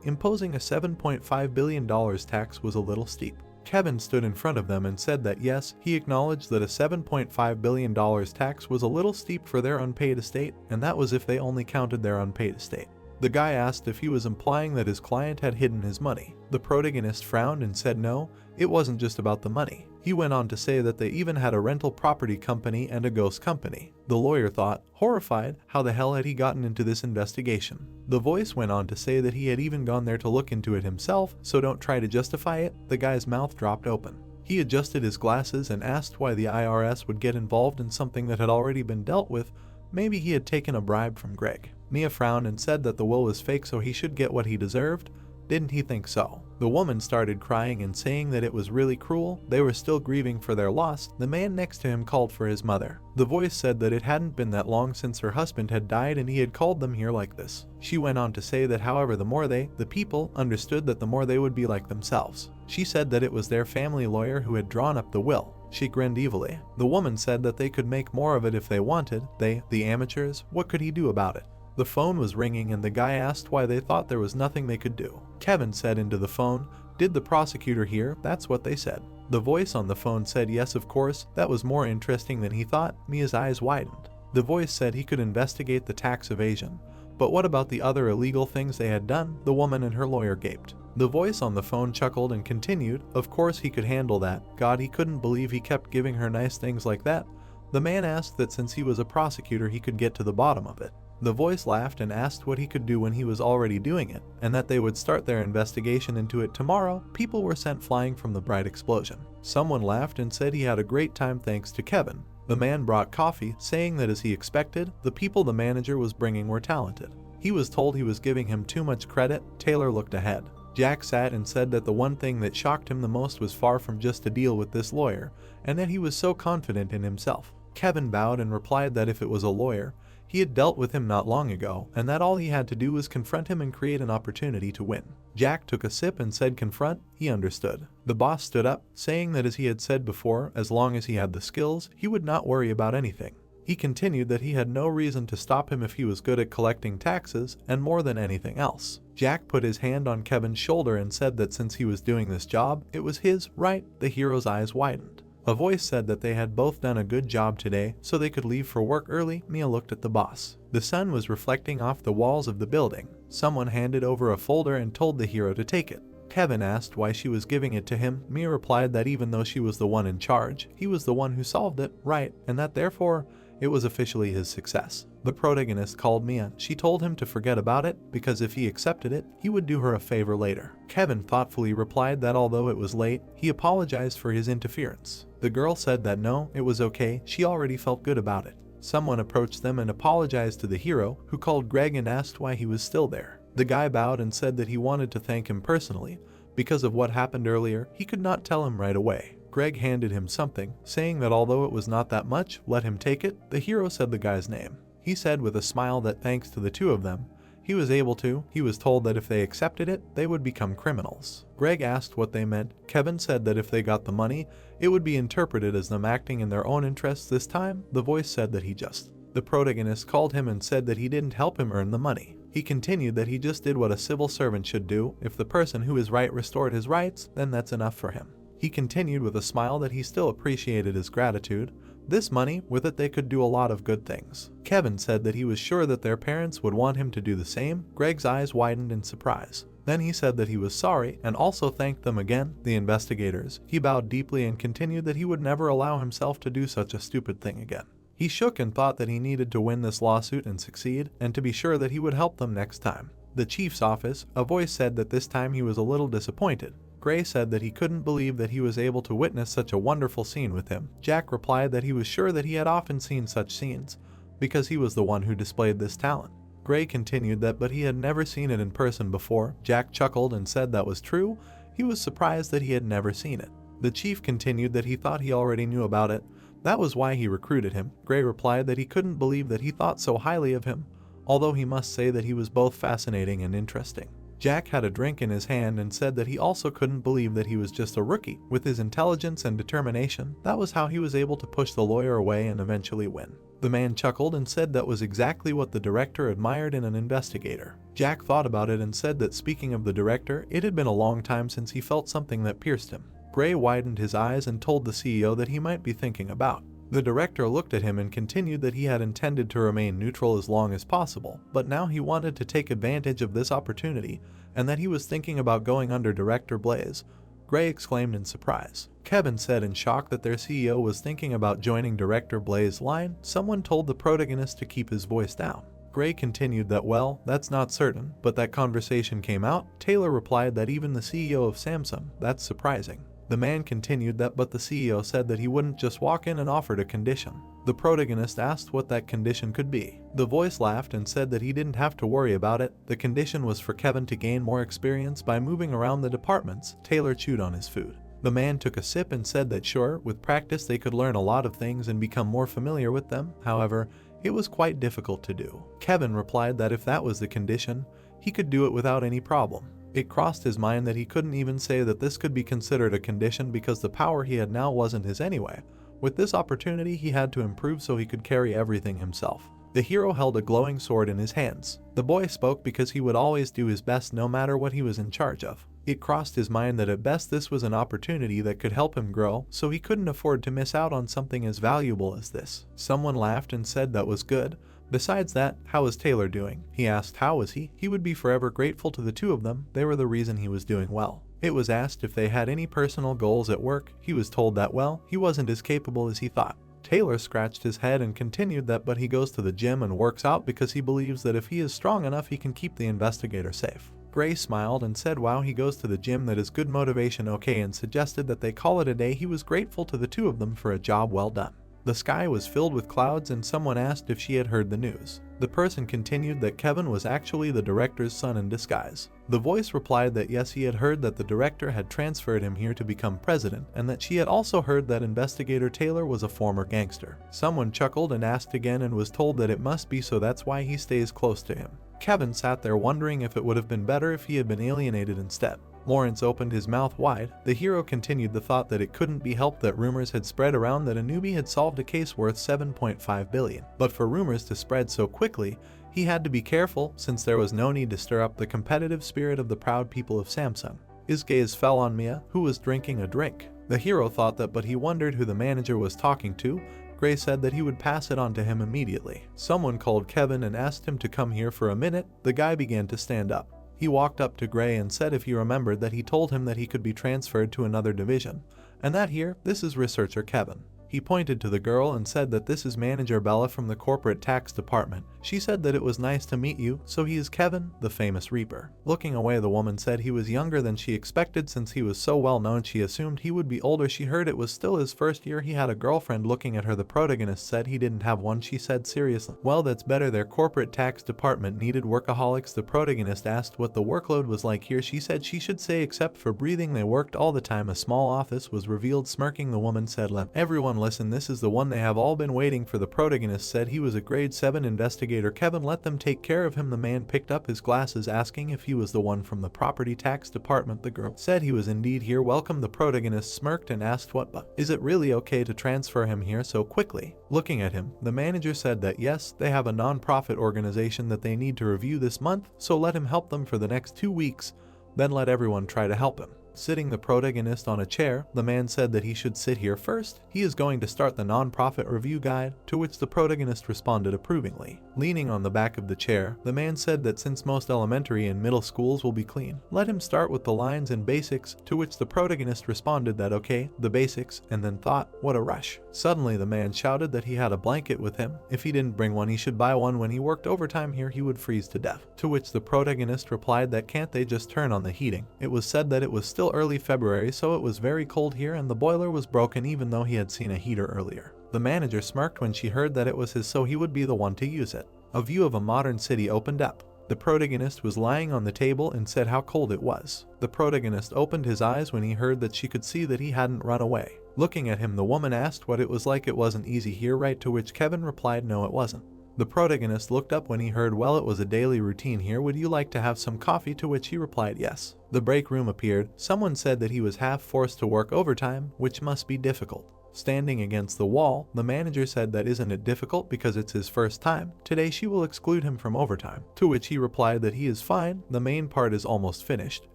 Imposing a $7.5 billion tax was a little steep. Kevin stood in front of them and said that yes, he acknowledged that a $7.5 billion tax was a little steep for their unpaid estate, and that was if they only counted their unpaid estate. The guy asked if he was implying that his client had hidden his money. The protagonist frowned and said no, it wasn't just about the money. He went on to say that they even had a rental property company and a ghost company. The lawyer thought, horrified, how the hell had he gotten into this investigation? The voice went on to say that he had even gone there to look into it himself, so don't try to justify it. The guy's mouth dropped open. He adjusted his glasses and asked why the IRS would get involved in something that had already been dealt with. Maybe he had taken a bribe from Greg. Mia frowned and said that the will was fake, so he should get what he deserved. Didn't he think so? The woman started crying and saying that it was really cruel. They were still grieving for their loss. The man next to him called for his mother. The voice said that it hadn't been that long since her husband had died and he had called them here like this. She went on to say that however the more they, the people, understood that the more they would be like themselves. She said that it was their family lawyer who had drawn up the will. She grinned evilly. The woman said that they could make more of it if they wanted. They, the amateurs, what could he do about it? The phone was ringing and the guy asked why they thought there was nothing they could do. Kevin said into the phone, did the prosecutor hear? That's what they said. The voice on the phone said yes, of course. That was more interesting than he thought. Mia's eyes widened. The voice said he could investigate the tax evasion. But what about the other illegal things they had done? The woman and her lawyer gaped. The voice on the phone chuckled and continued, of course he could handle that. God, he couldn't believe he kept giving her nice things like that. The man asked that since he was a prosecutor he could get to the bottom of it. The voice laughed and asked what he could do when he was already doing it, and that they would start their investigation into it tomorrow. People were sent flying from the bright explosion. Someone laughed and said he had a great time thanks to Kevin. The man brought coffee, saying that as he expected, the people the manager was bringing were talented. He was told he was giving him too much credit. Taylor looked ahead. Jack sat and said that the one thing that shocked him the most was far from just to deal with this lawyer, and that he was so confident in himself. Kevin bowed and replied that if it was a lawyer, he had dealt with him not long ago, and that all he had to do was confront him and create an opportunity to win. Jack took a sip and said confront. He understood. The boss stood up, saying that as he had said before, as long as he had the skills, he would not worry about anything. He continued that he had no reason to stop him if he was good at collecting taxes, and more than anything else. Jack put his hand on Kevin's shoulder and said that since he was doing this job, it was his right. The hero's eyes widened. A voice said that they had both done a good job today, so they could leave for work early. Mia looked at the boss. The sun was reflecting off the walls of the building. Someone handed over a folder and told the hero to take it. Kevin asked why she was giving it to him. Mia replied that even though she was the one in charge, he was the one who solved it, right, and that therefore, it was officially his success. The protagonist called Mia. She told him to forget about it, because if he accepted it, he would do her a favor later. Kevin thoughtfully replied that although it was late, he apologized for his interference. The girl said that no, it was okay, she already felt good about it. Someone approached them and apologized to the hero, who called Greg and asked why he was still there. The guy bowed and said that he wanted to thank him personally. Because of what happened earlier, he could not tell him right away. Greg handed him something, saying that although it was not that much, let him take it. The hero said the guy's name. He said with a smile that thanks to the two of them, he was able to. He was told that if they accepted it, they would become criminals. Greg asked what they meant. Kevin said that if they got the money, it would be interpreted as them acting in their own interests this time. The voice said that he just. The protagonist called him and said that he didn't help him earn the money. He continued that he just did what a civil servant should do. If the person who is right restored his rights, then that's enough for him. He continued with a smile that he still appreciated his gratitude. This money, with it they could do a lot of good things. Kevin said that he was sure that their parents would want him to do the same. Greg's eyes widened in surprise. Then he said that he was sorry and also thanked them again, the investigators. He bowed deeply and continued that he would never allow himself to do such a stupid thing again. He shook and thought that he needed to win this lawsuit and succeed, and to be sure that he would help them next time. The chief's office, a voice said that this time he was a little disappointed. Gray said that he couldn't believe that he was able to witness such a wonderful scene with him. Jack replied that he was sure that he had often seen such scenes, because he was the one who displayed this talent. Gray continued that but he had never seen it in person before. Jack chuckled and said that was true. He was surprised that he had never seen it. The chief continued that he thought he already knew about it. That was why he recruited him. Gray replied that he couldn't believe that he thought so highly of him, although he must say that he was both fascinating and interesting. Jack had a drink in his hand and said that he also couldn't believe that he was just a rookie. With his intelligence and determination, that was how he was able to push the lawyer away and eventually win. The man chuckled and said that was exactly what the director admired in an investigator. Jack thought about it and said that speaking of the director, it had been a long time since he felt something that pierced him. Gray widened his eyes and told the CEO that he might be thinking about. The director looked at him and continued that he had intended to remain neutral as long as possible, but now he wanted to take advantage of this opportunity, and that he was thinking about going under Director Blaze. Gray exclaimed in surprise. Kevin said in shock that their CEO was thinking about joining Director Blaze's line. Someone told the protagonist to keep his voice down. Gray continued that well, that's not certain, but that conversation came out. Taylor replied that even the CEO of Samsung, that's surprising. The man continued that but the CEO said that he wouldn't just walk in and offered a condition. The protagonist asked what that condition could be. The voice laughed and said that he didn't have to worry about it. The condition was for Kevin to gain more experience by moving around the departments. Taylor chewed on his food. The man took a sip and said that sure, with practice they could learn a lot of things and become more familiar with them. However, it was quite difficult to do. Kevin replied that if that was the condition, he could do it without any problem. It crossed his mind that he couldn't even say that this could be considered a condition because the power he had now wasn't his anyway. With this opportunity he had to improve so he could carry everything himself. The hero held a glowing sword in his hands. The boy spoke because he would always do his best no matter what he was in charge of. It crossed his mind that at best this was an opportunity that could help him grow, so he couldn't afford to miss out on something as valuable as this. Someone laughed and said that was good. Besides that, how is Taylor doing? He asked how was he? He would be forever grateful to the two of them. They were the reason he was doing well. It was asked if they had any personal goals at work. He was told that well, he wasn't as capable as he thought. Taylor scratched his head and continued that but he goes to the gym and works out because he believes that if he is strong enough he can keep the investigator safe. Gray smiled and said wow, he goes to the gym, that is good motivation, okay, and suggested that they call it a day. He was grateful to the two of them for a job well done. The sky was filled with clouds and someone asked if she had heard the news. The person continued that Kevin was actually the director's son in disguise. The voice replied that yes, he had heard that the director had transferred him here to become president, and that she had also heard that investigator Taylor was a former gangster. Someone chuckled and asked again and was told that it must be so, that's why he stays close to him. Kevin sat there wondering if it would have been better if he had been alienated instead. Lawrence opened his mouth wide. The hero continued the thought that it couldn't be helped that rumors had spread around that a newbie had solved a case worth $7.5 billion. But for rumors to spread so quickly, he had to be careful since there was no need to stir up the competitive spirit of the proud people of Samsung. His gaze fell on Mia, who was drinking a drink. The hero thought that but he wondered who the manager was talking to. Gray said that he would pass it on to him immediately. Someone called Kevin and asked him to come here for a minute. The guy began to stand up. He walked up to Gray and said if he remembered that he told him that he could be transferred to another division, and that here, this is researcher Kevin. He pointed to the girl and said that this is manager Bella from the corporate tax department. She said that it was nice to meet you, so he is Kevin, the famous Reaper. Looking away, the woman said he was younger than she expected since he was so well known. She assumed he would be older. She heard it was still his first year. He had a girlfriend. Looking at her, the protagonist said he didn't have one. She said seriously, well, that's better. Their corporate tax department needed workaholics. The protagonist asked what the workload was like here. She said she should say except for breathing they worked all the time. A small office was revealed. Smirking, the woman said, let everyone listen, this is the one they have all been waiting for. The protagonist said he was a grade 7 investigator. Kevin, let them take care of him. The man picked up his glasses asking if he was the one from the property tax department. The girl said he was indeed here. Welcome. The protagonist smirked and asked what, but is it really okay to transfer him here so quickly? Looking at him, the manager said that yes, they have a non-profit organization that they need to review this month, so let him help them for the next 2 weeks, then let everyone try to help him. Sitting the protagonist on a chair, the man said that he should sit here first. He is going to start the non-profit review guide, to which the protagonist responded approvingly. Leaning on the back of the chair, the man said that since most elementary and middle schools will be clean, let him start with the lines and basics, to which the protagonist responded that okay, the basics, and then thought, what a rush. Suddenly the man shouted that he had a blanket with him. If he didn't bring one, he should buy one. When he worked overtime here, he would freeze to death. To which the protagonist replied that can't they just turn on the heating? It was said that it was still early February, so it was very cold here and the boiler was broken even though he had seen a heater earlier. The manager smirked when she heard that it was his, so he would be the one to use it. A view of a modern city opened up. The protagonist was lying on the table and said how cold it was. The protagonist opened his eyes when he heard that she could see that he hadn't run away. Looking at him, the woman asked what it was like. It wasn't easy here, right? To which Kevin replied no, it wasn't. The protagonist looked up when he heard, well, it was a daily routine here. Would you like to have some coffee? To which he replied yes. The break room appeared. Someone said that he was half forced to work overtime, which must be difficult. Standing against the wall, the manager said that isn't it difficult because it's his first time. Today she will exclude him from overtime. To which he replied that he is fine, the main part is almost finished,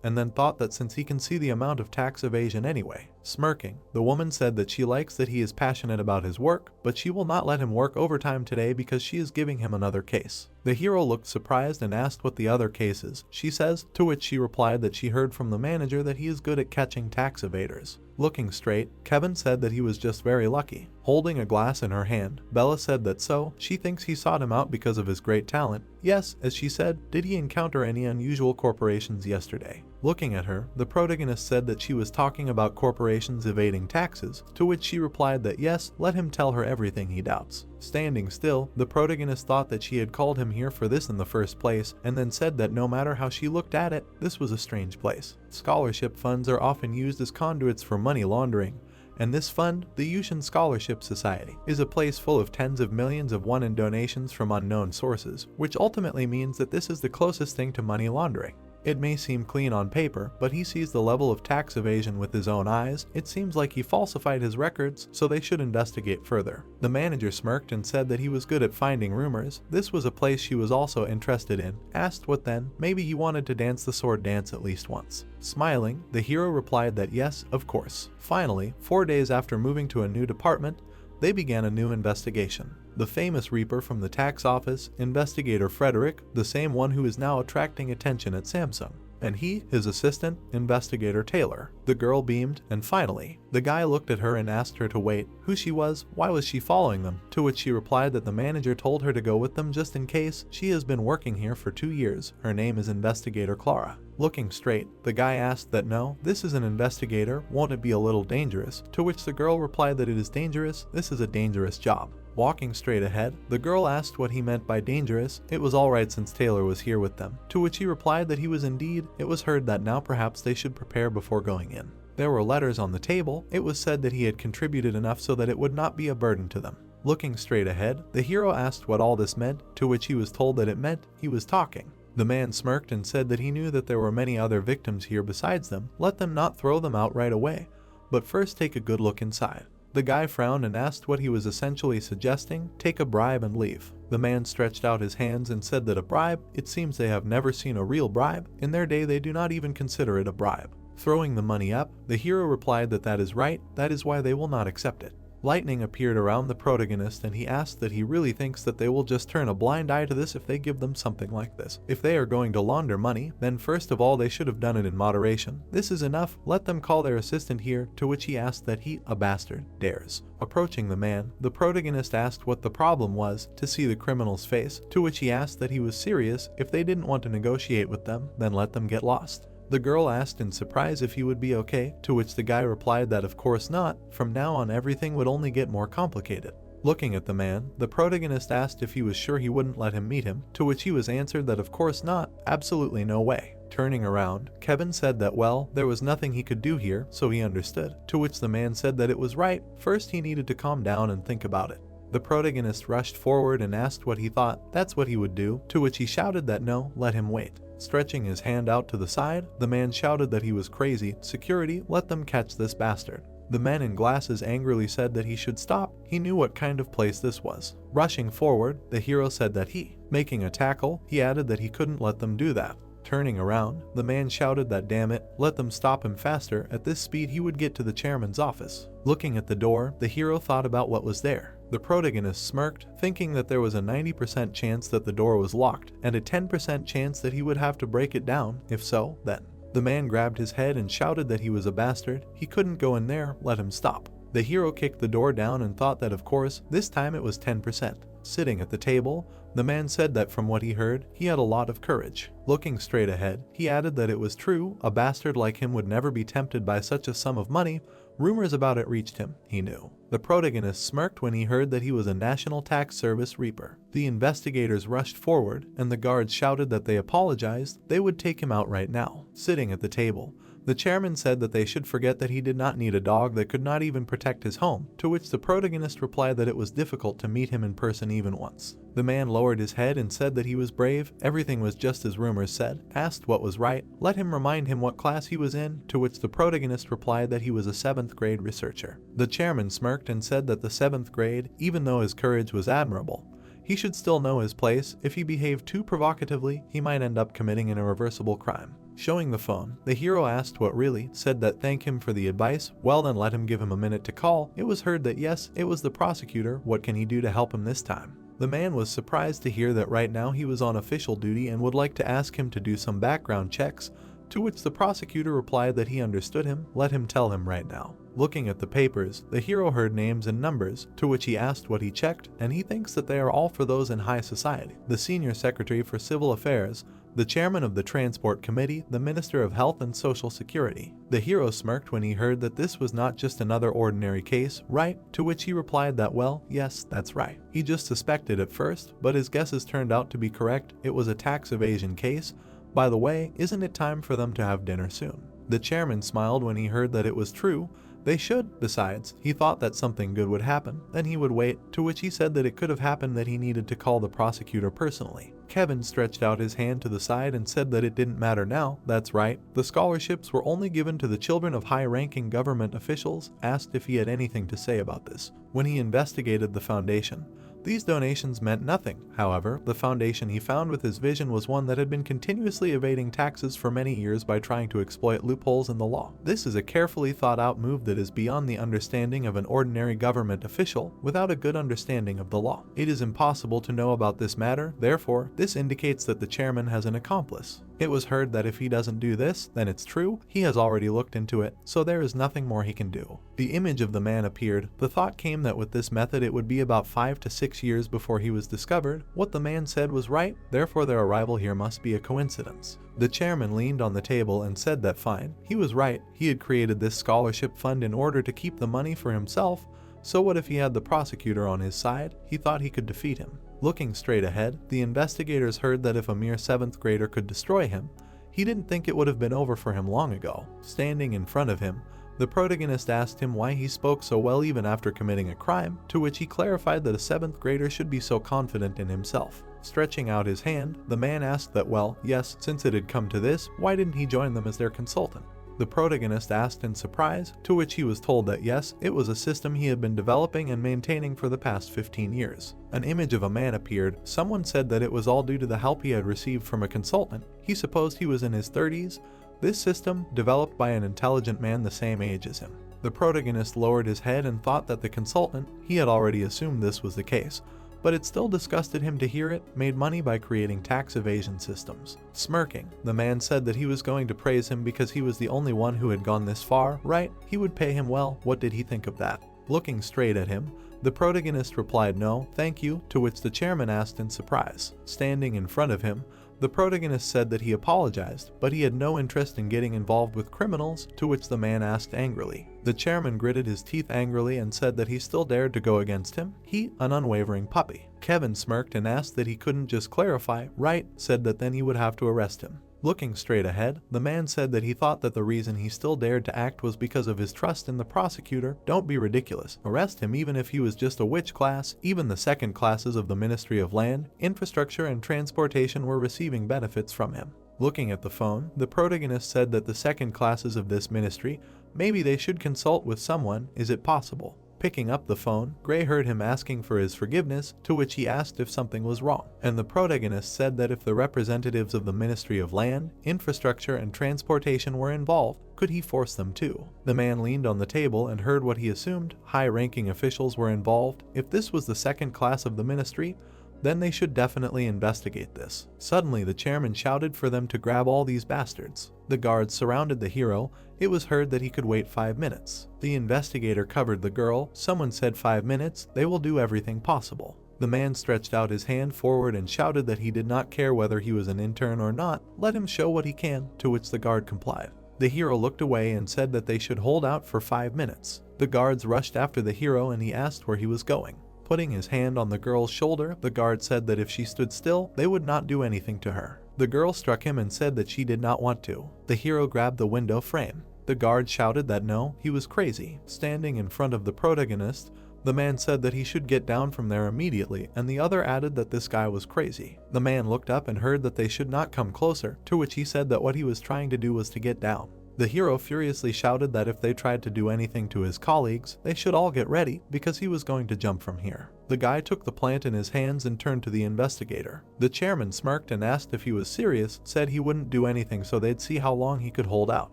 and then thought that since he can see the amount of tax evasion anyway. Smirking, the woman said that she likes that he is passionate about his work, but she will not let him work overtime today because she is giving him another case. The hero looked surprised and asked what the other case is, she says, to which she replied that she heard from the manager that he is good at catching tax evaders. Looking straight, Kevin said that he was just very lucky. Holding a glass in her hand, Bella said that so, she thinks he sought him out because of his great talent. Yes, as she said, did he encounter any unusual corporations yesterday? Looking at her, the protagonist said that she was talking about corporations evading taxes, to which she replied that yes, let him tell her everything he doubts. Standing still, the protagonist thought that she had called him here for this in the first place, and then said that no matter how she looked at it, this was a strange place. Scholarship funds are often used as conduits for money laundering, and this fund, the Yushin Scholarship Society, is a place full of tens of millions of won in donations from unknown sources, which ultimately means that this is the closest thing to money laundering. It may seem clean on paper, but he sees the level of tax evasion with his own eyes. It seems like he falsified his records, so they should investigate further. The manager smirked and said that he was good at finding rumors. This was a place she was also interested in. Asked what then, maybe he wanted to dance the sword dance at least once. Smiling, the hero replied that yes, of course. Finally, 4 days after moving to a new department, they began a new investigation. The famous Reaper from the tax office, Investigator Frederick, the same one who is now attracting attention at Samsung, and he, his assistant, Investigator Taylor. The girl beamed, and finally, the guy looked at her and asked her to wait, who she was, why was she following them, to which she replied that the manager told her to go with them just in case. She has been working here for 2 years. Her name is Investigator Clara. Looking straight, the guy asked that no, this is an investigator, won't it be a little dangerous? To which the girl replied that it is dangerous, this is a dangerous job. Walking straight ahead, the girl asked what he meant by dangerous. It was alright since Taylor was here with them, to which he replied that he was indeed. It was heard that now perhaps they should prepare before going in. There were letters on the table. It was said that he had contributed enough so that it would not be a burden to them. Looking straight ahead, the hero asked what all this meant, to which he was told that it meant he was talking. The man smirked and said that he knew that there were many other victims here besides them. Let them not throw them out right away, but first take a good look inside. The guy frowned and asked what he was essentially suggesting. Take a bribe and leave. The man stretched out his hands and said that a bribe? It seems they have never seen a real bribe. In their day they do not even consider it a bribe. Throwing the money up, the hero replied that that is right, that is why they will not accept it. Lightning appeared around the protagonist and he asked that he really thinks that they will just turn a blind eye to this if they give them something like this. If they are going to launder money, then first of all they should have done it in moderation. This is enough, let them call their assistant here, to which he asked that he, a bastard, dares. Approaching the man, the protagonist asked what the problem was, to see the criminal's face, to which he asked that he was serious. If they didn't want to negotiate with them, then let them get lost. The girl asked in surprise if he would be okay, to which the guy replied that of course not, from now on everything would only get more complicated. Looking at the man, the protagonist asked if he was sure he wouldn't let him meet him, to which he was answered that of course not, absolutely no way. Turning around, Kevin said that well, there was nothing he could do here, so he understood, to which the man said that it was right, first he needed to calm down and think about it. The protagonist rushed forward and asked what he thought. That's what he would do, to which he shouted that no, let him wait. Stretching his hand out to the side, the man shouted that he was crazy. Security, let them catch this bastard. The men in glasses angrily said that he should stop. He knew what kind of place this was. Rushing forward, the hero said that he, making a tackle, he added that he couldn't let them do that. Turning around, the man shouted that damn it, let them stop him faster, at this speed he would get to the chairman's office. Looking at the door, the hero thought about what was there. The protagonist smirked, thinking that there was a 90% chance that the door was locked, and a 10% chance that he would have to break it down. If so, then. The man grabbed his head and shouted that he was a bastard, he couldn't go in there, let him stop. The hero kicked the door down and thought that of course, this time it was 10%. Sitting at the table, the man said that from what he heard, he had a lot of courage. Looking straight ahead, he added that it was true, a bastard like him would never be tempted by such a sum of money. Rumors about it reached him, he knew. The protagonist smirked when he heard that he was a National Tax Service Reaper. The investigators rushed forward, and the guards shouted that they apologized, they would take him out right now. Sitting at the table, the chairman said that they should forget that he did not need a dog that could not even protect his home, to which the protagonist replied that it was difficult to meet him in person even once. The man lowered his head and said that he was brave, everything was just as rumors said, asked what was right, let him remind him what class he was in, to which the protagonist replied that he was a 7th grade researcher. The chairman smirked and said that the 7th grade, even though his courage was admirable, he should still know his place, if he behaved too provocatively, he might end up committing an irreversible crime. Showing the phone, the hero asked what really, said that thank him for the advice, well then let him give him a minute to call. It was heard that yes, it was the prosecutor, what can he do to help him this time? The man was surprised to hear that right now he was on official duty and would like to ask him to do some background checks, to which the prosecutor replied that he understood him, let him tell him right now. Looking at the papers, the hero heard names and numbers, to which he asked what he checked, and he thinks that they are all for those in high society. The senior secretary for civil affairs, the chairman of the transport committee, the minister of health and social security. The hero smirked when he heard that this was not just another ordinary case, right? To which he replied that well, yes, that's right. He just suspected at first, but his guesses turned out to be correct, it was a tax evasion case. By the way, isn't it time for them to have dinner soon? The chairman smiled when he heard that it was true. They should. Besides, he thought that something good would happen, then he would wait, to which he said that it could have happened that he needed to call the prosecutor personally. Kevin stretched out his hand to the side and said that it didn't matter now, that's right. The scholarships were only given to the children of high-ranking government officials, asked if he had anything to say about this. When he investigated the foundation, these donations meant nothing. However, the foundation he found with his vision was one that had been continuously evading taxes for many years by trying to exploit loopholes in the law. This is a carefully thought out move that is beyond the understanding of an ordinary government official without a good understanding of the law. It is impossible to know about this matter, therefore, this indicates that the chairman has an accomplice. It was heard that if he doesn't do this, then it's true, he has already looked into it, so there is nothing more he can do. The image of the man appeared. The thought came that with this method it would be about 5 to 6 years before he was discovered. What the man said was right, therefore their arrival here must be a coincidence. The chairman leaned on the table and said that fine, he was right, he had created this scholarship fund in order to keep the money for himself, so what if he had the prosecutor on his side? He thought he could defeat him. Looking straight ahead, the investigators heard that if a mere 7th grader could destroy him, he didn't think it would have been over for him long ago. Standing in front of him, the protagonist asked him why he spoke so well even after committing a crime, to which he clarified that a 7th grader should be so confident in himself. Stretching out his hand, the man asked that well, yes, since it had come to this, why didn't he join them as their consultant? The protagonist asked in surprise, to which he was told that yes, it was a system he had been developing and maintaining for the past 15 years. An image of a man appeared. Someone said that it was all due to the help he had received from a consultant. He supposed he was in his 30s. This system, developed by an intelligent man the same age as him. The protagonist lowered his head and thought that the consultant, he had already assumed this was the case, but it still disgusted him to hear it, made money by creating tax evasion systems. Smirking, the man said that he was going to praise him because he was the only one who had gone this far, right? He would pay him well. What did he think of that? Looking straight at him, the protagonist replied no, thank you, to which the chairman asked in surprise. Standing in front of him, the protagonist said that he apologized, but he had no interest in getting involved with criminals, to which the man asked angrily. The chairman gritted his teeth angrily and said that he still dared to go against him. He, an unwavering puppy. Kevin smirked and asked that he couldn't just clarify, right, said that then he would have to arrest him. Looking straight ahead, the man said that he thought that the reason he still dared to act was because of his trust in the prosecutor. Don't be ridiculous. Arrest him even if he was just a witch class. Even the second classes of the Ministry of Land, Infrastructure and Transportation were receiving benefits from him. Looking at the phone, the protagonist said that the second classes of this ministry, maybe they should consult with someone. Is it possible? Picking up the phone, Gray heard him asking for his forgiveness, to which he asked if something was wrong. And the protagonist said that if the representatives of the Ministry of Land, Infrastructure and Transportation were involved, could he force them to? The man leaned on the table and heard what he assumed high-ranking officials were involved. If this was the second class of the ministry, then they should definitely investigate this. Suddenly, the chairman shouted for them to grab all these bastards. The guards surrounded the hero. It was heard that he could wait 5 minutes. The investigator covered the girl. Someone said 5 minutes, they will do everything possible. The man stretched out his hand forward and shouted that he did not care whether he was an intern or not, let him show what he can, to which the guard complied. The hero looked away and said that they should hold out for 5 minutes. The guards rushed after the hero and he asked where he was going. Putting his hand on the girl's shoulder, the guard said that if she stood still, they would not do anything to her. The girl struck him and said that she did not want to. The hero grabbed the window frame. The guard shouted that no, he was crazy. Standing in front of the protagonist, the man said that he should get down from there immediately, and the other added that this guy was crazy. The man looked up and heard that they should not come closer, to which he said that what he was trying to do was to get down. The hero furiously shouted that if they tried to do anything to his colleagues, they should all get ready, because he was going to jump from here. The guy took the plant in his hands and turned to the investigator. The chairman smirked and asked if he was serious, said he wouldn't do anything so they'd see how long he could hold out.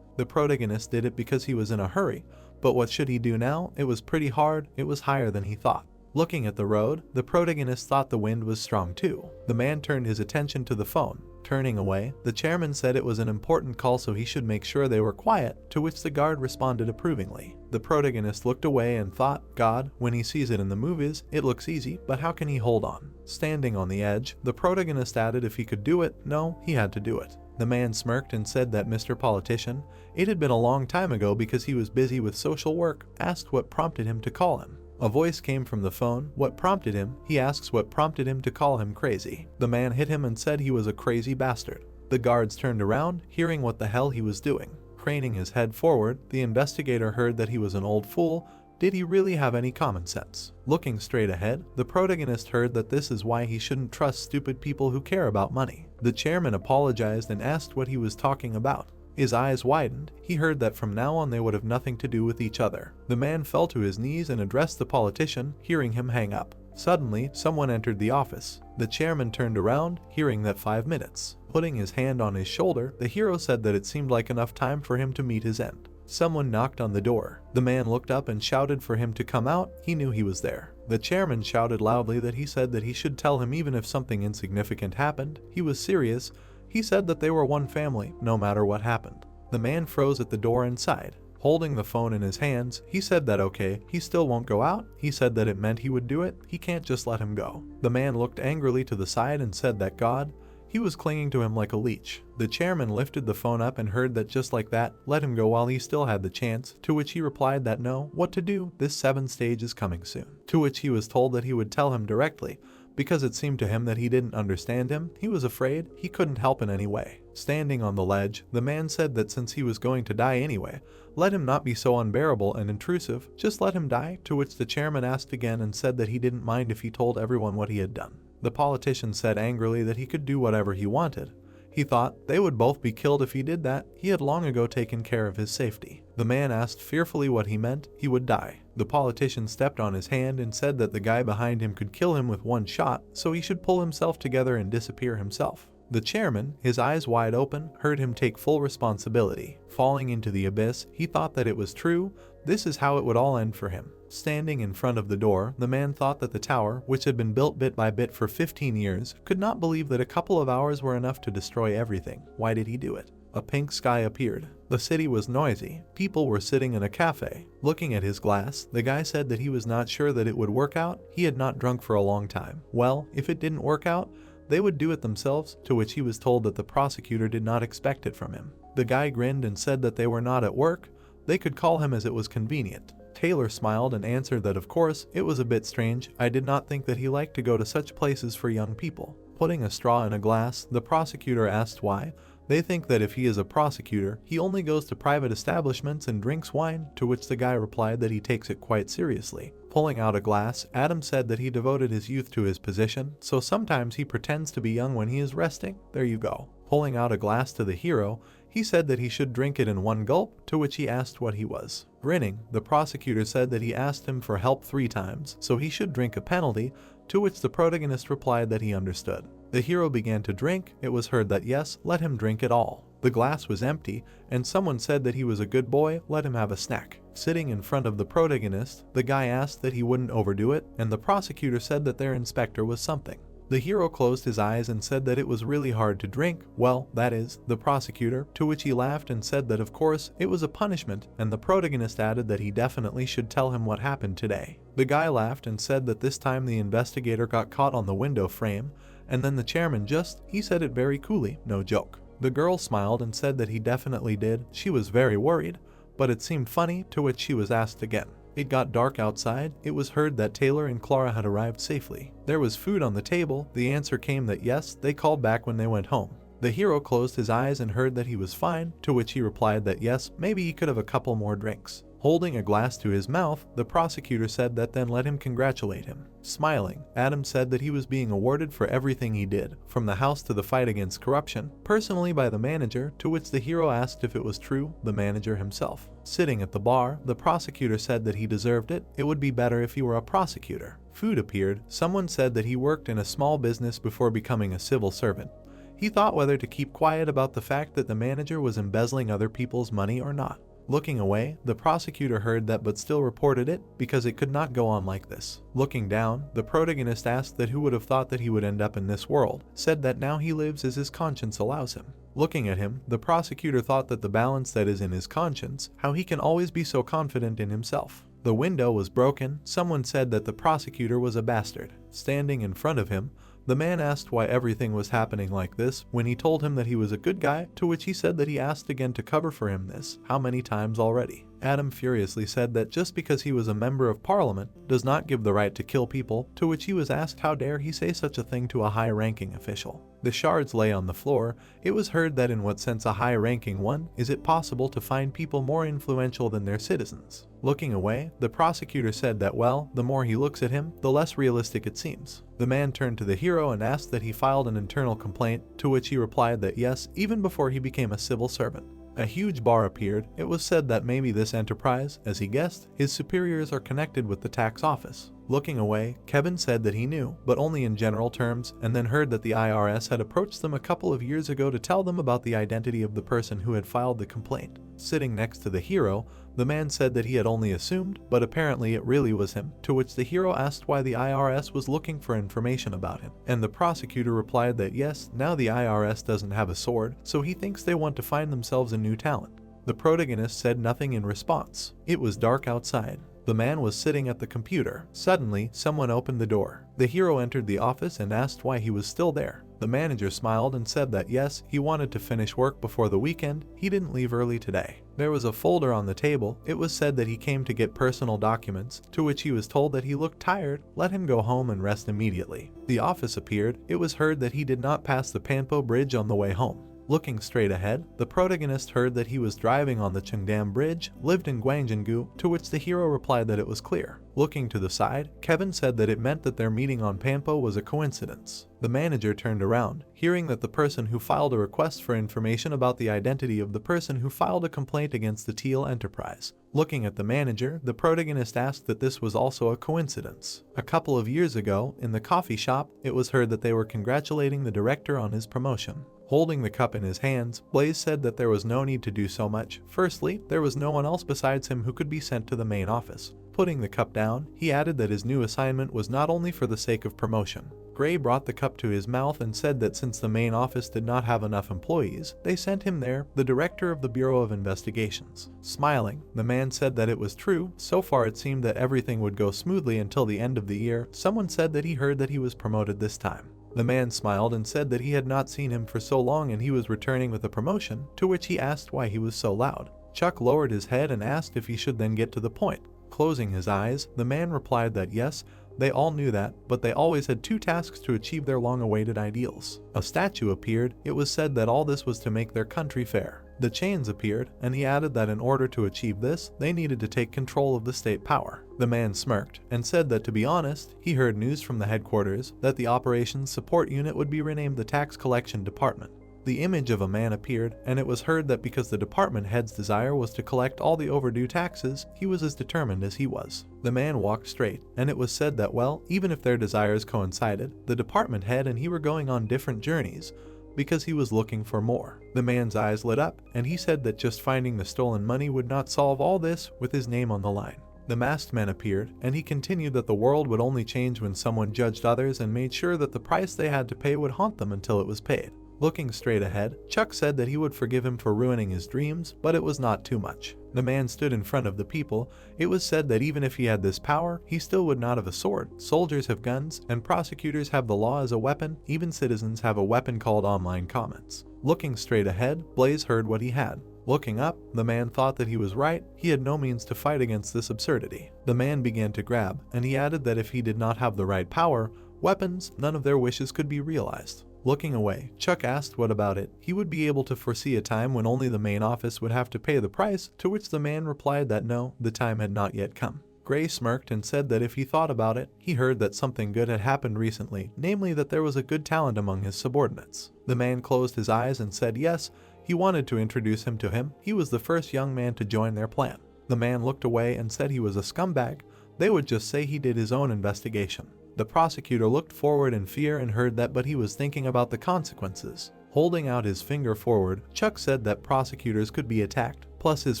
The protagonist did it because he was in a hurry, but what should he do now? It was pretty hard, it was higher than he thought. Looking at the road, the protagonist thought the wind was strong too. The man turned his attention to the phone. Turning away, the chairman said it was an important call so he should make sure they were quiet, to which the guard responded approvingly. The protagonist looked away and thought, God, when he sees it in the movies, it looks easy, but how can he hold on? Standing on the edge, the protagonist added if he could do it, no, he had to do it. The man smirked and said that Mr. Politician, it had been a long time ago because he was busy with social work, asked what prompted him to call him. A voice came from the phone. What prompted him? He asks what prompted him to call him crazy. The man hit him and said he was a crazy bastard. The guards turned around, hearing what the hell he was doing. Craning his head forward, the investigator heard that he was an old fool. Did he really have any common sense? Looking straight ahead, the protagonist heard that this is why he shouldn't trust stupid people who care about money. The chairman apologized and asked what he was talking about. His eyes widened. He heard that from now on they would have nothing to do with each other. The man fell to his knees and addressed the politician, hearing him hang up. Suddenly, someone entered the office. The chairman turned around, hearing that 5 minutes. Putting his hand on his shoulder, the hero said that it seemed like enough time for him to meet his end. Someone knocked on the door. The man looked up and shouted for him to come out. He knew he was there. The chairman shouted loudly that he said that he should tell him even if something insignificant happened. He was serious. He said that they were one family, no matter what happened. The man froze at the door and sighed. Holding the phone in his hands, he said that okay, he still won't go out. He said that it meant he would do it. He can't just let him go. The man looked angrily to the side and said that God, he was clinging to him like a leech. The chairman lifted the phone up and heard that just like that, let him go while he still had the chance, to which he replied that no, what to do, this 7th stage is coming soon. To which he was told that he would tell him directly. Because it seemed to him that he didn't understand him, he was afraid he couldn't help in any way. Standing on the ledge, the man said that since he was going to die anyway, let him not be so unbearable and intrusive, just let him die, to which the chairman asked again and said that he didn't mind if he told everyone what he had done. The politician said angrily that he could do whatever he wanted. He thought they would both be killed if he did that. He had long ago taken care of his safety. The man asked fearfully what he meant. He would die. The politician stepped on his hand and said that the guy behind him could kill him with one shot, so he should pull himself together and disappear himself. The chairman, his eyes wide open, heard him take full responsibility. Falling into the abyss, he thought that it was true. This is how it would all end for him. Standing in front of the door, the man thought that the tower, which had been built bit by bit for 15 years, could not believe that a couple of hours were enough to destroy everything. Why did he do it? A pink sky appeared. The city was noisy. People were sitting in a cafe. Looking at his glass, the guy said that he was not sure that it would work out. He had not drunk for a long time. Well, if it didn't work out, they would do it themselves, to which he was told that the prosecutor did not expect it from him. The guy grinned and said that they were not at work. They could call him as it was convenient. Taylor smiled and answered that of course, it was a bit strange. I did not think that he liked to go to such places for young people. Putting a straw in a glass, the prosecutor asked why. They think that if he is a prosecutor, he only goes to private establishments and drinks wine, to which the guy replied that he takes it quite seriously. Pulling out a glass, Adam said that he devoted his youth to his position, so sometimes he pretends to be young when he is resting. There you go. Pulling out a glass to the hero, He said that he should drink it in one gulp, to which he asked what he was. Grinning, the prosecutor said that he asked him for help 3 times, so he should drink a penalty, to which the protagonist replied that he understood. The hero began to drink. It was heard that yes, let him drink it all. The glass was empty, and someone said that he was a good boy, let him have a snack. Sitting in front of the protagonist, the guy asked that he wouldn't overdo it, and the prosecutor said that their inspector was something. The hero closed his eyes and said that it was really hard to drink, well, that is, the prosecutor, to which he laughed and said that of course, it was a punishment, and the protagonist added that he definitely should tell him what happened today. The guy laughed and said that this time the investigator got caught on the window frame, and then the chairman he said it very coolly, no joke. The girl smiled and said that he definitely did. She was very worried, but it seemed funny, to which she was asked again. It got dark outside. It was heard that Taylor and Clara had arrived safely. There was food on the table. The answer came that yes, they called back when they went home. The hero closed his eyes and heard that he was fine, to which he replied that yes, maybe he could have a couple more drinks. Holding a glass to his mouth, the prosecutor said that then let him congratulate him. Smiling, Adam said that he was being awarded for everything he did, from the house to the fight against corruption, personally by the manager, to which the hero asked if it was true, the manager himself. Sitting at the bar, the prosecutor said that he deserved it. It would be better if he were a prosecutor. Food appeared. Someone said that he worked in a small business before becoming a civil servant. He thought whether to keep quiet about the fact that the manager was embezzling other people's money or not. Looking away, the prosecutor heard that but still reported it because it could not go on like this. Looking down, the protagonist asked that who would have thought that he would end up in this world, said that now he lives as his conscience allows him. Looking at him, the prosecutor thought that the balance that is in his conscience, how he can always be so confident in himself. The window was broken. Someone said that the prosecutor was a bastard. Standing in front of him, the man asked why everything was happening like this when he told him that he was a good guy, to which he said that he asked again to cover for him this, how many times already. Adam furiously said that just because he was a member of parliament does not give the right to kill people, to which he was asked how dare he say such a thing to a high-ranking official. The shards lay on the floor. It was heard that in what sense a high-ranking one is it possible to find people more influential than their citizens? Looking away, the prosecutor said that well, the more he looks at him, the less realistic it seems. The man turned to the hero and asked that he filed an internal complaint, to which he replied that yes, even before he became a civil servant. A huge bar appeared. It was said that maybe this enterprise, as he guessed, his superiors are connected with the tax office. Looking away, Kevin said that he knew, but only in general terms, and then heard that the IRS had approached them a couple of years ago to tell them about the identity of the person who had filed the complaint. Sitting next to the hero, the man said that he had only assumed, but apparently it really was him, to which the hero asked why the IRS was looking for information about him. And the prosecutor replied that yes, now the IRS doesn't have a sword, so he thinks they want to find themselves a new talent. The protagonist said nothing in response. It was dark outside. The man was sitting at the computer. Suddenly, someone opened the door. The hero entered the office and asked why he was still there. The manager smiled and said that yes, he wanted to finish work before the weekend. He didn't leave early today. There was a folder on the table. It was said that he came to get personal documents, to which he was told that he looked tired. Let him go home and rest immediately. The office appeared. It was heard that he did not pass the Panpo Bridge on the way home. Looking straight ahead, the protagonist heard that he was driving on the Cheongdam Bridge, lived in Gwangjin-gu, to which the hero replied that it was clear. Looking to the side, Kevin said that it meant that their meeting on Panpo was a coincidence. The manager turned around, hearing that the person who filed a request for information about the identity of the person who filed a complaint against the Teal Enterprise. Looking at the manager, the protagonist asked that this was also a coincidence. A couple of years ago, in the coffee shop, it was heard that they were congratulating the director on his promotion. Holding the cup in his hands, Blaze said that there was no need to do so much. Firstly, there was no one else besides him who could be sent to the main office. Putting the cup down, he added that his new assignment was not only for the sake of promotion. Gray brought the cup to his mouth and said that since the main office did not have enough employees, they sent him there, the director of the Bureau of Investigations. Smiling, the man said that it was true. So far it seemed that everything would go smoothly until the end of the year. Someone said that he heard that he was promoted this time. The man smiled and said that he had not seen him for so long and he was returning with a promotion, to which he asked why he was so loud. Chuck lowered his head and asked if he should then get to the point. Closing his eyes, the man replied that yes, they all knew that, but they always had 2 tasks to achieve their long-awaited ideals. A statue appeared. It was said that all this was to make their country fair. The chains appeared, and he added that in order to achieve this, they needed to take control of the state power. The man smirked and said that to be honest, he heard news from the headquarters that the Operations Support Unit would be renamed the Tax Collection Department. the image of a man appeared, and it was heard that because the department head's desire was to collect all the overdue taxes, he was as determined as he was. The man walked straight, and it was said that, well, even if their desires coincided, the department head and he were going on different journeys, because he was looking for more. The man's eyes lit up, and he said that just finding the stolen money would not solve all this with his name on the line. The masked man appeared, and he continued that the world would only change when someone judged others and made sure that the price they had to pay would haunt them until it was paid. Looking straight ahead, Chuck said that he would forgive him for ruining his dreams, but it was not too much. The man stood in front of the people. It was said that even if he had this power, he still would not have a sword. Soldiers have guns, and prosecutors have the law as a weapon. Even citizens have a weapon called online comments. Looking straight ahead, Blaze heard what he had. Looking up, the man thought that he was right. He had no means to fight against this absurdity. The man began to grab, and he added that if he did not have the right power, weapons, none of their wishes could be realized. Looking away, Chuck asked what about it. He would be able to foresee a time when only the main office would have to pay the price, to which the man replied that no, the time had not yet come. Gray smirked and said that if he thought about it, he heard that something good had happened recently, namely that there was a good talent among his subordinates. The man closed his eyes and said yes, he wanted to introduce him to him. He was the first young man to join their plan. The man looked away and said he was a scumbag. They would just say he did his own investigation. The prosecutor looked forward in fear and heard that, but he was thinking about the consequences. Holding out his finger forward, Chuck said that prosecutors could be attacked, plus his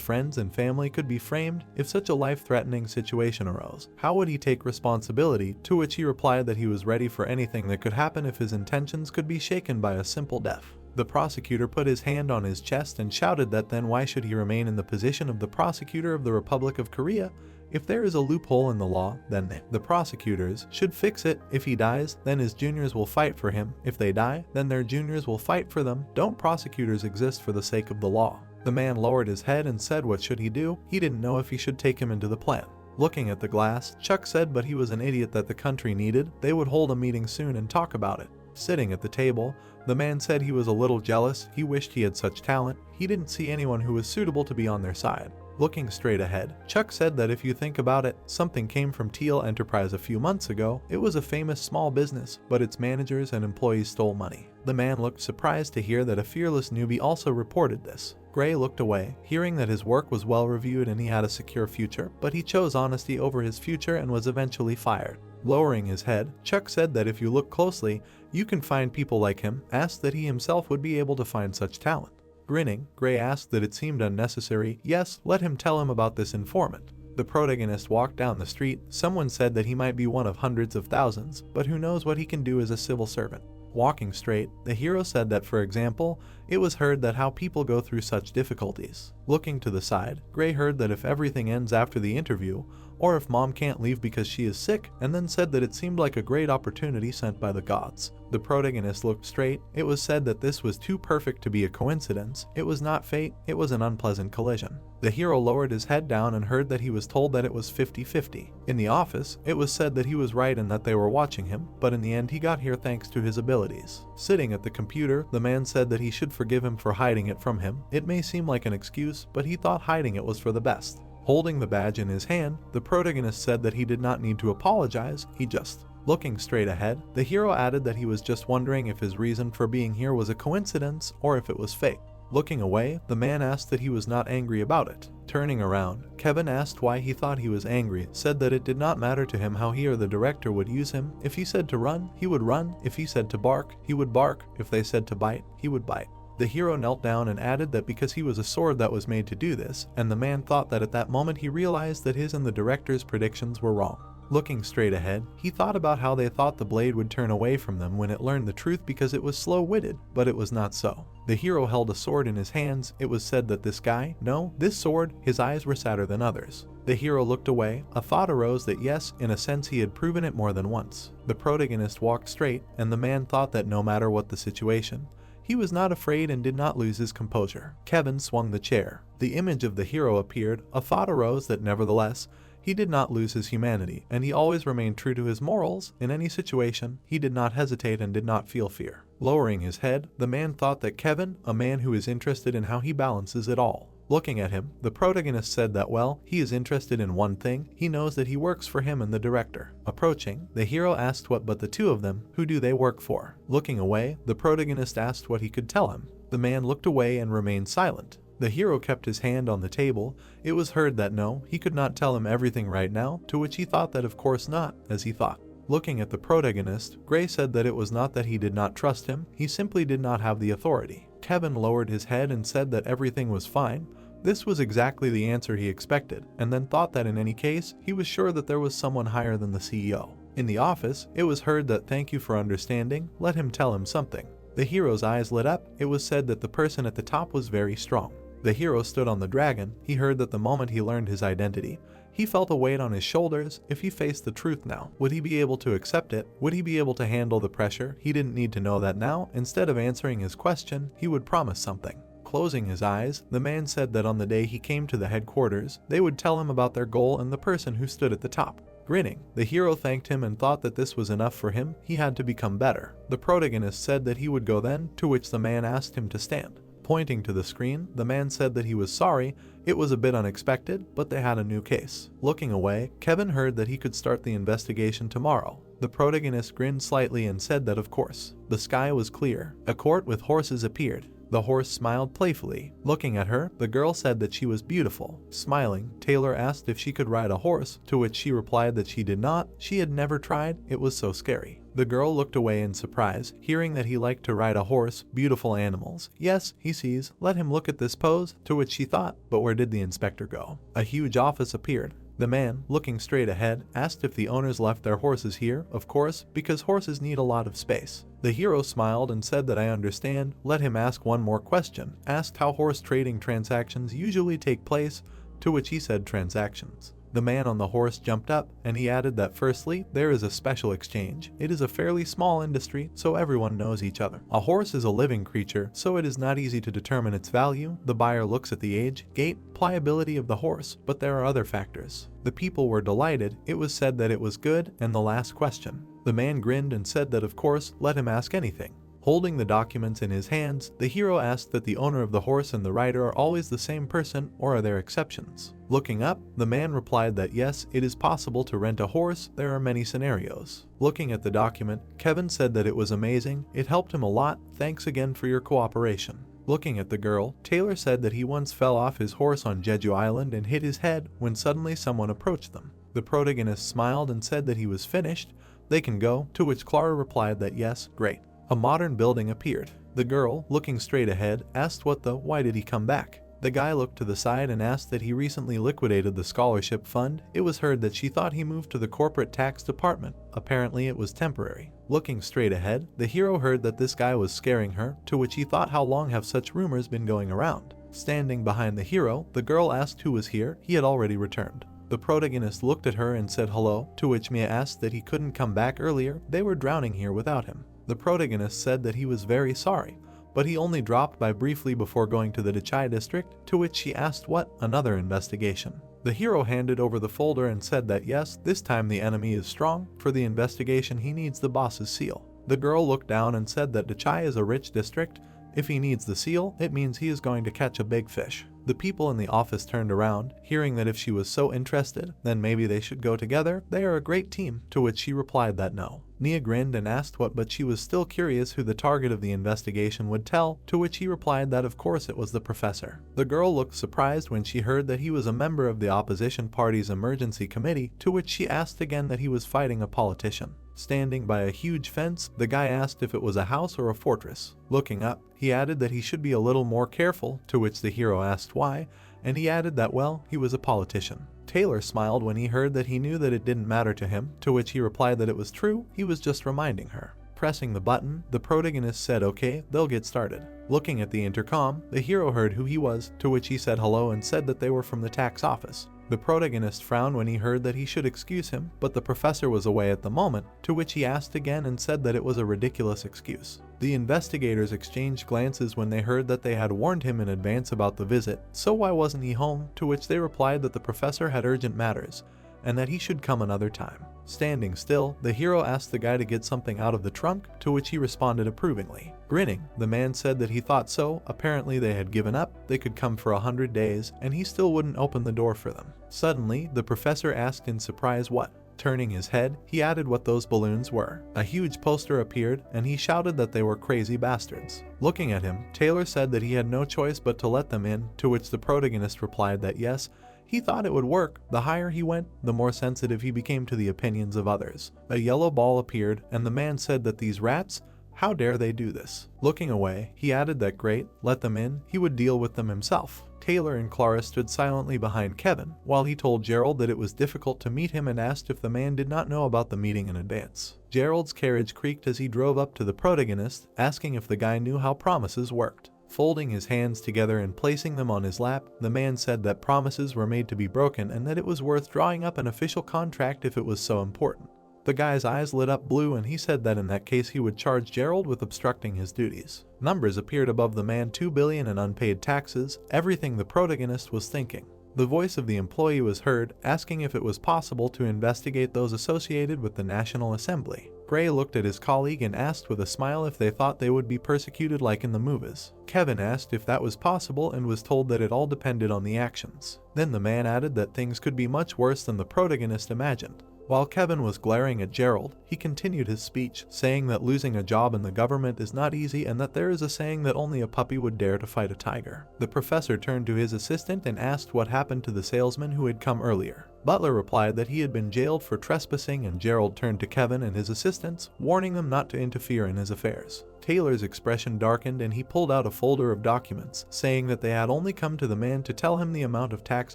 friends and family could be framed if such a life-threatening situation arose. How would he take responsibility? To which he replied that he was ready for anything that could happen if his intentions could be shaken by a simple death. The prosecutor put his hand on his chest and shouted that then why should he remain in the position of the prosecutor of the Republic of Korea? If there is a loophole in the law, then the prosecutors should fix it. If he dies, then his juniors will fight for him. If they die, then their juniors will fight for them. Don't prosecutors exist for the sake of the law? The man lowered his head and said what should he do? He didn't know if he should take him into the plan. Looking at the glass, Chuck said but he was an idiot that the country needed. They would hold a meeting soon and talk about it. Sitting at the table, the man said he was a little jealous. He wished he had such talent. He didn't see anyone who was suitable to be on their side. Looking straight ahead, Chuck said that if you think about it, something came from Teal Enterprise a few months ago. It was a famous small business, but its managers and employees stole money. The man looked surprised to hear that a fearless newbie also reported this. Gray looked away, hearing that his work was well reviewed and he had a secure future, but he chose honesty over his future and was eventually fired. Lowering his head, Chuck said that if you look closely, you can find people like him. Asked that he himself would be able to find such talent. Grinning, Gray asked that it seemed unnecessary. Yes, let him tell him about this informant. The protagonist walked down the street. Someone said that he might be one of hundreds of thousands, but who knows what he can do as a civil servant. Walking straight, the hero said that, for example, it was heard that how people go through such difficulties. Looking to the side, Gray heard that if everything ends after the interview, or if mom can't leave because she is sick, and then said that it seemed like a great opportunity sent by the gods. The protagonist looked straight. It was said that this was too perfect to be a coincidence. It was not fate, it was an unpleasant collision. The hero lowered his head down and heard that he was told that it was 50-50. In the office, it was said that he was right and that they were watching him, but in the end he got here thanks to his abilities. Sitting at the computer, the man said that he should forgive him for hiding it from him. It may seem like an excuse, but he thought hiding it was for the best. Holding the badge in his hand, the protagonist said that he did not need to apologize, he just. Looking straight ahead, the hero added that he was just wondering if his reason for being here was a coincidence or if it was fate. Looking away, the man asked that he was not angry about it. Turning around, Kevin asked why he thought he was angry, said that it did not matter to him how he or the director would use him. If he said to run, he would run. If he said to bark, he would bark. If they said to bite, he would bite. The hero knelt down and added that because he was a sword that was made to do this, and the man thought that at that moment he realized that his and the director's predictions were wrong. Looking straight ahead, he thought about how they thought the blade would turn away from them when it learned the truth because it was slow-witted, but it was not so. The hero held a sword in his hands. It was said that this sword, his eyes were sadder than others. The hero looked away. A thought arose that yes, in a sense he had proven it more than once. The protagonist walked straight, and the man thought that no matter what the situation, he was not afraid and did not lose his composure. Kevin swung the chair. The image of the hero appeared. A thought arose that nevertheless, he did not lose his humanity, and he always remained true to his morals. In any situation, he did not hesitate and did not feel fear. Lowering his head, the man thought that Kevin, a man who is interested in how he balances it all. Looking at him, the protagonist said that well, he is interested in one thing, he knows that he works for him and the director. Approaching, the hero asked what but the two of them, who do they work for? Looking away, the protagonist asked what he could tell him. The man looked away and remained silent. The hero kept his hand on the table. It was heard that no, he could not tell him everything right now, to which he thought that of course not, as he thought. Looking at the protagonist, Gray said that it was not that he did not trust him, he simply did not have the authority. Kevin lowered his head and said that everything was fine. This was exactly the answer he expected, and then thought that in any case, he was sure that there was someone higher than the CEO. In the office, it was heard that thank you for understanding, let him tell him something. The hero's eyes lit up. It was said that the person at the top was very strong. The hero stood on the dragon. He heard that the moment he learned his identity, he felt a weight on his shoulders. If he faced the truth now, would he be able to accept it? Would he be able to handle the pressure? He didn't need to know that now. Instead of answering his question, he would promise something. Closing his eyes, the man said that on the day he came to the headquarters, they would tell him about their goal and the person who stood at the top. Grinning, the hero thanked him and thought that this was enough for him. He had to become better. The protagonist said that he would go then, to which the man asked him to stand. Pointing to the screen, the man said that he was sorry. It was a bit unexpected, but they had a new case. Looking away, Kevin heard that he could start the investigation tomorrow. The protagonist grinned slightly and said that of course. The sky was clear. A court with horses appeared. The horse smiled playfully. Looking at her, the girl said that she was beautiful. Smiling, Taylor asked if she could ride a horse, to which she replied that she did not. She had never tried, it was so scary. The girl looked away in surprise, hearing that he liked to ride a horse, beautiful animals. Yes, he sees, let him look at this pose, to which she thought, but where did the inspector go? A huge office appeared. The man, looking straight ahead, asked if the owners left their horses here, of course, because horses need a lot of space. The hero smiled and said that I understand, let him ask one more question, asked how horse trading transactions usually take place, to which he said transactions. The man on the horse jumped up, and he added that firstly, there is a special exchange. It is a fairly small industry, so everyone knows each other. A horse is a living creature, so it is not easy to determine its value. The buyer looks at the age, gait, pliability of the horse, but there are other factors. The people were delighted. It was said that it was good, and the last question. The man grinned and said that of course, let him ask anything. Holding the documents in his hands, the hero asked that the owner of the horse and the rider are always the same person, or are there exceptions? Looking up, the man replied that yes, it is possible to rent a horse, there are many scenarios. Looking at the document, Kevin said that it was amazing, it helped him a lot, thanks again for your cooperation. Looking at the girl, Taylor said that he once fell off his horse on Jeju Island and hit his head when suddenly someone approached them. The protagonist smiled and said that he was finished, they can go, to which Clara replied that yes, great. A modern building appeared. The girl, looking straight ahead, asked why did he come back? The guy looked to the side and asked that he recently liquidated the scholarship fund. It was heard that she thought he moved to the corporate tax department. Apparently it was temporary. Looking straight ahead, the hero heard that this guy was scaring her, to which he thought how long have such rumors been going around. Standing behind the hero, the girl asked who was here. He had already returned. The protagonist looked at her and said hello, to which Mia asked that he couldn't come back earlier. They were drowning here without him. The protagonist said that he was very sorry, but he only dropped by briefly before going to the Dachai district, to which she asked what, another investigation. The hero handed over the folder and said that yes, this time the enemy is strong, for the investigation he needs the boss's seal. The girl looked down and said that Dachai is a rich district, if he needs the seal, it means he is going to catch a big fish. The people in the office turned around, hearing that if she was so interested, then maybe they should go together, they are a great team, to which she replied that no. Nia grinned and asked what, but she was still curious who the target of the investigation would tell, to which he replied that of course it was the professor. The girl looked surprised when she heard that he was a member of the opposition party's emergency committee, to which she asked again that he was fighting a politician. Standing by a huge fence, the guy asked if it was a house or a fortress. Looking up, he added that he should be a little more careful, to which the hero asked why, and he added that well, he was a politician. Taylor smiled when he heard that he knew that it didn't matter to him, to which he replied that it was true, he was just reminding her. Pressing the button, the protagonist said okay, they'll get started. Looking at the intercom, the hero heard who he was, to which he said hello and said that they were from the tax office. The protagonist frowned when he heard that he should excuse him, but the professor was away at the moment, to which he asked again and said that it was a ridiculous excuse. The investigators exchanged glances when they heard that they had warned him in advance about the visit, so why wasn't he home, to which they replied that the professor had urgent matters. and that he should come another time. Standing still, the hero asked the guy to get something out of the trunk, to which he responded approvingly. Grinning, the man said that he thought so, apparently they had given up, they could come for 100 days, and he still wouldn't open the door for them. Suddenly, the professor asked in surprise what. Turning his head, he added what those balloons were. A huge poster appeared, and he shouted that they were crazy bastards. Looking at him, Taylor said that he had no choice but to let them in, to which the protagonist replied that yes, he thought it would work. The higher he went, the more sensitive he became to the opinions of others. A yellow ball appeared, and the man said that these rats, how dare they do this? Looking away, he added that great, let them in, he would deal with them himself. Taylor and Clara stood silently behind Kevin, while he told Gerald that it was difficult to meet him and asked if the man did not know about the meeting in advance. Gerald's carriage creaked as he drove up to the protagonist, asking if the guy knew how promises worked. Folding his hands together and placing them on his lap, the man said that promises were made to be broken and that it was worth drawing up an official contract if it was so important. The guy's eyes lit up blue and he said that in that case he would charge Gerald with obstructing his duties. Numbers appeared above the man, 2 billion in unpaid taxes, everything the protagonist was thinking. The voice of the employee was heard, asking if it was possible to investigate those associated with the National Assembly. Gray looked at his colleague and asked with a smile if they thought they would be persecuted like in the movies. Kevin asked if that was possible and was told that it all depended on the actions. Then the man added that things could be much worse than the protagonist imagined. While Kevin was glaring at Gerald, he continued his speech, saying that losing a job in the government is not easy and that there is a saying that only a puppy would dare to fight a tiger. The professor turned to his assistant and asked what happened to the salesman who had come earlier. Butler replied that he had been jailed for trespassing, and Gerald turned to Kevin and his assistants, warning them not to interfere in his affairs. Taylor's expression darkened and he pulled out a folder of documents, saying that they had only come to the man to tell him the amount of tax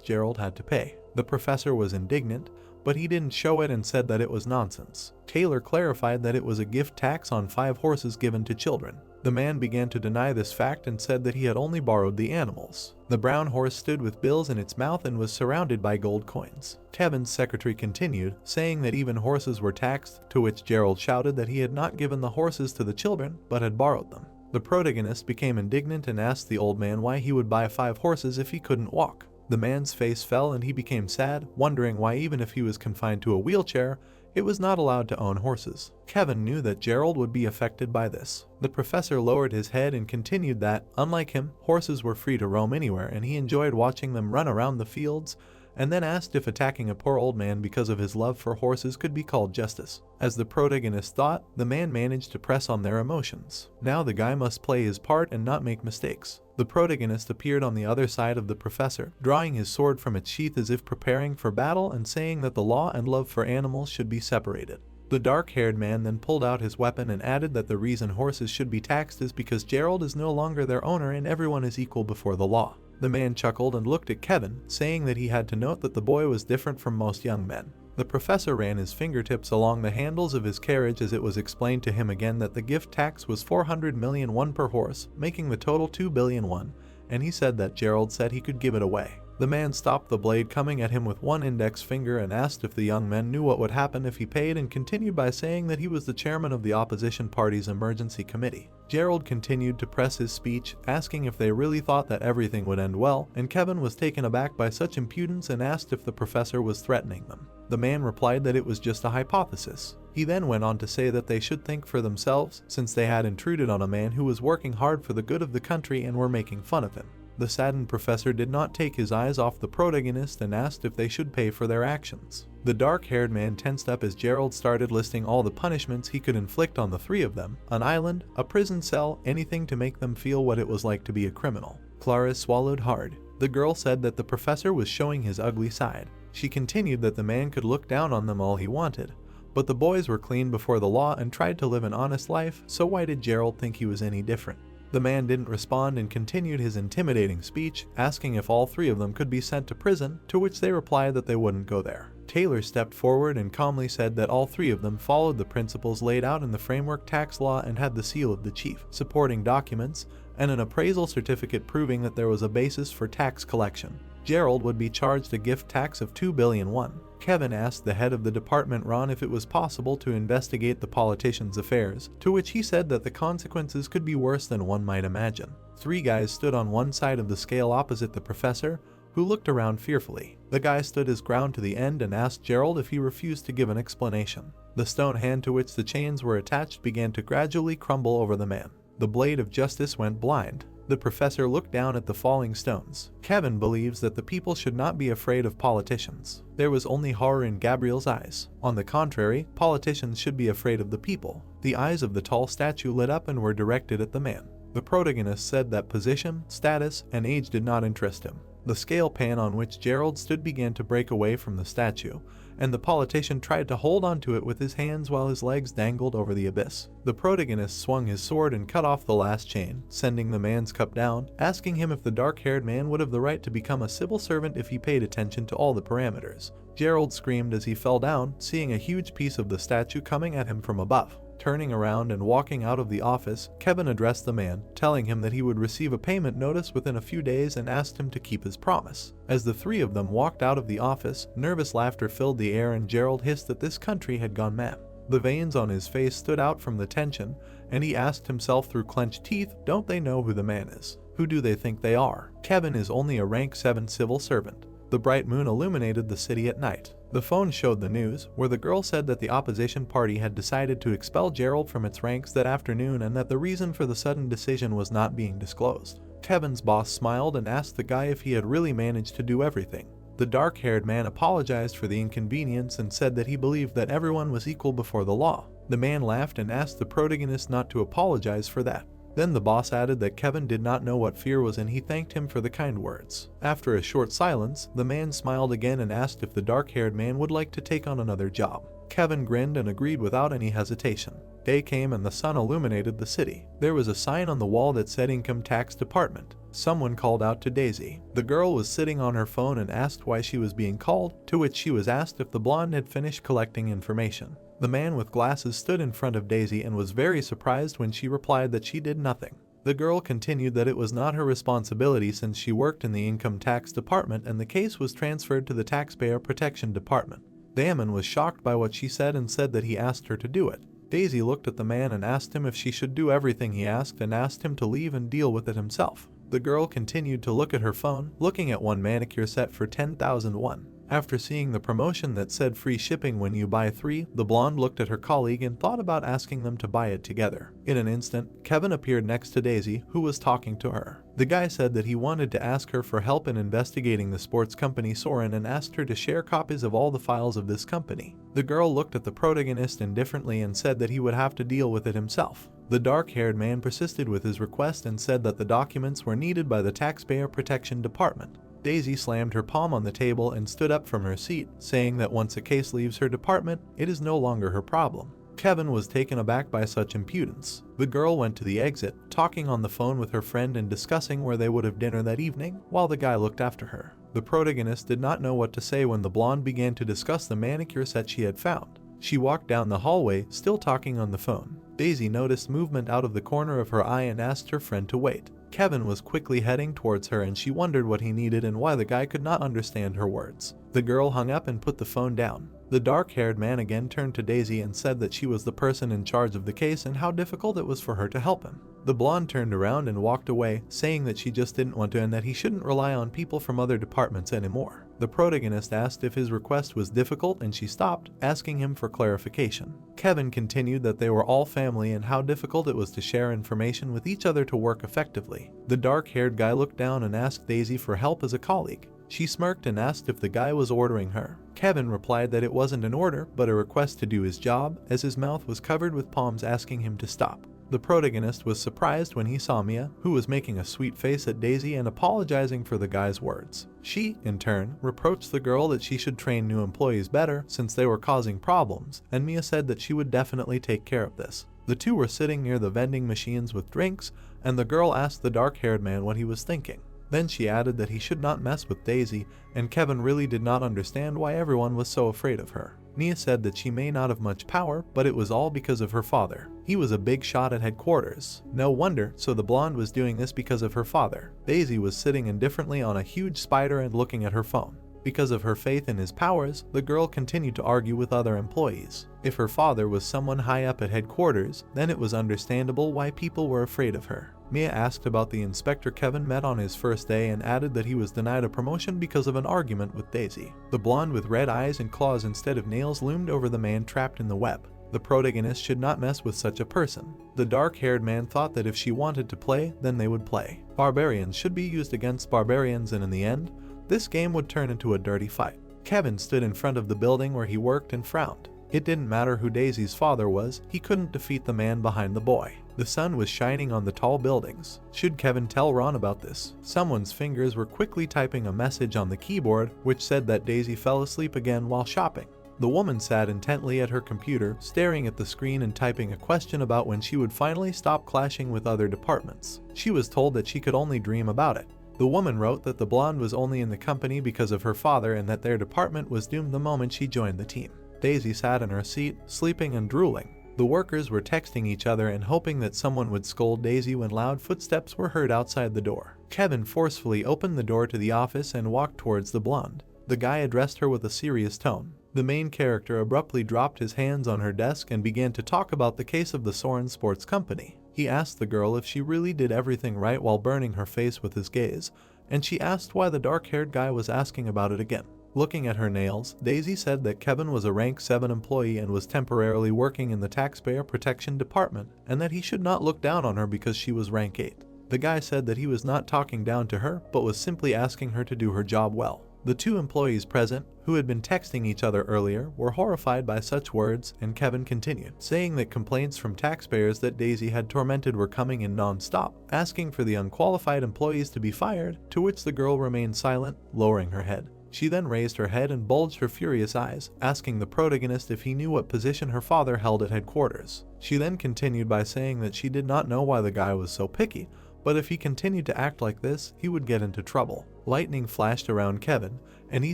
Gerald had to pay. The professor was indignant, but he didn't show it and said that it was nonsense. Taylor clarified that it was a gift tax on 5 horses given to children. The man began to deny this fact and said that he had only borrowed the animals. The brown horse stood with bills in its mouth and was surrounded by gold coins. Kevin's secretary continued, saying that even horses were taxed, to which Gerald shouted that he had not given the horses to the children, but had borrowed them. The protagonist became indignant and asked the old man why he would buy 5 horses if he couldn't walk. The man's face fell and he became sad, wondering why even if he was confined to a wheelchair, it was not allowed to own horses. Kevin knew that Gerald would be affected by this. The professor lowered his head and continued that, unlike him, horses were free to roam anywhere and he enjoyed watching them run around the fields, and then asked if attacking a poor old man because of his love for horses could be called justice. As the protagonist thought, the man managed to press on their emotions. Now the guy must play his part and not make mistakes. The protagonist appeared on the other side of the professor, drawing his sword from its sheath as if preparing for battle and saying that the law and love for animals should be separated. The dark-haired man then pulled out his weapon and added that the reason horses should be taxed is because Gerald is no longer their owner and everyone is equal before the law. The man chuckled and looked at Kevin, saying that he had to note that the boy was different from most young men. The professor ran his fingertips along the handles of his carriage as it was explained to him again that the gift tax was 400 million won per horse, making the total 2 billion won, and he said that Gerald said he could give it away. The man stopped the blade coming at him with one index finger and asked if the young men knew what would happen if he paid, and continued by saying that he was the chairman of the opposition party's emergency committee. Gerald continued to press his speech, asking if they really thought that everything would end well, and Kevin was taken aback by such impudence and asked if the professor was threatening them. The man replied that it was just a hypothesis. He then went on to say that they should think for themselves, since they had intruded on a man who was working hard for the good of the country and were making fun of him. The saddened professor did not take his eyes off the protagonist and asked if they should pay for their actions. The dark-haired man tensed up as Gerald started listing all the punishments he could inflict on the 3 of them: an island, a prison cell, anything to make them feel what it was like to be a criminal. Clara swallowed hard. The girl said that the professor was showing his ugly side. She continued that the man could look down on them all he wanted, but the boys were clean before the law and tried to live an honest life, so why did Gerald think he was any different? The man didn't respond and continued his intimidating speech, asking if all 3 of them could be sent to prison, to which they replied that they wouldn't go there. Taylor stepped forward and calmly said that all 3 of them followed the principles laid out in the framework tax law and had the seal of the chief, supporting documents, and an appraisal certificate proving that there was a basis for tax collection. Gerald would be charged a gift tax of 2 billion won. Kevin asked the head of the department Ron if it was possible to investigate the politician's affairs, to which he said that the consequences could be worse than one might imagine. 3 guys stood on one side of the scale opposite the professor, who looked around fearfully. The guy stood his ground to the end and asked Gerald if he refused to give an explanation. The stone hand to which the chains were attached began to gradually crumble over the man. The blade of justice went blind. The professor looked down at the falling stones. Kevin believes that the people should not be afraid of politicians. There was only horror in Gabriel's eyes. On the contrary, politicians should be afraid of the people. The eyes of the tall statue lit up and were directed at the man. The protagonist said that position, status, and age did not interest him. The scale pan on which Gerald stood began to break away from the statue, and the politician tried to hold onto it with his hands while his legs dangled over the abyss. The protagonist swung his sword and cut off the last chain, sending the man's cup down, asking him if the dark-haired man would have the right to become a civil servant if he paid attention to all the parameters. Gerald screamed as he fell down, seeing a huge piece of the statue coming at him from above. Turning around and walking out of the office, Kevin addressed the man, telling him that he would receive a payment notice within a few days and asked him to keep his promise. As the three of them walked out of the office, nervous laughter filled the air and Gerald hissed that this country had gone mad. The veins on his face stood out from the tension, and he asked himself through clenched teeth, don't they know who the man is? Who do they think they are? Kevin is only a rank 7 civil servant. The bright moon illuminated the city at night. The phone showed the news, where the girl said that the opposition party had decided to expel Gerald from its ranks that afternoon and that the reason for the sudden decision was not being disclosed. Kevin's boss smiled and asked the guy if he had really managed to do everything. The dark-haired man apologized for the inconvenience and said that he believed that everyone was equal before the law. The man laughed and asked the protagonist not to apologize for that. Then the boss added that Kevin did not know what fear was and he thanked him for the kind words. After a short silence, the man smiled again and asked if the dark-haired man would like to take on another job. Kevin grinned and agreed without any hesitation. Day came and the sun illuminated the city. There was a sign on the wall that said Income Tax Department. Someone called out to Daisy. The girl was sitting on her phone and asked why she was being called, to which she was asked if the blonde had finished collecting information. The man with glasses stood in front of Daisy and was very surprised when she replied that she did nothing. The girl continued that it was not her responsibility since she worked in the Income Tax Department and the case was transferred to the Taxpayer Protection Department. Damon was shocked by what she said and said that he asked her to do it. Daisy looked at the man and asked him if she should do everything he asked and asked him to leave and deal with it himself. The girl continued to look at her phone, looking at one manicure set for 10,001. After seeing the promotion that said free shipping when you buy 3, the blonde looked at her colleague and thought about asking them to buy it together. In an instant, Kevin appeared next to Daisy, who was talking to her. The guy said that he wanted to ask her for help in investigating the sports company Soren and asked her to share copies of all the files of this company. The girl looked at the protagonist indifferently and said that he would have to deal with it himself. The dark-haired man persisted with his request and said that the documents were needed by the Taxpayer Protection Department. Daisy slammed her palm on the table and stood up from her seat, saying that once a case leaves her department, it is no longer her problem. Kevin was taken aback by such impudence. The girl went to the exit, talking on the phone with her friend and discussing where they would have dinner that evening, while the guy looked after her. The protagonist did not know what to say when the blonde began to discuss the manicure set she had found. She walked down the hallway, still talking on the phone. Daisy noticed movement out of the corner of her eye and asked her friend to wait. Kevin was quickly heading towards her and she wondered what he needed and why the guy could not understand her words. The girl hung up and put the phone down. The dark-haired man again turned to Daisy and said that she was the person in charge of the case and how difficult it was for her to help him. The blonde turned around and walked away, saying that she just didn't want to and that he shouldn't rely on people from other departments anymore. The protagonist asked if his request was difficult and she stopped, asking him for clarification. Kevin continued that they were all family and how difficult it was to share information with each other to work effectively. The dark-haired guy looked down and asked Daisy for help as a colleague. She smirked and asked if the guy was ordering her. Kevin replied that it wasn't an order, but a request to do his job, as his mouth was covered with palms asking him to stop. The protagonist was surprised when he saw Mia, who was making a sweet face at Daisy and apologizing for the guy's words. She, in turn, reproached the girl that she should train new employees better since they were causing problems, and Mia said that she would definitely take care of this. The two were sitting near the vending machines with drinks, and the girl asked the dark-haired man what he was thinking. Then she added that he should not mess with Daisy, and Kevin really did not understand why everyone was so afraid of her. Nia said that she may not have much power, but it was all because of her father. He was a big shot at headquarters. No wonder, so the blonde was doing this because of her father. Daisy was sitting indifferently on a huge spider and looking at her phone. Because of her faith in his powers, the girl continued to argue with other employees. If her father was someone high up at headquarters, then it was understandable why people were afraid of her. Mia asked about the inspector Kevin met on his first day and added that he was denied a promotion because of an argument with Daisy. The blonde with red eyes and claws instead of nails loomed over the man trapped in the web. The protagonist should not mess with such a person. The dark-haired man thought that if she wanted to play, then they would play. Barbarians should be used against barbarians, and in the end, this game would turn into a dirty fight. Kevin stood in front of the building where he worked and frowned. It didn't matter who Daisy's father was, he couldn't defeat the man behind the boy. The sun was shining on the tall buildings. Should Kevin tell Ron about this? Someone's fingers were quickly typing a message on the keyboard which said that Daisy fell asleep again while shopping. The woman sat intently at her computer, staring at the screen and typing a question about when she would finally stop clashing with other departments. She was told that she could only dream about it. The woman wrote that the blonde was only in the company because of her father and that their department was doomed the moment she joined the team. Daisy sat in her seat, sleeping and drooling. The workers were texting each other and hoping that someone would scold Daisy when loud footsteps were heard outside the door. Kevin forcefully opened the door to the office and walked towards the blonde. The guy addressed her with a serious tone. The main character abruptly dropped his hands on her desk and began to talk about the case of the Soren Sports Company. He asked the girl if she really did everything right while burning her face with his gaze, and she asked why the dark-haired guy was asking about it again. Looking at her nails, Daisy said that Kevin was a rank 7 employee and was temporarily working in the taxpayer protection department, and that he should not look down on her because she was rank 8. The guy said that he was not talking down to her, but was simply asking her to do her job well. The two employees present, who had been texting each other earlier, were horrified by such words, and Kevin continued, saying that complaints from taxpayers that Daisy had tormented were coming in non-stop, asking for the unqualified employees to be fired, to which the girl remained silent, lowering her head. She then raised her head and bulged her furious eyes, asking the protagonist if he knew what position her father held at headquarters. She then continued by saying that she did not know why the guy was so picky, but if he continued to act like this, he would get into trouble. Lightning flashed around Kevin, and he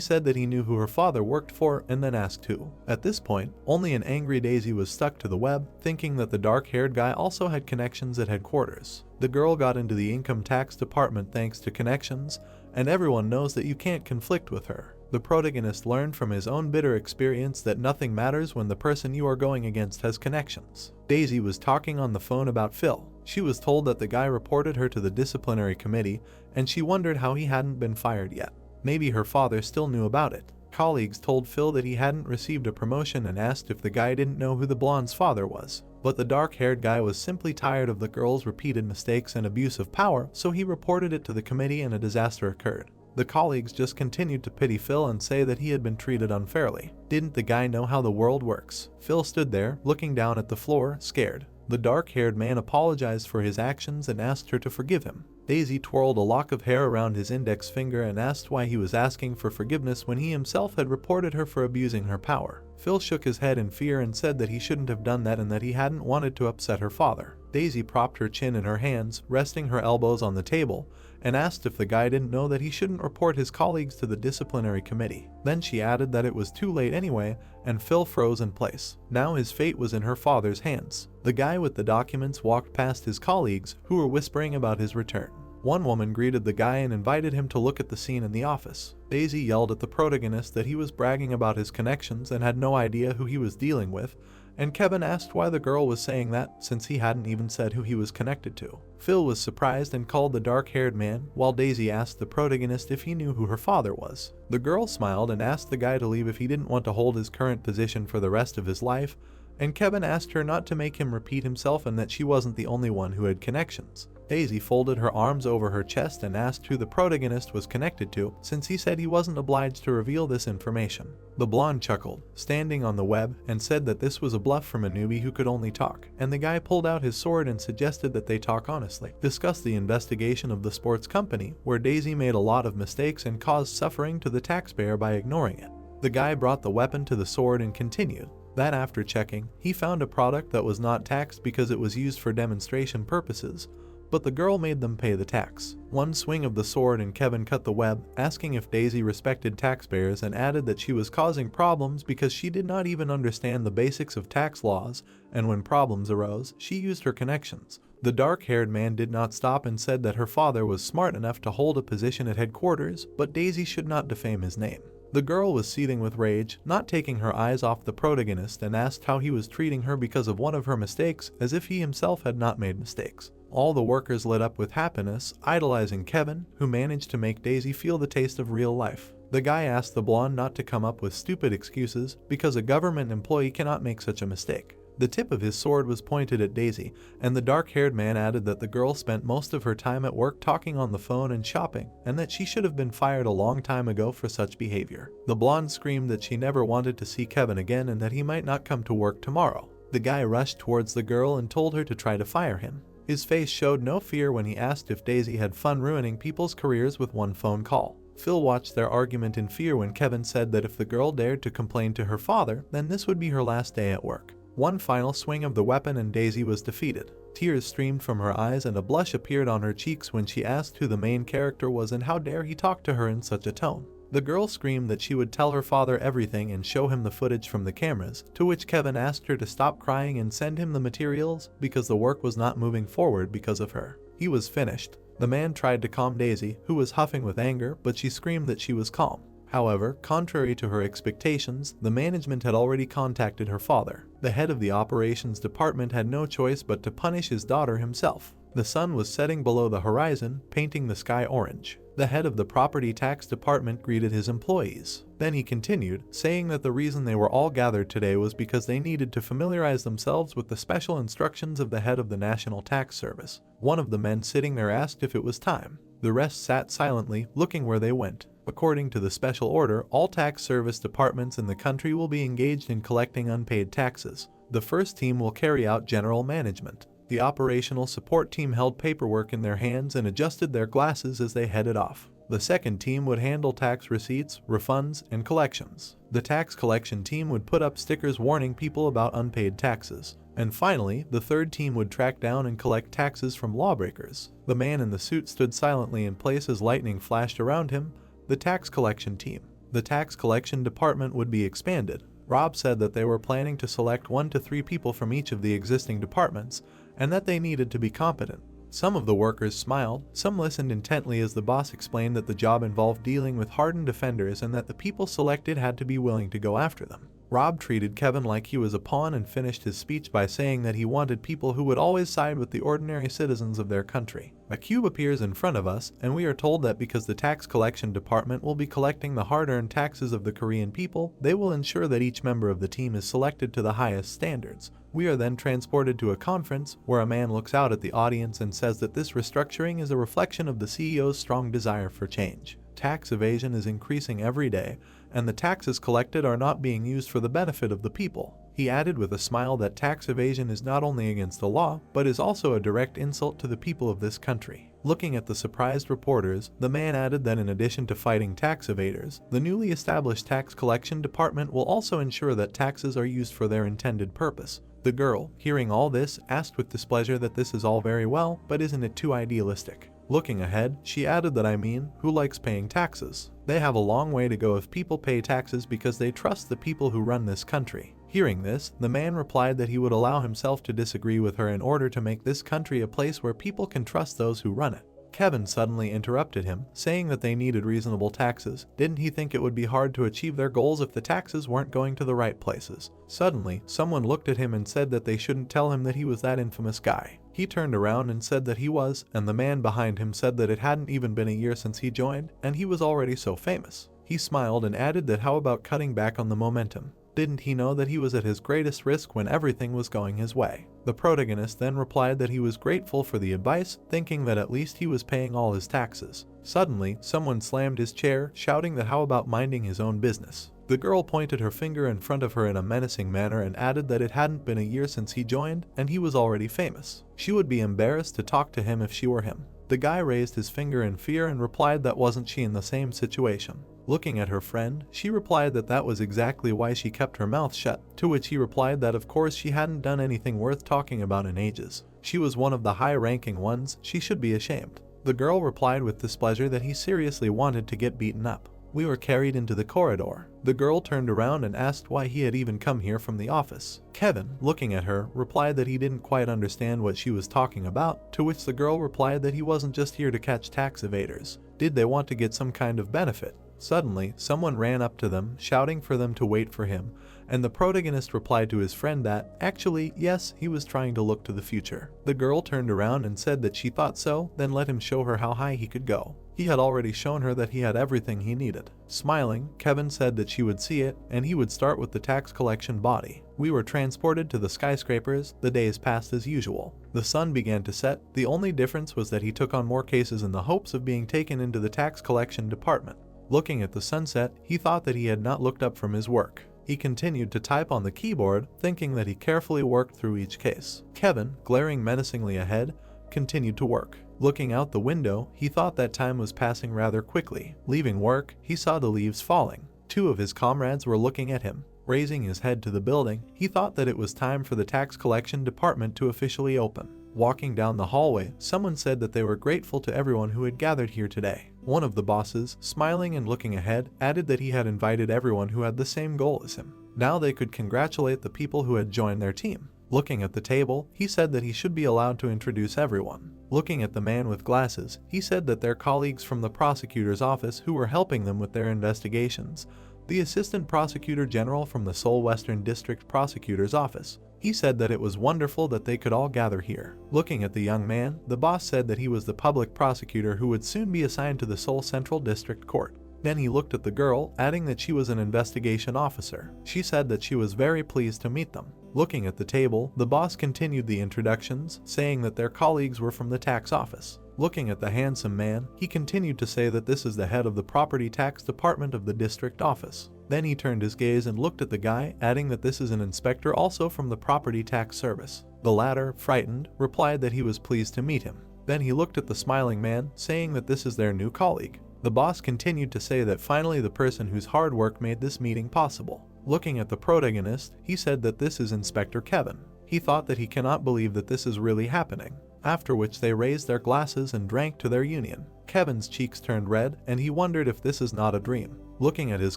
said that he knew who her father worked for and then asked who. At this point, only an angry Daisy was stuck to the web, thinking that the dark-haired guy also had connections at headquarters. The girl got into the income tax department thanks to connections, and everyone knows that you can't conflict with her. The protagonist learned from his own bitter experience that nothing matters when the person you are going against has connections. Daisy was talking on the phone about Phil. She was told that the guy reported her to the disciplinary committee, and she wondered how he hadn't been fired yet. Maybe her father still knew about it. Colleagues told Phil that he hadn't received a promotion and asked if the guy didn't know who the blonde's father was. But the dark-haired guy was simply tired of the girl's repeated mistakes and abuse of power, so he reported it to the committee and a disaster occurred. The colleagues just continued to pity Phil and say that he had been treated unfairly. Didn't the guy know how the world works? Phil stood there, looking down at the floor, scared. The dark-haired man apologized for his actions and asked her to forgive him. Daisy twirled a lock of hair around his index finger and asked why he was asking for forgiveness when he himself had reported her for abusing her power. Phil shook his head in fear and said that he shouldn't have done that and that he hadn't wanted to upset her father. Daisy propped her chin in her hands, resting her elbows on the table, and asked if the guy didn't know that he shouldn't report his colleagues to the disciplinary committee. Then she added that it was too late anyway, and Phil froze in place. Now his fate was in her father's hands. The guy with the documents walked past his colleagues, who were whispering about his return. One woman greeted the guy and invited him to look at the scene in the office. Daisy yelled at the protagonist that he was bragging about his connections and had no idea who he was dealing with, and Kevin asked why the girl was saying that since he hadn't even said who he was connected to. Phil was surprised and called the dark-haired man, while Daisy asked the protagonist if he knew who her father was. The girl smiled and asked the guy to leave if he didn't want to hold his current position for the rest of his life, and Kevin asked her not to make him repeat himself and that she wasn't the only one who had connections. Daisy folded her arms over her chest and asked who the protagonist was connected to, since he said he wasn't obliged to reveal this information. The blonde chuckled, standing on the web, and said that this was a bluff from a newbie who could only talk, and the guy pulled out his sword and suggested that they talk honestly. Discussed the investigation of the sports company, where Daisy made a lot of mistakes and caused suffering to the taxpayer by ignoring it. The guy brought the weapon to the sword and continued that after checking, he found a product that was not taxed because it was used for demonstration purposes, but the girl made them pay the tax. One swing of the sword and Kevin cut the web, asking if Daisy respected taxpayers, and added that she was causing problems because she did not even understand the basics of tax laws, and when problems arose, she used her connections. The dark-haired man did not stop and said that her father was smart enough to hold a position at headquarters, but Daisy should not defame his name. The girl was seething with rage, not taking her eyes off the protagonist, and asked how he was treating her because of one of her mistakes, as if he himself had not made mistakes. All the workers lit up with happiness, idolizing Kevin, who managed to make Daisy feel the taste of real life. The guy asked the blonde not to come up with stupid excuses, because a government employee cannot make such a mistake. The tip of his sword was pointed at Daisy, and the dark-haired man added that the girl spent most of her time at work talking on the phone and shopping, and that she should have been fired a long time ago for such behavior. The blonde screamed that she never wanted to see Kevin again and that he might not come to work tomorrow. The guy rushed towards the girl and told her to try to fire him. His face showed no fear when he asked if Daisy had fun ruining people's careers with one phone call. Phil watched their argument in fear when Kevin said that if the girl dared to complain to her father, then this would be her last day at work. One final swing of the weapon and Daisy was defeated. Tears streamed from her eyes and a blush appeared on her cheeks when she asked who the main character was and how dare he talk to her in such a tone. The girl screamed that she would tell her father everything and show him the footage from the cameras, to which Kevin asked her to stop crying and send him the materials because the work was not moving forward because of her. He was finished. The man tried to calm Daisy, who was huffing with anger, but she screamed that she was calm. However, contrary to her expectations, the management had already contacted her father. The head of the operations department had no choice but to punish his daughter himself. The sun was setting below the horizon, painting the sky orange. The head of the property tax department greeted his employees. Then he continued, saying that the reason they were all gathered today was because they needed to familiarize themselves with the special instructions of the head of the National Tax Service. One of the men sitting there asked if it was time. The rest sat silently, looking where they went. According to the special order, all tax service departments in the country will be engaged in collecting unpaid taxes. The first team will carry out general management. The operational support team held paperwork in their hands and adjusted their glasses as they headed off. The second team would handle tax receipts, refunds, and collections. The tax collection team would put up stickers warning people about unpaid taxes. And finally, the third team would track down and collect taxes from lawbreakers. The man in the suit stood silently in place as lightning flashed around him. The tax collection team. The tax collection department would be expanded. Rob said that they were planning to select 1 to 3 people from each of the existing departments, and that they needed to be competent. Some of the workers smiled, some listened intently as the boss explained that the job involved dealing with hardened offenders and that the people selected had to be willing to go after them. Rob treated Kevin like he was a pawn and finished his speech by saying that he wanted people who would always side with the ordinary citizens of their country. A cube appears in front of us, and we are told that because the tax collection department will be collecting the hard-earned taxes of the Korean people, they will ensure that each member of the team is selected to the highest standards. We are then transported to a conference where a man looks out at the audience and says that this restructuring is a reflection of the CEO's strong desire for change. Tax evasion is increasing every day, and the taxes collected are not being used for the benefit of the people. He added with a smile that tax evasion is not only against the law, but is also a direct insult to the people of this country. Looking at the surprised reporters, the man added that in addition to fighting tax evaders, the newly established tax collection department will also ensure that taxes are used for their intended purpose. The girl, hearing all this, asked with displeasure that this is all very well, but isn't it too idealistic? Looking ahead, she added that who likes paying taxes? They have a long way to go if people pay taxes because they trust the people who run this country. Hearing this, the man replied that he would allow himself to disagree with her in order to make this country a place where people can trust those who run it. Kevin suddenly interrupted him, saying that they needed reasonable taxes. Didn't he think it would be hard to achieve their goals if the taxes weren't going to the right places? Suddenly, someone looked at him and said that they shouldn't tell him that he was that infamous guy. He turned around and said that he was, and the man behind him said that it hadn't even been a year since he joined, and he was already so famous. He smiled and added that how about cutting back on the momentum? Didn't he know that he was at his greatest risk when everything was going his way? The protagonist then replied that he was grateful for the advice, thinking that at least he was paying all his taxes. Suddenly, someone slammed his chair, shouting that how about minding his own business? The girl pointed her finger in front of her in a menacing manner and added that it hadn't been a year since he joined, and he was already famous. She would be embarrassed to talk to him if she were him. The guy raised his finger in fear and replied that wasn't she in the same situation. Looking at her friend, she replied that that was exactly why she kept her mouth shut, to which he replied that of course she hadn't done anything worth talking about in ages. She was one of the high-ranking ones, she should be ashamed. The girl replied with displeasure that he seriously wanted to get beaten up. We were carried into the corridor. The girl turned around and asked why he had even come here from the office. Kevin, looking at her, replied that he didn't quite understand what she was talking about, to which the girl replied that he wasn't just here to catch tax evaders. Did they want to get some kind of benefit? Suddenly, someone ran up to them, shouting for them to wait for him, and the protagonist replied to his friend that, actually, yes, he was trying to look to the future. The girl turned around and said that she thought so, then let him show her how high he could go. He had already shown her that he had everything he needed. Smiling, Kevin said that she would see it, and he would start with the tax collection body. We were transported to the skyscrapers. The days passed as usual. The sun began to set. The only difference was that he took on more cases in the hopes of being taken into the tax collection department. Looking at the sunset, he thought that he had not looked up from his work. He continued to type on the keyboard, thinking that he carefully worked through each case. Kevin, glaring menacingly ahead, continued to work. Looking out the window, he thought that time was passing rather quickly. Leaving work, he saw the leaves falling. Two of his comrades were looking at him. Raising his head to the building, he thought that it was time for the tax collection department to officially open. Walking down the hallway, someone said that they were grateful to everyone who had gathered here today. One of the bosses, smiling and looking ahead, added that he had invited everyone who had the same goal as him. Now they could congratulate the people who had joined their team. Looking at the table, he said that he should be allowed to introduce everyone. Looking at the man with glasses, he said that their colleagues from the prosecutor's office who were helping them with their investigations. The assistant prosecutor general from the Seoul Western District Prosecutor's office. He said that it was wonderful that they could all gather here. Looking at the young man, the boss said that he was the public prosecutor who would soon be assigned to the Seoul Central District Court. Then he looked at the girl, adding that she was an investigation officer. She said that she was very pleased to meet them. Looking at the table, the boss continued the introductions, saying that their colleagues were from the tax office. Looking at the handsome man, he continued to say that this is the head of the property tax department of the district office. Then he turned his gaze and looked at the guy, adding that this is an inspector also from the property tax service. The latter, frightened, replied that he was pleased to meet him. Then he looked at the smiling man, saying that this is their new colleague. The boss continued to say that finally the person whose hard work made this meeting possible. Looking at the protagonist, he said that this is Inspector Kevin. He thought that he cannot believe that this is really happening. After which they raised their glasses and drank to their union. Kevin's cheeks turned red, and he wondered if this is not a dream. Looking at his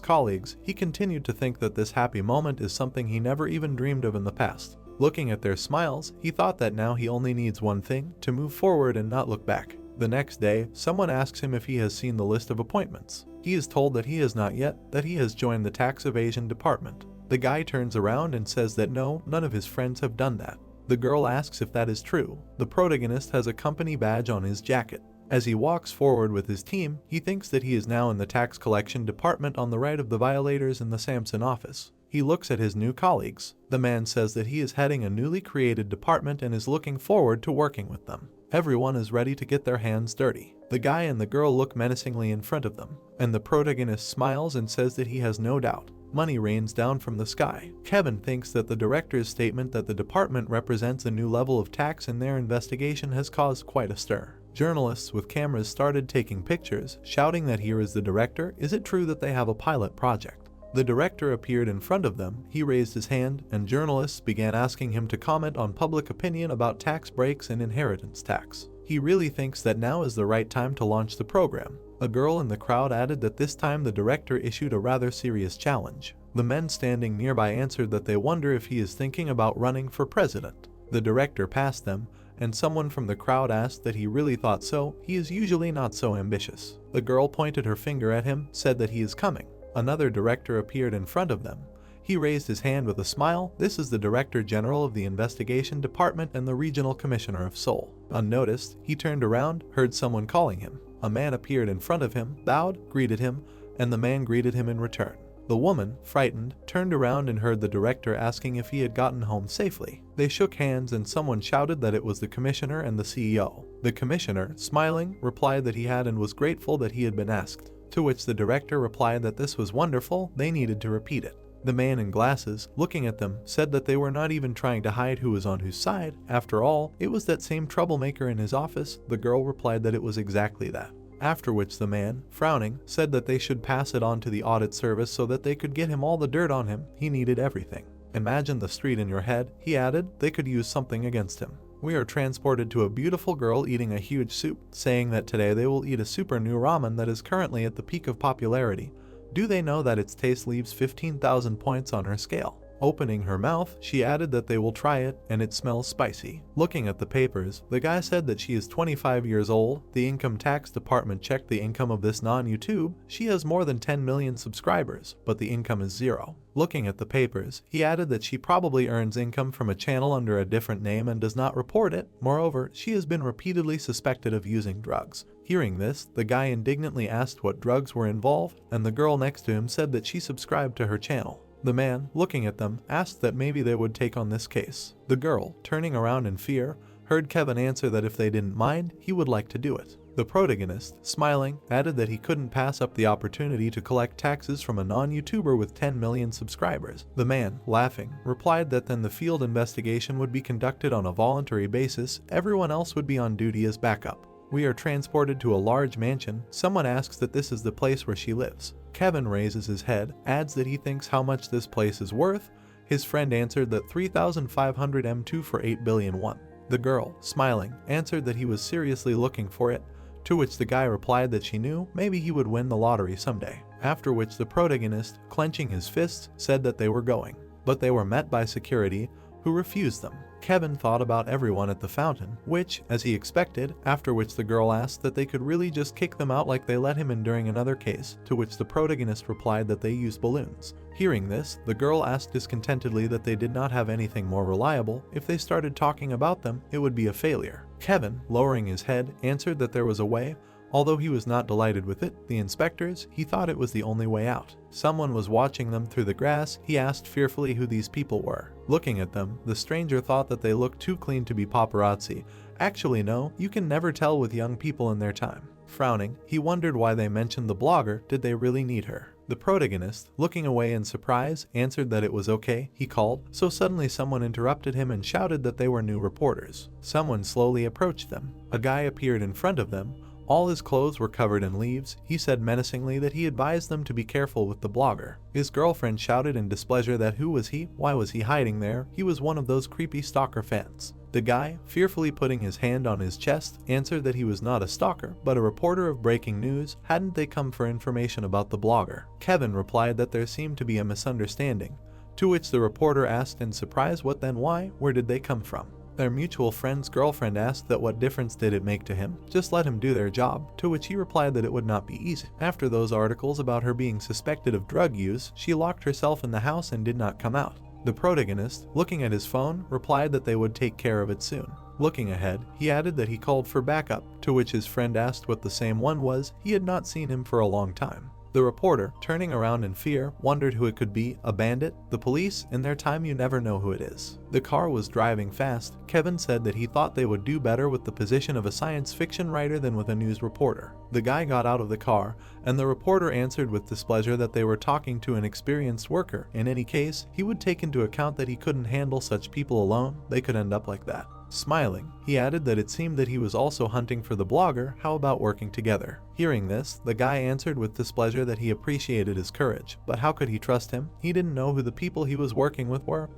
colleagues, he continued to think that this happy moment is something he never even dreamed of in the past. Looking at their smiles, he thought that now he only needs one thing, to move forward and not look back. The next day, someone asks him if he has seen the list of appointments. He is told that he has not yet, that he has joined the tax evasion department. The guy turns around and says that no, none of his friends have done that. The girl asks if that is true. The protagonist has a company badge on his jacket. As he walks forward with his team, he thinks that he is now in the tax collection department on the right of the violators in the Samson office. He looks at his new colleagues. The man says that he is heading a newly created department and is looking forward to working with them. Everyone is ready to get their hands dirty. The guy and the girl look menacingly in front of them, and the protagonist smiles and says that he has no doubt. Money rains down from the sky. Kevin thinks that the director's statement that the department represents a new level of tax in their investigation has caused quite a stir. Journalists with cameras started taking pictures, shouting that here is the director, is it true that they have a pilot project? The director appeared in front of them, he raised his hand, and journalists began asking him to comment on public opinion about tax breaks and inheritance tax. He really thinks that now is the right time to launch the program. A girl in the crowd added that this time the director issued a rather serious challenge. The men standing nearby answered that they wonder if he is thinking about running for president. The director passed them, and someone from the crowd asked that he really thought so. He is usually not so ambitious. The girl pointed her finger at him, said that he is coming. Another director appeared in front of them. He raised his hand with a smile. This is the Director General of the Investigation Department and the Regional Commissioner of Seoul. Unnoticed, he turned around, heard someone calling him. A man appeared in front of him, bowed, greeted him, and the man greeted him in return. The woman, frightened, turned around and heard the director asking if he had gotten home safely. They shook hands and someone shouted that it was the commissioner and the CEO. The commissioner, smiling, replied that he had and was grateful that he had been asked. To which the director replied that this was wonderful, they needed to repeat it. The man in glasses, looking at them, said that they were not even trying to hide who was on whose side. After all, it was that same troublemaker in his office. The girl replied that it was exactly that. After which the man, frowning, said that they should pass it on to the audit service so that they could get him all the dirt on him. He needed everything. Imagine the street in your head, he added, they could use something against him. We are transported to a beautiful girl eating a huge soup, saying that today they will eat a super new ramen that is currently at the peak of popularity. Do they know that its taste leaves 15,000 points on her scale? Opening her mouth, she added that they will try it and it smells spicy. Looking at the papers, the guy said that she is 25 years old. The income tax department checked the income of this non-YouTube. She has more than 10 million subscribers, but the income is zero. Looking at the papers, he added that she probably earns income from a channel under a different name and does not report it. Moreover, she has been repeatedly suspected of using drugs. Hearing this, the guy indignantly asked what drugs were involved, and the girl next to him said that she subscribed to her channel. The man, looking at them, asked that maybe they would take on this case. The girl, turning around in fear, heard Kevin answer that if they didn't mind, he would like to do it. The protagonist, smiling, added that he couldn't pass up the opportunity to collect taxes from a non-YouTuber with 10 million subscribers. The man, laughing, replied that then the field investigation would be conducted on a voluntary basis. Everyone else would be on duty as backup. We are transported to a large mansion. Someone asks that this is the place where she lives. Kevin raises his head, adds that he thinks how much this place is worth. His friend answered that 3,500 M2 for 8 billion won. The girl, smiling, answered that he was seriously looking for it, to which the guy replied that she knew maybe he would win the lottery someday. After which the protagonist, clenching his fists, said that they were going. But they were met by security, who refused them. Kevin thought about everyone at the fountain, which, as he expected, after which the girl asked that they could really just kick them out like they let him in during another case, to which the protagonist replied that they used balloons. Hearing this, the girl asked discontentedly that they did not have anything more reliable. If they started talking about them, it would be a failure. Kevin, lowering his head, answered that there was a way. Although he was not delighted with it, the inspectors, he thought it was the only way out. Someone was watching them through the grass. He asked fearfully who these people were. Looking at them, the stranger thought that they looked too clean to be paparazzi. Actually no, you can never tell with young people in their time. Frowning, he wondered why they mentioned the blogger. Did they really need her? The protagonist, looking away in surprise, answered that it was okay. He called, so suddenly someone interrupted him and shouted that they were new reporters. Someone slowly approached them. A guy appeared in front of them. All his clothes were covered in leaves. He said menacingly that he advised them to be careful with the blogger. His girlfriend shouted in displeasure that who was he? Why was he hiding there? He was one of those creepy stalker fans. The guy, fearfully putting his hand on his chest, answered that he was not a stalker, but a reporter of breaking news. Hadn't they come for information about the blogger? Kevin replied that there seemed to be a misunderstanding, to which the reporter asked in surprise what then why? Where did they come from? Their mutual friend's girlfriend asked that what difference did it make to him, just let him do their job, to which he replied that it would not be easy. After those articles about her being suspected of drug use, she locked herself in the house and did not come out. The protagonist, looking at his phone, replied that they would take care of it soon. Looking ahead, he added that he called for backup, to which his friend asked what the same one was. He had not seen him for a long time. The reporter, turning around in fear, wondered who it could be. A bandit? The police? In their time you never know who it is. The car was driving fast. Kevin said that he thought they would do better with the position of a science fiction writer than with a news reporter. The guy got out of the car, and the reporter answered with displeasure that they were talking to an experienced worker. In any case, he would take into account that he couldn't handle such people alone. They could end up like that. Smiling, he added that it seemed that he was also hunting for the blogger. How about working together? Hearing this, the guy answered with displeasure that he appreciated his courage, but how could he trust him? He didn't know who the people he was working with were.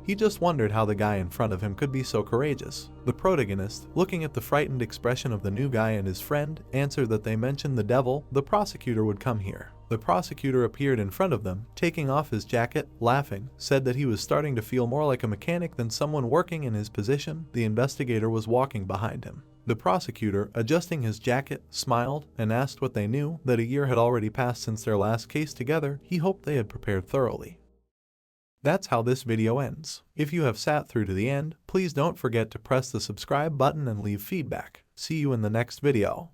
He just wondered how the guy in front of him could be so courageous. The protagonist, looking at the frightened expression of the new guy and his friend, answered that they mentioned the devil. The prosecutor would come here. The prosecutor appeared in front of them, taking off his jacket, laughing, said that he was starting to feel more like a mechanic than someone working in his position. The investigator was walking behind him. The prosecutor, adjusting his jacket, smiled and asked what they knew, that a year had already passed since their last case together. He hoped they had prepared thoroughly. That's how this video ends. If you have sat through to the end, please don't forget to press the subscribe button and leave feedback. See you in the next video.